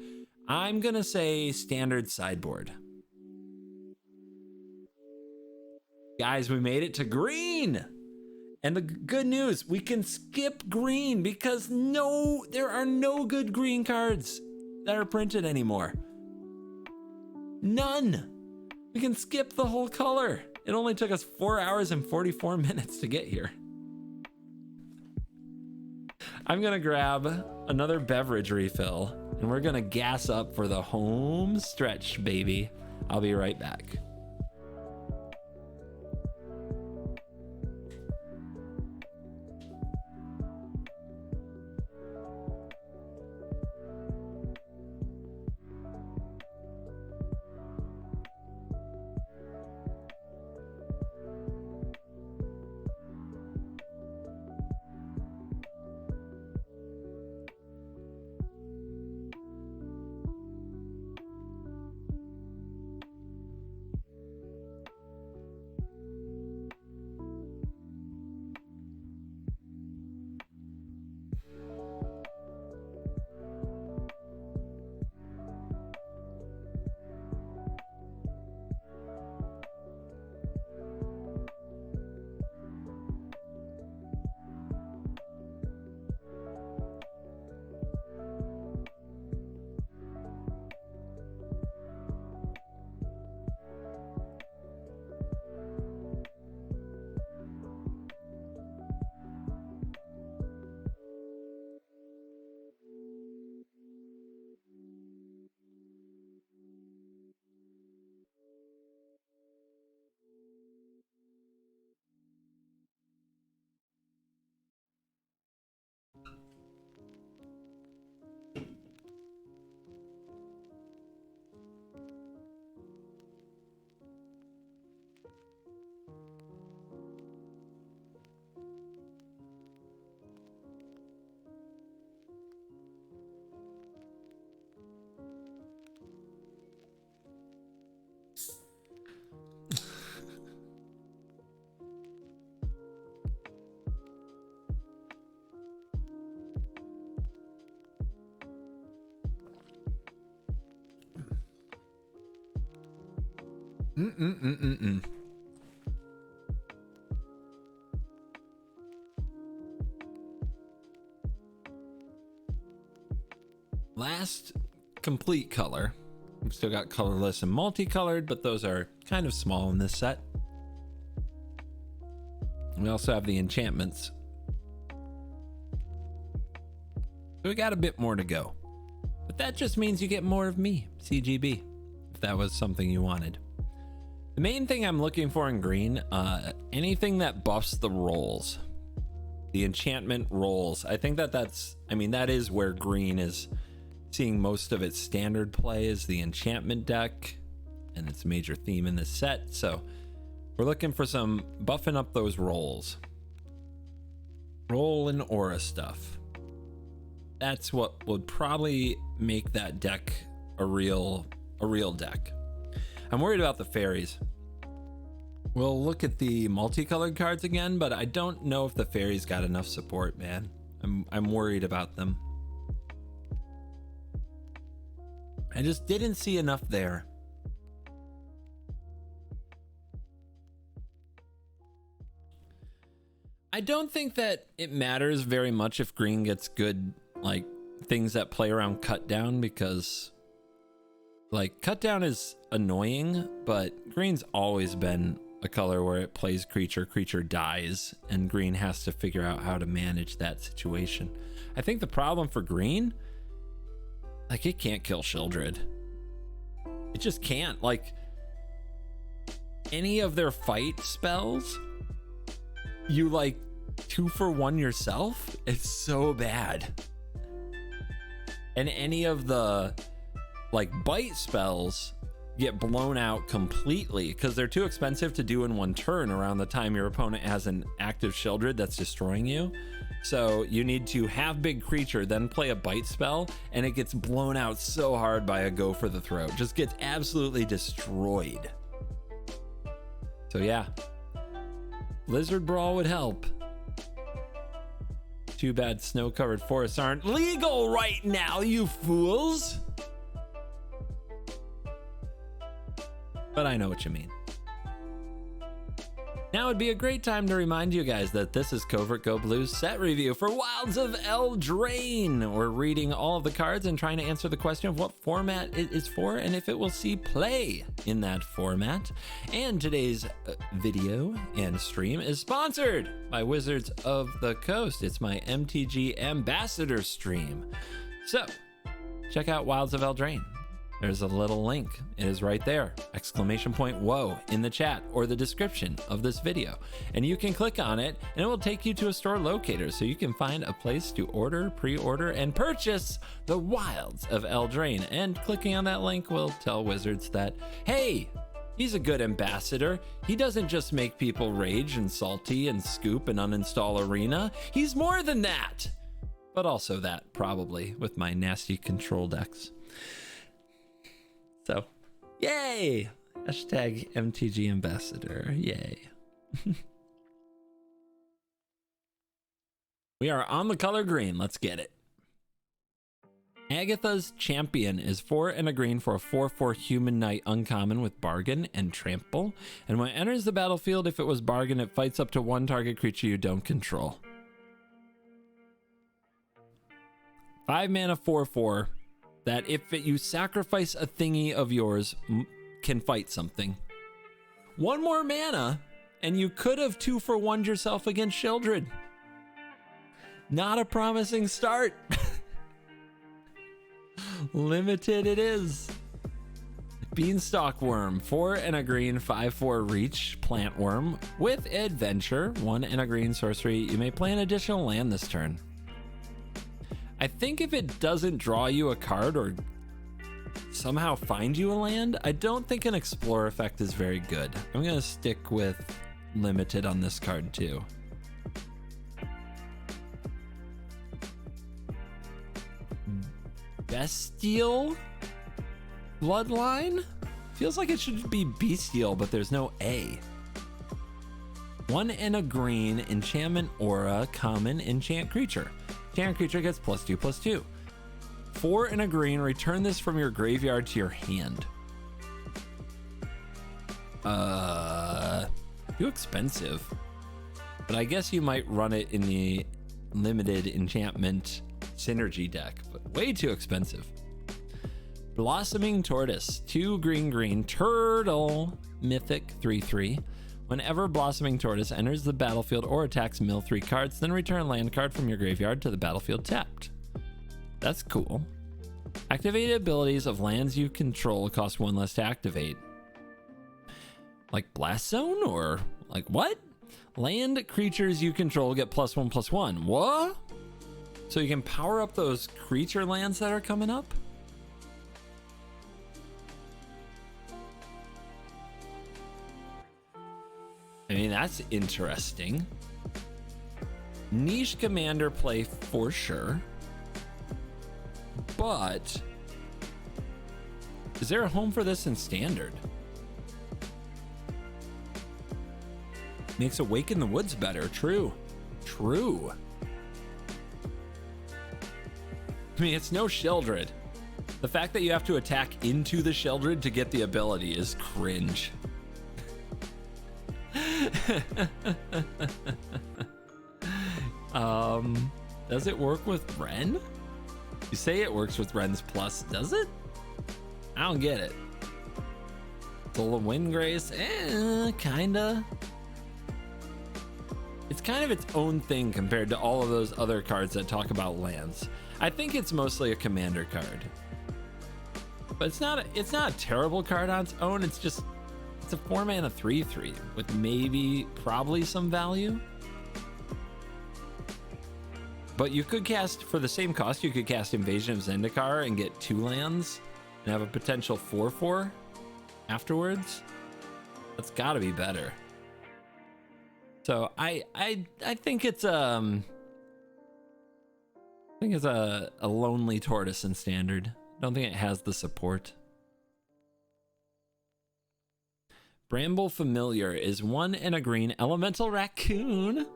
I'm gonna say standard sideboard. Guys, we made it to green! And the good news, we can skip green because there are no good green cards that are printed anymore. None! We can skip the whole color. It only took us 4 hours and 44 minutes to get here. I'm gonna grab another beverage refill and we're gonna gas up for the home stretch, baby. I'll be right back. Last complete color. We've still got colorless and multicolored, but those are kind of small in this set. We also have the enchantments. So we got a bit more to go. But that just means you get more of me, CGB. if that was something you wanted. The main thing I'm looking for in green, anything that buffs the rolls, the enchantment rolls. I think that is where green is seeing most of its standard play, is the enchantment deck, and its major theme in this set. So we're looking for some buffing up those rolls. Roll and aura stuff. That's what would probably make that deck a real deck. I'm worried about the fairies. We'll look at the multicolored cards again, but I don't know if the fairies got enough support, man. I'm worried about them. I just didn't see enough there. I don't think that it matters very much if green gets good, like, things that play around cut down, because like cut down is annoying, but green's always been a color where it plays creature dies, and green has to figure out how to manage that situation. I think the problem for green, like, it can't kill Sheoldred. It just can't. Like, any of their fight spells, you like 2-for-1 yourself. It's so bad. And any of the like bite spells get blown out completely because they're too expensive to do in one turn around the time your opponent has an active Sheoldred that's destroying you. So you need to have big creature, then play a bite spell, and it gets blown out so hard by a go for the throat. Just gets absolutely destroyed. So yeah, Lizard Brawl would help. Too bad snow-covered forests aren't legal right now, you fools. But I know what you mean. Now would be a great time to remind you guys that this is CovertGoBlue's set review for Wilds of Eldraine. We're reading all of the cards and trying to answer the question of what format it is for and if it will see play in that format. And today's video and stream is sponsored by Wizards of the Coast. It's my MTG Ambassador stream. So check out Wilds of Eldraine. There's a little link. It is right there. ! Whoa in the chat or the description of this video. And you can click on it and it will take you to a store locator so you can find a place to order, pre-order, and purchase the Wilds of Eldraine. And clicking on that link will tell Wizards that, hey, he's a good ambassador. He doesn't just make people rage and salty and scoop and uninstall Arena. He's more than that. But also that, probably, with my nasty control decks. So, yay! Hashtag MTG Ambassador, yay. We are on the color green, let's get it. Agatha's Champion is 4 and a green for a 4/4 human knight uncommon with bargain and trample. And when it enters the battlefield, if it was bargain, it fights up to 1 target creature you don't control. 5 mana 4/4. That if you sacrifice a thingy of yours, can fight something. 1 more mana, and you could have 2-for-1'd yourself against Sheoldred. Not a promising start. Limited it is. Beanstalk Worm, 4 and a green, 5/4 reach, plant worm with adventure, 1 and a green sorcery. You may play an additional land this turn. I think if it doesn't draw you a card or somehow find you a land, I don't think an Explore effect is very good. I'm going to stick with limited on this card too. Bestial Bloodline? Feels like it should be Bestial, but there's no A. 1 and a green, enchantment aura, common, enchant creature. Enchant creature gets +2/+2. 4 and a green, return this from your graveyard to your hand. Too expensive. But I guess you might run it in the limited enchantment synergy deck, but way too expensive. Blossoming Tortoise, 2 green, turtle, mythic, 3/3. Whenever Blossoming Tortoise enters the battlefield or attacks, mill 3 cards, then return a land card from your graveyard to the battlefield tapped. That's cool. Activated abilities of lands you control cost 1 less to activate. Like Blast Zone or like what? Land creatures you control get +1/+1. What? So you can power up those creature lands that are coming up? I mean, that's interesting. Niche commander play for sure. But is there a home for this in standard? Makes Awaken the Woods better. True. True. I mean, it's no Sheldred. The fact that you have to attack into the Sheldred to get the ability is cringe. Does it work with Ren? You say it works with Ren's Plus, does it? I don't get it. Soul of Windgrace, kinda. It's kind of its own thing compared to all of those other cards that talk about lands. I think it's mostly a commander card. But it's not a terrible card on its own. It's a 4-mana 3/3 with probably some value. But you could cast, for the same cost, you could cast Invasion of Zendikar and get 2 lands and have a potential 4/4 afterwards. That's gotta be better. So I think it's a lonely tortoise in standard. I don't think it has the support. Bramble Familiar is 1 and a green elemental raccoon.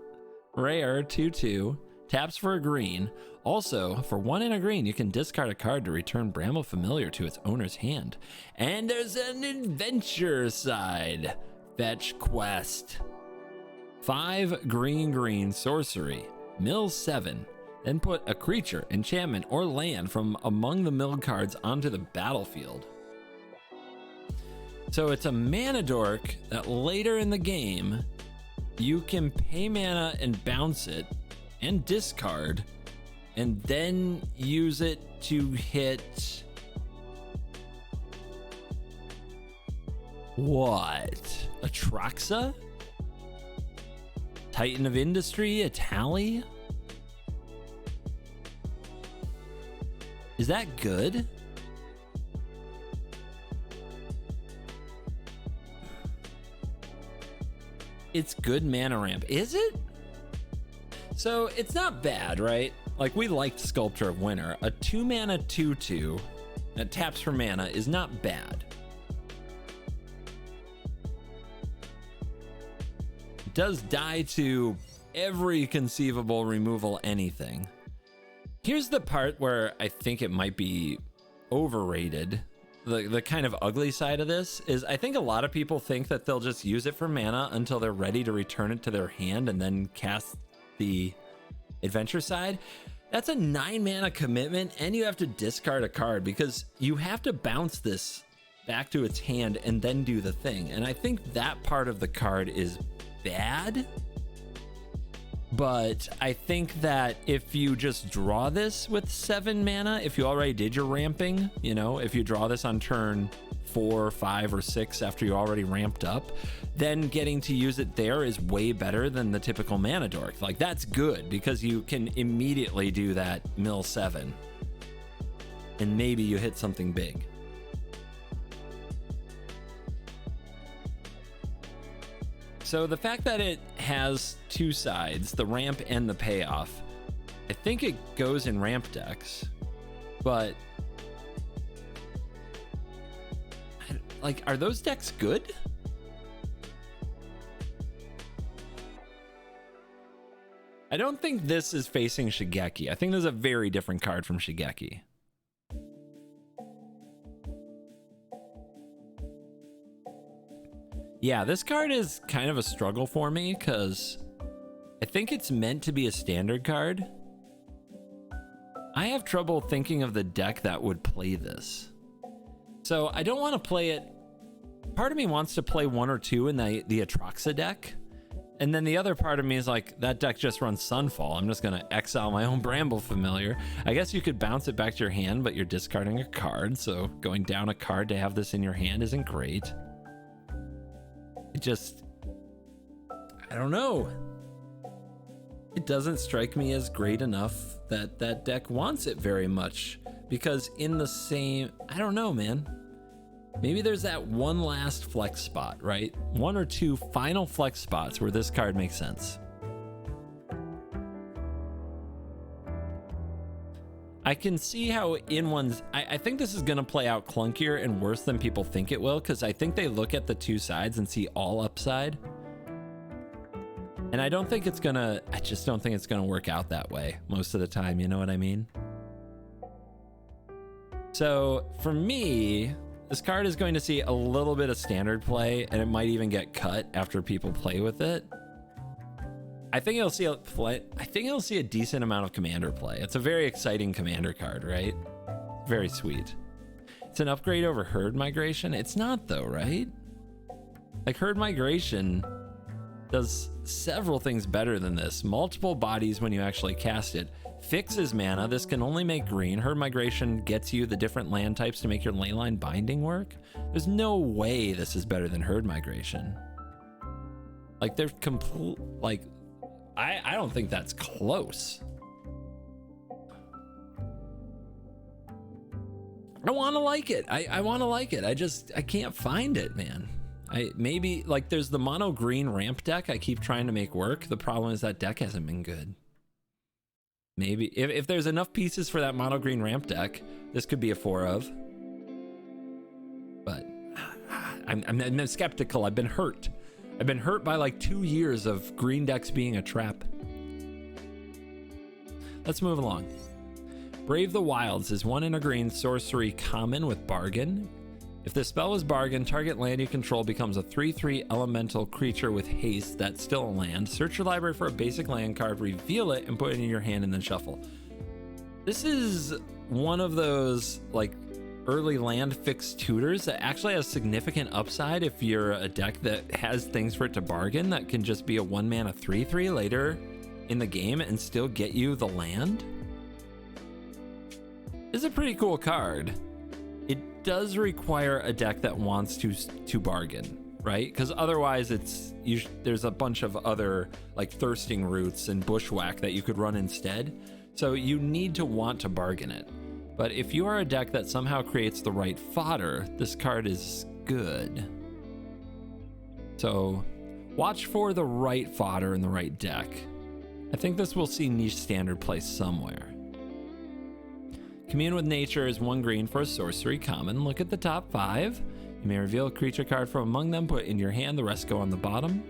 Rare 2/2. Taps for a green. Also, for 1 and a green, you can discard a card to return Bramble Familiar to its owner's hand. And there's an adventure side. Fetch quest. 5 green sorcery. Mill 7. Then put a creature, enchantment, or land from among the milled cards onto the battlefield. So it's a mana dork that later in the game, you can pay mana and bounce it and discard, and then use it to hit what? Atraxa? Titan of Industry? A Tally? Is that good? It's good mana ramp. Is it? So it's not bad, right? Like, we liked Sculptor of Winter. A 2-mana 2/2 that taps for mana is not bad. It does die to every conceivable removal anything. Here's the part where I think it might be overrated. The kind of ugly side of this is I think a lot of people think that they'll just use it for mana until they're ready to return it to their hand and then cast the adventure side. That's a 9-mana commitment, and you have to discard a card because you have to bounce this back to its hand and then do the thing. And I think that part of the card is bad. But I think that if you just draw this with 7 mana, if you already did your ramping, you know, if you draw this on turn 4, 5, or 6 after you already ramped up, then getting to use it there is way better than the typical mana dork. Like, that's good because you can immediately do that mill 7 and maybe you hit something big. So the fact that it has 2 sides, the ramp and the payoff, I think it goes in ramp decks, but like, are those decks good? I don't think this is facing Shigeki. I think there's a very different card from Shigeki. Yeah, this card is kind of a struggle for me because I think it's meant to be a standard card. I have trouble thinking of the deck that would play this. So I don't want to play it. Part of me wants to play 1 or 2 in the Atraxa deck And then the other part of me is like, that deck just runs Sunfall. I'm just going to exile my own Bramble Familiar. I guess you could bounce it back to your hand, but you're discarding a card. So going down a card to have this in your hand isn't great. I don't know. It doesn't strike me as great enough that that deck wants it very much. Because in the same, I don't know, man. Maybe there's that one last flex spot, right? One or two final flex spots where this card makes sense. I can see how in one's, I think this is going to play out clunkier and worse than people think it will, because I think they look at the two sides and see all upside. And I don't think it's going to, I just don't think it's going to work out that way most of the time. You know what I mean? So for me, this card is going to see a little bit of standard play, and it might even get cut after people play with it. I think it'll see a decent amount of commander play. It's a very exciting commander card, right? Very sweet. It's an upgrade over Herd Migration. It's not though, right? Like Herd Migration does several things better than this. Multiple bodies when you actually cast it. Fixes mana. This can only make green. Herd Migration gets you the different land types to make your leyline binding work. There's no way this is better than Herd Migration. Like they're complete, like I don't think that's close. I want to like it. I want to like it. I can't find it, man. Maybe like there's the mono green ramp deck I keep trying to make work. The problem is that deck hasn't been good. Maybe if there's enough pieces for that mono green ramp deck, this could be a 4 of. But I'm skeptical. I've been hurt. I've been hurt by like 2 years of green decks being a trap. Let's move along. Brave the Wilds is 1 in a green sorcery common with Bargain. If the spell is Bargain, target land you control becomes a 3/3 elemental creature with haste that's still a land. Search your library for a basic land card, reveal it, and put it in your hand and then shuffle. This is one of those like early land fixed tutors that actually has significant upside if you're a deck that has things for it to bargain that can just be a 1-mana 3/3 later in the game and still get you the land. It's a pretty cool card. It does require a deck that wants to bargain, right? Because otherwise there's a bunch of other like Thirsting Roots and Bushwhack that you could run instead. So you need to want to bargain it. But if you are a deck that somehow creates the right fodder, this card is good. So watch for the right fodder in the right deck. I think this will see niche standard play somewhere. Commune with Nature is 1 green for a sorcery common. Look at the top 5. You may reveal a creature card from among them, put it in your hand, the rest go on the bottom.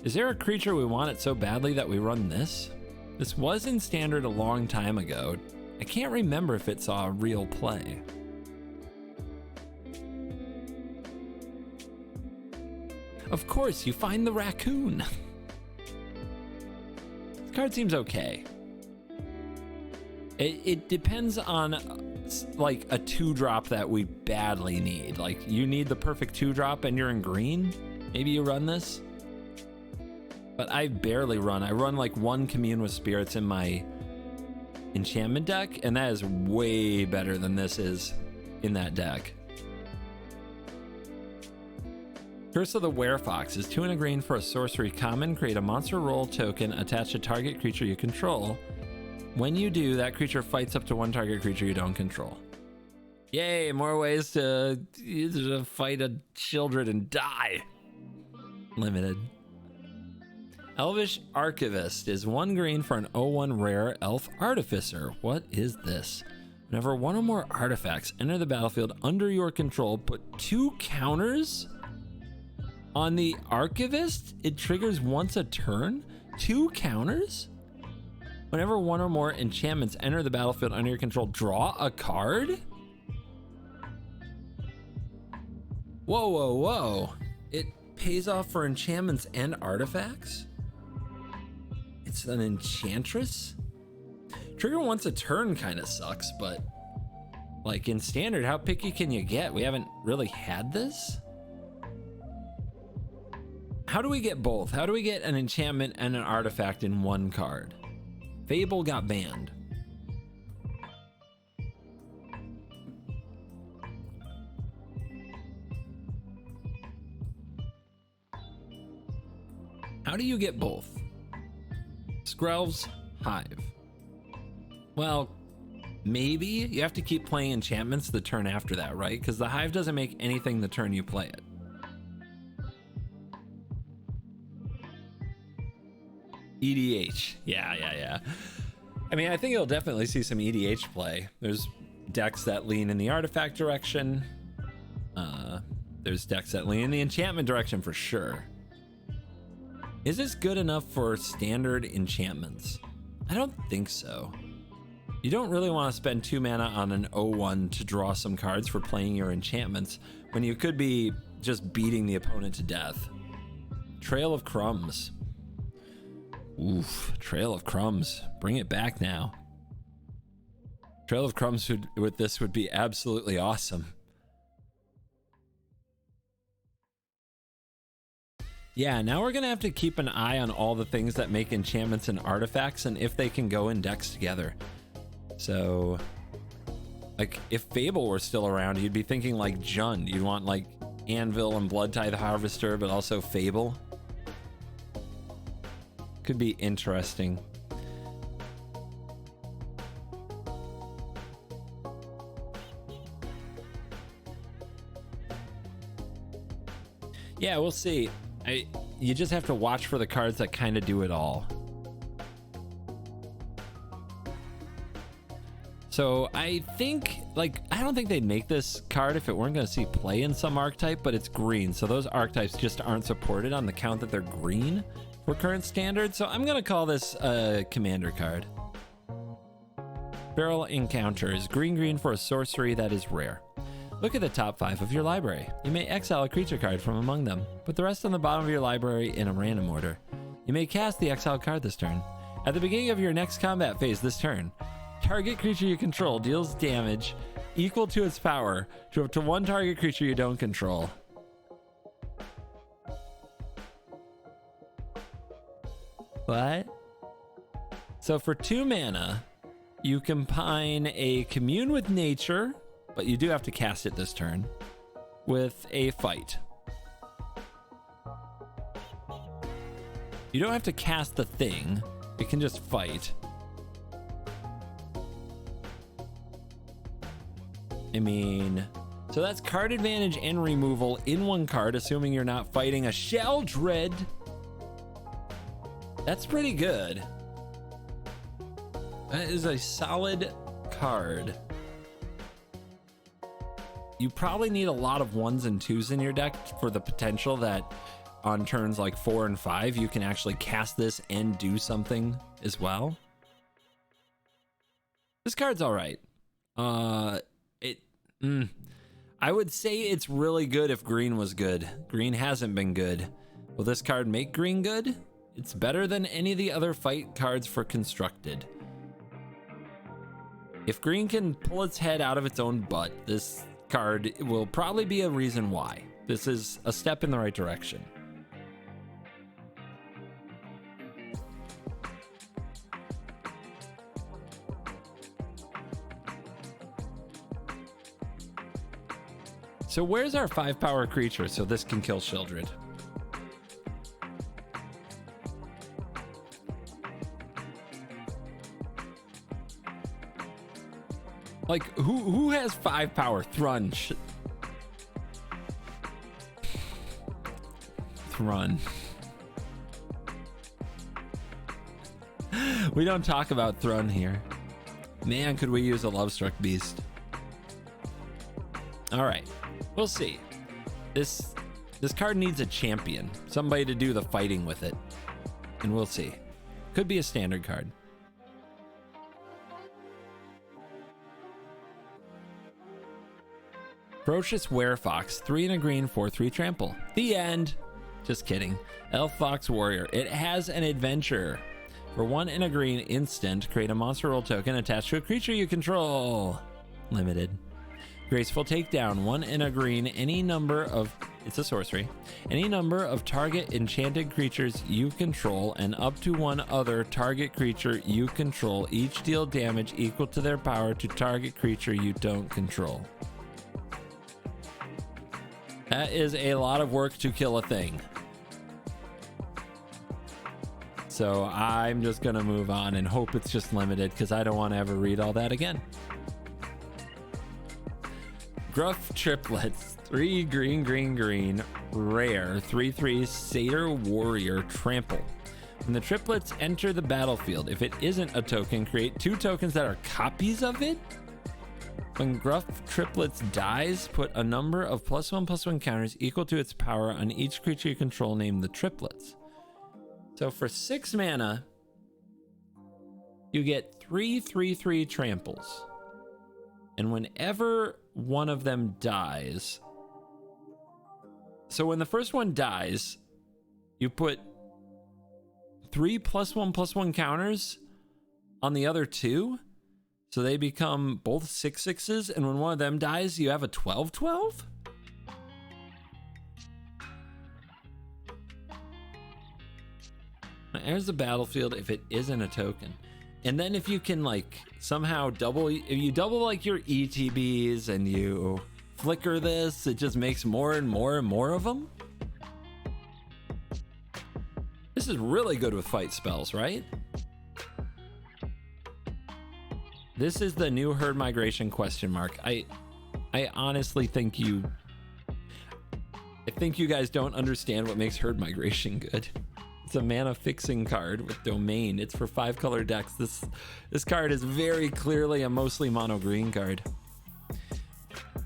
Is there a creature we want it so badly that we run this? This was in standard a long time ago. I can't remember if it saw a real play. Of course, you find the raccoon. This card seems okay. It depends on like a 2-drop that we badly need. Like you need the perfect 2-drop and you're in green. Maybe you run this. But I barely run. I run like 1 Commune with Spirits in my enchantment deck, and that is way better than this is in that deck. Curse of the Werefox is 2 in a green for a sorcery common. Create a monster roll token attached to target creature you control. When you do, that creature fights up to 1 target creature you don't control. Yay, more ways to fight a children and die. Limited. Elvish Archivist is 1 green for an 0/1 rare Elf Artificer. What is this? Whenever 1 or more artifacts enter the battlefield under your control, put 2 counters on the Archivist. It triggers once a turn. 2 counters? Whenever 1 or more enchantments enter the battlefield under your control, draw a card? Whoa, whoa, whoa. It pays off for enchantments and artifacts? It's an enchantress? Trigger once a turn kind of sucks, but like in standard, how picky can you get? We haven't really had this. How do we get both? How do we get an enchantment and an artifact in one card? Fable got banned. How do you get both? Skrelv's Hive. Well, maybe you have to keep playing enchantments the turn after that, right? Because the Hive doesn't make anything the turn you play it. EDH. Yeah. I mean, I think you'll definitely see some EDH play. There's decks that lean in the artifact direction. There's decks that lean in the enchantment direction for sure. Is this good enough for standard enchantments? I don't think so. You don't really want to spend 2 mana on an 0/1 to draw some cards for playing your enchantments when you could be just beating the opponent to death. Trail of Crumbs. Oof, Trail of Crumbs. Bring it back now. Trail of Crumbs with this would be absolutely awesome. Yeah, now we're gonna have to keep an eye on all the things that make enchantments and artifacts and if they can go in decks together. So, like, if Fable were still around, you'd be thinking like Jund. You'd want like Anvil and Bloodtithe Harvester, but also Fable. Could be interesting. Yeah, we'll see. You just have to watch for the cards that kind of do it all. So I think, like, I don't think they'd make this card if it weren't going to see play in some archetype, but it's green. So those archetypes just aren't supported on the count that they're green for current standard. So I'm going to call this a commander card. Feral Encounters, green for a sorcery that is rare. Look at the top 5 of your library. You may exile a creature card from among them. Put the rest on the bottom of your library in a random order. You may cast the exiled card this turn. At the beginning of your next combat phase this turn, target creature you control deals damage equal to its power to up to 1 target creature you don't control. What? So for 2 mana, you combine a Commune with Nature, but you do have to cast it this turn, with a Fight. You don't have to cast the thing, you can just fight. I mean, so that's card advantage and removal in 1 card, assuming you're not fighting a Sheldred. That's pretty good. That is a solid card. You probably need a lot of 1s and 2s in your deck for the potential that on turns like 4 and 5, you can actually cast this and do something as well. This card's all right. I would say it's really good if green was good. Green hasn't been good. Will this card make green good? It's better than any of the other fight cards for constructed. If green can pull its head out of its own butt, this card will probably be a reason why. This is a step in the right direction. So where's our 5-power creature so this can kill Sheldred? Like, who has 5 power? Thrun. Thrun. We don't talk about Thrun here. Man, could we use a Lovestruck Beast. All right, we'll see. This card needs a champion. Somebody to do the fighting with it. And we'll see. Could be a standard card. Ferocious Werefox, 3 and a green, 4/3 trample. The end. Just kidding. Elf Fox Warrior. It has an adventure. For 1 and a green instant, create a monster roll token attached to a creature you control. Limited. Graceful Takedown. 1 and a green. Any number of It's a sorcery. Any number of target enchanted creatures you control and up to one other target creature you control each deal damage equal to their power to target creature you don't control. That is a lot of work to kill a thing. So I'm just gonna move on and hope it's just limited because I don't want to ever read all that again. Gruff Triplets, 3 green, green, green, rare, 3/3 Satyr Warrior Trample. When the triplets enter the battlefield, if it isn't a token, create 2 tokens that are copies of it. When Gruff Triplets dies, put a number of +1/+1 counters equal to its power on each creature you control named the triplets. So for 6 mana, you get 3/3/3 tramples. And whenever one of them dies, so when the first one dies, you put 3 +1/+1 counters on the other 2. So they become both 6/6s. And when one of them dies, you have a 12/12. There's the battlefield if it isn't a token. And then if you can like somehow double, if you double like your ETBs and you flicker this, it just makes more and more and more of them. This is really good with fight spells, right? This is the new herd migration question mark. I honestly think you guys don't understand what makes herd migration good. It's a mana fixing card with domain. It's for 5 color decks. This card is very clearly a mostly mono green card.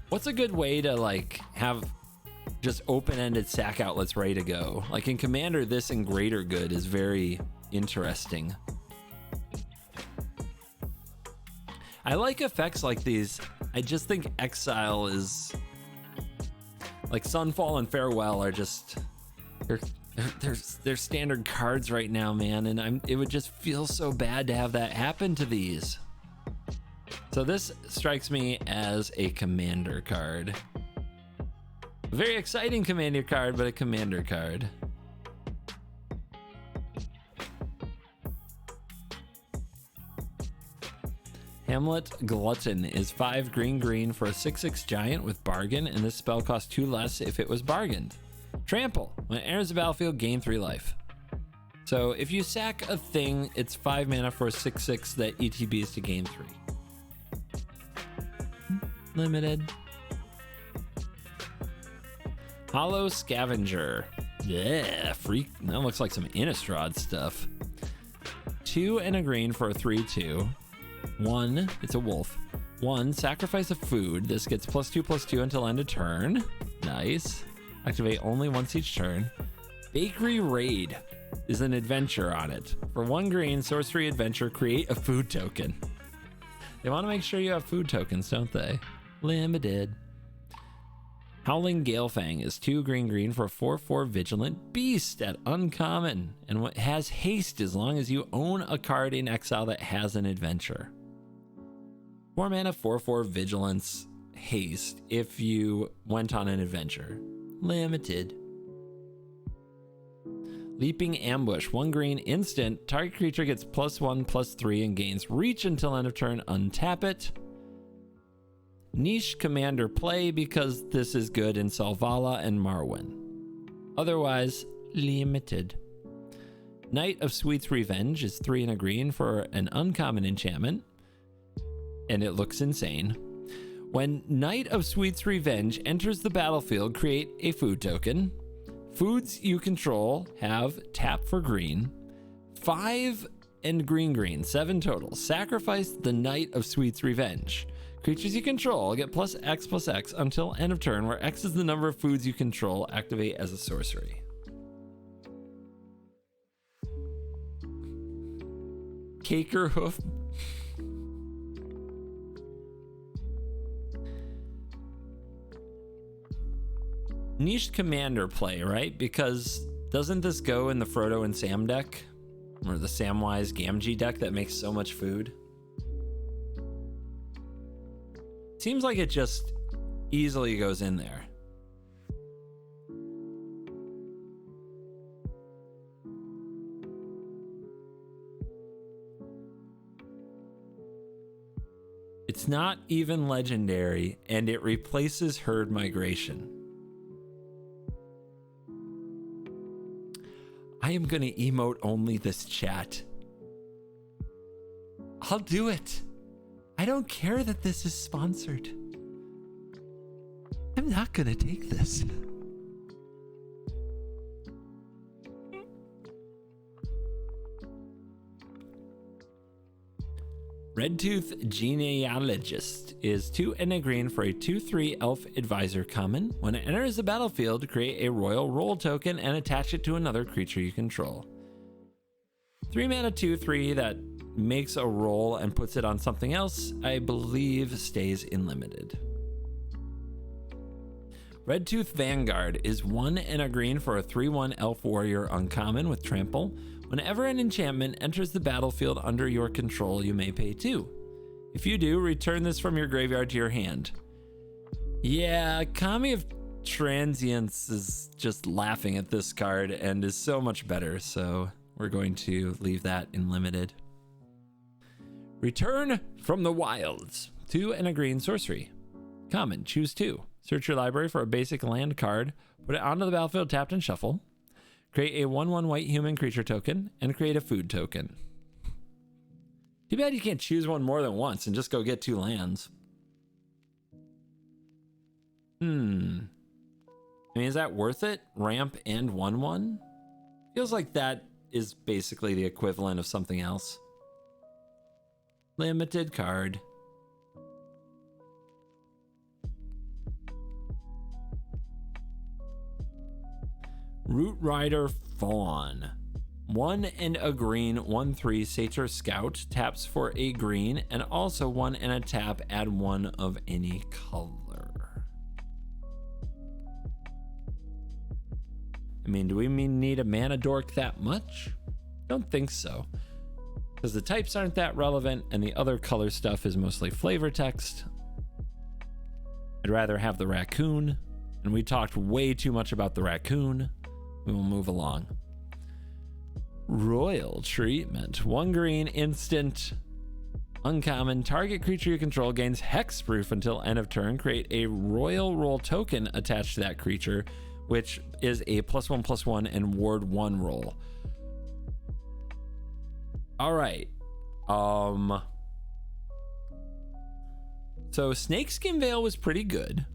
What's a good way to like have just open-ended sack outlets ready to go? Like in Commander, this and Greater Good is very interesting. I like effects like these. I just think Exile is like Sunfall and Farewell are just they're standard cards right now, man, and it would just feel so bad to have that happen to these. So this strikes me as a Commander card. A very exciting Commander card, but a Commander card. Hamlet Glutton is 5 green green for a 6/6 giant with bargain, and this spell costs 2 less if it was bargained. Trample. When it enters the battlefield, gain 3 life. So if you sack a thing, it's 5 mana for a 6/6 that ETBs to gain 3. Limited. Hollow Scavenger. Yeah, freak. That looks like some Innistrad stuff. 2 and a green for a 3/2. 1, it's a wolf. 1, sacrifice a food. This gets +2/+2 until end of turn. Nice. Activate only once each turn. Bakery Raid is an adventure on it. For 1 green, sorcery adventure, create a food token. They want to make sure you have food tokens, don't they? Limited. Howling Galefang is 2 green green for a 4/4 vigilant beast at uncommon, and what has haste as long as you own a card in exile that has an adventure. 4 mana 4/4 vigilance haste if you went on an adventure. Limited. Leaping Ambush, 1 green instant. Target creature gets +1/+3 and gains reach until end of turn. Untap it. Niche Commander play because this is good in Selvala and Marwyn. Otherwise, limited. Knight of Sweet's Revenge is 3 and a green for an uncommon enchantment, and it looks insane. When Knight of Sweet's Revenge enters the battlefield, create a food token. Foods you control have tap for green. 5 and green green, 7 total. Sacrifice the Knight of Sweet's Revenge. Creatures you control get +X/+X until end of turn, where X is the number of foods you control. Activate as a sorcery. Cakerhoof. Niche Commander play, right? Because doesn't this go in the Frodo and Sam deck? Or the Samwise Gamgee deck that makes so much food? Seems like it just easily goes in there. It's not even legendary, and it replaces Herd Migration. I am gonna emote only this chat. I'll do it. I don't care that this is sponsored. I'm not gonna take this. Redtooth Genealogist is 2 and a green for a 2/3 elf advisor common. When it enters the battlefield, create a royal roll token and attach it to another creature you control. 3 mana 2/3 that makes a roll and puts it on something else, I believe stays in limited. Redtooth Vanguard is 1 and a green for a 3/1 elf warrior uncommon with trample. Whenever an enchantment enters the battlefield under your control, you may pay 2. If you do, return this from your graveyard to your hand. Yeah, Kami of Transience is just laughing at this card and is so much better, so we're going to leave that in limited. Return from the Wilds. 2 and a green sorcery. Common, choose 2. Search your library for a basic land card, put it onto the battlefield tapped and shuffle. Create a 1/1 white human creature token, and create a food token. Too bad you can't choose one more than once and just go get 2 lands. I mean, is that worth it? Ramp and 1/1? Feels like that is basically the equivalent of something else. Limited card. Root Rider Fawn. 1 and a green, 1/3 Satyr Scout, taps for a green, and also 1 and a tap, add 1 of any color. I mean, do we need a mana dork that much? Don't think so. Because the types aren't that relevant, and the other color stuff is mostly flavor text. I'd rather have the raccoon, and we talked way too much about the raccoon. We will move along. Royal Treatment. 1 green, instant, uncommon. Target creature you control gains hexproof until end of turn. Create a royal roll token attached to that creature, which is a +1/+1 and ward 1 roll. All right. So Snakeskin Veil was pretty good.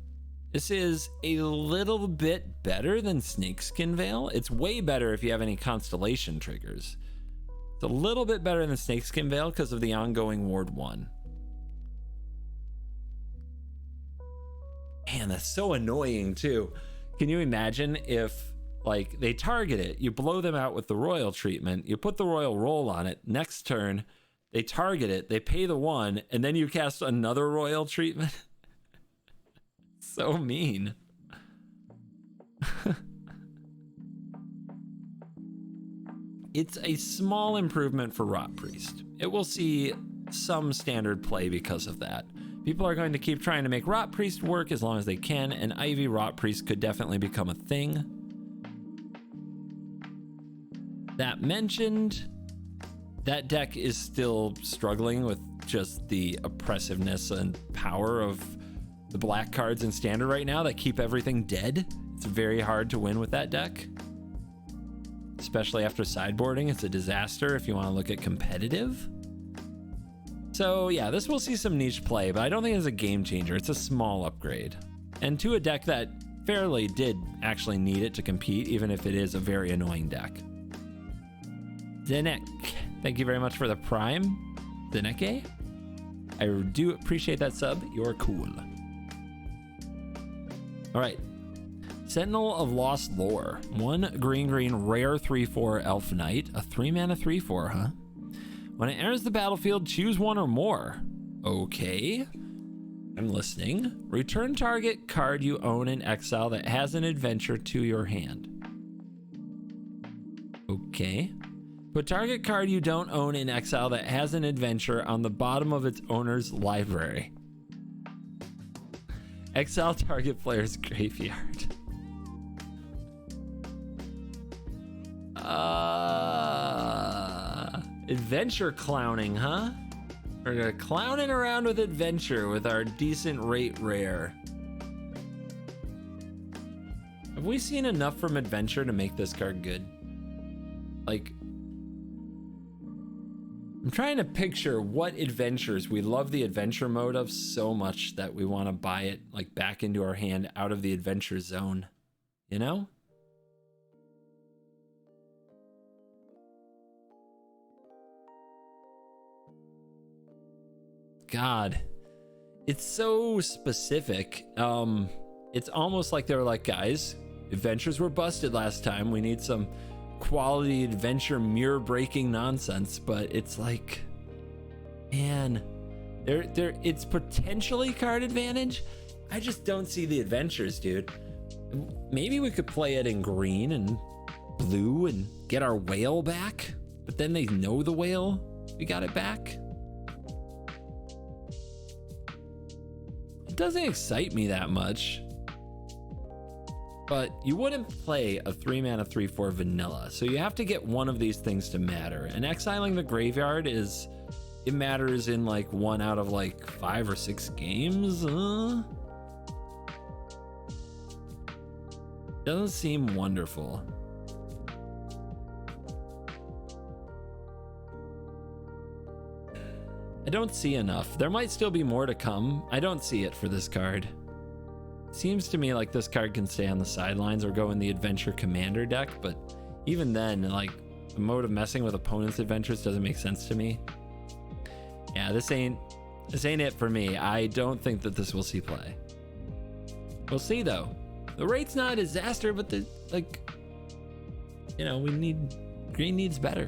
This is a little bit better than Snakeskin Veil. It's way better if you have any constellation triggers. It's a little bit better than Snakeskin Veil because of the ongoing ward 1. Man, that's so annoying too. Can you imagine if like they target it, you blow them out with the royal treatment, you put the royal roll on it, next turn they target it, they pay the 1, and then you cast another royal treatment? So mean. It's a small improvement for Rot Priest. It will see some standard play because of that. People are going to keep trying to make Rot Priest work as long as they can, and Ivy Rot Priest could definitely become a thing. That mentioned, that deck is still struggling with just the oppressiveness and power of the black cards in standard right now that keep everything dead. It's very hard to win with that deck, especially after sideboarding. It's a disaster if you want to look at competitive. So yeah, this will see some niche play, but I don't think it's a game changer. It's a small upgrade, and to a deck that fairly did actually need it to compete, even if it is a very annoying deck. Zenek, thank you very much for the prime. Zeneke, I do appreciate that sub. You're cool. All right, Sentinel of Lost Lore. 1 green rare 3/4 elf knight, a 3 mana 3/4, huh? When it enters the battlefield, choose 1 or more. Okay, I'm listening. Return target card you own in exile that has an adventure to your hand. Okay. Put target card you don't own in exile that has an adventure on the bottom of its owner's library. Exile target player's graveyard. Adventure clowning, huh? We're clowning around with adventure with our decent rate rare. Have we seen enough from adventure to make this card good? Like, I'm trying to picture what adventures we love the adventure mode of so much that we want to buy it like back into our hand out of the adventure zone, you know? God, it's so specific. It's almost like they were like, guys, adventures were busted last time. We need some quality adventure mirror breaking nonsense. But it's like, man, it's potentially card advantage. I just don't see the adventures, dude. Maybe we could play it in green and blue and get our whale back, but then they know the whale, we got it back. It doesn't excite me that much. But you wouldn't play a 3-mana 3/4 vanilla, so you have to get one of these things to matter. And exiling the graveyard it matters in like 1 out of like 5 or 6 games. Doesn't seem wonderful. I don't see enough. There might still be more to come. I don't see it for this card. Seems to me like this card can stay on the sidelines or go in the adventure commander deck, but even then, like, the mode of messing with opponents' adventures doesn't make sense to me. Yeah, this ain't it for me. I don't think that this will see play. We'll see though. The rate's not a disaster, but green needs better.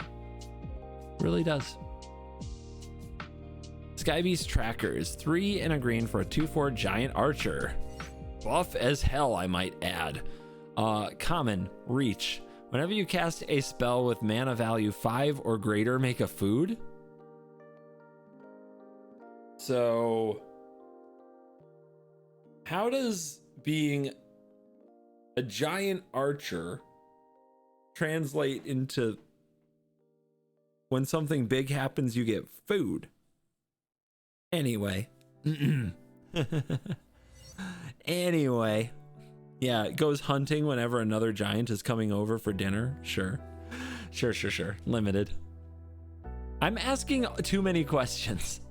Really does. Skybeast Trackers, 3 and a green for a 2/4 giant archer. Buff as hell, I might add. Common, reach. Whenever you cast a spell with mana value 5 or greater, make a food. So, how does being a giant archer translate into when something big happens, you get food? Anyway. Anyway. Yeah, it goes hunting whenever another giant is coming over for dinner. Sure. Limited. I'm asking too many questions.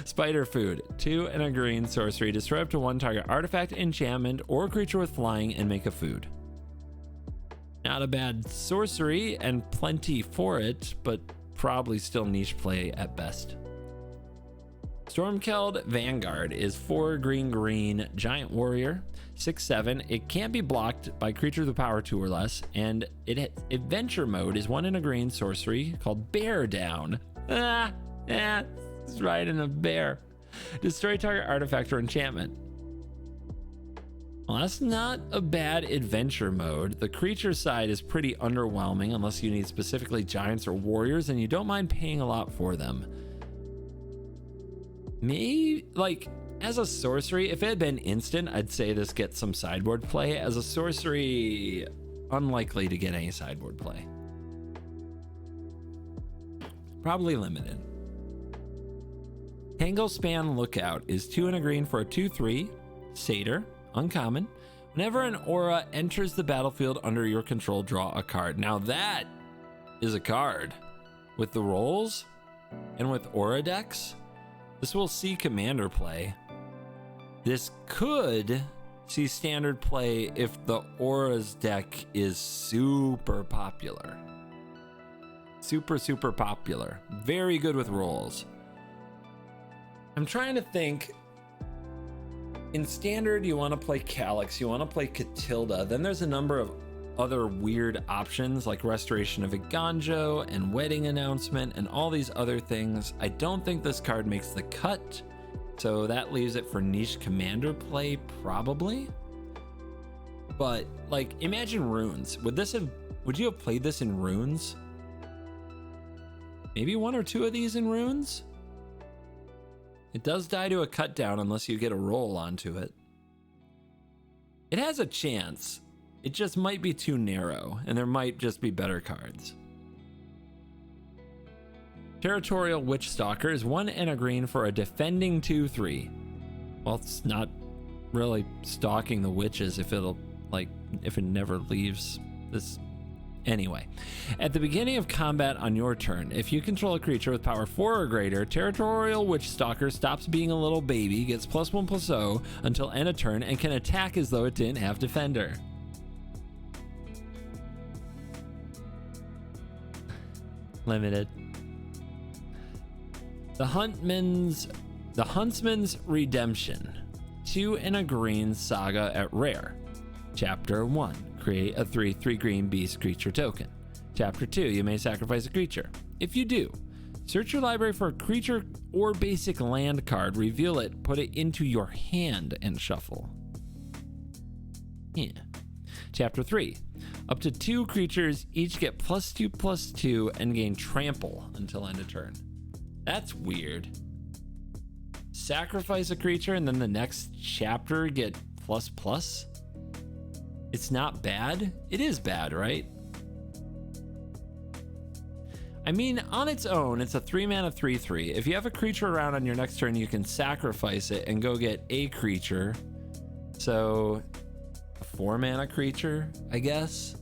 Spider food. 2 and a green sorcery. Destroy up to 1 target artifact, enchantment, or creature with flying and make a food. Not a bad sorcery and plenty for it, but probably still niche play at best. Stormkeld Vanguard is 4 green giant warrior, 6/7. It can't be blocked by creatures with power 2 or less, and adventure mode is 1 and a green sorcery called Bear Down. It's riding a bear. Destroy target artifact or enchantment. Well, that's not a bad adventure mode. The creature side is pretty underwhelming unless you need specifically giants or warriors and you don't mind paying a lot for them. Maybe, like, as a sorcery, if it had been instant, I'd say this gets some sideboard play. As a sorcery, unlikely to get any sideboard play. Probably limited. Tanglespan Lookout is 2 and a green for a 2/3. Satyr, uncommon. Whenever an aura enters the battlefield under your control, draw a card. Now that is a card. With the rolls and with aura decks, this will see commander play. This could see standard play if the auras deck is super popular. Super popular. Very good with rolls. I'm trying to think. In standard, you want to play Calyx, you want to play Catilda. Then there's a number of other weird options like Restoration of Iganjo and Wedding Announcement and all these other things. I don't think this card makes the cut, so that leaves it for niche commander play probably. But like, imagine runes. Would you have played this in runes? Maybe 1 or 2 of these in runes? It does die to a cut down unless you get a roll onto it. It has a chance. It just might be too narrow, and there might just be better cards. Territorial Witch Stalker is 1 and a green for a defending 2/3. Well, it's not really stalking the witches if it never leaves this. Anyway, at the beginning of combat on your turn, if you control a creature with power 4 or greater, Territorial Witch Stalker stops being a little baby, gets +1/+0 until end of turn, and can attack as though it didn't have defender. Limited. The Huntsman's Redemption. 2 and a green saga at rare. Chapter 1. Create a 3/3 green beast creature token. Chapter 2. You may sacrifice a creature. If you do, search your library for a creature or basic land card, reveal it, put it into your hand, and shuffle. Yeah. Chapter 3. Up to 2 creatures each get +2/+2 and gain trample until end of turn. That's weird. Sacrifice a creature and then the next chapter get ++. It's not bad. It is bad, right? I mean, on its own, it's a 3-mana 3/3. If you have a creature around on your next turn, you can sacrifice it and go get a creature. So, a 4-mana creature, I guess.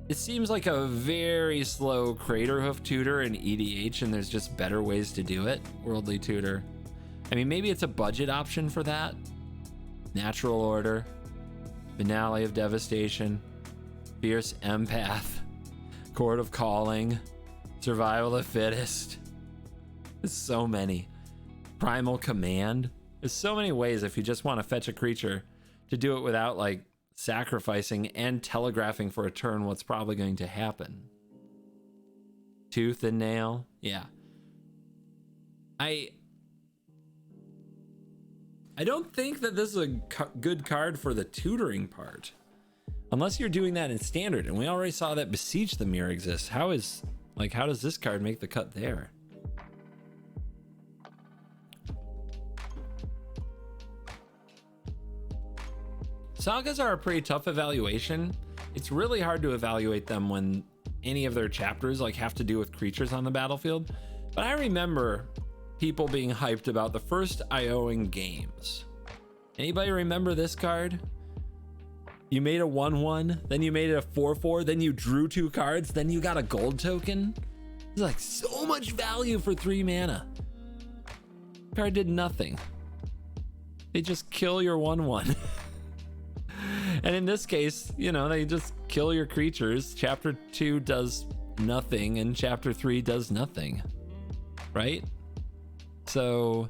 It seems like a very slow Craterhoof tutor in EDH, and there's just better ways to do it. Worldly tutor. I mean, maybe it's a budget option for that. Natural Order. Finale of Devastation. Fierce Empath. Court of Calling. Survival of the Fittest. There's so many. Primal Command. There's so many ways if you just want to fetch a creature to do it without like sacrificing and telegraphing for a turn what's probably going to happen. Tooth and Nail. Yeah. I don't think that this is a good card for the tutoring part. Unless you're doing that in standard, and we already saw that Beseech the Mirror exists. How does this card make the cut there? Sagas are a pretty tough evaluation. It's really hard to evaluate them when any of their chapters like have to do with creatures on the battlefield. But I remember people being hyped about the first IOing games. Anybody remember this card? You made a 1/1, then you made it a 4/4, then you drew 2 cards, then you got a gold token. It's like so much value for 3 mana. Card did nothing. They just kill your 1/1. And in this case, you know, they just kill your creatures. Chapter 2 does nothing, and Chapter 3 does nothing, right? So,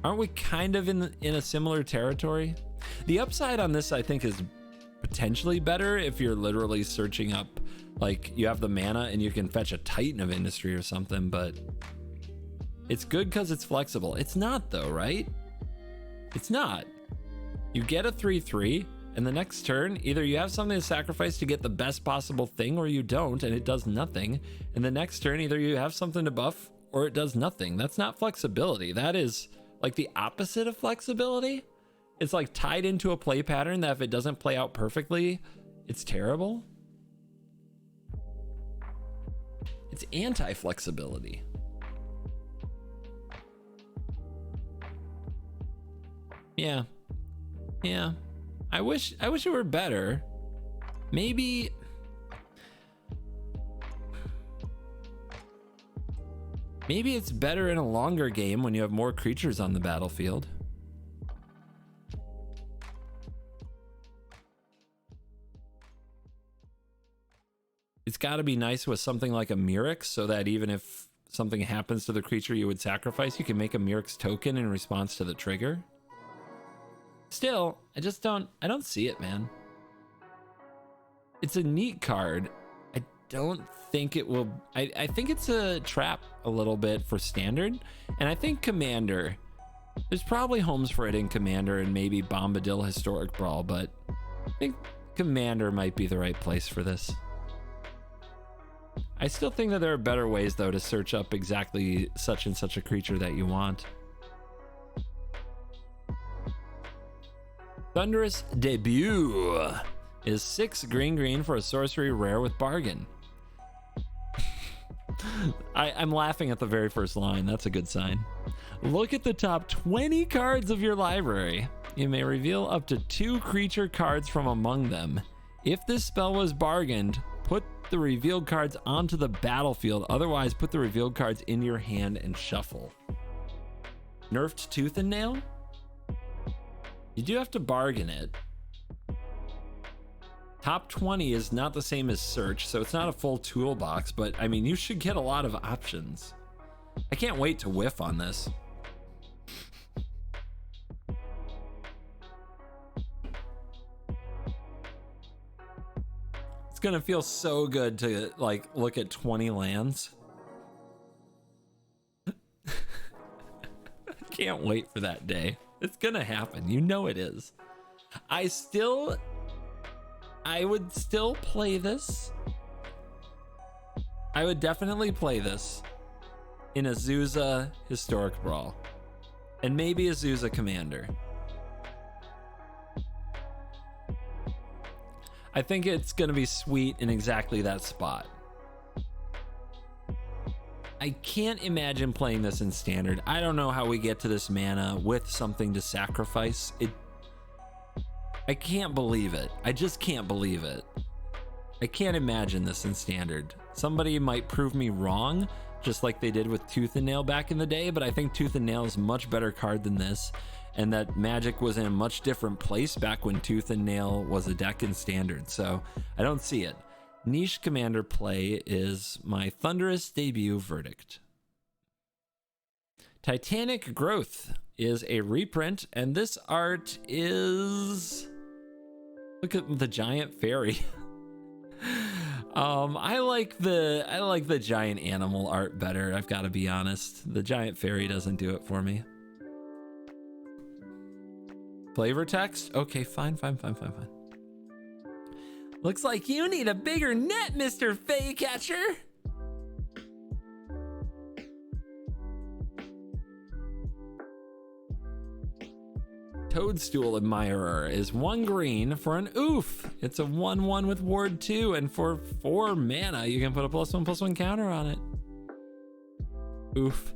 aren't we kind of in a similar territory? The upside on this, I think, is potentially better if you're literally searching up, like, you have the mana and you can fetch a Titan of Industry or something, but it's good because it's flexible. It's not, though, right? It's not. You get a 3/3, and the next turn, either you have something to sacrifice to get the best possible thing, or you don't, and it does nothing. And the next turn, either you have something to buff, or it does nothing. That's not flexibility. That is like the opposite of flexibility. It's like tied into a play pattern that if it doesn't play out perfectly, it's terrible. It's anti-flexibility. Yeah. I wish it were better. Maybe it's better in a longer game when you have more creatures on the battlefield. It's got to be nice with something like a Mirrex, so that even if something happens to the creature you would sacrifice, you can make a Mirrex token in response to the trigger. Still, I don't see it, man. It's a neat card. I don't think it will, I think it's a trap a little bit for standard. And I think Commander, there's probably homes for it in Commander and maybe Bombadil Historic Brawl, but I think Commander might be the right place for this. I still think that there are better ways, though, to search up exactly such and such a creature that you want. Thunderous Debut. is 6 green for a sorcery rare with bargain. I'm laughing at the very first line. That's a good sign. Look at the top 20 cards of your library. You may reveal up to 2 creature cards from among them. If this spell was bargained, put the revealed cards onto the battlefield. Otherwise, put the revealed cards in your hand and shuffle. Nerfed Tooth and Nail? You do have to bargain it. Top 20 is not the same as search, so it's not a full toolbox, but I mean, you should get a lot of options. I can't wait to whiff on this. It's gonna feel so good to like look at 20 lands. I can't wait for that day. It's gonna happen. You know it is. I would still play this. I would definitely play this in Azusa Historic Brawl. And maybe Azusa Commander. I think it's going to be sweet in exactly that spot. I can't imagine playing this in Standard. I don't know how we get to this mana with something to sacrifice. I can't believe it. I just can't believe it. I can't imagine this in Standard. Somebody might prove me wrong, just like they did with Tooth and Nail back in the day, but I think Tooth and Nail is a much better card than this, and that Magic was in a much different place back when Tooth and Nail was a deck in Standard, so I don't see it. Niche Commander play is my thunderous debut verdict. Titanic Growth is a reprint, and this art is... Look at the giant fairy. I like the giant animal art better, I've got to be honest. The giant fairy doesn't do it for me. Flavor text? Okay, fine. Looks like you need a bigger net, Mr. Fae Catcher. Toadstool Admirer is 1 green for an oof. It's a 1/1 with ward 2, and for 4 mana, you can put a +1/+1 counter on it. Oof.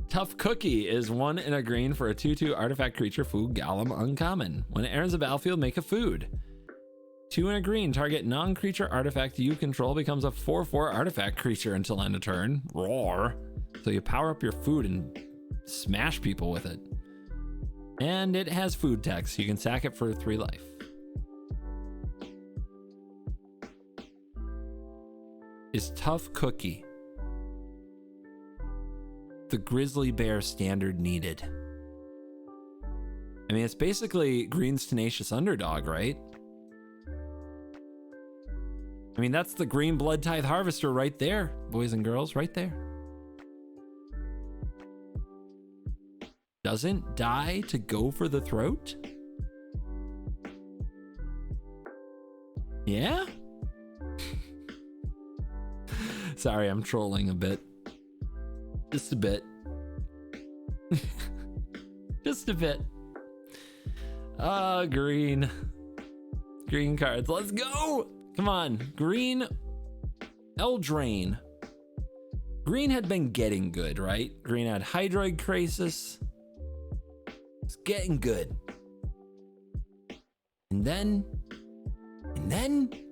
Tough Cookie is 1 and a green for a 2/2 artifact creature, food golem uncommon. When it enters the battlefield, make a food. 2 and a green, target non-creature artifact you control becomes a 4/4 artifact creature until end of turn. Roar. So you power up your food and smash people with it. And it has food text, so you can sack it for 3 life. Is Tough Cookie the grizzly bear standard needed? I mean, it's basically Green's Tenacious Underdog, right? I mean, that's the Green Blood Tithe Harvester right there, boys and girls, right there. Doesn't die to go for the throat? Yeah? Sorry, I'm trolling a bit. Just a bit. Just a bit. Green. Green cards. Let's go! Come on. Green. Eldraine. Green had been getting good, right? Green had Hydroid Crisis. It's getting good. And then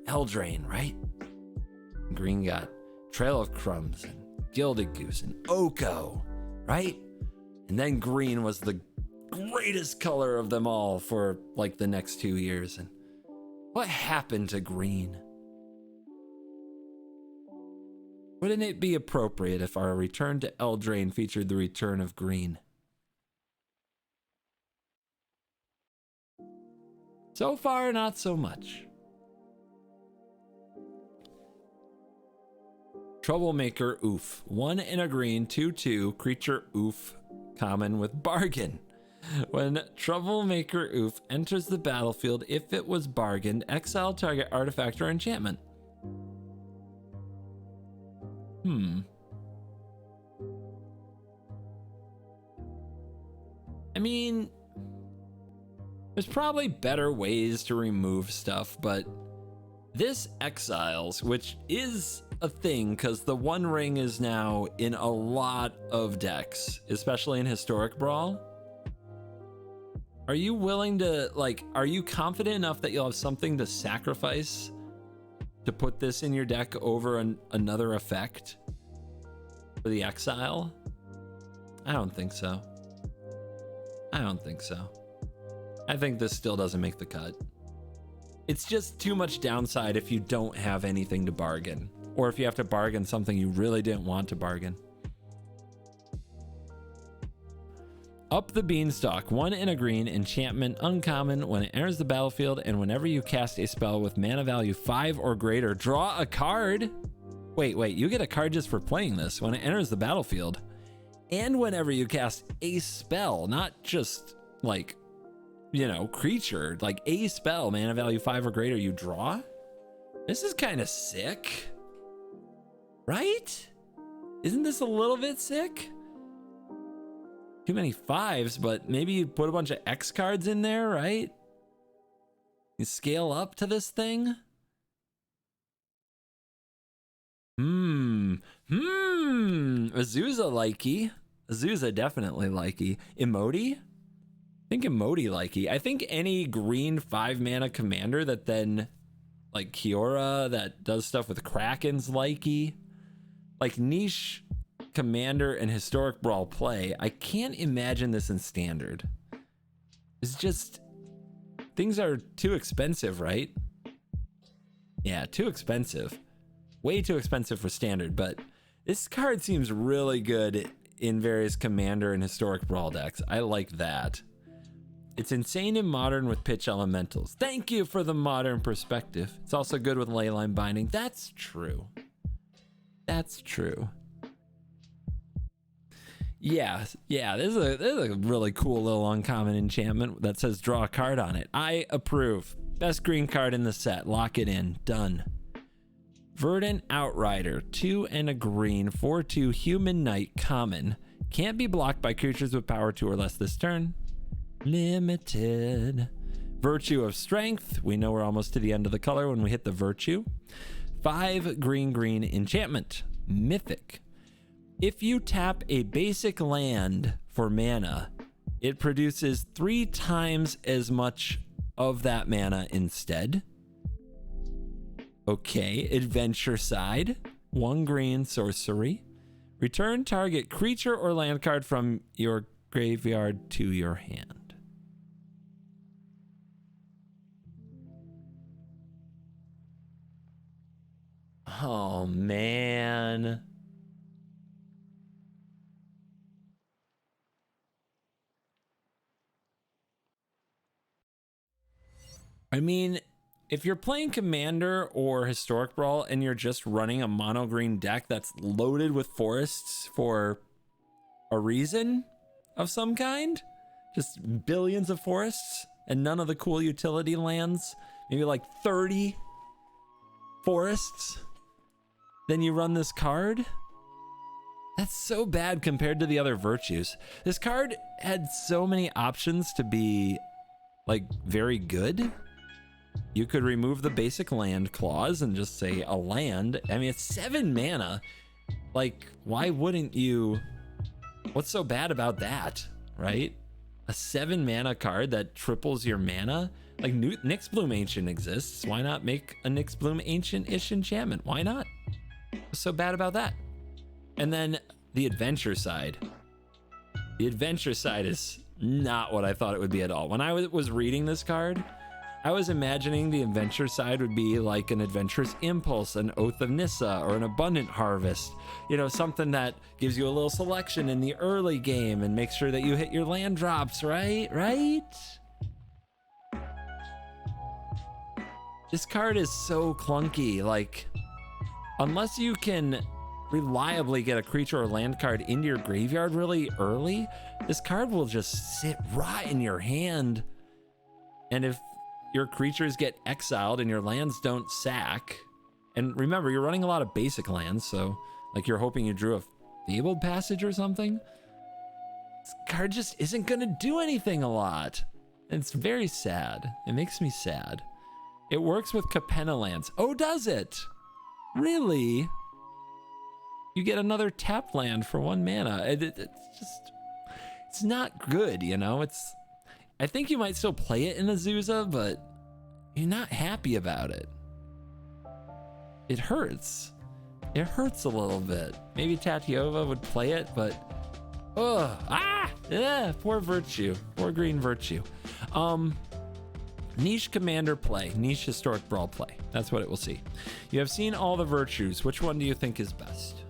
Eldraine, right? Green got Trail of Crumbs and Gilded Goose and Oko, right? And then green was the greatest color of them all for like the next 2 years. And what happened to green? Wouldn't it be appropriate if our return to Eldraine featured the return of green? So far, not so much. Troublemaker Oof. 1 and a green, 2/2, creature Oof, common with bargain. When Troublemaker Oof enters the battlefield, if it was bargained, exile target artifact or enchantment. I mean, There's probably better ways to remove stuff, but this exiles, which is a thing because the One Ring is now in a lot of decks, especially in Historic Brawl. Are you willing to, like, are you confident enough that you'll have something to sacrifice to put this in your deck over another effect for the exile? I don't think so. I don't think so. I think this still doesn't make the cut. It's just too much downside if you don't have anything to bargain, or if you have to bargain something you really didn't want to bargain. Up the Beanstalk, 1 and a green, enchantment, uncommon. When it enters the battlefield and whenever you cast a spell with mana value 5 or greater, draw a card. Wait, you get a card just for playing this when it enters the battlefield. And whenever you cast a spell, not just like, you know, creature, like a spell, mana value 5 or greater, you draw? This is kind of sick, right? Isn't this a little bit sick? Too many 5s, but maybe you put a bunch of X cards in there, right? You scale up to this thing. Azusa likey. Azusa definitely likey. Imodane? I think Imodane likey. I think any green 5 mana commander that then, like Kiora, that does stuff with Kraken's likey. Like niche commander and Historic Brawl play. I can't imagine this in standard. It's just, things are too expensive, right? Yeah, too expensive. Way too expensive for standard, but this card seems really good in various commander and Historic Brawl decks. I like that. It's insane in modern with pitch elementals. Thank you for the modern perspective. It's also good with leyline binding. That's true. That's true. Yeah, this is a really cool little uncommon enchantment that says draw a card on it. I approve. Best green card in the set. Lock it in. Done. Verdant Outrider, 2 and a green, 4/2 human knight, common. Can't be blocked by creatures with power 2 or less this turn. Limited. Virtue of Strength. We know we're almost to the end of the color when we hit the virtue. 5 green enchantment. Mythic. If you tap a basic land for mana, it produces 3 times as much of that mana instead. Okay, Adventure Side. 1 green sorcery. Return target creature or land card from your graveyard to your hand. Oh, man. I mean, if you're playing Commander or Historic Brawl and you're just running a mono green deck that's loaded with forests for a reason of some kind, just billions of forests and none of the cool utility lands, maybe like 30 forests, then you run this card. That's so bad compared to the other virtues. This card had so many options to be like very good. You could remove the basic land clause and just say a land. I mean, it's 7 mana. Like, why wouldn't you? What's so bad about that, right? A 7 mana card that triples your mana. Like, Nyxbloom Ancient exists. Why not make a Nyxbloom Ancient-ish enchantment? Why not? What's so bad about that? And then the Adventure Side. The Adventure Side is not what I thought it would be at all. When I was reading this card, I was imagining the Adventure Side would be like an Adventurous Impulse, an Oath of Nissa, or an Abundant Harvest. You know, something that gives you a little selection in the early game and makes sure that you hit your land drops, right? This card is so clunky. Like, unless you can reliably get a creature or land card into your graveyard really early, this card will just sit right in your hand. And if your creatures get exiled and your lands don't sack, and remember, you're running a lot of basic lands, so like you're hoping you drew a Fabled Passage or something, this card just isn't gonna do anything a lot. It's very sad. It makes me sad. It works with Capenna lands. Oh, does it? Really? You get another tap land for 1 mana. It's just, it's not good, you know? I think you might still play it in Azusa, but you're not happy about it. It hurts. It hurts a little bit. Maybe Tatiova would play it, but poor Virtue. Poor green Virtue. Niche Commander play. Niche Historic Brawl play. That's what it will see. You have seen all the Virtues. Which one do you think is best?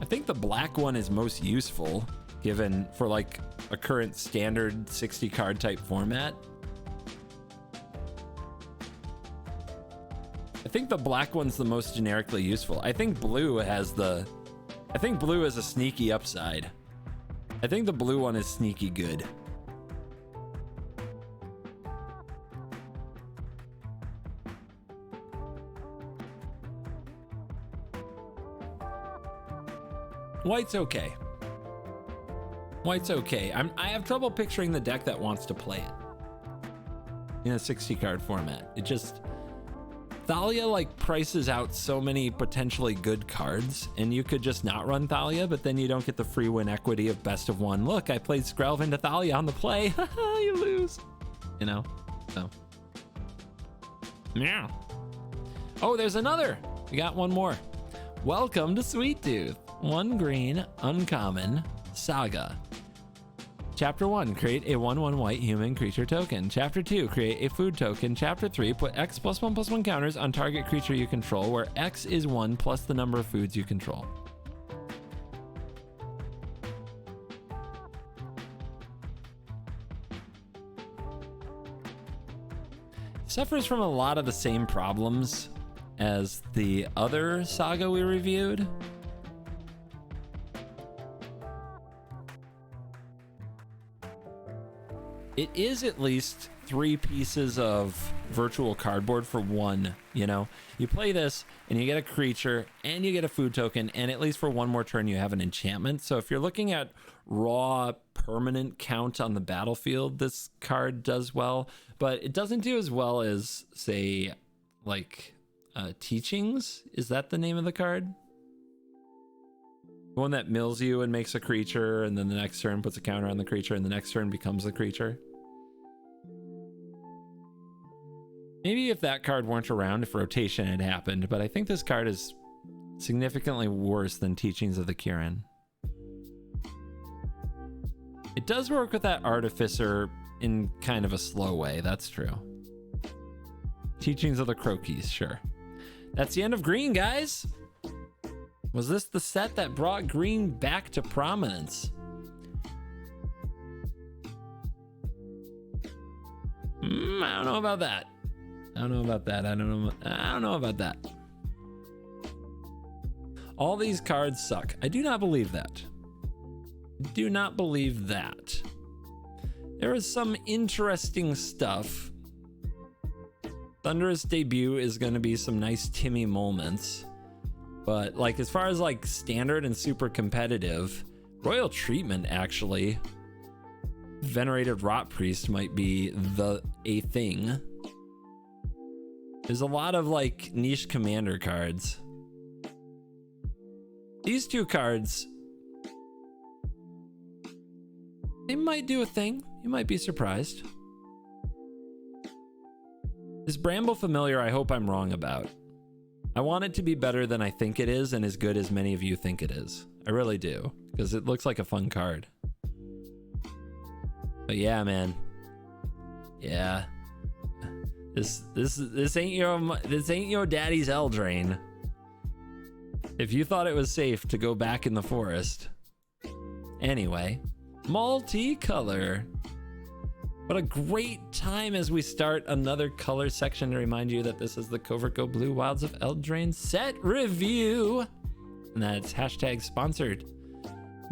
I think the black one is most useful, given for like a current standard 60 card type format. I think the black one's the most generically useful. I think blue has a sneaky upside. I think the blue one is sneaky good. White's okay. White's okay. I have trouble picturing the deck that wants to play it in a 60 card format. It just, Thalia like prices out so many potentially good cards, and you could just not run Thalia, but then you don't get the free win equity of best of one. Look, I played Skrelv into Thalia on the play. You lose. You know? So. Yeah. Oh, there's another. We got one more. Welcome to Sweet Tooth. 1 green, uncommon, Saga. Chapter 1, create a 1/1 white human creature token. Chapter 2, create a food token. Chapter 3, put X +1/+1 counters on target creature you control, where X is 1 plus the number of foods you control. Suffers from a lot of the same problems as the other Saga we reviewed. It is at least 3 pieces of virtual cardboard for 1, you know? You play this and you get a creature and you get a food token, and at least for 1 more turn you have an enchantment. So if you're looking at raw permanent count on the battlefield, this card does well, but it doesn't do as well as, say, like Teachings. Is that the name of the card? The one that mills you and makes a creature, and then the next turn puts a counter on the creature, and the next turn becomes the creature. Maybe if that card weren't around, if rotation had happened, but I think this card is significantly worse than Teachings of the Kirin. It does work with that Artificer in kind of a slow way, that's true. Teachings of the Croakies, sure. That's the end of green, guys. Was this the set that brought green back to prominence? I don't know about that. I don't know about that. I don't know about that. All these cards suck. I do not believe that. Do not believe that. There is some interesting stuff. Thunderous Debut is going to be some nice Timmy moments. But like as far as like standard and super competitive, Royal Treatment actually, Venerated Rot Priest might be a thing. There's a lot of like niche commander cards. These 2 cards, they might do a thing. You might be surprised. This Bramble Familiar, I hope I'm wrong about. I want it to be better than I think it is and as good as many of you think it is. I really do, because it looks like a fun card. But yeah, man. Yeah. This ain't your daddy's Eldraine. If you thought it was safe to go back in the forest. Anyway, multicolor. What a great time as we start another color section to remind you that this is the CovertGoBlue Wilds of Eldraine set review. And that's hashtag sponsored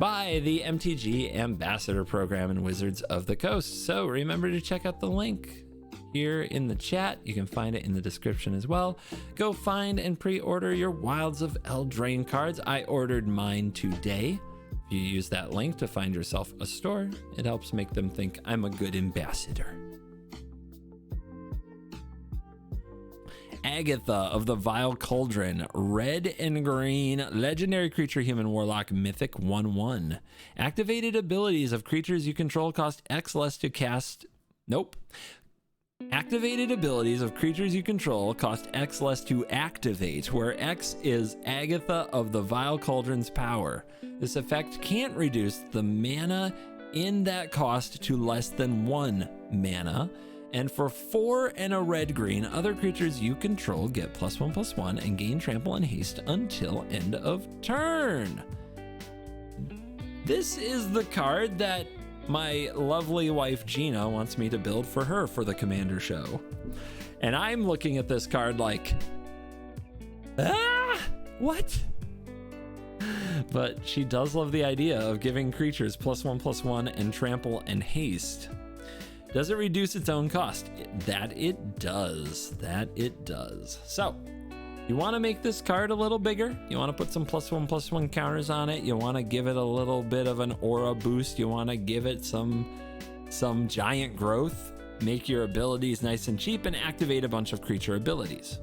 by the MTG Ambassador Program and Wizards of the Coast. So remember to check out the link here in the chat. You can find it in the description as well. Go find and pre-order your Wilds of Eldraine cards. I ordered mine today If you use that link to find yourself a store, it helps make them think I'm a good ambassador. Agatha of the Vile Cauldron, red and green, legendary creature, human warlock, mythic 1/1. Activated abilities of creatures you control cost X less to cast. Nope. Activated abilities of creatures you control cost X less to activate, where X is Agatha of the Vile Cauldron's power. This effect can't reduce the mana in that cost to less than 1 mana. And for 4 and a red-green, other creatures you control get +1/+1 and gain trample and haste until end of turn. This is the card that my lovely wife Gina wants me to build for her for the Commander show. And I'm looking at this card like, what? But she does love the idea of giving creatures +1/+1 and trample and haste. Does it reduce its own cost? That it does. That it does. So, you want to make this card a little bigger. You want to put some +1/+1 counters on it. You want to give it a little bit of an aura boost. You want to give it some giant growth. Make your abilities nice and cheap and activate a bunch of creature abilities.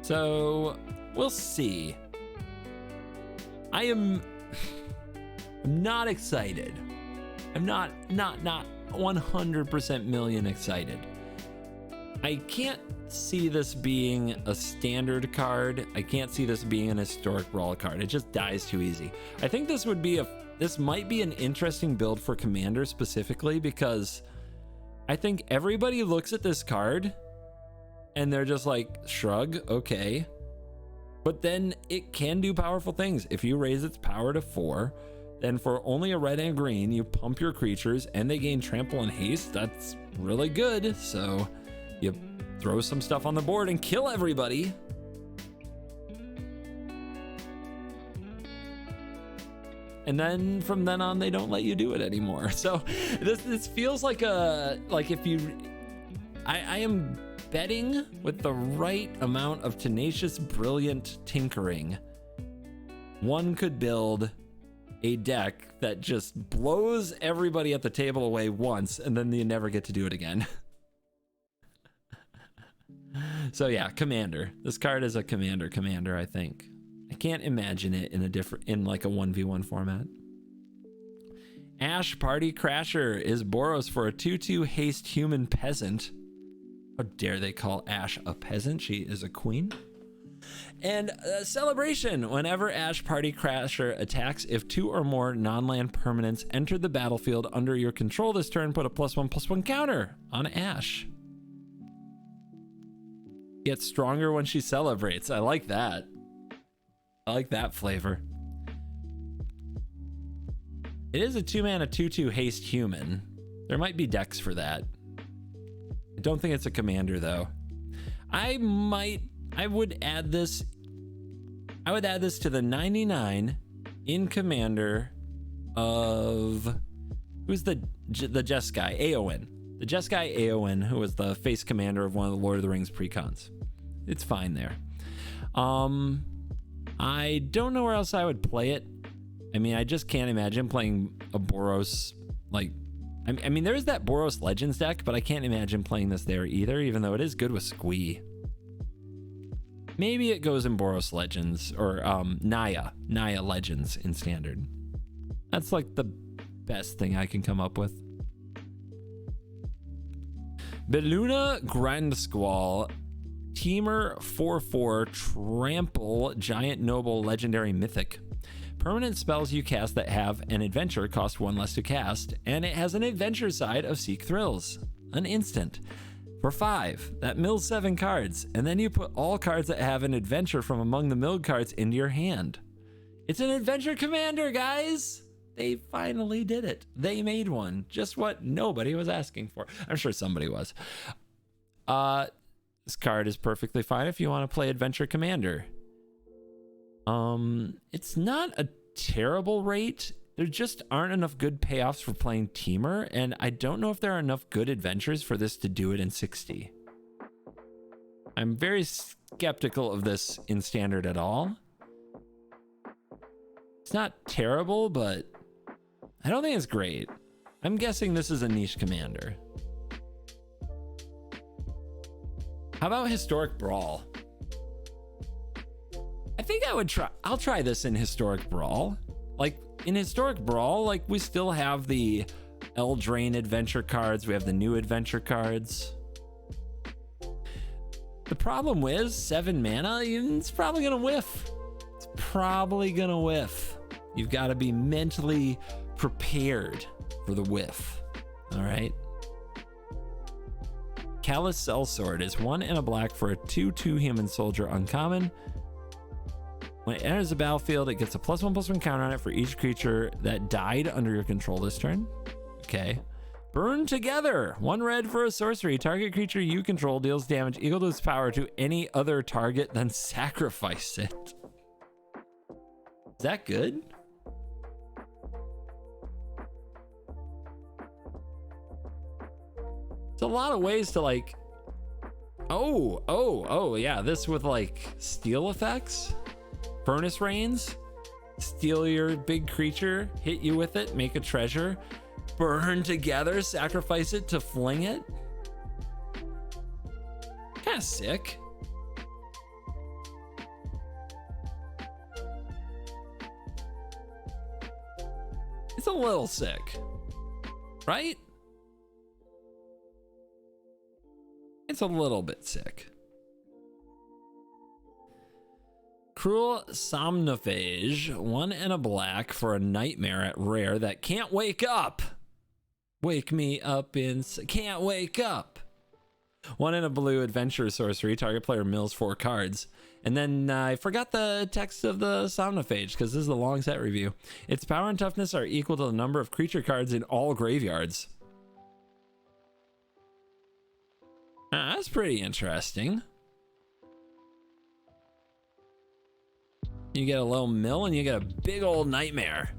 So, we'll see. I am not excited. I'm not 100% million excited. I can't see this being a standard card. I can't see this being an historic brawl card. It just dies too easy. I think this might be an interesting build for Commander specifically, because I think everybody looks at this card and they're just like, shrug, okay. But then it can do powerful things. If you raise its power to 4, then for only a red and a green, you pump your creatures and they gain trample and haste. That's really good. So you throw some stuff on the board and kill everybody. And then from then on, they don't let you do it anymore. So this feels like I am betting with the right amount of tenacious, brilliant tinkering, one could build a deck that just blows everybody at the table away once, and then you never get to do it again. So yeah, Commander. This card is a Commander, I think. I can't imagine it in like a 1v1 format. Ash Party Crasher is Boros for a 2/2 haste human peasant. How dare they call Ash a peasant? She is a queen. And celebration. Whenever Ash Party Crasher attacks, if 2 or more non-land permanents enter the battlefield under your control this turn, put a +1/+1 counter on Ash. Gets stronger when she celebrates. I like that. I like that flavor. It is a 2-mana 2/2 haste human. There might be decks for that. I don't think it's a Commander though. I would add this to the 99 in Commander of, who's the Jess guy? Eowyn. The Jess guy Eowyn, who was the face commander of one of the Lord of the Rings precons. It's fine there. I don't know where else I would play it. I mean, I just can't imagine playing a Boros, like, I mean, there is that Boros Legends deck, but I can't imagine playing this there either, even though it is good with Squee. Maybe it goes in Boros Legends or Naya Legends in Standard. That's like the best thing I can come up with. Beluna Grand Squall, Teamer 4/4, Trample, Giant Noble, Legendary Mythic. Permanent spells you cast that have an adventure cost 1 less to cast, and it has an adventure side of Seek Thrills. An instant. For 5, that mills 7 cards, and then you put all cards that have an adventure from among the milled cards into your hand. It's an adventure commander, guys! They finally did it. They made one. Just what nobody was asking for. I'm sure somebody was. This card is perfectly fine if you want to play adventure commander. It's not a terrible rate. There just aren't enough good payoffs for playing Teamer, and I don't know if there are enough good adventures for this to do it in 60. I'm very skeptical of this in Standard at all. It's not terrible, but I don't think it's great. I'm guessing this is a niche commander. How about Historic Brawl? I think I'll try this in Historic Brawl. Like in Historic Brawl, like we still have the Eldraine adventure cards. We have the new adventure cards. The problem with 7 mana, it's probably gonna whiff. It's probably gonna whiff. You've got to be mentally prepared for the whiff. All right. Callous Sellsword is 1 and a black for a 2/2 human soldier uncommon. When it enters the battlefield, it gets a +1/+1 counter on it for each creature that died under your control this turn. Okay. Burn Together. 1 red for a sorcery. Target creature you control deals damage equal to its power to any other target, then sacrifice it. Is that good? It's a lot of ways to like, oh yeah, this with like steal effects, Furnace Rains, steal your big creature, hit you with it, make a treasure, burn together, sacrifice it to fling it. Kind of sick. It's a little sick, right? It's a little bit sick. Cruel Somnophage, 1 and a black for a nightmare at rare that can't wake up. Wake me up can't wake up. 1 and a blue adventure sorcery. Target player mills 4 cards. And then I forgot the text of the Somnophage because this is a long set review. Its power and toughness are equal to the number of creature cards in all graveyards. That's pretty interesting. You get a little mill and you get a big old nightmare.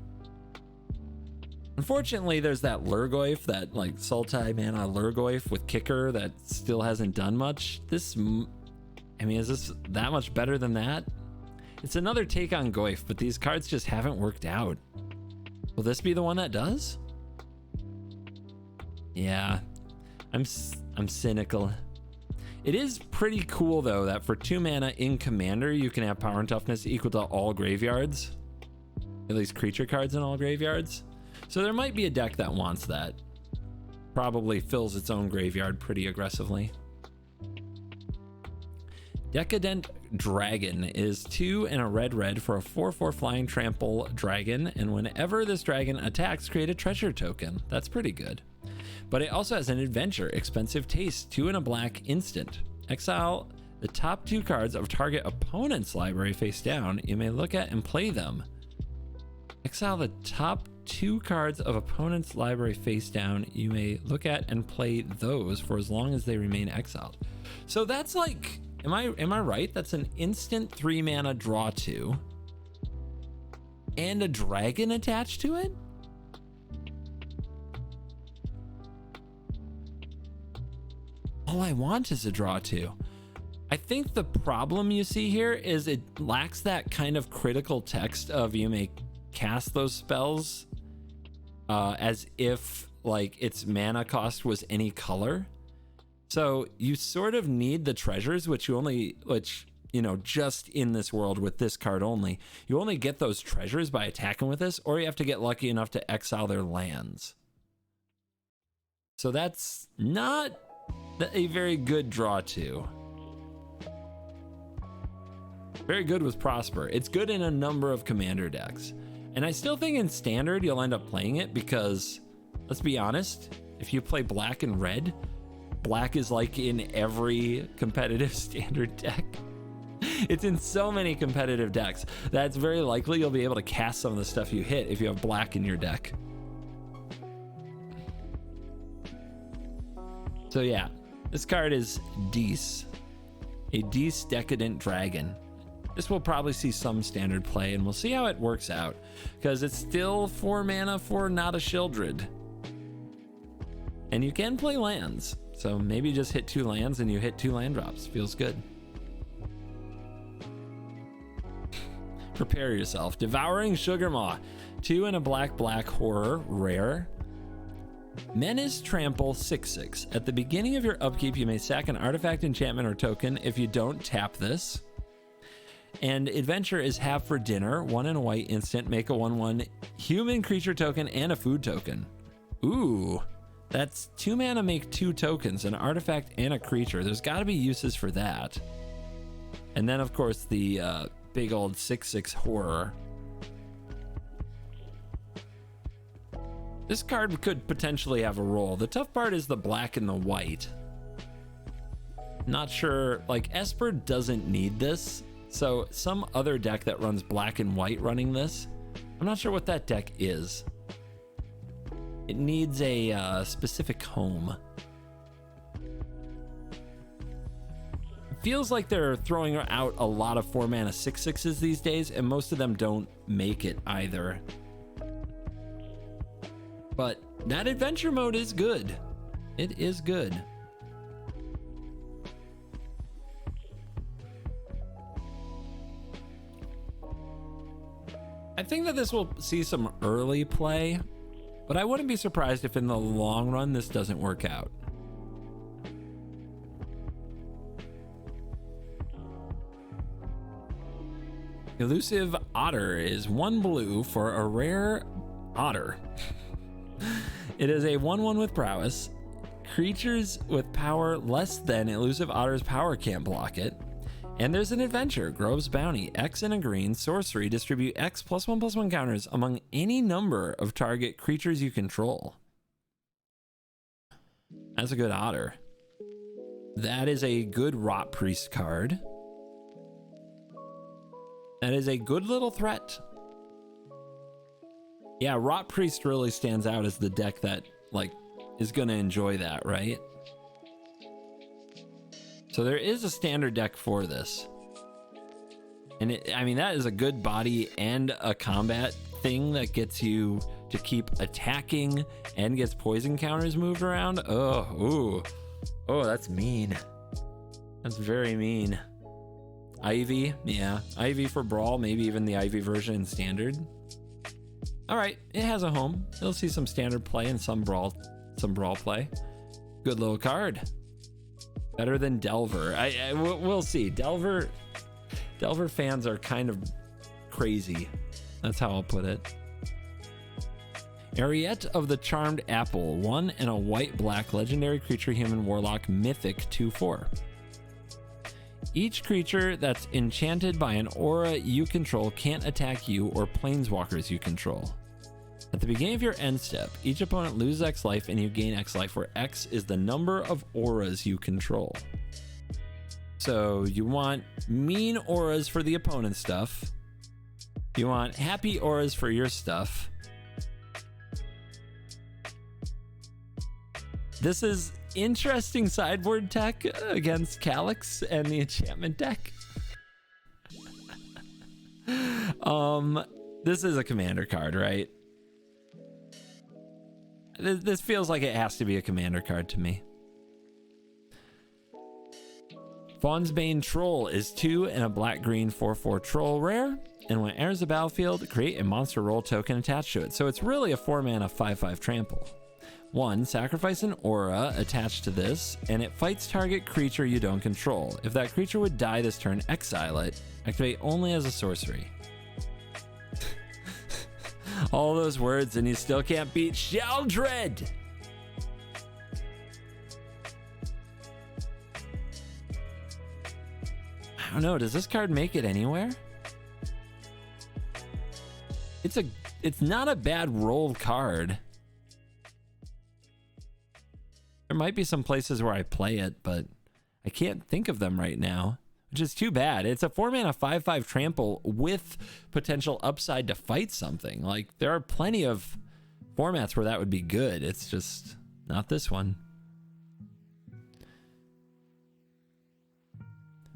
Unfortunately, there's that Lurgoyf, that like multi-mana Lurgoyf with kicker that still hasn't done much. This, I mean, is this that much better than that? It's another take on Goyf, but these cards just haven't worked out. Will this be the one that does? Yeah, I'm cynical. It is pretty cool though that for 2 mana in Commander, you can have power and toughness equal to all graveyards. At least creature cards in all graveyards. So there might be a deck that wants that. Probably fills its own graveyard pretty aggressively. Decadent Dragon is 2 and a red for a 4/4 flying trample dragon, and whenever this dragon attacks, create a treasure token. That's pretty good. But it also has an adventure, Expensive Taste, 2 and a black instant. Exile the top 2 cards of target opponent's library face down. You may look at and play them. Exile the top 2 cards of opponent's library face down. You may look at and play those for as long as they remain exiled. So that's like, am I right? That's an instant 3 mana draw 2 and a dragon attached to it? All I want is a draw 2. I think the problem you see here is it lacks that kind of critical text of you may cast those spells as if like its mana cost was any color. So you sort of need the treasures, which you know, just in this world with this card only, you only get those treasures by attacking with this, or you have to get lucky enough to exile their lands. So that's not a very good draw 2. Very good with Prosper. It's good in a number of commander decks. And I still think in standard you'll end up playing it because, let's be honest, if you play black and red, black is like in every competitive standard deck. It's in so many competitive decks that it's very likely you'll be able to cast some of the stuff you hit if you have black in your deck. So yeah, this card is Dees, a Dees Decadent Dragon. This will probably see some standard play, and we'll see how it works out, because it's still 4 mana for not a Sheoldred. And you can play lands, so maybe just hit 2 lands and you hit 2 land drops. Feels good. Prepare yourself. Devouring Sugar Maw. 2 and a black horror, rare. Menace Trample 6/6. At the beginning of your upkeep, you may sack an artifact, enchantment, or token. If you don't, tap this. And Adventure is have for dinner. 1 and a white instant. Make a 1/1 human creature token and a food token. Ooh, that's 2 mana, make 2 tokens, an artifact and a creature. There's got to be uses for that. And then, of course, the big old 6/6 horror. This card could potentially have a role. The tough part is the black and the white. Not sure, like Esper doesn't need this. So some other deck that runs black and white running this, I'm not sure what that deck is. It needs a specific home. It feels like they're throwing out a lot of 4 mana 6/6s these days, and most of them don't make it either. But that adventure mode is good. It is good. I think that this will see some early play, but I wouldn't be surprised if in the long run this doesn't work out. Elusive Otter is 1 blue for a rare otter. It is a 1/1 with prowess. Creatures with power less than Elusive Otter's power can't block it. And there's an adventure, Grove's Bounty. X and a green, sorcery, distribute X +1/+1 counters among any number of target creatures you control. That's a good otter. That is a good Rot Priest card. That is a good little threat. Yeah, Rot Priest really stands out as the deck that, like, is going to enjoy that, right? So there is a standard deck for this. And I mean, that is a good body and a combat thing that gets you to keep attacking and gets poison counters moved around. Oh, ooh. Oh, that's mean. That's very mean. Ivy, yeah. Ivy for Brawl, maybe even the Ivy version in Standard. All right, it has a home. It'll see some Standard play and some Brawl play. Good little card. Better than Delver. We'll see. Delver fans are kind of crazy. That's how I'll put it. Ariette of the Charmed Apple. 1 and a white-black legendary creature, human warlock, mythic 2/4. Each creature that's enchanted by an aura you control can't attack you or planeswalkers you control. At the beginning of your end step, each opponent loses X life and you gain X life, where X is the number of auras you control. So you want mean auras for the opponent's stuff. You want happy auras for your stuff. This is interesting sideboard tech against Calyx and the enchantment deck. This is a commander card, right? This feels like it has to be a commander card to me. Fawn's Bane Troll is 2 and a black-green 4/4 troll rare, and when it enters the battlefield, create a monster roll token attached to it. So it's really a 4 mana 5/5 trample. 1, sacrifice an aura attached to this, and it fights target creature you don't control. If that creature would die this turn, exile it. Activate only as a sorcery. All those words, and you still can't beat Sheldred. I don't know. Does this card make it anywhere? It's not a bad rolled card. There might be some places where I play it, but I can't think of them right now, which is too bad. It's a 4 mana 5/5 trample with potential upside to fight something. Like, there are plenty of formats where that would be good. It's just not this one.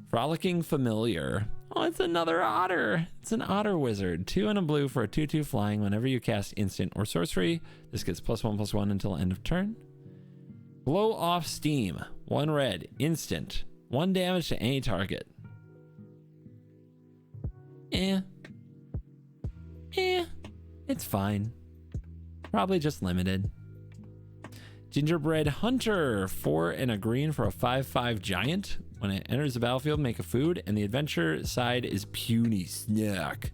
Frolicking Familiar. Oh, it's another otter. It's an otter wizard. 2 and a blue for a 2/2 flying. Whenever you cast instant or sorcery, this gets +1/+1 until end of turn. Blow off steam. 1 red. Instant. 1 damage to any target. It's fine. Probably just limited. Gingerbread Hunter, 4 and a green for a 5/5 giant. When it enters the battlefield, make a food, and the adventure side is Puny Snack.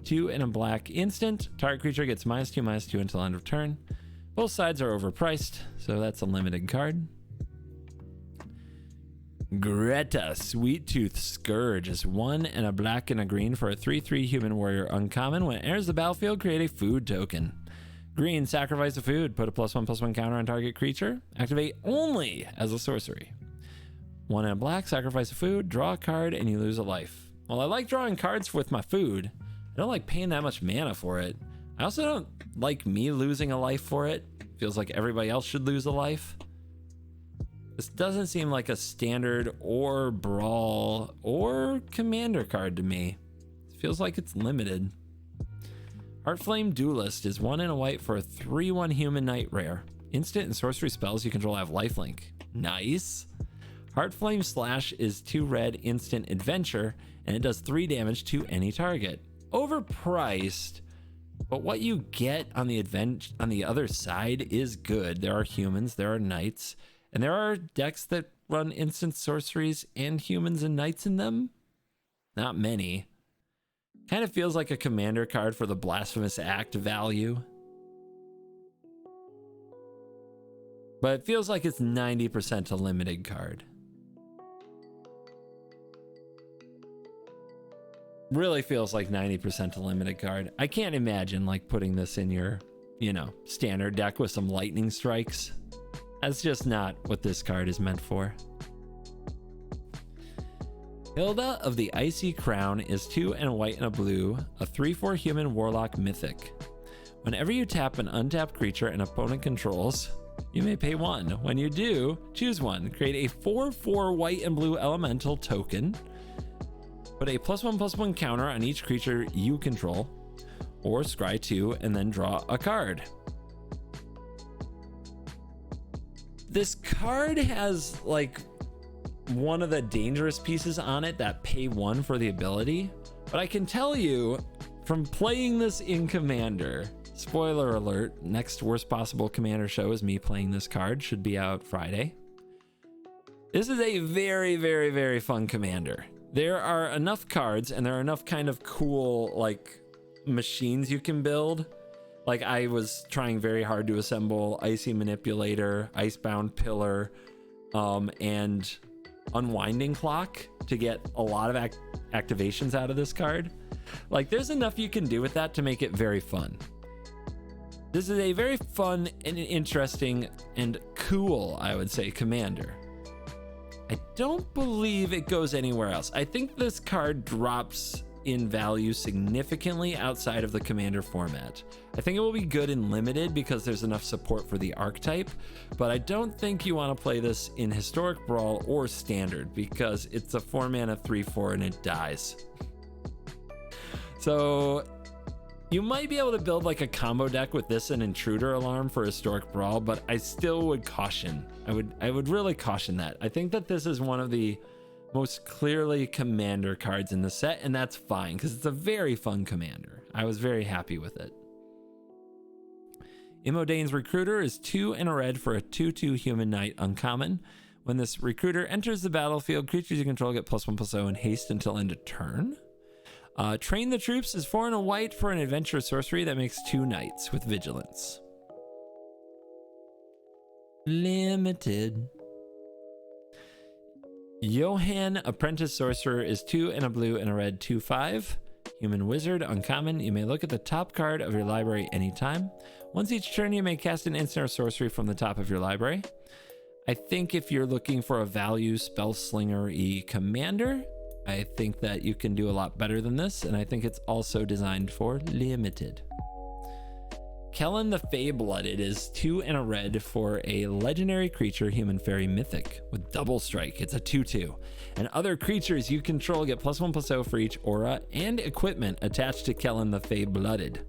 2 and a black instant. Target creature gets -2/-2 until end of turn. Both sides are overpriced, so that's a limited card. Greta, Sweet Tooth Scourge is 1 and a black and a green for a 3/3 human warrior uncommon. When it enters the battlefield, create a food token. Green, sacrifice a food, put a +1/+1 counter on target creature. Activate only as a sorcery. 1 and a black, sacrifice a food, draw a card, and you lose a life. Well, I like drawing cards with my food. I don't like paying that much mana for it. I also don't like me losing a life for it. Feels like everybody else should lose a life. This doesn't seem like a standard or brawl or commander card to me. It feels like it's limited. Heartflame Duelist is 1 and a white for a 3/1 human knight rare. Instant and sorcery spells you control have lifelink. Nice. Heartflame Slash is 2 red instant adventure, and it does 3 damage to any target. Overpriced, but what you get on the other side is good. There are humans, there are knights, and there are decks that run instant sorceries and humans and knights in them. Not many. Kind of feels like a commander card for the Blasphemous Act value. But it feels like it's 90% a limited card. Really feels like 90% a limited card. I can't imagine like putting this in your, standard deck with some lightning strikes. That's just not what this card is meant for. Hilda of the Icy Crown is 2 and a white and a blue, a 3/4 human warlock mythic. Whenever you tap an untapped creature an opponent controls, you may pay 1. When you do, choose 1. Create a 4/4 white and blue elemental token. Put a +1/+1 counter on each creature you control, or scry 2 and then draw a card. This card has like one of the dangerous pieces on it that pay 1 for the ability, but I can tell you from playing this in Commander, spoiler alert, next worst possible Commander show is me playing this card, should be out Friday. This is a very, very, very fun Commander. There are enough cards and there are enough kind of cool like machines you can build. Like I was trying very hard to assemble Icy Manipulator, Icebound Pillar, and Unwinding Clock to get a lot of activations out of this card. Like there's enough you can do with that to make it very fun. This is a very fun and interesting and cool, I would say, Commander. I don't believe it goes anywhere else. I think this card drops in value significantly outside of the Commander format. I think it will be good in limited because there's enough support for the archetype, but I don't think you want to play this in Historic Brawl or Standard because it's a 4-mana 3/4 and it dies. So you might be able to build like a combo deck with this and Intruder Alarm for Historic Brawl, but I still would caution. I would really caution that. I think that this is one of the most clearly Commander cards in the set, and that's fine because it's a very fun Commander. I was very happy with it. Imodane's Recruiter is 2 and a red for a 2/2 human knight uncommon. When this Recruiter enters the battlefield, creatures you control get +1/+0 and haste until end of turn. Train the Troops is 4 and a white for an adventure sorcery that makes 2 knights with vigilance. Limited. Johan, Apprentice Sorcerer is 2 and a blue and a red 2/5. Human Wizard, uncommon. You may look at the top card of your library anytime. Once each turn, you may cast an instant or sorcery from the top of your library. I think if you're looking for a value Spellslinger-y Commander, I think that you can do a lot better than this, and I think it's also designed for limited. Kellen the Fey-Blooded is 2 and a red for a legendary creature, human fairy mythic with double strike. It's a 2/2. And other creatures you control get +1/+0 for each aura and equipment attached to Kellen the Fey-Blooded.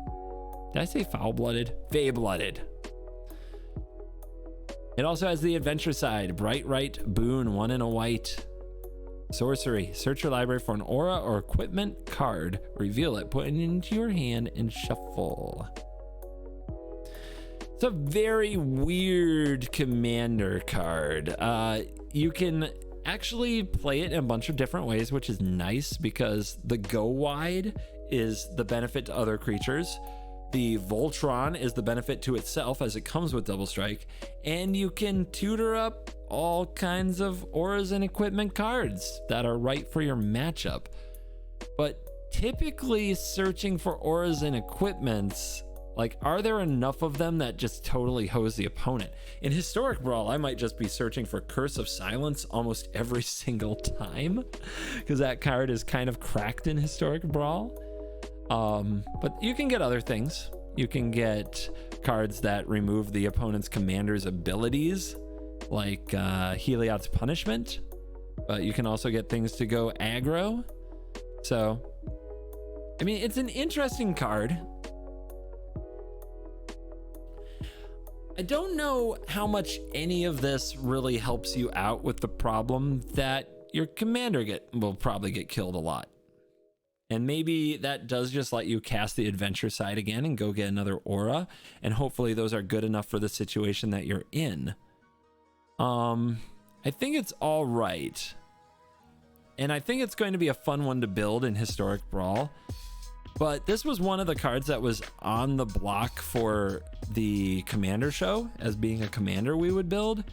Did I say foul-blooded? Fey-Blooded. It also has the adventure side, Bright Right Boon, 1 and a white. Sorcery. Search your library for an aura or equipment card. Reveal it. Put it into your hand and shuffle. It's a very weird commander card. You can actually play it in a bunch of different ways, which is nice because the go wide is the benefit to other creatures. The Voltron is the benefit to itself as it comes with double strike, and you can tutor up all kinds of auras and equipment cards that are right for your matchup. But typically searching for auras and equipments, like, are there enough of them that just totally hose the opponent? In Historic Brawl, I might just be searching for Curse of Silence almost every single time because that card is kind of cracked in Historic Brawl. But you can get other things. You can get cards that remove the opponent's commander's abilities, like Heliod's Punishment. But you can also get things to go aggro. So, I mean, it's an interesting card. I don't know how much any of this really helps you out with the problem that your commander will probably get killed a lot. And maybe that does just let you cast the adventure side again and go get another aura. And hopefully those are good enough for the situation that you're in. I think it's all right. And I think it's going to be a fun one to build in Historic Brawl. But this was one of the cards that was on the block for the commander show as being a commander we would build.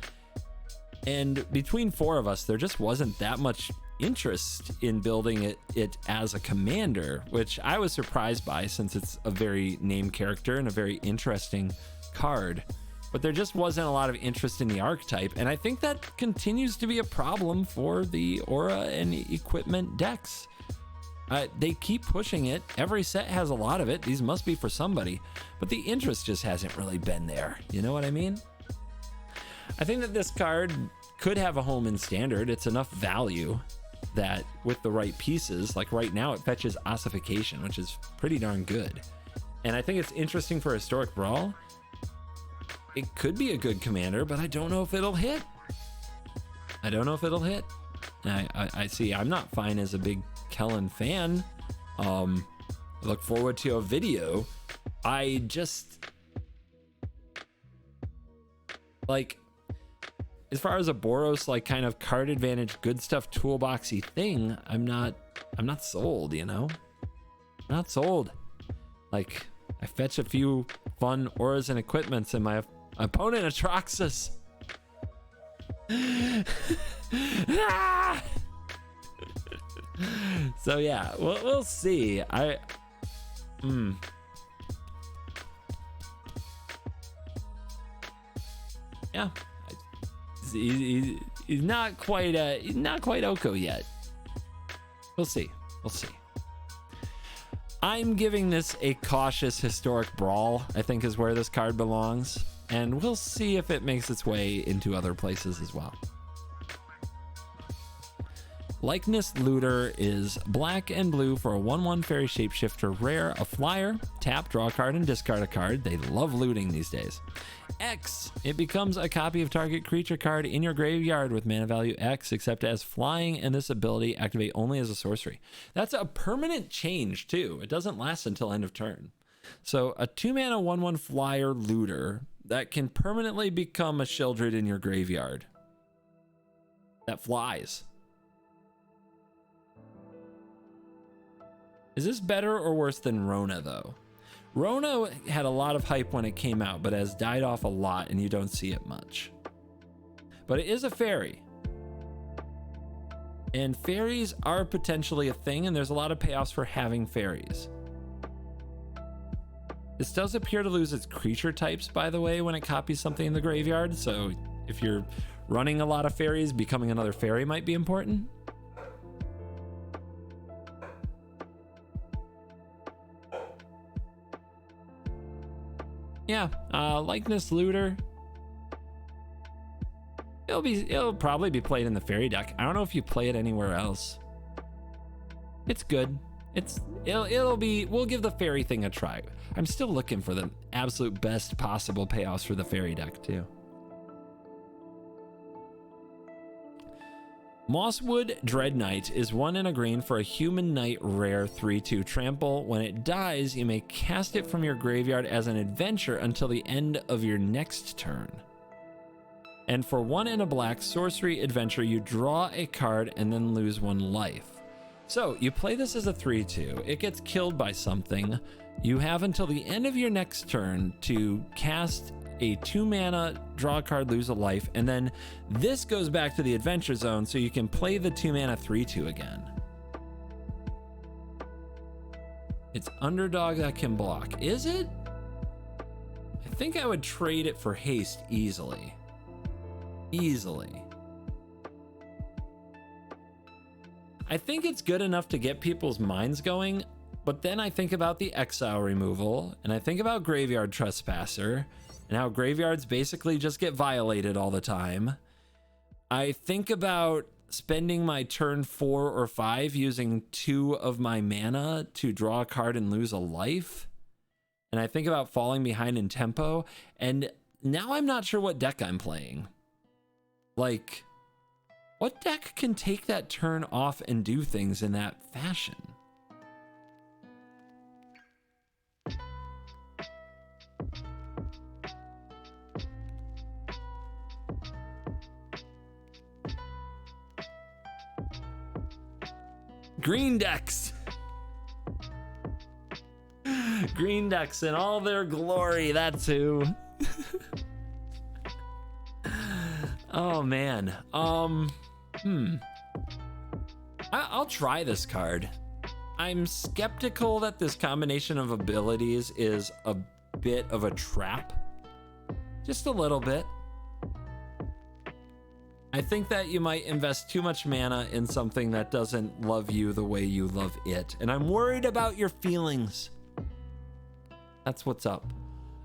And between four of us, there just wasn't that much interest in building it as a commander, which I was surprised by since it's a very named character and a very interesting card. But there just wasn't a lot of interest in the archetype. And I think that continues to be a problem for the aura and equipment decks. They keep pushing it. Every set has a lot of it. These must be for somebody, but the interest just hasn't really been there. You know what I mean? I think that this card could have a home in standard. It's enough value that with the right pieces, like right now it fetches Ossification, which is pretty darn good. And I think it's interesting for Historic Brawl. It could be a good commander, but I don't know if it'll hit. I don't know if it'll hit. I see. I'm not fine as a big Kellen fan. I look forward to a video. I just like, as far as a Boros like kind of card advantage good stuff toolboxy thing, I'm not sold, you know? I'm not sold. Like, I fetch a few fun auras and equipments and my opponent Atraxas. Ah! So yeah, we'll see. Yeah, he's not quite Oko yet. We'll see. I'm giving this a cautious Historic Brawl, I think is where this card belongs, and we'll see if it makes its way into other places as well. Likeness Looter is black and blue for a 1/1 fairy shapeshifter rare, a flyer. Tap, draw a card, and discard a card. They love looting these days. X, it becomes a copy of target creature card in your graveyard with mana value X, except as flying, and this ability activate only as a sorcery. That's a permanent change too. It doesn't last until end of turn. So a 2-mana 1/1 flyer looter that can permanently become a Sheldred in your graveyard. That flies. Is this better or worse than Rona, though? Rona had a lot of hype when it came out, but has died off a lot, and you don't see it much. But it is a fairy. And fairies are potentially a thing, and there's a lot of payoffs for having fairies. This does appear to lose its creature types, by the way, when it copies something in the graveyard, so if you're running a lot of fairies, becoming another fairy might be important. Yeah, Likeness Looter. It'll probably be played in the fairy deck. I don't know if you play it anywhere else. It's good. We'll give the fairy thing a try. I'm still looking for the absolute best possible payoffs for the fairy deck too. Mosswood Dread Knight is 1 and a green for a human knight rare 3/2 trample. When it dies, you may cast it from your graveyard as an adventure until the end of your next turn. And for 1 and a black sorcery adventure, you draw a card and then lose 1 life. So you play this as a 3/2. It gets killed by something. You have until the end of your next turn to cast a 2 mana, draw a card, lose a life, and then this goes back to the adventure zone so you can play the 2 mana 3/2 again. It's underdog that can block. Is it? I think I would trade it for haste easily. I think it's good enough to get people's minds going, but then I think about the exile removal, and I think about Graveyard Trespasser, and how graveyards basically just get violated all the time. I think about spending my turn 4 or 5 using 2 of my mana to draw a card and lose a life. And I think about falling behind in tempo, and now I'm not sure what deck I'm playing. Like, what deck can take that turn off and do things in that fashion? Green decks. Green decks in all their glory, that's who. Oh man. I'll try this card. I'm skeptical that this combination of abilities is a bit of a trap. Just a little bit. I think that you might invest too much mana in something that doesn't love you the way you love it. And I'm worried about your feelings. That's what's up.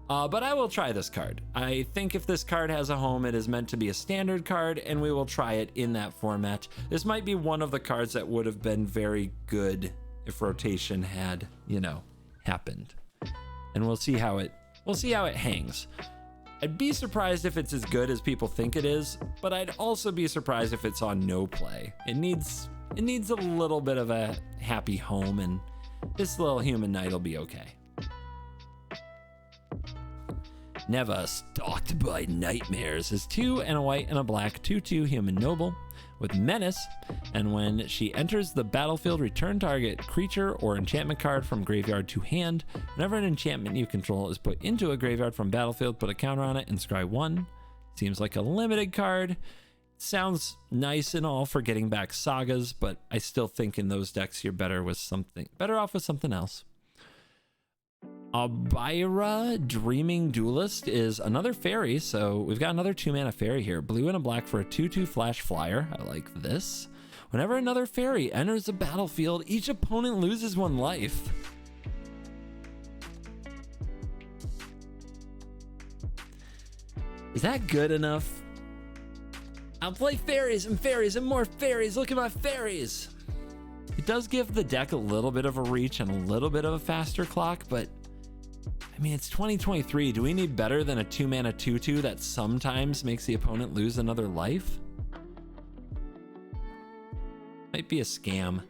But I will try this card. I think if this card has a home, it is meant to be a standard card, and we will try it in that format. This might be one of the cards that would have been very good if rotation had, you know, happened. And we'll see how it hangs. I'd be surprised if it's as good as people think it is, but I'd also be surprised if it's on no play. It needs a little bit of a happy home, and this little human knight will be okay. Never stalked by nightmares is 2 and a white and a black 2/2 human noble with menace, and when she enters the battlefield, return target creature or enchantment card from graveyard to hand. Whenever an enchantment you control is put into a graveyard from battlefield, put a counter on it and scry 1. Seems like a limited card. Sounds nice and all for getting back sagas, but I still think in those decks you're better off with something else. Abira Dreaming Duelist is another fairy, so we've got another 2 mana fairy here. Blue and a black for a 2/2 flash flyer. I like this. Whenever another fairy enters the battlefield, each opponent loses 1 life. Is that good enough? I'll play fairies and fairies and more fairies. Look at my fairies. It does give the deck a little bit of a reach and a little bit of a faster clock, but I mean, it's 2023. Do we need better than a 2 mana 2/2 that sometimes makes the opponent lose another life? Might be a scam.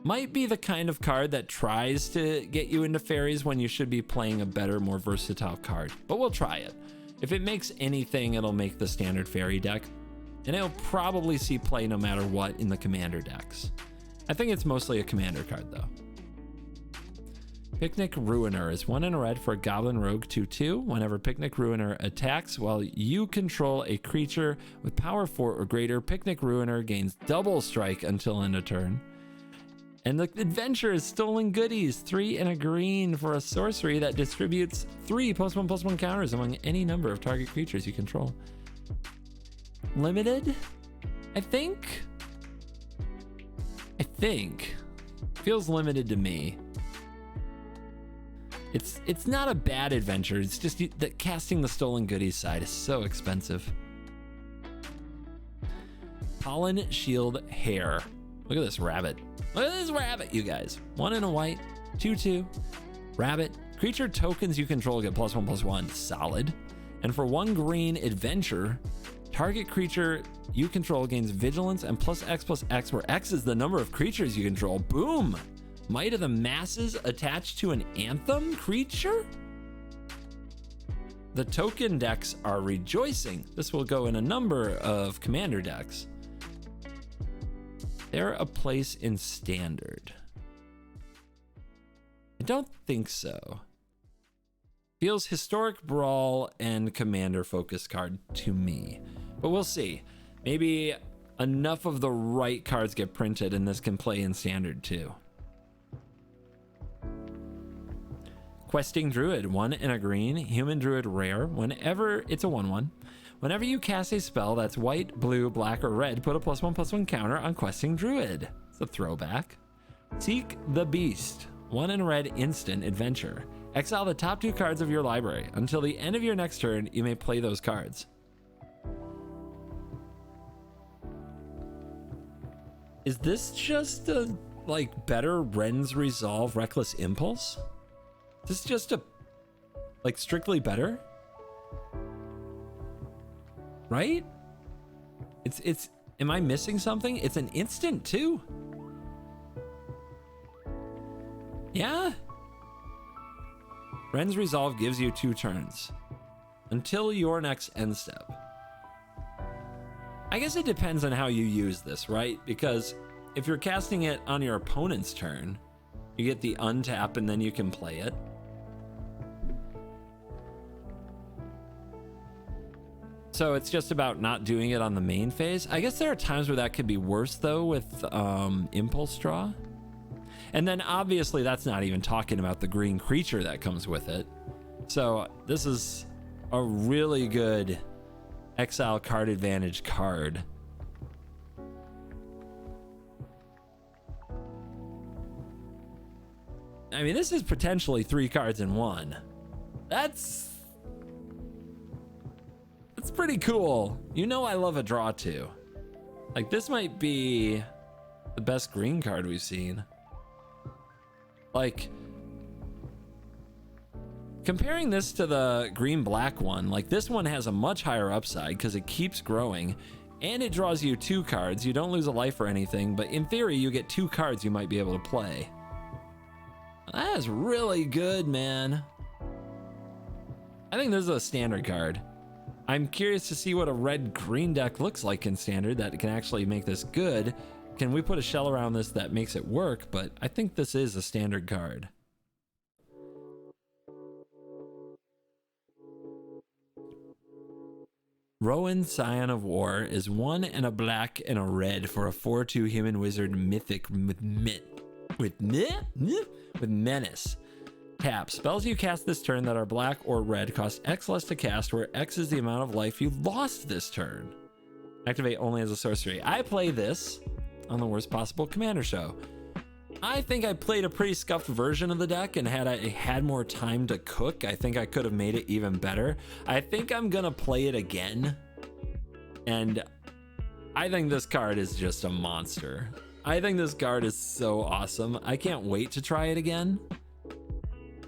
Might be the kind of card that tries to get you into fairies when you should be playing a better, more versatile card. But we'll try it. If it makes anything, it'll make the standard fairy deck. And it'll probably see play no matter what in the commander decks. I think it's mostly a commander card though. Picnic Ruiner is 1 and a red for a Goblin Rogue 2/2. Whenever Picnic Ruiner attacks while you control a creature with power 4 or greater, Picnic Ruiner gains double strike until end of turn. And the adventure is Stolen Goodies, 3 and a green for a sorcery that distributes 3 +1/+1 counters among any number of target creatures you control. Limited? I think. Feels limited to me. It's not a bad adventure. It's just that casting the Stolen Goodies side is so expensive. Pollen Shield Hare. Look at this rabbit. Look at this rabbit, you guys. 1 and a white, 2/2. Rabbit. Creature tokens you control get +1/+1. Solid. And for 1 green adventure, Target creature you control gains vigilance and +X, where X is the number of creatures you control. Boom! Might of the Masses attached to an Anthem creature? The token decks are rejoicing. This will go in a number of commander decks. They're a place in Standard. I don't think so. Feels Historic Brawl and Commander focused card to me, but we'll see. Maybe enough of the right cards get printed and this can play in Standard too. Questing Druid, 1 and a green, human druid rare. Whenever it's a 1/1. Whenever you cast a spell that's white, blue, black, or red, put a +1/+1 counter on Questing Druid. It's a throwback. Seek the Beast, 1 and a red instant adventure. Exile the top 2 cards of your library. Until the end of your next turn, you may play those cards. Is this just a, like, better Ren's Resolve Reckless Impulse? Is this just a, like, strictly better? Right? It's, am I missing something? It's an instant too. Yeah. Ren's Resolve gives you 2 turns until your next end step. I guess it depends on how you use this, right? Because if you're casting it on your opponent's turn, you get the untap and then you can play it. So it's just about not doing it on the main phase. I guess there are times where that could be worse though with Impulse Draw. And then obviously that's not even talking about the green creature that comes with it. So this is a really good exile card advantage card. I mean, this is potentially 3 cards in 1. That's pretty cool. You know I love a draw too. Like, this might be the best green card we've seen. Like, comparing this to the green black one, like this one has a much higher upside because it keeps growing and it draws you 2 cards. You don't lose a life or anything, but in theory you get 2 cards you might be able to play. That is really good, man. I think this is a standard card. I'm curious to see what a red-green deck looks like in Standard that can actually make this good. Can we put a shell around this that makes it work? But I think this is a standard card. Rowan, Scion of War is 1 and a black and a red for a 4/2 human wizard mythic with menace. Tap. Spells you cast this turn that are black or red cost X less to cast, where X is the amount of life you lost this turn. Activate only as a sorcery. I play this on the Worst Possible Commander show. I think I played a pretty scuffed version of the deck, and had I had more time to cook, I think I could have made it even better. I think I'm gonna play it again, and I think this card is just a monster. I think this card is so awesome. I can't wait to try it again.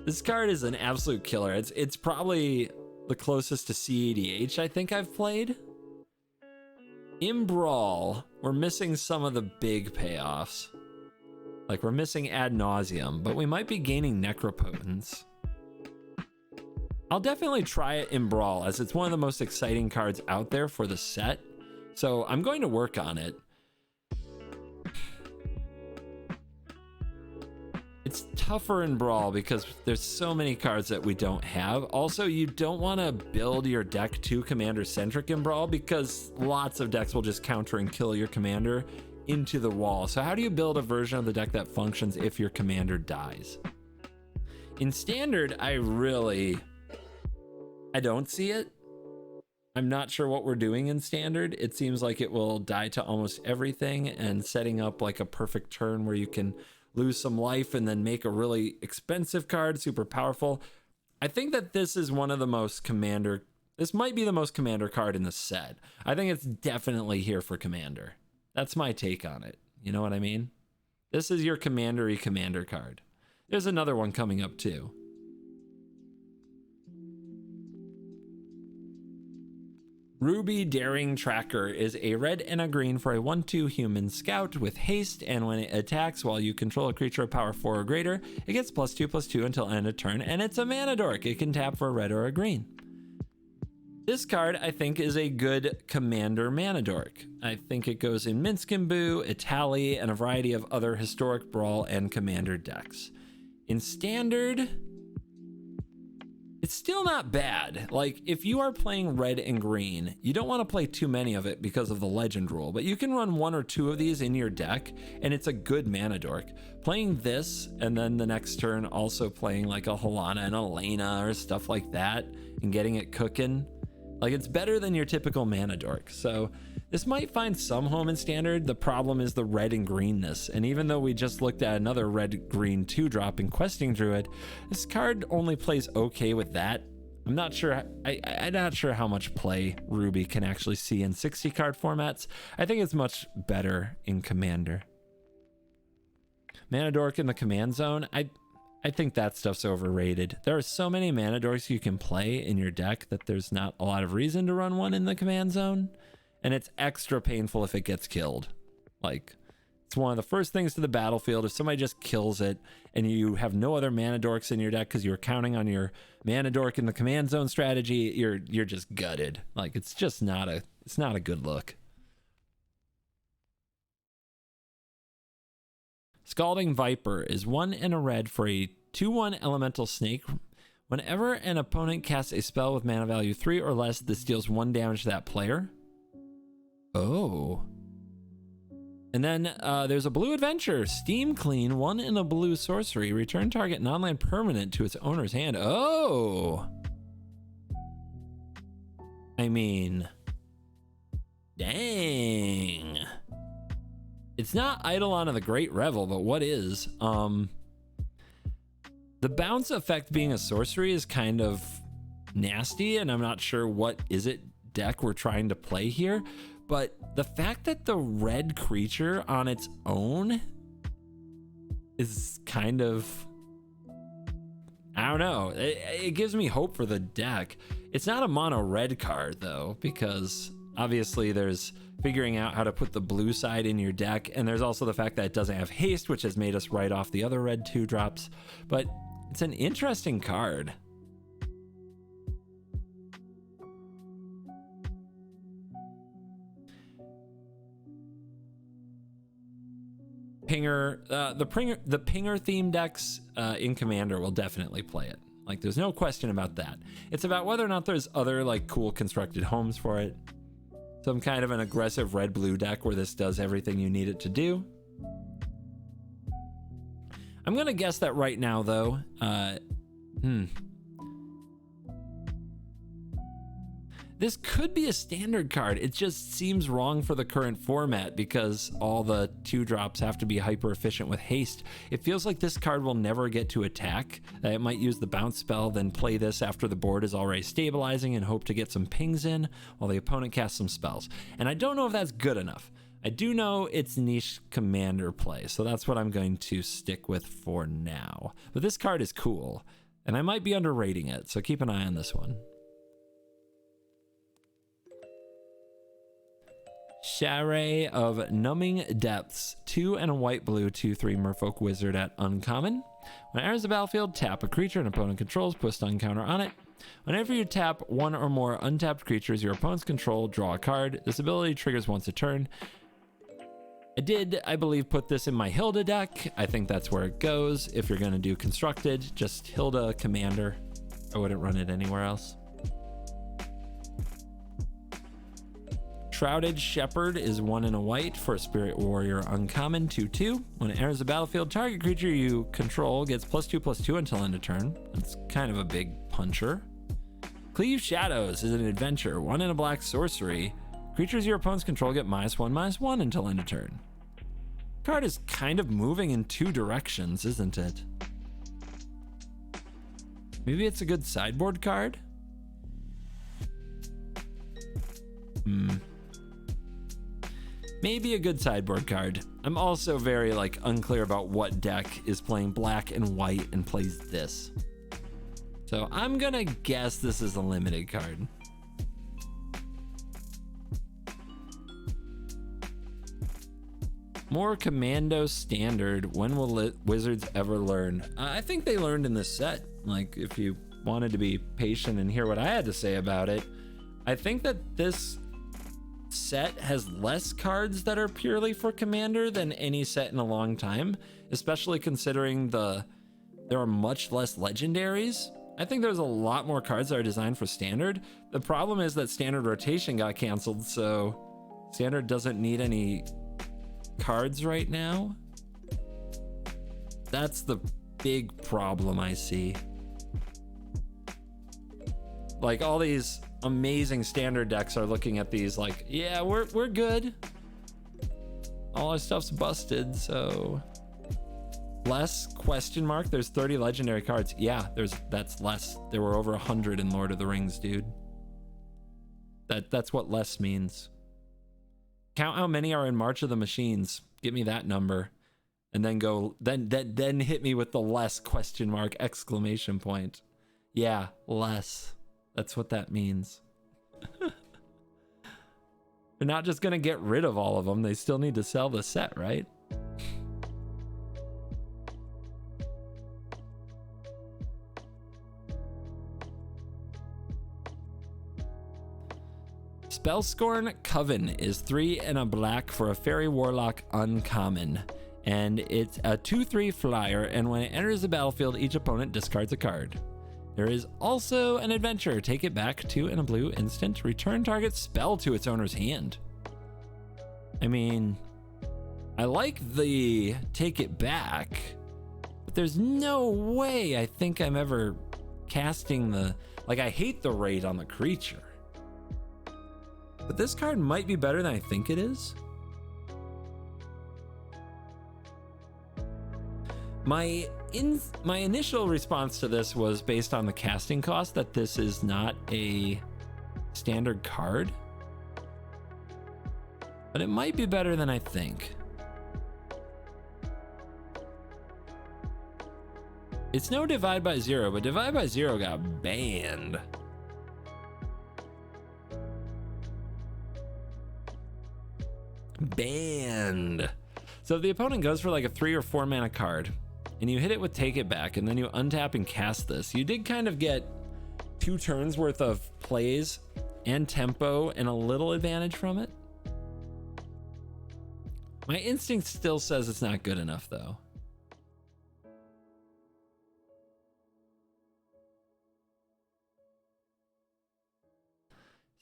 This card is an absolute killer. It's probably the closest to CEDH I think I've played. In Brawl, we're missing some of the big payoffs. Like, we're missing Ad Nauseam, but we might be gaining Necropotence. I'll definitely try it in Brawl, as it's one of the most exciting cards out there for the set. So I'm going to work on it. It's tougher in Brawl because there's so many cards that we don't have. Also, you don't want to build your deck too commander-centric in Brawl because lots of decks will just counter and kill your commander into the wall. So how do you build a version of the deck that functions if your commander dies? In Standard, I don't see it. I'm not sure what we're doing in Standard. It seems like it will die to almost everything, and setting up like a perfect turn where you can lose some life and then make a really expensive card super powerful. I think that this is one of the most commander, this might be the most commander card in the set. I think it's definitely here for commander. That's my take on it. You know what I mean? This is your commander-y commander card. There's another one coming up too. Ruby Daring Tracker is a red and a green for a 1/2 human scout with haste, and when it attacks while you control a creature of power 4 or greater, it gets +2/+2 until end of turn, and it's a mana dork. It can tap for a red or a green. This card, I think, is a good commander mana dork. I think it goes in Minsk and Boo, Itali, and a variety of other historic brawl and commander decks. In standard, it's still not bad. Like, if you are playing red and green, you don't want to play too many of it because of the legend rule, but you can run 1 or 2 of these in your deck, and it's a good mana dork. Playing this, and then the next turn also playing like a Helana and Elena or stuff like that, and getting it cooking, like, it's better than your typical mana dork. So this might find some home in standard. The problem is the red and greenness. And even though we just looked at another red-green 2-drop in Questing Druid, this card only plays okay with that. I'm not sure. I'm not sure how much play Ruby can actually see in 60 card formats. I think it's much better in Commander. Mana dork in the command zone. I think that stuff's overrated. There are so many mana dorks you can play in your deck that there's not a lot of reason to run one in the command zone. And it's extra painful if it gets killed. Like, it's one of the first things to the battlefield. If somebody just kills it and you have no other mana dorks in your deck because you were counting on your mana dork in the command zone strategy, you're just gutted. Like, it's just not a good look. Scalding Viper is 1 and a red for a 2/1 elemental snake. Whenever an opponent casts a spell with mana value 3 or less, this deals 1 damage to that player. Oh. And then there's a blue adventure, Steam Clean, 1 in a blue sorcery. Return target non-land permanent to its owner's hand. Oh. I mean, dang. It's not Eidolon of the Great Revel, but what is? The bounce effect being a sorcery is kind of nasty, and I'm not sure what is it deck we're trying to play here. But the fact that the red creature on its own is kind of, I don't know. It gives me hope for the deck. It's not a mono red card though, because obviously there's figuring out how to put the blue side in your deck, and there's also the fact that it doesn't have haste, which has made us write off the other red 2-drops. But it's an interesting card. Pinger, the Pinger theme decks in Commander will definitely play it. Like, there's no question about that. It's about whether or not there's other like cool constructed homes for it. Some kind of an aggressive red-blue deck where this does everything you need it to do. I'm gonna guess that right now, though. This could be a standard card. It just seems wrong for the current format because all the 2-drops have to be hyper efficient with haste. It feels like this card will never get to attack. It might use the bounce spell, then play this after the board is already stabilizing and hope to get some pings in while the opponent casts some spells. And I don't know if that's good enough. I do know it's niche commander play, so that's what I'm going to stick with for now. But this card is cool, and I might be underrating it, so keep an eye on this one. Share of Numbing Depths, 2 and a white-blue 2/3 Merfolk Wizard at uncommon. When it enters the battlefield, tap a creature an opponent controls, put a stun counter on it. Whenever you tap 1 or more untapped creatures your opponents control, draw a card. This ability triggers once a turn. I did, I believe, put this in my Hilda deck. I think that's where it goes. If you're going to do constructed, just Hilda Commander. I wouldn't run it anywhere else. Shrouded Shepherd is 1 and a white for a Spirit Warrior uncommon, 2/2. When it enters the battlefield, target creature you control gets +2/+2 until end of turn. That's kind of a big puncher. Cleave Shadows is an adventure, 1 and a black sorcery. Creatures your opponents control get -1/-1 until end of turn. Card is kind of moving in 2 directions, isn't it? Maybe it's a good sideboard card? Maybe a good sideboard card. I'm also very unclear about what deck is playing black and white and plays this. So I'm gonna guess this is a limited card. More Commando Standard. When will Wizards ever learn? I think they learned in this set. Like, if you wanted to be patient and hear what I had to say about it, I think that this set has less cards that are purely for Commander than any set in a long time, especially considering there are much less legendaries. I think there's a lot more cards that are designed for Standard. The problem is that Standard rotation got canceled, so Standard doesn't need any cards right now. That's the big problem I see. Like, all these amazing Standard decks are looking at these like, yeah, we're good. All our stuff's busted, so less question mark. There's 30 legendary cards. Yeah, that's less. There were over 100 in Lord of the Rings, dude. That's what less means. Count how many are in March of the Machines. Give me that number, and then go. Then hit me with the less question mark exclamation point. Yeah, less. That's what that means. They're not just gonna get rid of all of them. They still need to sell the set, right? Spellscorn Coven is 3 and a black for a Fairy Warlock uncommon. And it's a 2/3 flyer, and when it enters the battlefield, each opponent discards a card. There is also an adventure. Take it back, 2 and a blue instant. Return target spell to its owner's hand. I mean, I like the take it back, but there's no way I think I'm ever casting the... Like, I hate the rate on the creature. But this card might be better than I think it is. My initial response to this was based on the casting cost, that this is not a standard card. But it might be better than I think. It's no Divide by Zero, but Divide by Zero got banned. Banned. So if the opponent goes for like a 3 or 4 mana card, and you hit it with Take It Back, and then you untap and cast this, you did kind of get 2 turns worth of plays and tempo and a little advantage from it. My instinct still says it's not good enough, though.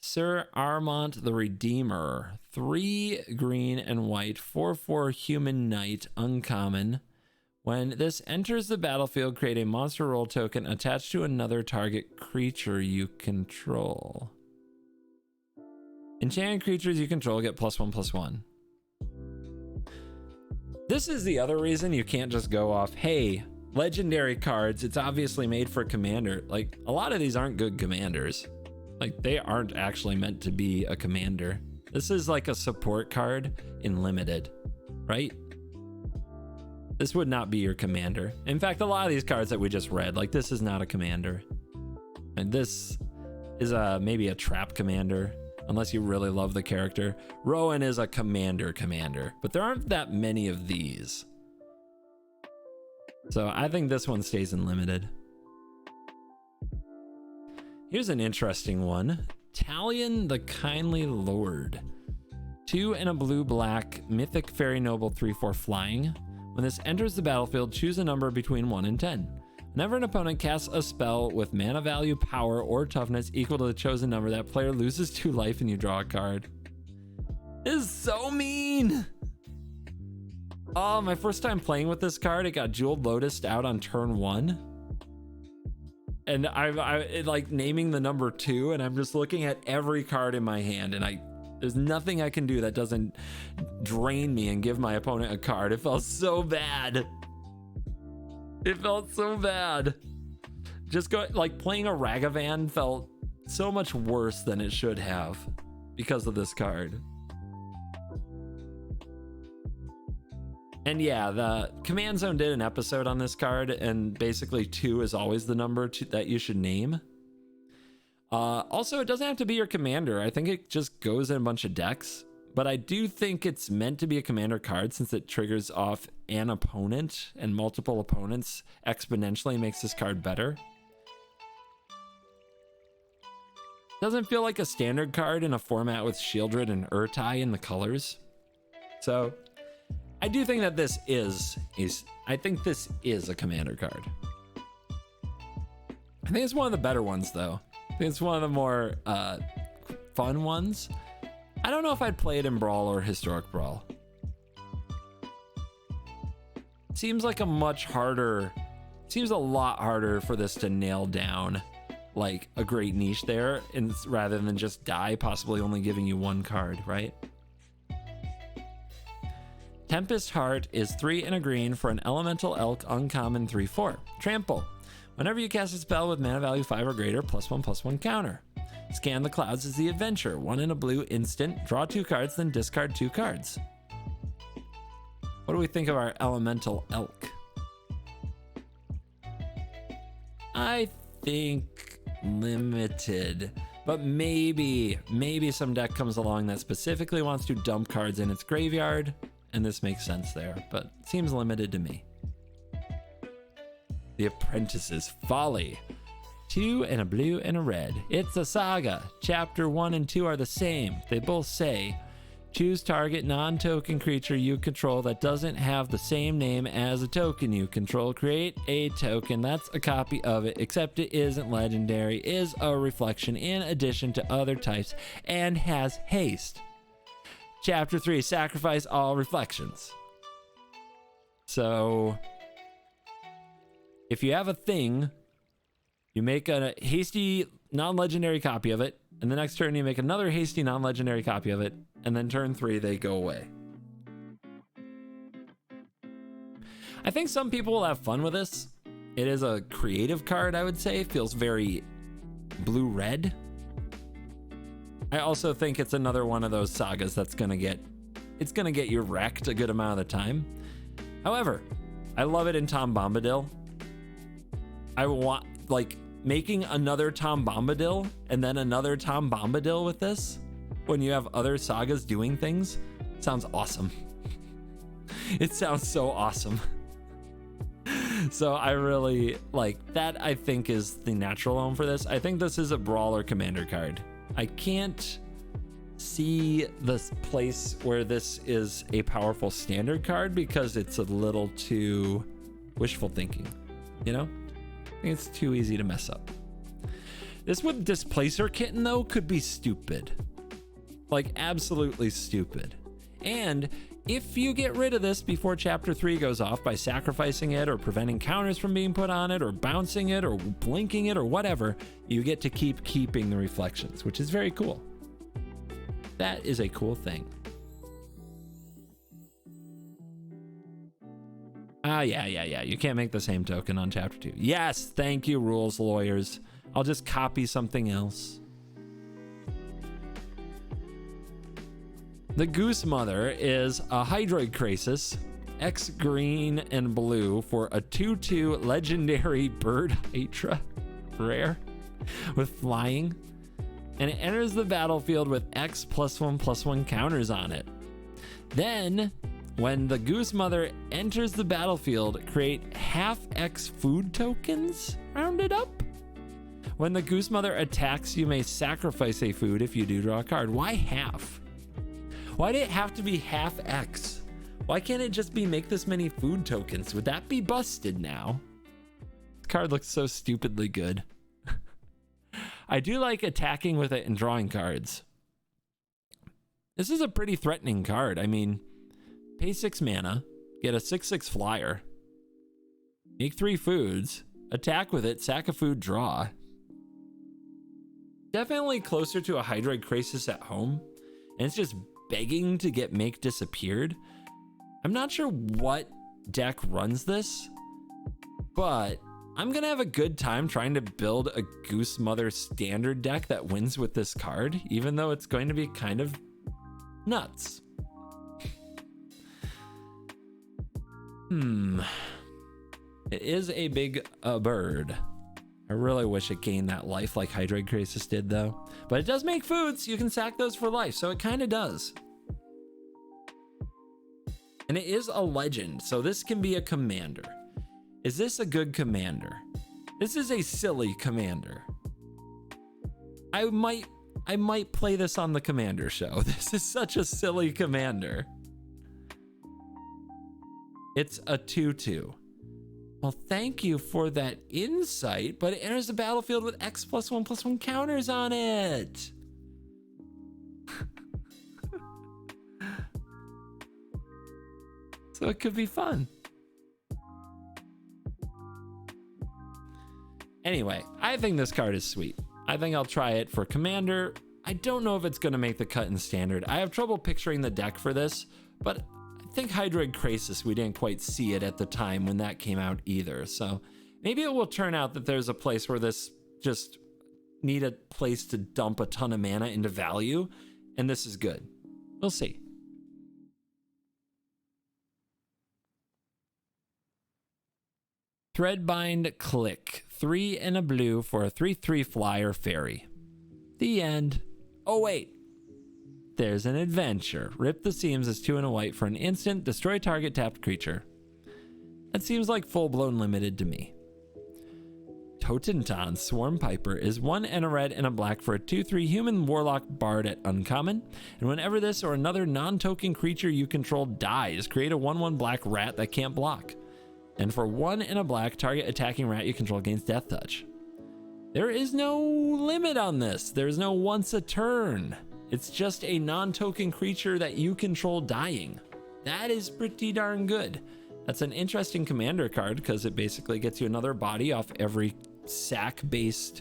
Sir Armont the Redeemer, 3 green and white, 4/4 human knight, uncommon. When this enters the battlefield, create a monster roll token attached to another target creature you control. Enchanted creatures you control get +1/+1. This is the other reason you can't just go off, hey, legendary cards, it's obviously made for commander. Like, a lot of these aren't good commanders. Like, they aren't actually meant to be a commander. This is like a support card in limited, right? This would not be your commander. In fact, a lot of these cards that we just read, like, this is not a commander. And this is maybe a trap commander, unless you really love the character. Rowan is a commander, but there aren't that many of these. So I think this one stays in limited. Here's an interesting one. Talion the Kindly Lord. 2 and a blue black, mythic fairy noble, 3/4 flying. When this enters the battlefield, choose a number between 1 and 10. Whenever an opponent casts a spell with mana value, power, or toughness equal to the chosen number, that player loses 2 life and you draw a card. This is so mean. Oh, my first time playing with this card, it got Jeweled Lotused out on turn 1. And I like naming the number 2, and I'm just looking at every card in my hand, and there's nothing I can do that doesn't drain me and give my opponent a card. It felt so bad. It felt so bad. Just playing a Ragavan felt so much worse than it should have because of this card. And yeah, the Command Zone did an episode on this card, and basically 2 is always the number that you should name. Also, it doesn't have to be your commander. I think it just goes in a bunch of decks. but I do think it's meant to be a commander card since it triggers off an opponent, and multiple opponents exponentially makes this card better. Doesn't feel like a standard card in a format with Shieldred and Urtai in the colors. So I do think that this is I think this is a commander card. I think it's one of the better ones though. I think it's one of the more fun ones. I don't know if I'd play it in Brawl or Historic Brawl. Seems like a much harder, seems a lot harder for this to nail down like a great niche there, and rather than just die, possibly only giving you one card, right? Tempest Heart is 3 and a green for an elemental elk uncommon 3/4. Trample. Whenever you cast a spell with mana value 5 or greater, +1/+1 counter. Scan the Clouds is the adventure. 1 in a blue instant. Draw 2 cards, then discard 2 cards. What do we think of our elemental elk? I think limited, but maybe some deck comes along that specifically wants to dump cards in its graveyard, and this makes sense there, but seems limited to me. The Apprentice's Folly. 2 and a blue and a red. It's a saga. Chapter 1 and 2 are the same. They both say, choose target non-token creature you control that doesn't have the same name as a token you control. Create a token that's a copy of it, except it isn't legendary, is a reflection in addition to other types, and has haste. Chapter 3, sacrifice all reflections. So if you have a thing, you make a hasty non-legendary copy of it, and the next turn you make another hasty non-legendary copy of it, and then turn 3 they go away. I think some people will have fun with this. It is a creative card, I would say. It feels very blue-red. I also think it's another one of those sagas that's gonna get you wrecked a good amount of the time. However, I love it in Tom Bombadil. I want, like, making another Tom Bombadil and then another Tom Bombadil with this when you have other sagas doing things sounds awesome. It sounds so awesome. So I really like that. I think is the natural home for this. I think this is a Brawl or Commander card. I can't see this place where this is a powerful standard card because it's a little too wishful thinking, you know? I think it's too easy to mess up. This with Displacer Kitten though could be stupid, like absolutely stupid. And if you get rid of this before chapter 3 goes off by sacrificing it or preventing counters from being put on it or bouncing it or blinking it or whatever, you get to keep keeping the reflections, which is very cool. That is a cool thing. Yeah. You can't make the same token on chapter 2. Yes, thank you, rules lawyers. I'll just copy something else. The Goose Mother is a Hydroid Krasis, X green and blue for a 2/2 legendary bird Hydra, rare, with flying, and it enters the battlefield with X +1/+1 counters on it. Then, when the Goose Mother enters the battlefield, create half X food tokens, rounded up. When the Goose Mother attacks, you may sacrifice a food if you do draw a card. Why half? Why did it have to be half X? Why can't it just be make this many food tokens? Would that be busted now? This card looks so stupidly good. I do like attacking with it and drawing cards. This is a pretty threatening card. I mean, pay 6 mana, get a 6/6 flyer, make 3 foods, attack with it, sack a food, draw. Definitely closer to a Hydroid Krasis at home, and it's just begging to get make disappeared. I'm not sure what deck runs this, but I'm gonna have a good time trying to build a Goose Mother standard deck that wins with this card, even though it's going to be kind of nuts. It is a big bird. I really wish it gained that life like Hydroid Krasis did though. But it does make foods. You can sack those for life, so it kind of does. And it is a legend, so this can be a commander. Is this a good commander? This is a silly commander. I might play this on the commander show. This is such a silly commander. It's a 2/2. Well, thank you for that insight, but it enters the battlefield with X+1/+1 counters on it. So it could be fun. Anyway, I think this card is sweet. I think I'll try it for commander. I don't know if it's going to make the cut in standard. I have trouble picturing the deck for this, but I think Hydroid Krasis, we didn't quite see it at the time when that came out either. So maybe it will turn out that there's a place where this just need a place to dump a ton of mana into value, and this is good. We'll see. Threadbind Click, 3 and a blue for a 3/3 flyer fairy. The end. Oh wait, there's an adventure. Rip the Seams is 2 and a white for an instant, destroy target tapped creature. That seems like full-blown limited to me. Totentan Swarm Piper is 1 and a red and a black for a 2/3 human warlock bard at uncommon, and whenever this or another non-token creature you control dies, create a 1/1 black rat that can't block. And for 1 and a black, target attacking rat you control gains Death Touch. There is no limit on this. There's no once a turn. It's just a non-token creature that you control dying. That is pretty darn good. That's an interesting commander card because it basically gets you another body off every sack-based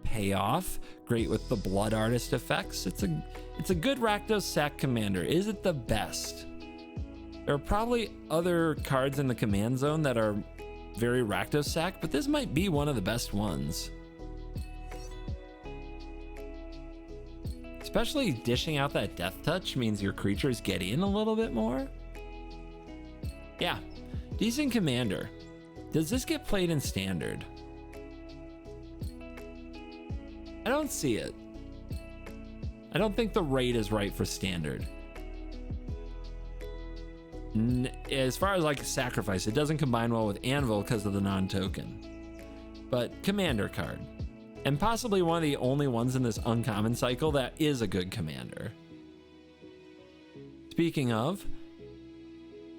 payoff. Great with the Blood Artist effects. It's a good Rakdos sack commander. Is it the best? There are probably other cards in the command zone that are very Rakdos sack, but this might be one of the best ones. Especially dishing out that Death Touch means your creatures get in a little bit more. Yeah, decent commander. Does this get played in standard? I don't see it. I don't think the rate is right for standard. As far as like sacrifice, it doesn't combine well with Anvil because of the non-token. But commander card. And possibly one of the only ones in this uncommon cycle that is a good commander. Speaking of,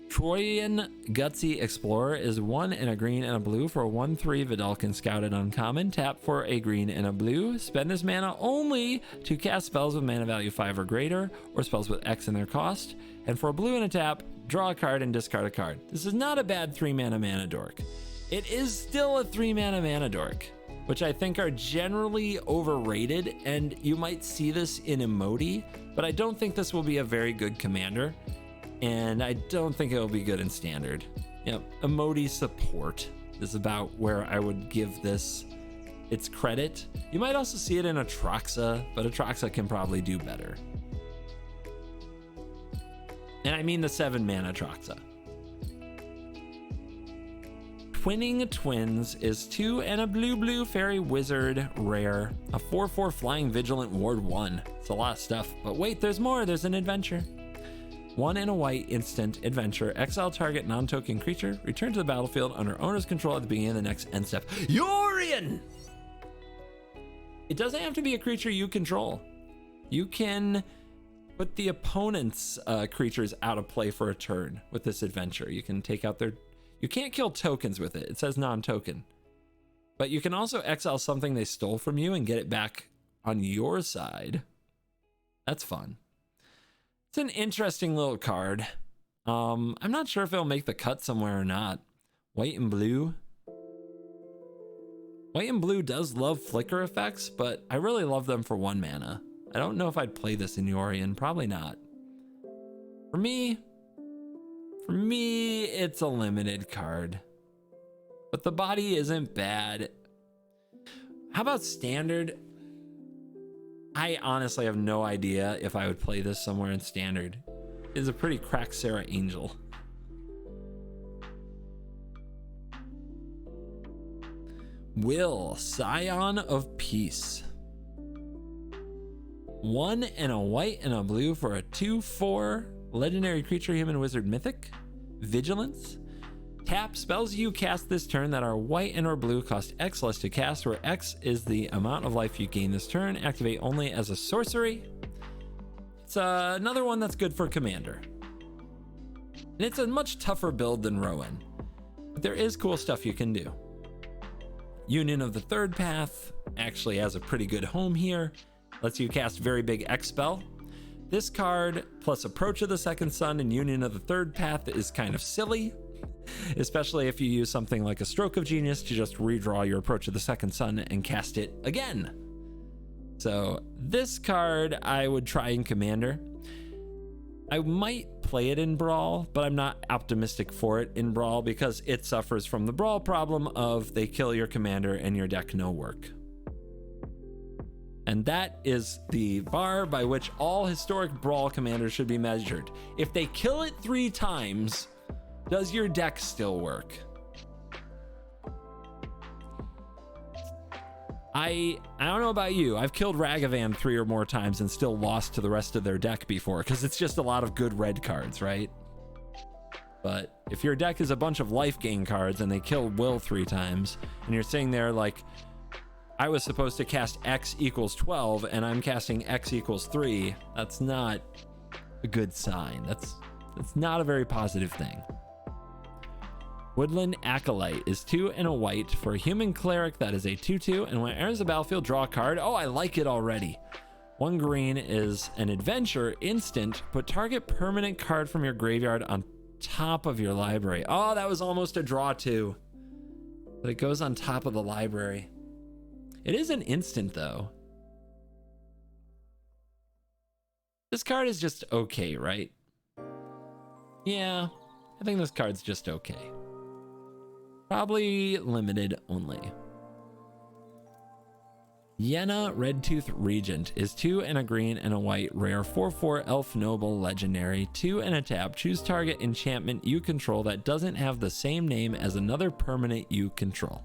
Troyan Gutsy Explorer is 1 and a green and a blue for a 1/3 Vidalcan Scouted uncommon. Tap for a green and a blue. Spend this mana only to cast spells with mana value 5 or greater, or spells with X in their cost. And for a blue and a tap, draw a card and discard a card. This is not a bad 3 mana dork. It is still a 3 mana dork, which I think are generally overrated, and you might see this in Imodane, but I don't think this will be a very good commander, and I don't think it will be good in standard. Imodane support is about where I would give this its credit. You might also see it in Atraxa, but Atraxa can probably do better. And I mean the 7 mana Atraxa. Twinning Twins is 2 and a blue fairy wizard rare, a 4/4 flying vigilant ward 1. It's a lot of stuff, but wait, there's more. There's an adventure. 1 and a white instant adventure. Exile target non-token creature. Return to the battlefield under owner's control at the beginning of the next end step. Yorion! It doesn't have to be a creature you control. You can put the opponent's creatures out of play for a turn with this adventure. You can take out their... You can't kill tokens with it. It says non-token. But you can also exile something they stole from you and get it back on your side. That's fun. It's an interesting little card. I'm not sure if it'll make the cut somewhere or not. White and blue. White and blue does love flicker effects, but I really love them for 1 mana. I don't know if I'd play this in Yorion. Probably not. For me, it's a limited card. But the body isn't bad. How about standard? I honestly have no idea if I would play this somewhere in standard. It's a pretty cracked Sarah Angel. Will, Scion of Peace. 1 and a white and a blue for a 2/4 legendary creature, human wizard mythic. Vigilance. Tap, spells you cast this turn that are white and or blue cost X less to cast, where X is the amount of life you gain this turn. Activate only as a sorcery. It's another one that's good for Commander. And it's a much tougher build than Rowan. But there is cool stuff you can do. Union of the Third Path actually has a pretty good home here. Lets you cast very big X spell. This card plus Approach of the Second Sun and Union of the Third Path is kind of silly, especially if you use something like a Stroke of Genius to just redraw your Approach of the Second Sun and cast it again. So this card I would try in Commander. I might play it in Brawl, but I'm not optimistic for it in Brawl because it suffers from the Brawl problem of they kill your commander and your deck no work. And that is the bar by which all historic Brawl commanders should be measured. If they kill it 3 times, does your deck still work? I don't know about you. I've killed Ragavan 3 or more times and still lost to the rest of their deck before because it's just a lot of good red cards, right? But if your deck is a bunch of life gain cards and they kill Will 3 times and you're sitting there like, I was supposed to cast X equals 12 and I'm casting X equals 3, that's not a good sign. That's not a very positive thing. Woodland Acolyte is 2 and a white for a human cleric that is a 2/2, and when it enters the battlefield, draw a card. Oh, I like it already. 1 green is an adventure instant. Put target permanent card from your graveyard on top of your library. Oh, that was almost a draw 2, but it goes on top of the library. It is an instant though. This card is just okay, right? Yeah, I think this card's just okay. Probably limited only. Yenna Redtooth Regent is 2 and a green and a white rare 4/4 elf noble legendary. 2 and a tap. Choose target enchantment you control that doesn't have the same name as another permanent you control.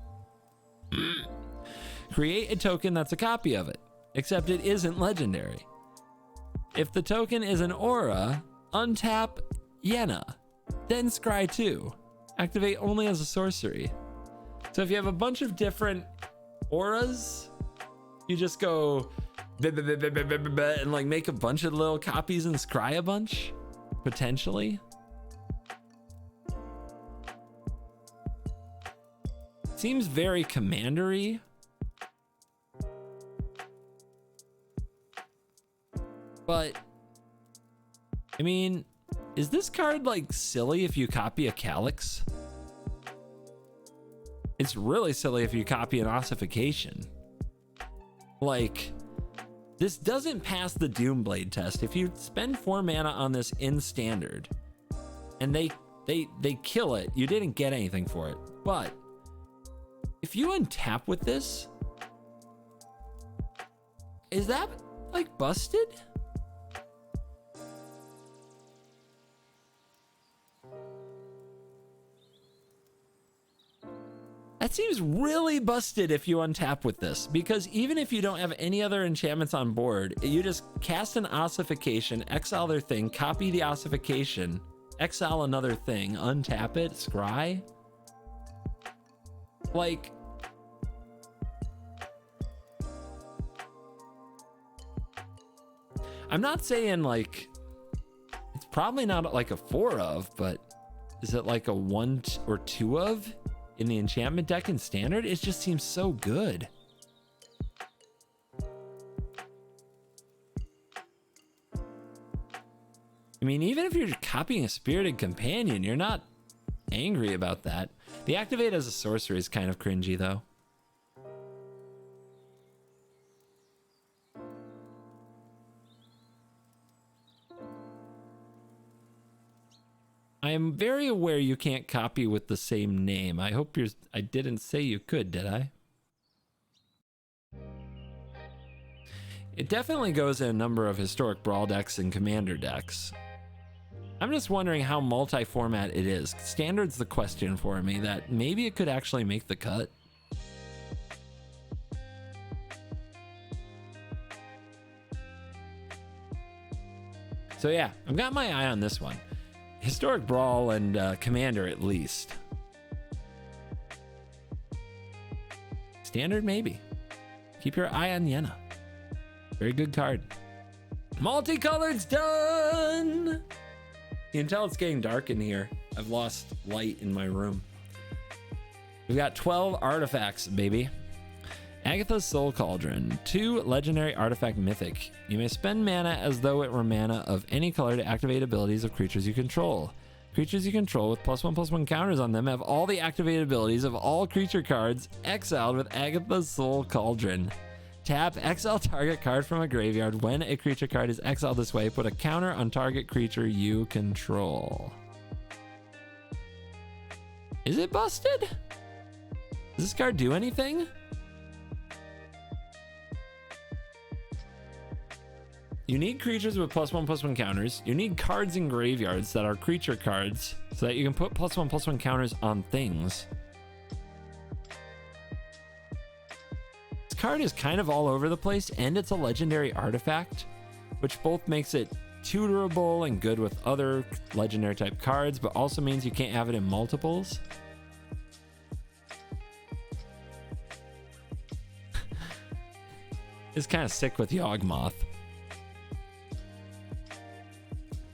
Create a token that's a copy of it, except it isn't legendary. If the token is an aura, untap Yenna, then scry 2. Activate only as a sorcery. So if you have a bunch of different auras, you just go and like make a bunch of little copies and scry a bunch, potentially. Seems very commandery. But I mean, is this card like silly if you copy a Calyx? It's really silly if you copy an Ossification. Like, this doesn't pass the Doomblade test. If you spend 4 mana on this in standard and they kill it, you didn't get anything for it. But if you untap with this, is that like busted? That seems really busted if you untap with this, because even if you don't have any other enchantments on board, you just cast an Ossification, exile their thing, copy the Ossification, exile another thing, untap it, scry. Like, I'm not saying like, it's probably not like a 4 of, but is it like a 1 or 2 of? In the enchantment deck in standard, it just seems so good. I mean, even if you're copying a Spirited Companion, you're not angry about that. The activate as a sorcery is kind of cringy though. I am very aware you can't copy with the same name. I hope I didn't say you could, did I? It definitely goes in a number of historic Brawl decks and Commander decks. I'm just wondering how multi-format it is. Standard's the question for me, that maybe it could actually make the cut. So yeah, I've got my eye on this one. Historic Brawl and Commander at least. Standard, maybe. Keep your eye on Yenna. Very good card. Multicolored's done! You can tell it's getting dark in here. I've lost light in my room. We've got 12 artifacts, baby. Agatha's Soul Cauldron. 2 legendary artifact mythic. You may spend mana as though it were mana of any color to activate abilities of creatures you control. Creatures you control with +1/+1 counters on them have all the activated abilities of all creature cards exiled with Agatha's Soul Cauldron. Tap, exile target card from a graveyard. When a creature card is exiled this way, put a counter on target creature you control. Is it busted? Does this card do anything? You need creatures with +1/+1 counters. You need cards in graveyards that are creature cards so that you can put +1/+1 counters on things. This card is kind of all over the place, and it's a legendary artifact, which both makes it tutorable and good with other legendary type cards, but also means you can't have it in multiples. It's kind of sick with Yawgmoth.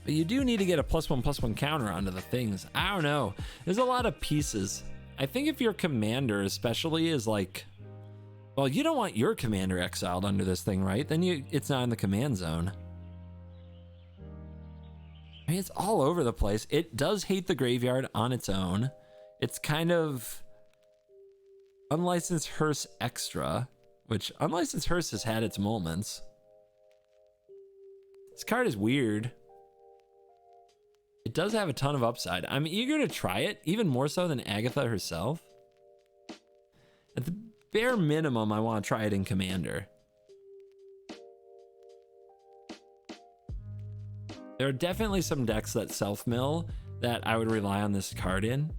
But you do need to get a +1/+1 counter onto the things. I don't know. There's a lot of pieces. I think if your commander especially is like, well, you don't want your commander exiled under this thing, right? Then it's not in the command zone. I mean, it's all over the place. It does hate the graveyard on its own. It's kind of Unlicensed Hearse Extra, which Unlicensed Hearse has had its moments. This card is weird. It does have a ton of upside. I'm eager to try it, even more so than Agatha herself. At the bare minimum, I want to try it in Commander. There are definitely some decks that self-mill that I would rely on this card in.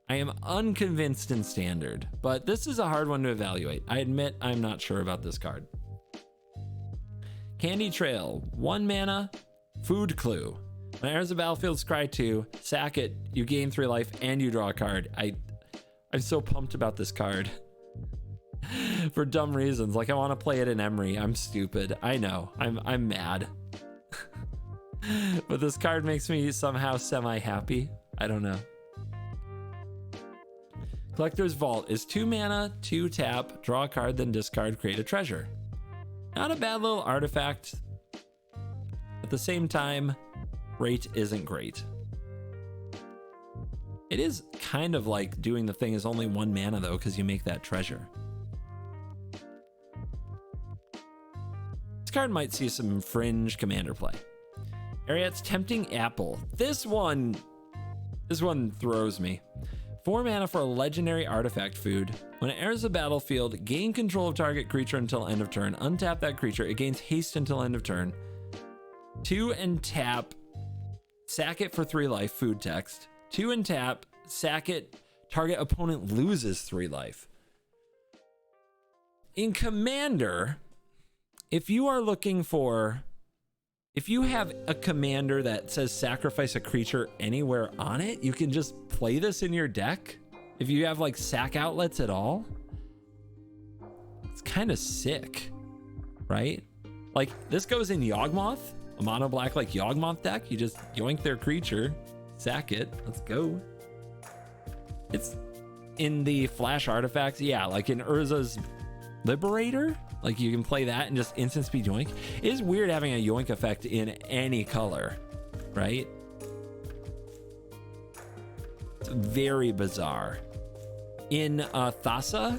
I am unconvinced in Standard, but this is a hard one to evaluate. I admit I'm not sure about this card. Candy Trail, 1 mana, food clue. When it enters the battlefield, scry 2, sack it, you gain 3 life, and you draw a card. I'm so pumped about this card. For dumb reasons, like I want to play it in Emery. I'm stupid. I know. I'm mad. But this card makes me somehow semi-happy. I don't know. Collector's Vault is 2 mana, 2 tap, draw a card, then discard, create a treasure. Not a bad little artifact. At the same time, rate isn't great. It is kind of like doing the thing is only 1 mana though, because you make that treasure. This card might see some fringe commander play. Ariad's Tempting Apple. This one throws me. 4 mana for a legendary artifact food. When it enters the battlefield, gain control of target creature until end of turn. Untap that creature. It gains haste until end of turn. 2 and tap. Sack it for 3 life. Food text. 2 and tap. Sack it. Target opponent loses 3 life. In Commander, if you are looking for... If you have a commander that says sacrifice a creature anywhere on it, you can just play this in your deck. If you have like sack outlets at all, it's kind of sick, right? Like this goes in Yawgmoth, a mono black like Yawgmoth deck. You just yoink their creature, sack it, let's go. It's in the flash artifacts. Yeah, like in Urza's Liberator. Like you can play that and just instant speed yoink. It is weird having a yoink effect in any color, right? It's very bizarre. In Thassa,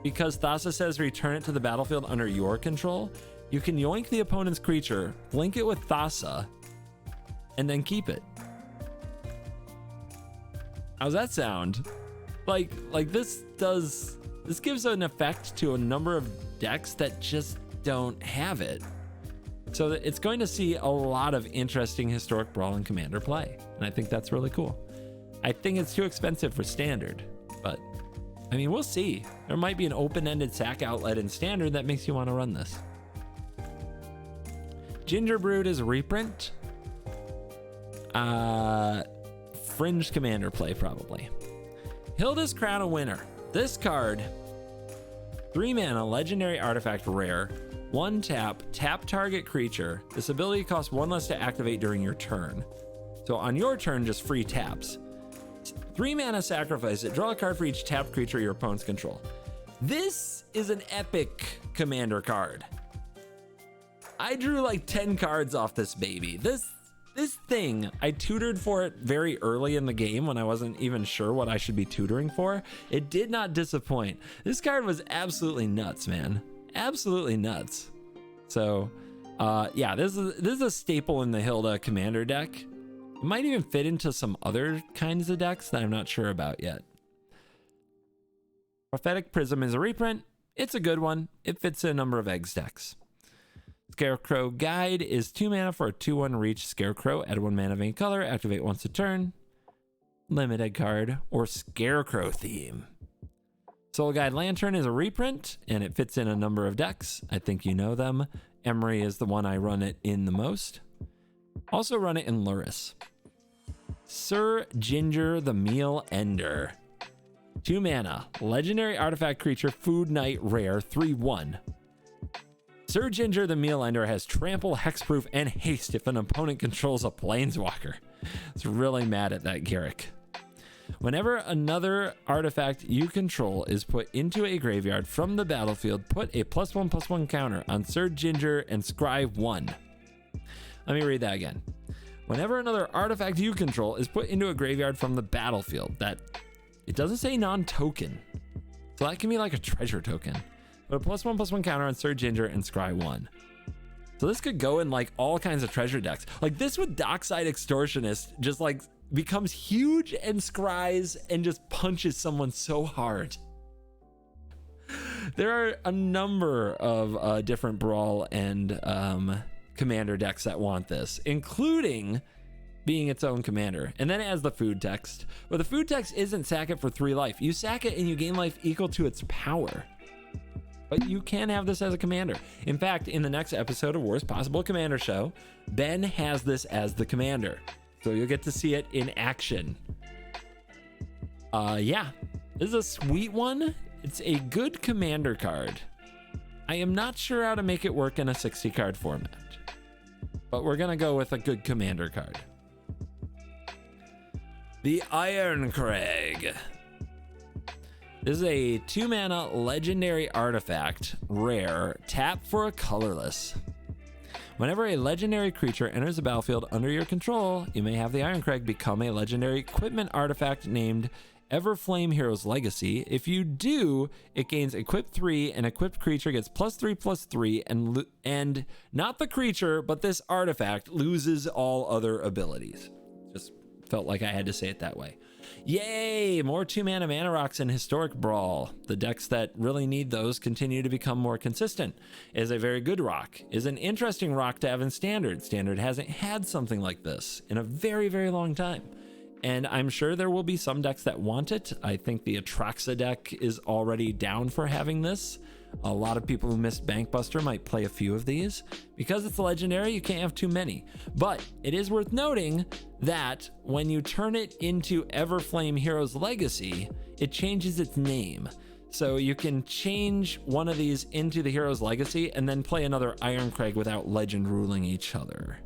because Thassa says return it to the battlefield under your control, you can yoink the opponent's creature, blink it with Thassa, and then keep it. How's that sound? Like this gives an effect to a number of decks that just don't have it. So that it's going to see a lot of interesting Historic Brawl and Commander play. And I think that's really cool. I think it's too expensive for Standard, but I mean, we'll see. There might be an open-ended sack outlet in Standard that makes you want to run this. Gingerbread is reprint. Fringe Commander play, probably. Hilda's Crown of Winter. This card, 3 mana, legendary artifact, rare. 1 tap, tap target creature. This ability costs 1 less to activate during your turn. So on your turn, just free taps. 3 mana, sacrifice it. Draw a card for each tapped creature your opponents control. This is an epic commander card. I drew like 10 cards off this baby. This thing, I tutored for it very early in the game when I wasn't even sure what I should be tutoring for. It did not disappoint. This card was absolutely nuts, man. Absolutely nuts. So, yeah, this is a staple in the Hilda commander deck. It might even fit into some other kinds of decks that I'm not sure about yet. Prophetic Prism is a reprint. It's a good one. It fits in a number of Eggs decks. Scarecrow Guide is 2 mana for a 2/1 reach Scarecrow. Add 1 mana of any color. Activate once a turn. Limited card or Scarecrow theme. Soul Guide Lantern is a reprint, and it fits in a number of decks. I think you know them. Emery is the one I run it in the most. Also run it in Luris. Sir Ginger the Meal Ender. 2 mana, legendary artifact creature, Food Knight, rare, 3/1. Sir Ginger the Meal Ender has trample, hexproof, and haste if an opponent controls a planeswalker. It's really mad at that Garrick. Whenever another artifact you control is put into a graveyard from the battlefield, put a +1/+1 counter on Sir Ginger and scry 1. Let me read that again. Whenever another artifact you control is put into a graveyard from the battlefield, it doesn't say non-token, so that can be like a treasure token. Put a +1/+1 counter on Sir Ginger and scry 1. So this could go in like all kinds of treasure decks. Like this with Dockside Extortionist just like becomes huge and scries and just punches someone so hard. There are a number of different Brawl and commander decks that want this, including being its own commander. And then it has the food text. But the food text isn't sack it for 3 life. You sack it and you gain life equal to its power. But you can have this as a commander. In fact, in the next episode of Worst Possible Commander Show, Ben has this as the commander. So you'll get to see it in action. Yeah, this is a sweet one. It's a good commander card. I am not sure how to make it work in a 60 card format, but we're gonna go with a good commander card. The Ironcrag. This is a 2 mana legendary artifact, rare, tap for a colorless. Whenever a legendary creature enters the battlefield under your control, you may have the Ironcrag become a legendary equipment artifact named Everflame Hero's Legacy. If you do, it gains equip 3, and equipped creature gets +3/+3, and not the creature, but this artifact loses all other abilities. Just felt like I had to say it that way. Yay! More 2 mana mana rocks in Historic Brawl. The decks that really need those continue to become more consistent. Is a very good rock. Is an interesting rock to have in Standard. Standard hasn't had something like this in a very, very long time. And I'm sure there will be some decks that want it. I think the Atraxa deck is already down for having this. A lot of people who missed Bankbuster might play a few of these. Because it's legendary, you can't have too many. But it is worth noting that when you turn it into Everflame Hero's Legacy, it changes its name. So you can change one of these into the Hero's Legacy and then play another Ironcrag without legend ruling each other.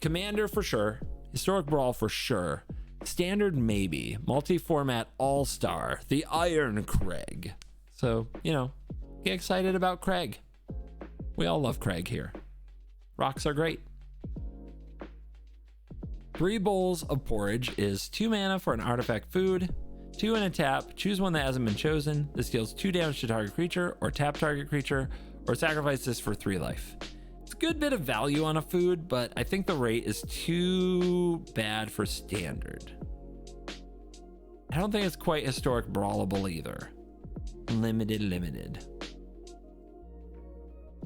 Commander for sure. Historic Brawl for sure. Standard maybe. Multi-format all-star. The Ironcrag. So, you know, get excited about Craig. We all love Craig here. Rocks are great. 3 Bowls of Porridge is 2 mana for an artifact food. 2 and a tap. Choose one that hasn't been chosen. This deals 2 damage to target creature, or tap target creature, or sacrifice this for 3 life. It's a good bit of value on a food, but I think the rate is too bad for Standard. I don't think it's quite Historic Brawlable either. Limited.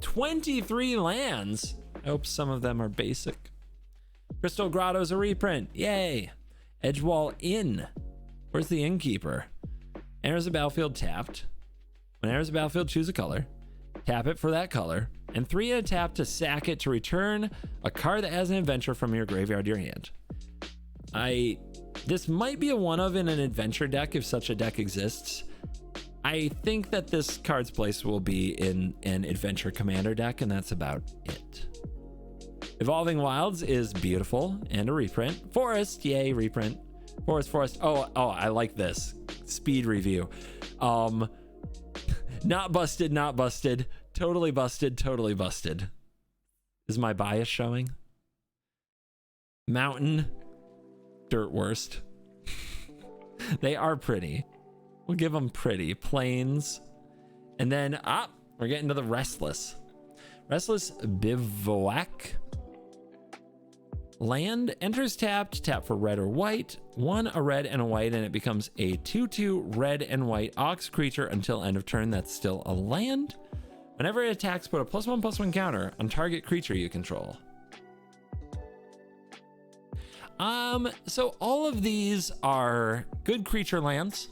23 lands. I hope some of them are basic. Crystal Grotto's a reprint. Yay. Edgewall Inn. Where's the innkeeper? Enters the battlefield tapped. When enters the battlefield, choose a color. Tap it for that color. And 3 at a tap to sack it to return a card that has an adventure from your graveyard to your hand. This might be a one of in an adventure deck if such a deck exists. I think that this card's place will be in an adventure commander deck, and that's about it. Evolving Wilds is beautiful and a reprint. Forest, yay, reprint. Forest. Oh, I like this. Speed review. Not busted. Totally busted. Is my bias showing? Mountain, dirt worst. They are pretty. We'll give them pretty. Plains. And then, we're getting to the Restless. Restless Bivouac. Land enters tapped, tap for red or white, 1 a red and a white, and it becomes a 2/2 red and white ox creature until end of turn. That's still a land. Whenever it attacks, put a +1/+1 counter on target creature you control. So all of these are good creature lands.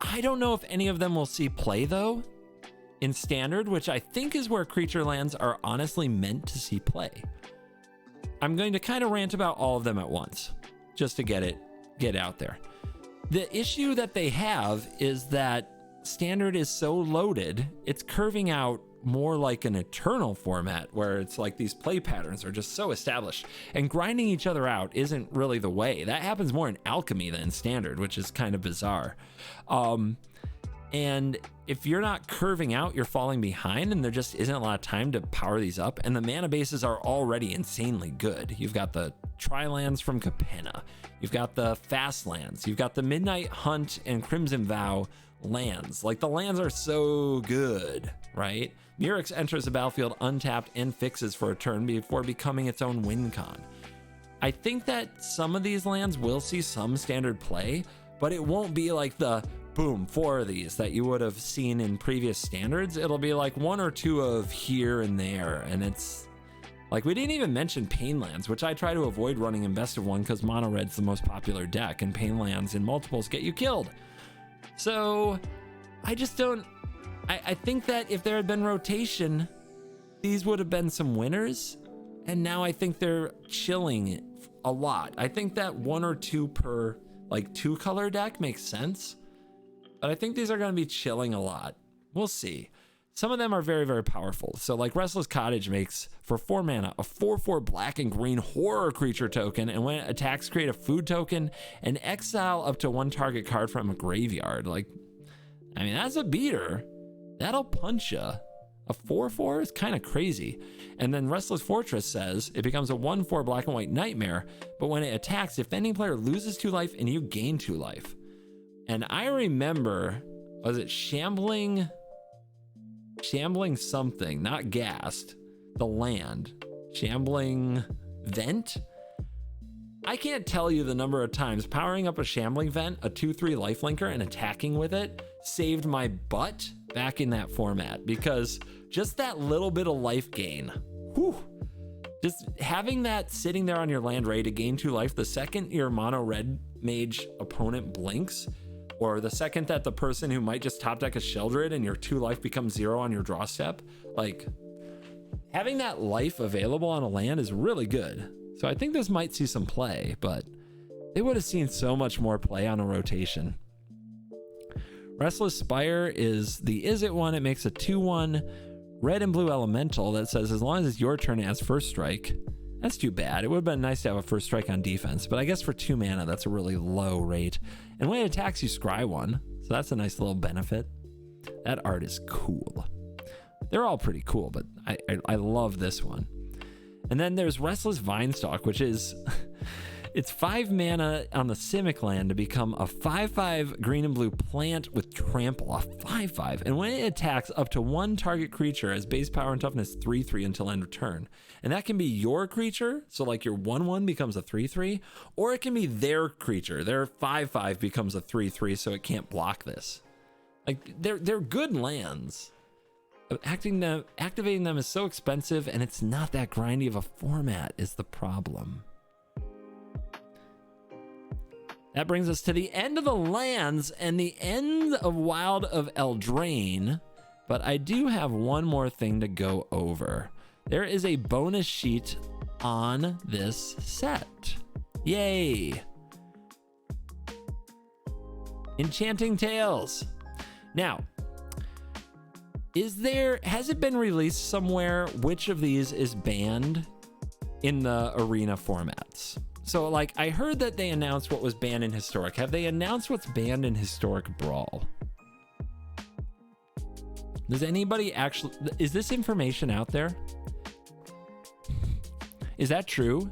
I don't know if any of them will see play though in standard, which I think is where creature lands are honestly meant to see play. I'm going to kind of rant about all of them at once, just to get out there. The issue that they have is that standard is so loaded, it's curving out more like an eternal format where it's like these play patterns are just so established, and grinding each other out isn't really the way. That happens more in alchemy than in standard, which is kind of bizarre. And if you're not curving out, you're falling behind, and there just isn't a lot of time to power these up. And the mana bases are already insanely good. You've got the Tri-lands from Capenna. You've got the Fast lands. You've got the Midnight Hunt and Crimson Vow lands. Like, the lands are so good, right? Murex enters the battlefield untapped and fixes for a turn before becoming its own win con. I think that some of these lands will see some standard play, but it won't be like the boom, 4 of these that you would have seen in previous standards. It'll be like 1 or 2 of here and there. And it's like, we didn't even mention Pain lands, which I try to avoid running in best of 1 because mono red's the most popular deck, and Pain lands in multiples get you killed. So I just don't, I think that if there had been rotation, these would have been some winners. And now I think they're chilling a lot. I think that 1 or 2 per like 2 color deck makes sense. But I think these are going to be chilling a lot. We'll see. Some of them are very, very powerful. So like Restless Cottage makes, for 4 mana, a 4/4 black and green horror creature token. And when it attacks, create a food token and exile up to 1 target card from a graveyard. Like, I mean, that's a beater. That'll punch ya. A 4/4 is kind of crazy. And then Restless Fortress says it becomes a 1/4 black and white nightmare. But when it attacks, defending player loses 2 life and you gain 2 life. And I remember, was it Shambling something, not Ghast, the land, Shambling Vent? I can't tell you the number of times powering up a Shambling Vent, a 2/3 lifelinker, and attacking with it saved my butt back in that format, because just that little bit of life gain, whew, just having that sitting there on your land ready to gain 2 life the second your mono red mage opponent blinks, or the second that the person who might just top deck a Sheldred and your 2 life becomes 0 on your draw step, like, having that life available on a land is really good. So I think this might see some play, but they would have seen so much more play on a rotation. Restless Spire is the Is It one. It makes a 2/1 red and blue elemental that says as long as it's your turn, it has first strike. That's too bad. It would have been nice to have a first strike on defense, but I guess for 2 mana, that's a really low rate. And when it attacks, you scry 1. So that's a nice little benefit. That art is cool. They're all pretty cool, but I love this one. And then there's Restless Vinestalk, which is, it's 5 mana on the Simic land to become a 5/5 green and blue plant with trample, a 5/5. And when it attacks, up to 1 target creature has base power and toughness 3/3 until end of turn. And that can be your creature, so like your 1/1 becomes a 3/3, or it can be their creature. Their 5/5 becomes a 3/3, so it can't block this. Like, they're good lands. Activating them is so expensive, and it's not that grindy of a format is the problem. That brings us to the end of the lands and the end of Wild of Eldraine. but I do have one more thing to go over. There is a bonus sheet on this set. Yay! Enchanting Tales. Now, has it been released somewhere which of these is banned in the arena formats? So like, I heard that they announced what was banned in Historic. Have they announced what's banned in Historic Brawl? Does anybody actually, is this information out there? Is that true?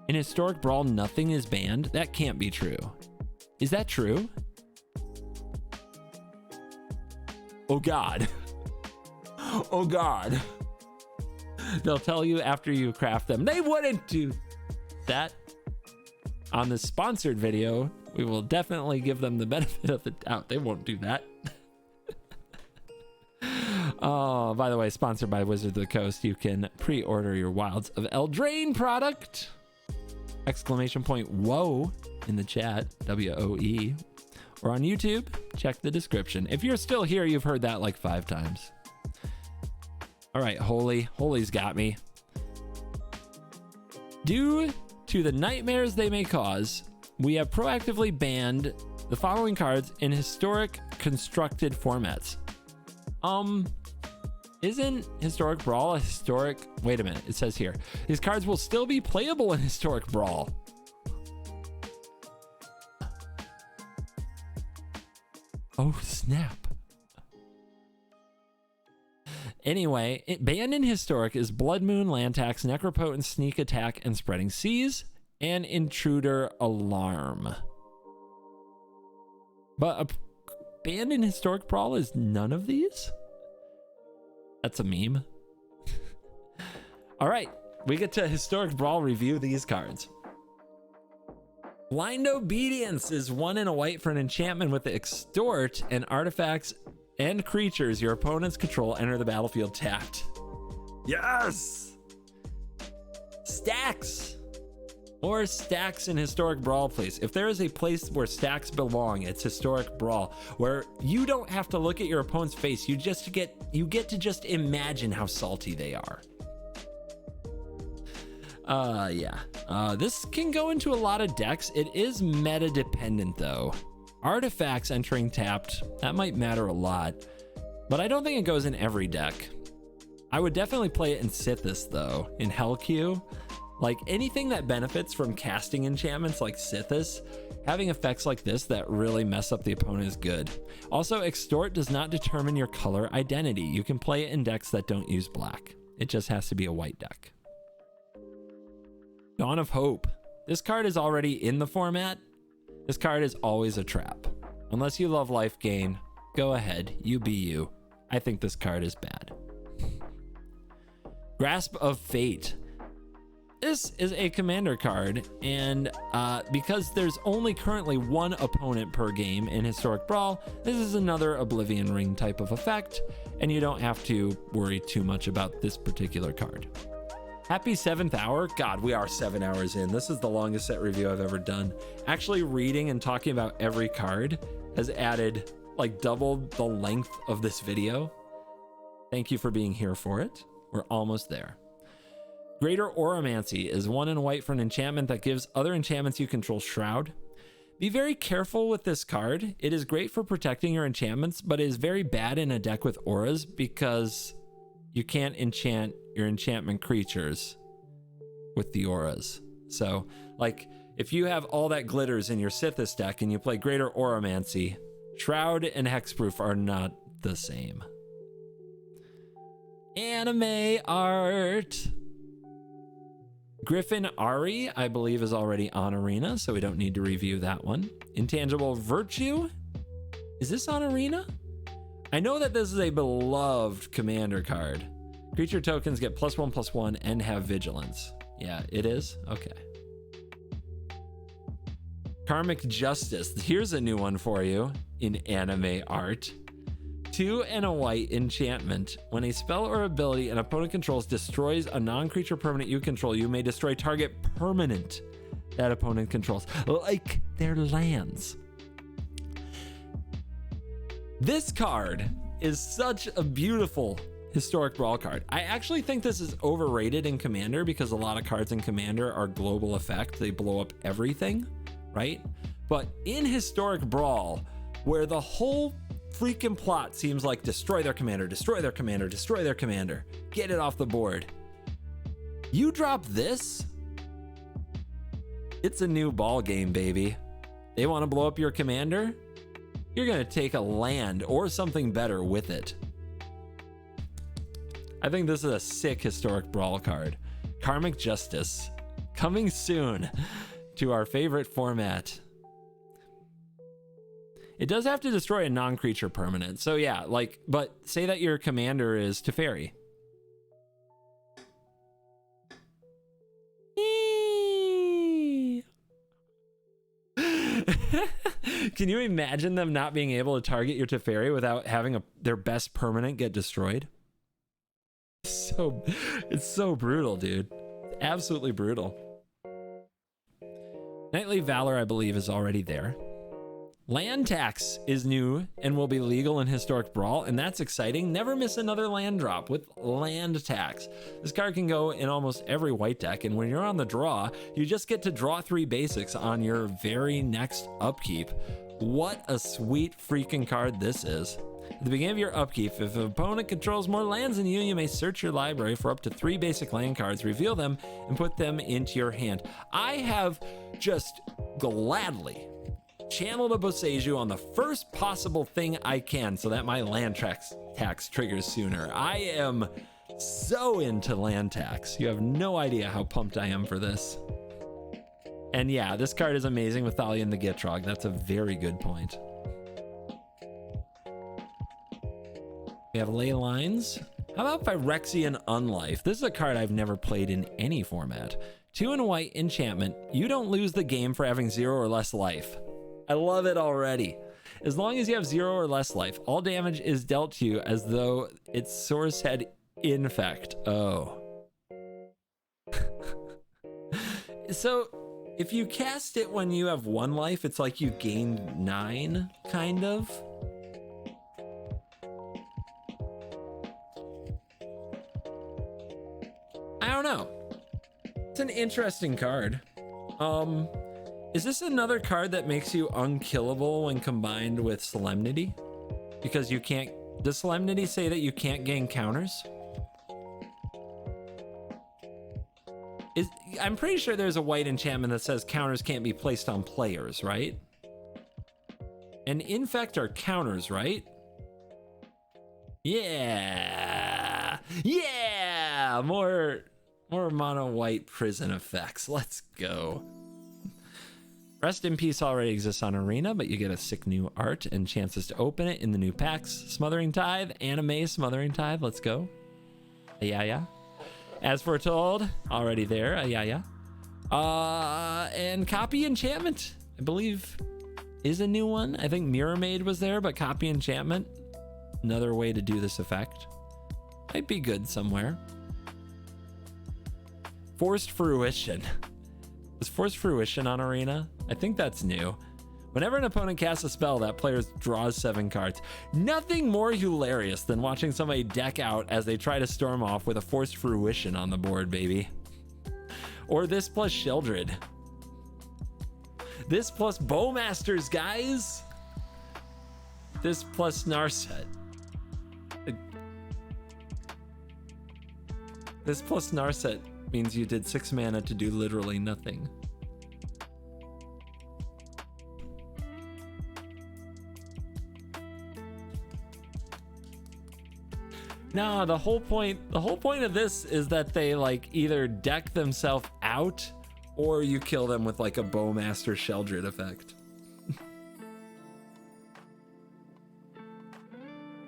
In Historic Brawl, nothing is banned? That can't be true. Is that true? Oh God. Oh God. They'll tell you after you craft them. They wouldn't do that. On the sponsored video, we will definitely give them the benefit of the doubt. They won't do that. Oh, by the way, sponsored by Wizards of the Coast. You can pre-order your Wilds of Eldraine product. Exclamation point whoa in the chat, W-O-E. Or on YouTube, check the description. If you're still here, you've heard that like 5 times. All right, Holy's got me. Due to the nightmares they may cause, we have proactively banned the following cards in historic constructed formats. Isn't Historic Brawl a historic... Wait a minute, it says here. These cards will still be playable in Historic Brawl. Oh, snap. Anyway, banned in Historic is Blood Moon, Land Tax, Necropotent, Sneak Attack, and Spreading Seas, and Intruder Alarm. But banned in Historic Brawl is none of these? That's a meme. All right, we get to Historic Brawl review these cards. Blind Obedience is 1 and a white for an enchantment with extort, and artifacts and creatures your opponents control enter the battlefield tapped. Yes! Stacks! Or stacks in Historic Brawl, please. If there is a place where stacks belong, it's Historic Brawl, where you don't have to look at your opponent's face. You get to just imagine how salty they are. This can go into a lot of decks. It is meta dependent though. Artifacts entering tapped, that might matter a lot, but I don't think it goes in every deck. I would definitely play it in Sithis though, in Hellq. Like anything that benefits from casting enchantments like Sithis, having effects like this that really mess up the opponent is good. Also, Extort does not determine your color identity. You can play it in decks that don't use black. It just has to be a white deck. Dawn of Hope. This card is already in the format. This card is always a trap. Unless you love life gain, go ahead, you be you. I think this card is bad. Grasp of Fate. This is a commander card, and because there's only currently 1 opponent per game in Historic Brawl, this is another Oblivion Ring type of effect, and you don't have to worry too much about this particular card. Happy 7th hour. God, we are 7 hours in. This is the longest set review I've ever done. Actually reading and talking about every card has added like doubled the length of this video. Thank you for being here for it. We're almost there. Greater Oromancy is 1 and a white for an enchantment that gives other enchantments you control Shroud. Be very careful with this card. It is great for protecting your enchantments, but it is very bad in a deck with auras because you can't enchant your enchantment creatures with the auras. So, like, if you have all that glitters in your Sithis deck and you play Greater Oromancy, Shroud and Hexproof are not the same. Anime art. Griffin Ari, I believe, is already on Arena, so we don't need to review that one. Intangible Virtue. Is this on Arena? I know that this is a beloved commander card. Creature tokens get +1/+1 and have vigilance. Yeah, it is? Okay. Karmic Justice. Here's a new one for you in anime art. 2 and a white enchantment. When a spell or ability an opponent controls destroys a non-creature permanent you control, you may destroy target permanent that opponent controls, like their lands. This card is such a beautiful Historic Brawl card. I actually think this is overrated in Commander because a lot of cards in Commander are global effect. They blow up everything, right? But in Historic Brawl, where the whole freaking plot seems like destroy their commander, destroy their commander, destroy their commander, get it off the board. You drop this, it's a new ball game, baby. They want to blow up your commander? You're going to take a land or something better with it. I think this is a sick Historic Brawl card. Karmic Justice, coming soon to our favorite format. It does have to destroy a non-creature permanent. So yeah, like, but say that your commander is Teferi. Can you imagine them not being able to target your Teferi without having their best permanent get destroyed? It's so brutal, dude. Absolutely brutal. Knightly Valor, I believe, is already there. Land tax is new and will be legal in Historic Brawl, and that's exciting. Never miss another land drop with land tax. This card can go in almost every white deck, and when you're on the draw, you just get to draw 3 basics on your very next upkeep. What a sweet freaking card this is. At the beginning of your upkeep, if an opponent controls more lands than you, you may search your library for up to 3 basic land cards, reveal them, and put them into your hand. I have just gladly channeled a Boseiju on the first possible thing I can so that my land tax triggers sooner. I am so into land tax. You have no idea how pumped I am for this. And yeah, this card is amazing with Thalian the Gitrog. That's a very good point. We have Ley Lines. How about Phyrexian Unlife? This is a card I've never played in any format. 2 and white enchantment. You don't lose the game for having 0 or less life. I love it already. As long as you have 0 or less life, all damage is dealt to you as though its source had infect. Oh. So if you cast it when you have 1 life, it's like you gained 9, kind of. I don't know. It's an interesting card. Is this another card that makes you unkillable when combined with Solemnity? Because you can't... Does Solemnity say that you can't gain counters? I'm pretty sure there's a white enchantment that says counters can't be placed on players, right? And infect are counters, right? Yeah! Yeah! More mono white prison effects. Let's go. Rest in Peace already exists on Arena, but you get a sick new art and chances to open it in the new packs. Smothering Tithe, Anime Smothering Tithe, let's go. Yeah. As Foretold, already there, yeah. And Copy Enchantment, I believe, is a new one. I think Mirror Maid was there, but Copy Enchantment, another way to do this effect. Might be good somewhere. Forced Fruition. Is Forced Fruition on Arena? I think that's new. Whenever an opponent casts a spell, that player draws 7 cards. Nothing more hilarious than watching somebody deck out as they try to storm off with a Forced Fruition on the board, baby. Or this plus Sheldred. This plus Bowmasters, guys. This plus Narset. This plus Narset means you did 6 mana to do literally nothing. No, the whole point of this is that they like either deck themselves out or you kill them with like a Bowmaster Sheldred effect.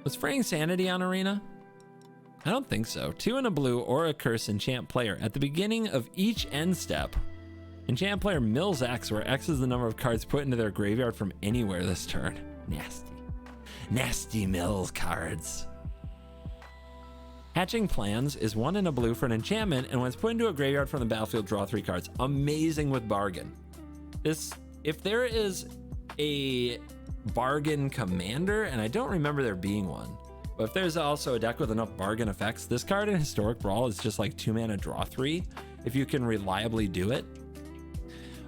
Was Fraying Sanity on Arena? I don't think so. 2 and a blue or a curse enchant player. At the beginning of each end step, enchant player mills X, where X is the number of cards put into their graveyard from anywhere this turn. Nasty. Nasty mills cards. Hatching Plans is 1 and a blue for an enchantment, and when it's put into a graveyard from the battlefield, draw 3 cards. Amazing with bargain. If there is a bargain commander, and I don't remember there being one, But if there's also a deck with enough bargain effects, this card in Historic Brawl is just like 2 mana draw 3 if you can reliably do it.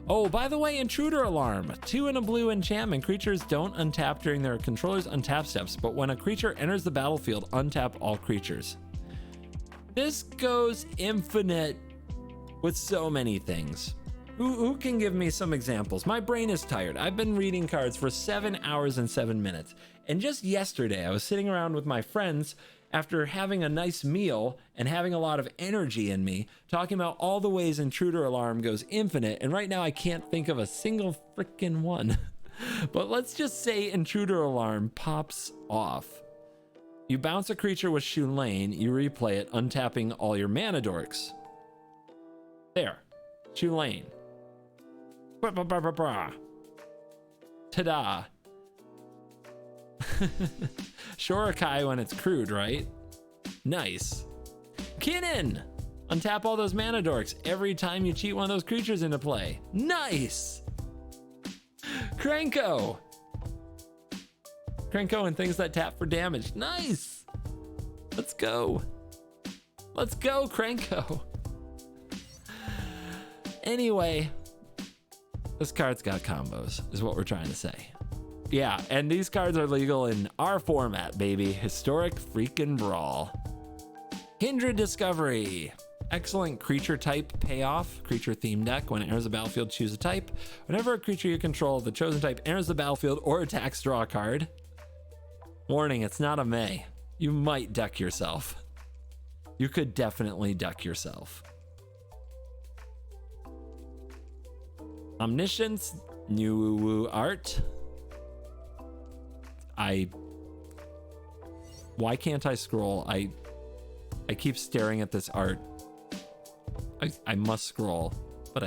Oh, by the way, Intruder Alarm. 2 and a blue enchantment. Creatures don't untap during their controller's untap steps, but when a creature enters the battlefield, untap all creatures. This goes infinite with so many things. Who can give me some examples? My brain is tired. I've been reading cards for 7 hours and 7 minutes. And just yesterday, I was sitting around with my friends after having a nice meal and having a lot of energy in me, talking about all the ways Intruder Alarm goes infinite. And right now I can't think of a single freaking one. But let's just say Intruder Alarm pops off. You bounce a creature with Shoe Lane, you replay it, untapping all your mana dorks. There, Shoe Lane. Ta-da. Shorakai when it's crude, right? Nice. Kinnan! Untap all those mana dorks every time you cheat one of those creatures into play. Nice! Krenko! Krenko and things that tap for damage. Nice! Let's go. Let's go, Krenko. Anyway, this card's got combos, is what we're trying to say. Yeah, and these cards are legal in our format, baby. Historic freaking Brawl. Kindred Discovery. Excellent creature type payoff. Creature theme deck. When it enters the battlefield, choose a type. Whenever a creature you control of the chosen type enters the battlefield or attacks, draw a card. Warning, it's not a May. You might deck yourself. You could definitely deck yourself. Omniscience. New art. Why can't I scroll? I keep staring at this art. I must scroll, but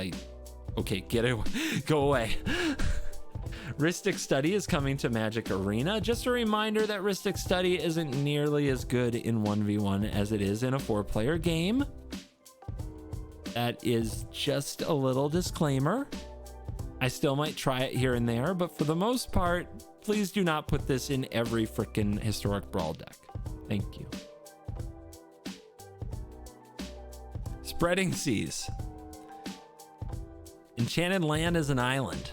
okay, get it, go away. Rhystic Study is coming to Magic Arena. Just a reminder that Rhystic Study isn't nearly as good in 1v1 as it is in a 4-player game. That is just a little disclaimer. I still might try it here and there, but for the most part, please do not put this in every frickin' Historic Brawl deck. Thank you. Spreading Seas. Enchanted land is an island.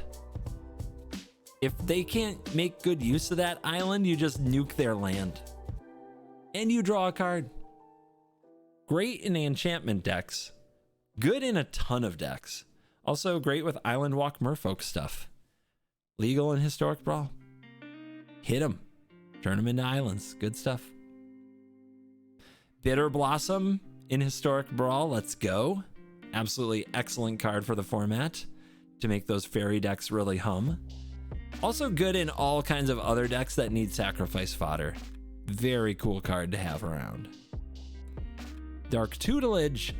If they can't make good use of that island, you just nuke their land. And you draw a card. Great in enchantment decks. Good in a ton of decks. Also great with Island Walk Merfolk stuff. Legal in Historic Brawl. Hit them. Turn them into islands. Good stuff. Bitter Blossom in Historic Brawl. Let's go. Absolutely excellent card for the format to make those fairy decks really hum. Also good in all kinds of other decks that need sacrifice fodder. Very cool card to have around. Dark Tutelage.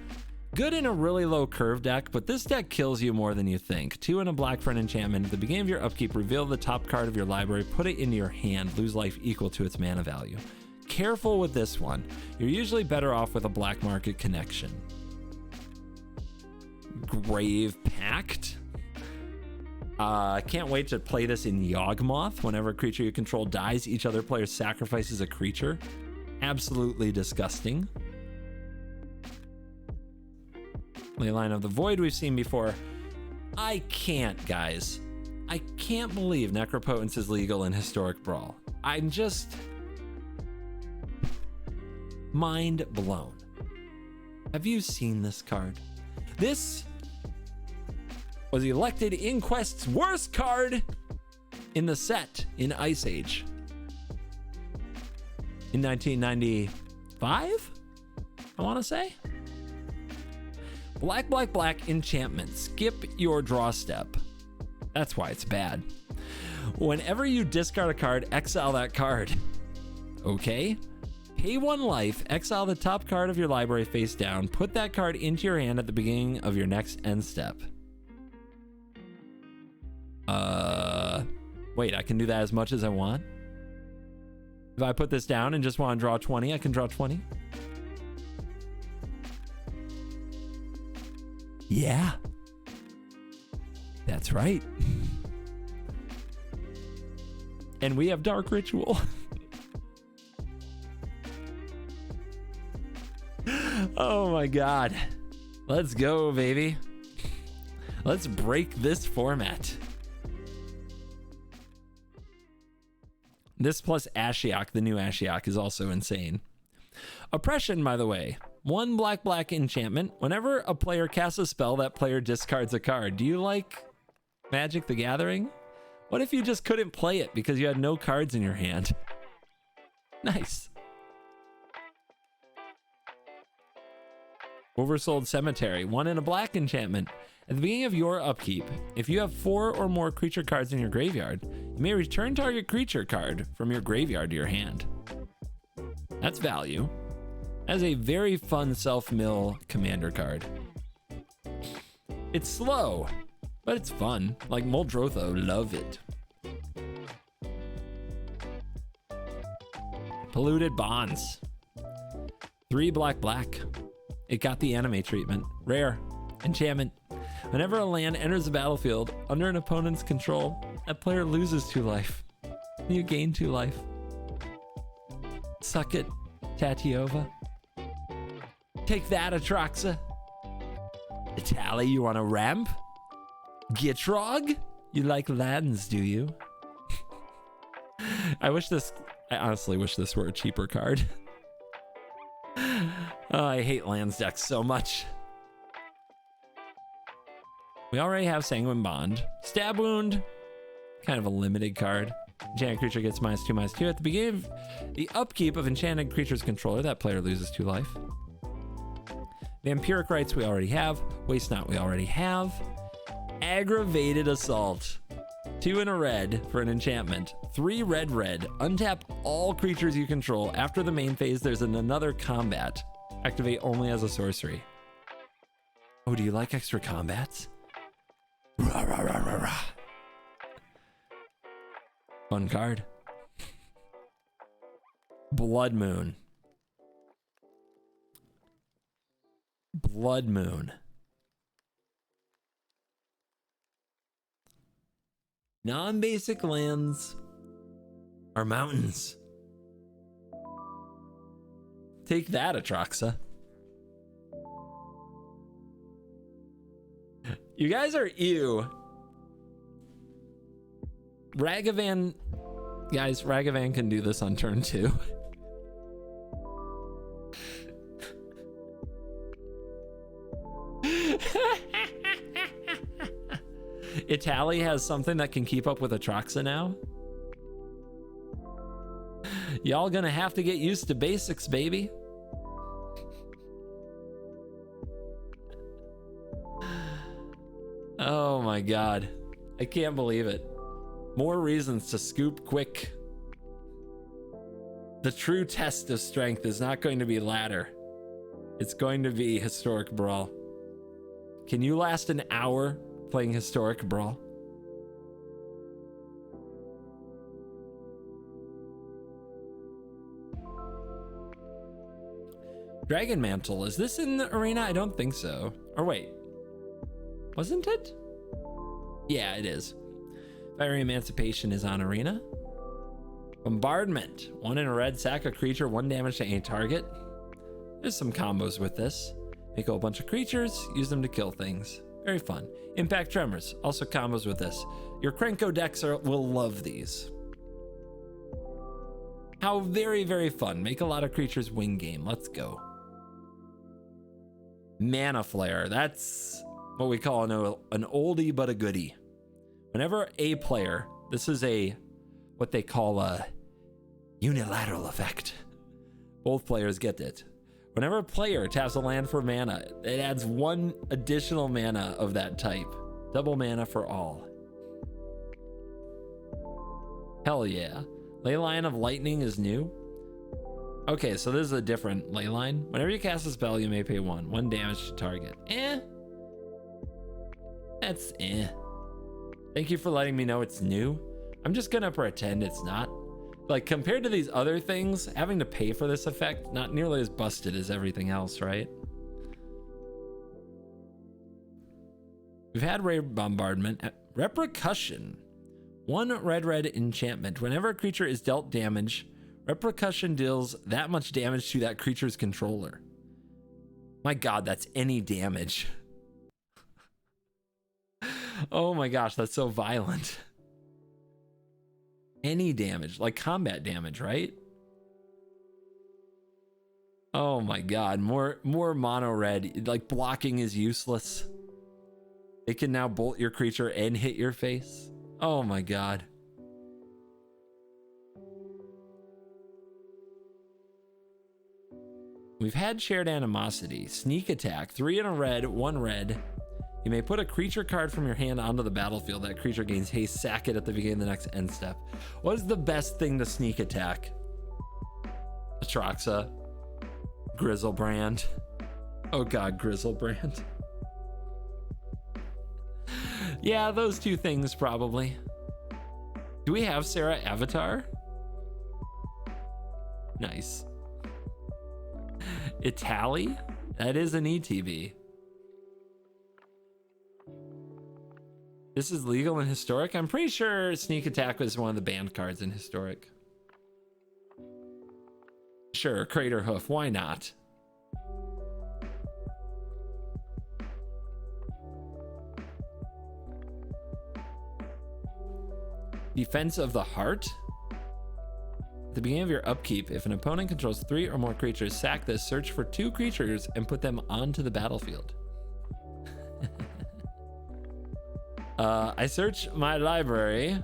Good in a really low curve deck, but this deck kills you more than you think. 2 and a black for an enchantment. At the beginning of your upkeep, reveal the top card of your library, put it into your hand, lose life equal to its mana value. Careful with this one. You're usually better off with a black market connection. Grave Pact. Can't wait to play this in Yawgmoth. Whenever a creature you control dies, each other player sacrifices a creature. Absolutely disgusting. Leyline of the Void we've seen before. I can't, guys. I can't believe Necropotence is legal in Historic Brawl. I'm just mind blown. Have you seen this card? This was elected Inquest's worst card in the set in Ice Age. In 1995, I want to say. Black, black, black enchantment. Skip your draw step. That's why it's bad. Whenever you discard a card, exile that card. Okay? Pay 1 life, exile the top card of your library face down, put that card into your hand at the beginning of your next end step. Wait, I can do that as much as I want? If I put this down and just want to draw 20, I can draw 20? Yeah. That's right. And we have Dark Ritual. Oh my god. Let's go, baby. Let's break this format. This plus Ashiok, the new Ashiok, is also insane. Oppression, by the way. 1 black enchantment. Whenever a player casts a spell, that player discards a card. Do you like Magic the Gathering? What if you just couldn't play it because you had no cards in your hand? Nice. Oversold Cemetery. 1 and a black enchantment. At the beginning of your upkeep, if you have 4 or more creature cards in your graveyard, you may return target creature card from your graveyard to your hand. That's value. That's a very fun self-mill commander card. It's slow, but it's fun. Like Muldrotho, love it. Polluted Bonds. 3 black. It got the anime treatment. Rare. Enchantment. Whenever a land enters the battlefield under an opponent's control, that player loses 2 life. You gain 2 life. Suck it, Tatiova. Take that, Atraxa. Italy, you want a ramp? Gitrog? You like lands, do you? I honestly wish this were a cheaper card. Oh, I hate lands decks so much. We already have Sanguine Bond. Stab Wound, kind of a limited card. Enchanted creature gets -2/-2. At the beginning of the upkeep of enchanted creature's controller, that player loses 2 life. Vampiric Rites we already have. Waste Not we already have. Aggravated Assault. 2 and a red for an enchantment. 3 red. Untap all creatures you control. After the main phase, there's another combat. Activate only as a sorcery. Oh, do you like extra combats? Rah, rah, rah, rah, rah. Fun card. Blood Moon. Blood Moon. Non-basic lands are mountains. Take that, Atraxa. You guys are ew. Ragavan. Guys, Ragavan can do this on turn 2. Italy has something that can keep up with Atraxa now. Y'all gonna have to get used to basics, baby. Oh my god. I can't believe it. More reasons to scoop quick. The true test of strength is not going to be ladder. It's going to be Historic Brawl. Can you last an hour playing Historic Brawl? Dragon Mantle, is this in the arena? I don't think so. Or wait, wasn't it? Yeah, it is. Fiery Emancipation is on arena. Bombardment, 1 in a red, sack a creature, 1 damage to any target. There's some combos with this. Make a whole bunch of creatures, use them to kill things. Very fun. Impact Tremors, also combos with this. Your Krenko decks will love these. How very, very fun. Make a lot of creatures win game. Let's go. Mana Flare, that's what we call an oldie but a goodie. Whenever a player, this is what they call a unilateral effect. Both players get it. Whenever a player taps a land for mana, it adds 1 additional mana of that type. Double mana for all. Hell yeah. Leyline of Lightning is new. Okay, so this is a different leyline. Whenever you cast a spell, you may pay 1 damage to target. That's Thank you for letting me know it's new. I'm just gonna pretend it's not. Like, compared to these other things, having to pay for this effect, not nearly as busted as everything else, right? We've had Raid Bombardment. Repercussion. 1 red enchantment. Whenever a creature is dealt damage, Repercussion deals that much damage to that creature's controller. My God, that's any damage. Oh my gosh, that's so violent. Any damage, like combat damage, right? Oh my God, more mono red. Like blocking is useless. It can now bolt your creature and hit your face. Oh my God. We've had Shared Animosity, Sneak Attack, 3 in a red, 1 red. You may put a creature card from your hand onto the battlefield. That creature gains haste, sack it at the beginning of the next end step. What is the best thing to Sneak Attack? Atraxa. Grizzlebrand. Oh God, Grizzlebrand. Yeah, those two things probably. Do we have Sarah Avatar? Nice. Italy? That is an ETB. This is legal in Historic? I'm pretty sure Sneak Attack was one of the banned cards in Historic. Sure, Crater Hoof, why not? Defense of the Heart? At the beginning of your upkeep, if an opponent controls 3 or more creatures, sack this, search for 2 creatures, and put them onto the battlefield. I search my library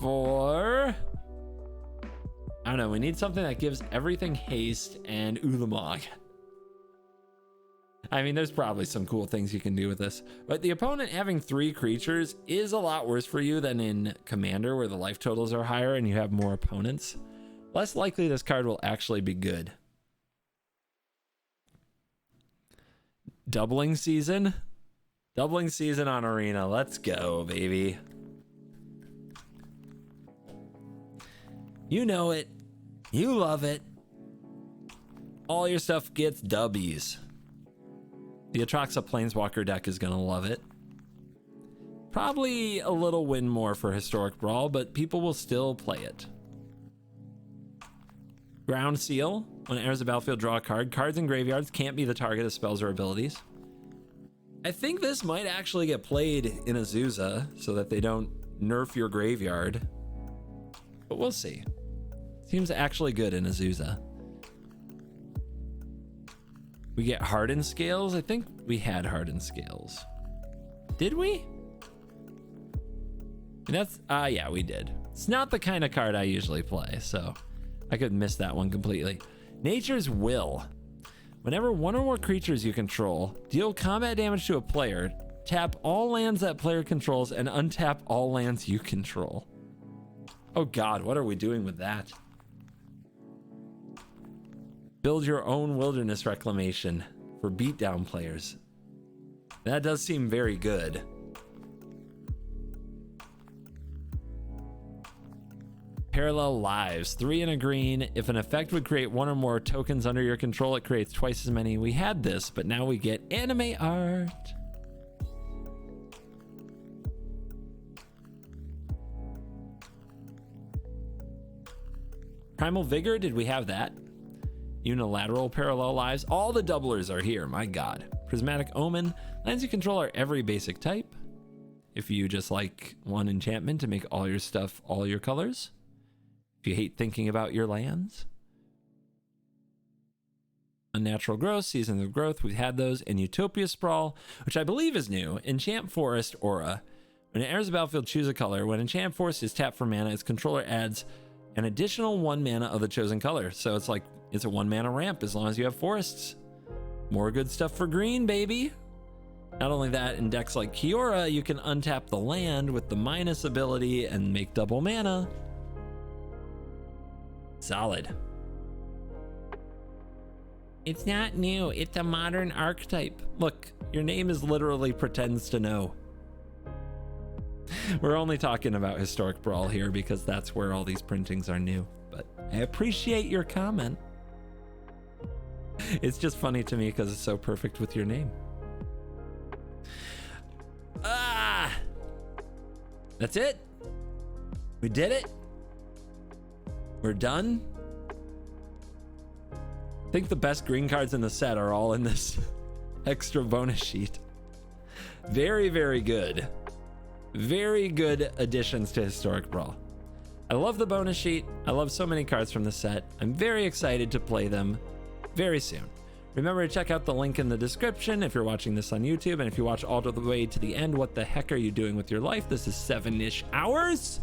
for... I don't know, we need something that gives everything haste and Ulamog. I mean, there's probably some cool things you can do with this, but the opponent having 3 creatures is a lot worse for you than in Commander, where the life totals are higher and you have more opponents. Less likely this card will actually be good. Doubling season? Doubling season on Arena. Let's go, baby. You know it. You love it. All your stuff gets W's. The Atraxa Planeswalker deck is gonna love it. Probably a little win more for Historic Brawl, but people will still play it. Ground Seal. When it enters the battlefield, draw a card. Cards in graveyards can't be the target of spells or abilities. I think this might actually get played in Azusa so that they don't nerf your graveyard. But we'll see. Seems actually good in Azusa. We get Hardened Scales. I think we had Hardened Scales. Did we? That's, yeah, we did. It's not the kind of card I usually play, so I could miss that one completely. Nature's Will. Whenever 1 or more creatures you control deal combat damage to a player, tap all lands that player controls and untap all lands you control. Oh God, what are we doing with that? Build your own Wilderness Reclamation for beatdown players. That does seem very good. Parallel Lives, 3 and a green. If an effect would create 1 or more tokens under your control, it creates twice as many. We had this, but now we get anime art. Primal Vigor, did we have that? Unilateral Parallel Lives. All the doublers are here, my God. Prismatic Omen. Lands you control are every basic type. If you just like 1 enchantment to make all your stuff all your colors. If you hate thinking about your lands. Unnatural Growth, Seasons of Growth, we've had those. And Utopia Sprawl, which I believe is new. Enchant Forest Aura. When it enters the battlefield, choose a color. When Enchant Forest is tapped for mana, its controller adds an additional 1 mana of the chosen color. So it's like, it's a 1 mana ramp as long as you have forests. More good stuff for green, baby. Not only that, in decks like Kiora, you can untap the land with the minus ability and make double mana. Solid. It's not new, it's a modern archetype. Look, your name is literally pretends to know. We're only talking about Historic Brawl here because that's where all these printings are new, but I appreciate your comment. It's just funny to me because it's so perfect with your name. Ah! That's it? We did it? We're done? think the best green cards in the set are all in this extra bonus sheet. Very, very good. Very good additions to Historic Brawl. I love the bonus sheet. I love so many cards from the set. I'm very excited to play them very soon. Remember to check out the link in the description if you're watching this on YouTube, and if you watch all the way to the end, what the heck are you doing with your life? This is 7-ish hours.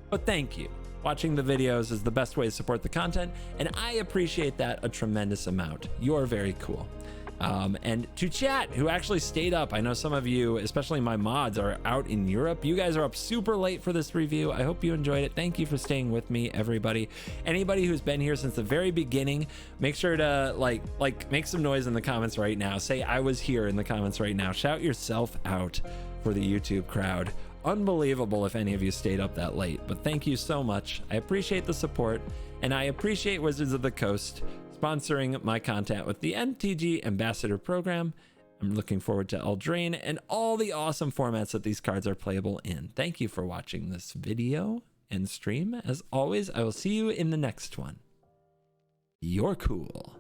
But thank you. Watching the videos is the best way to support the content, and I appreciate that a tremendous amount. You're very cool. And to chat, who actually stayed up. I know some of you, especially my mods, are out in Europe. You guys are up super late for this review. I hope you enjoyed it. Thank you for staying with me, everybody. Anybody who's been here since the very beginning, make sure to like make some noise in the comments right now. Say I was here in the comments right now. Shout yourself out for the YouTube crowd. Unbelievable if any of you stayed up that late, but thank you so much. I appreciate the support, and I appreciate Wizards of the Coast sponsoring my content with the MTG Ambassador program. I'm looking forward to Eldraine and all the awesome formats that these cards are playable in. Thank you for watching this video and stream. As always, I will see you in the next one. You're cool.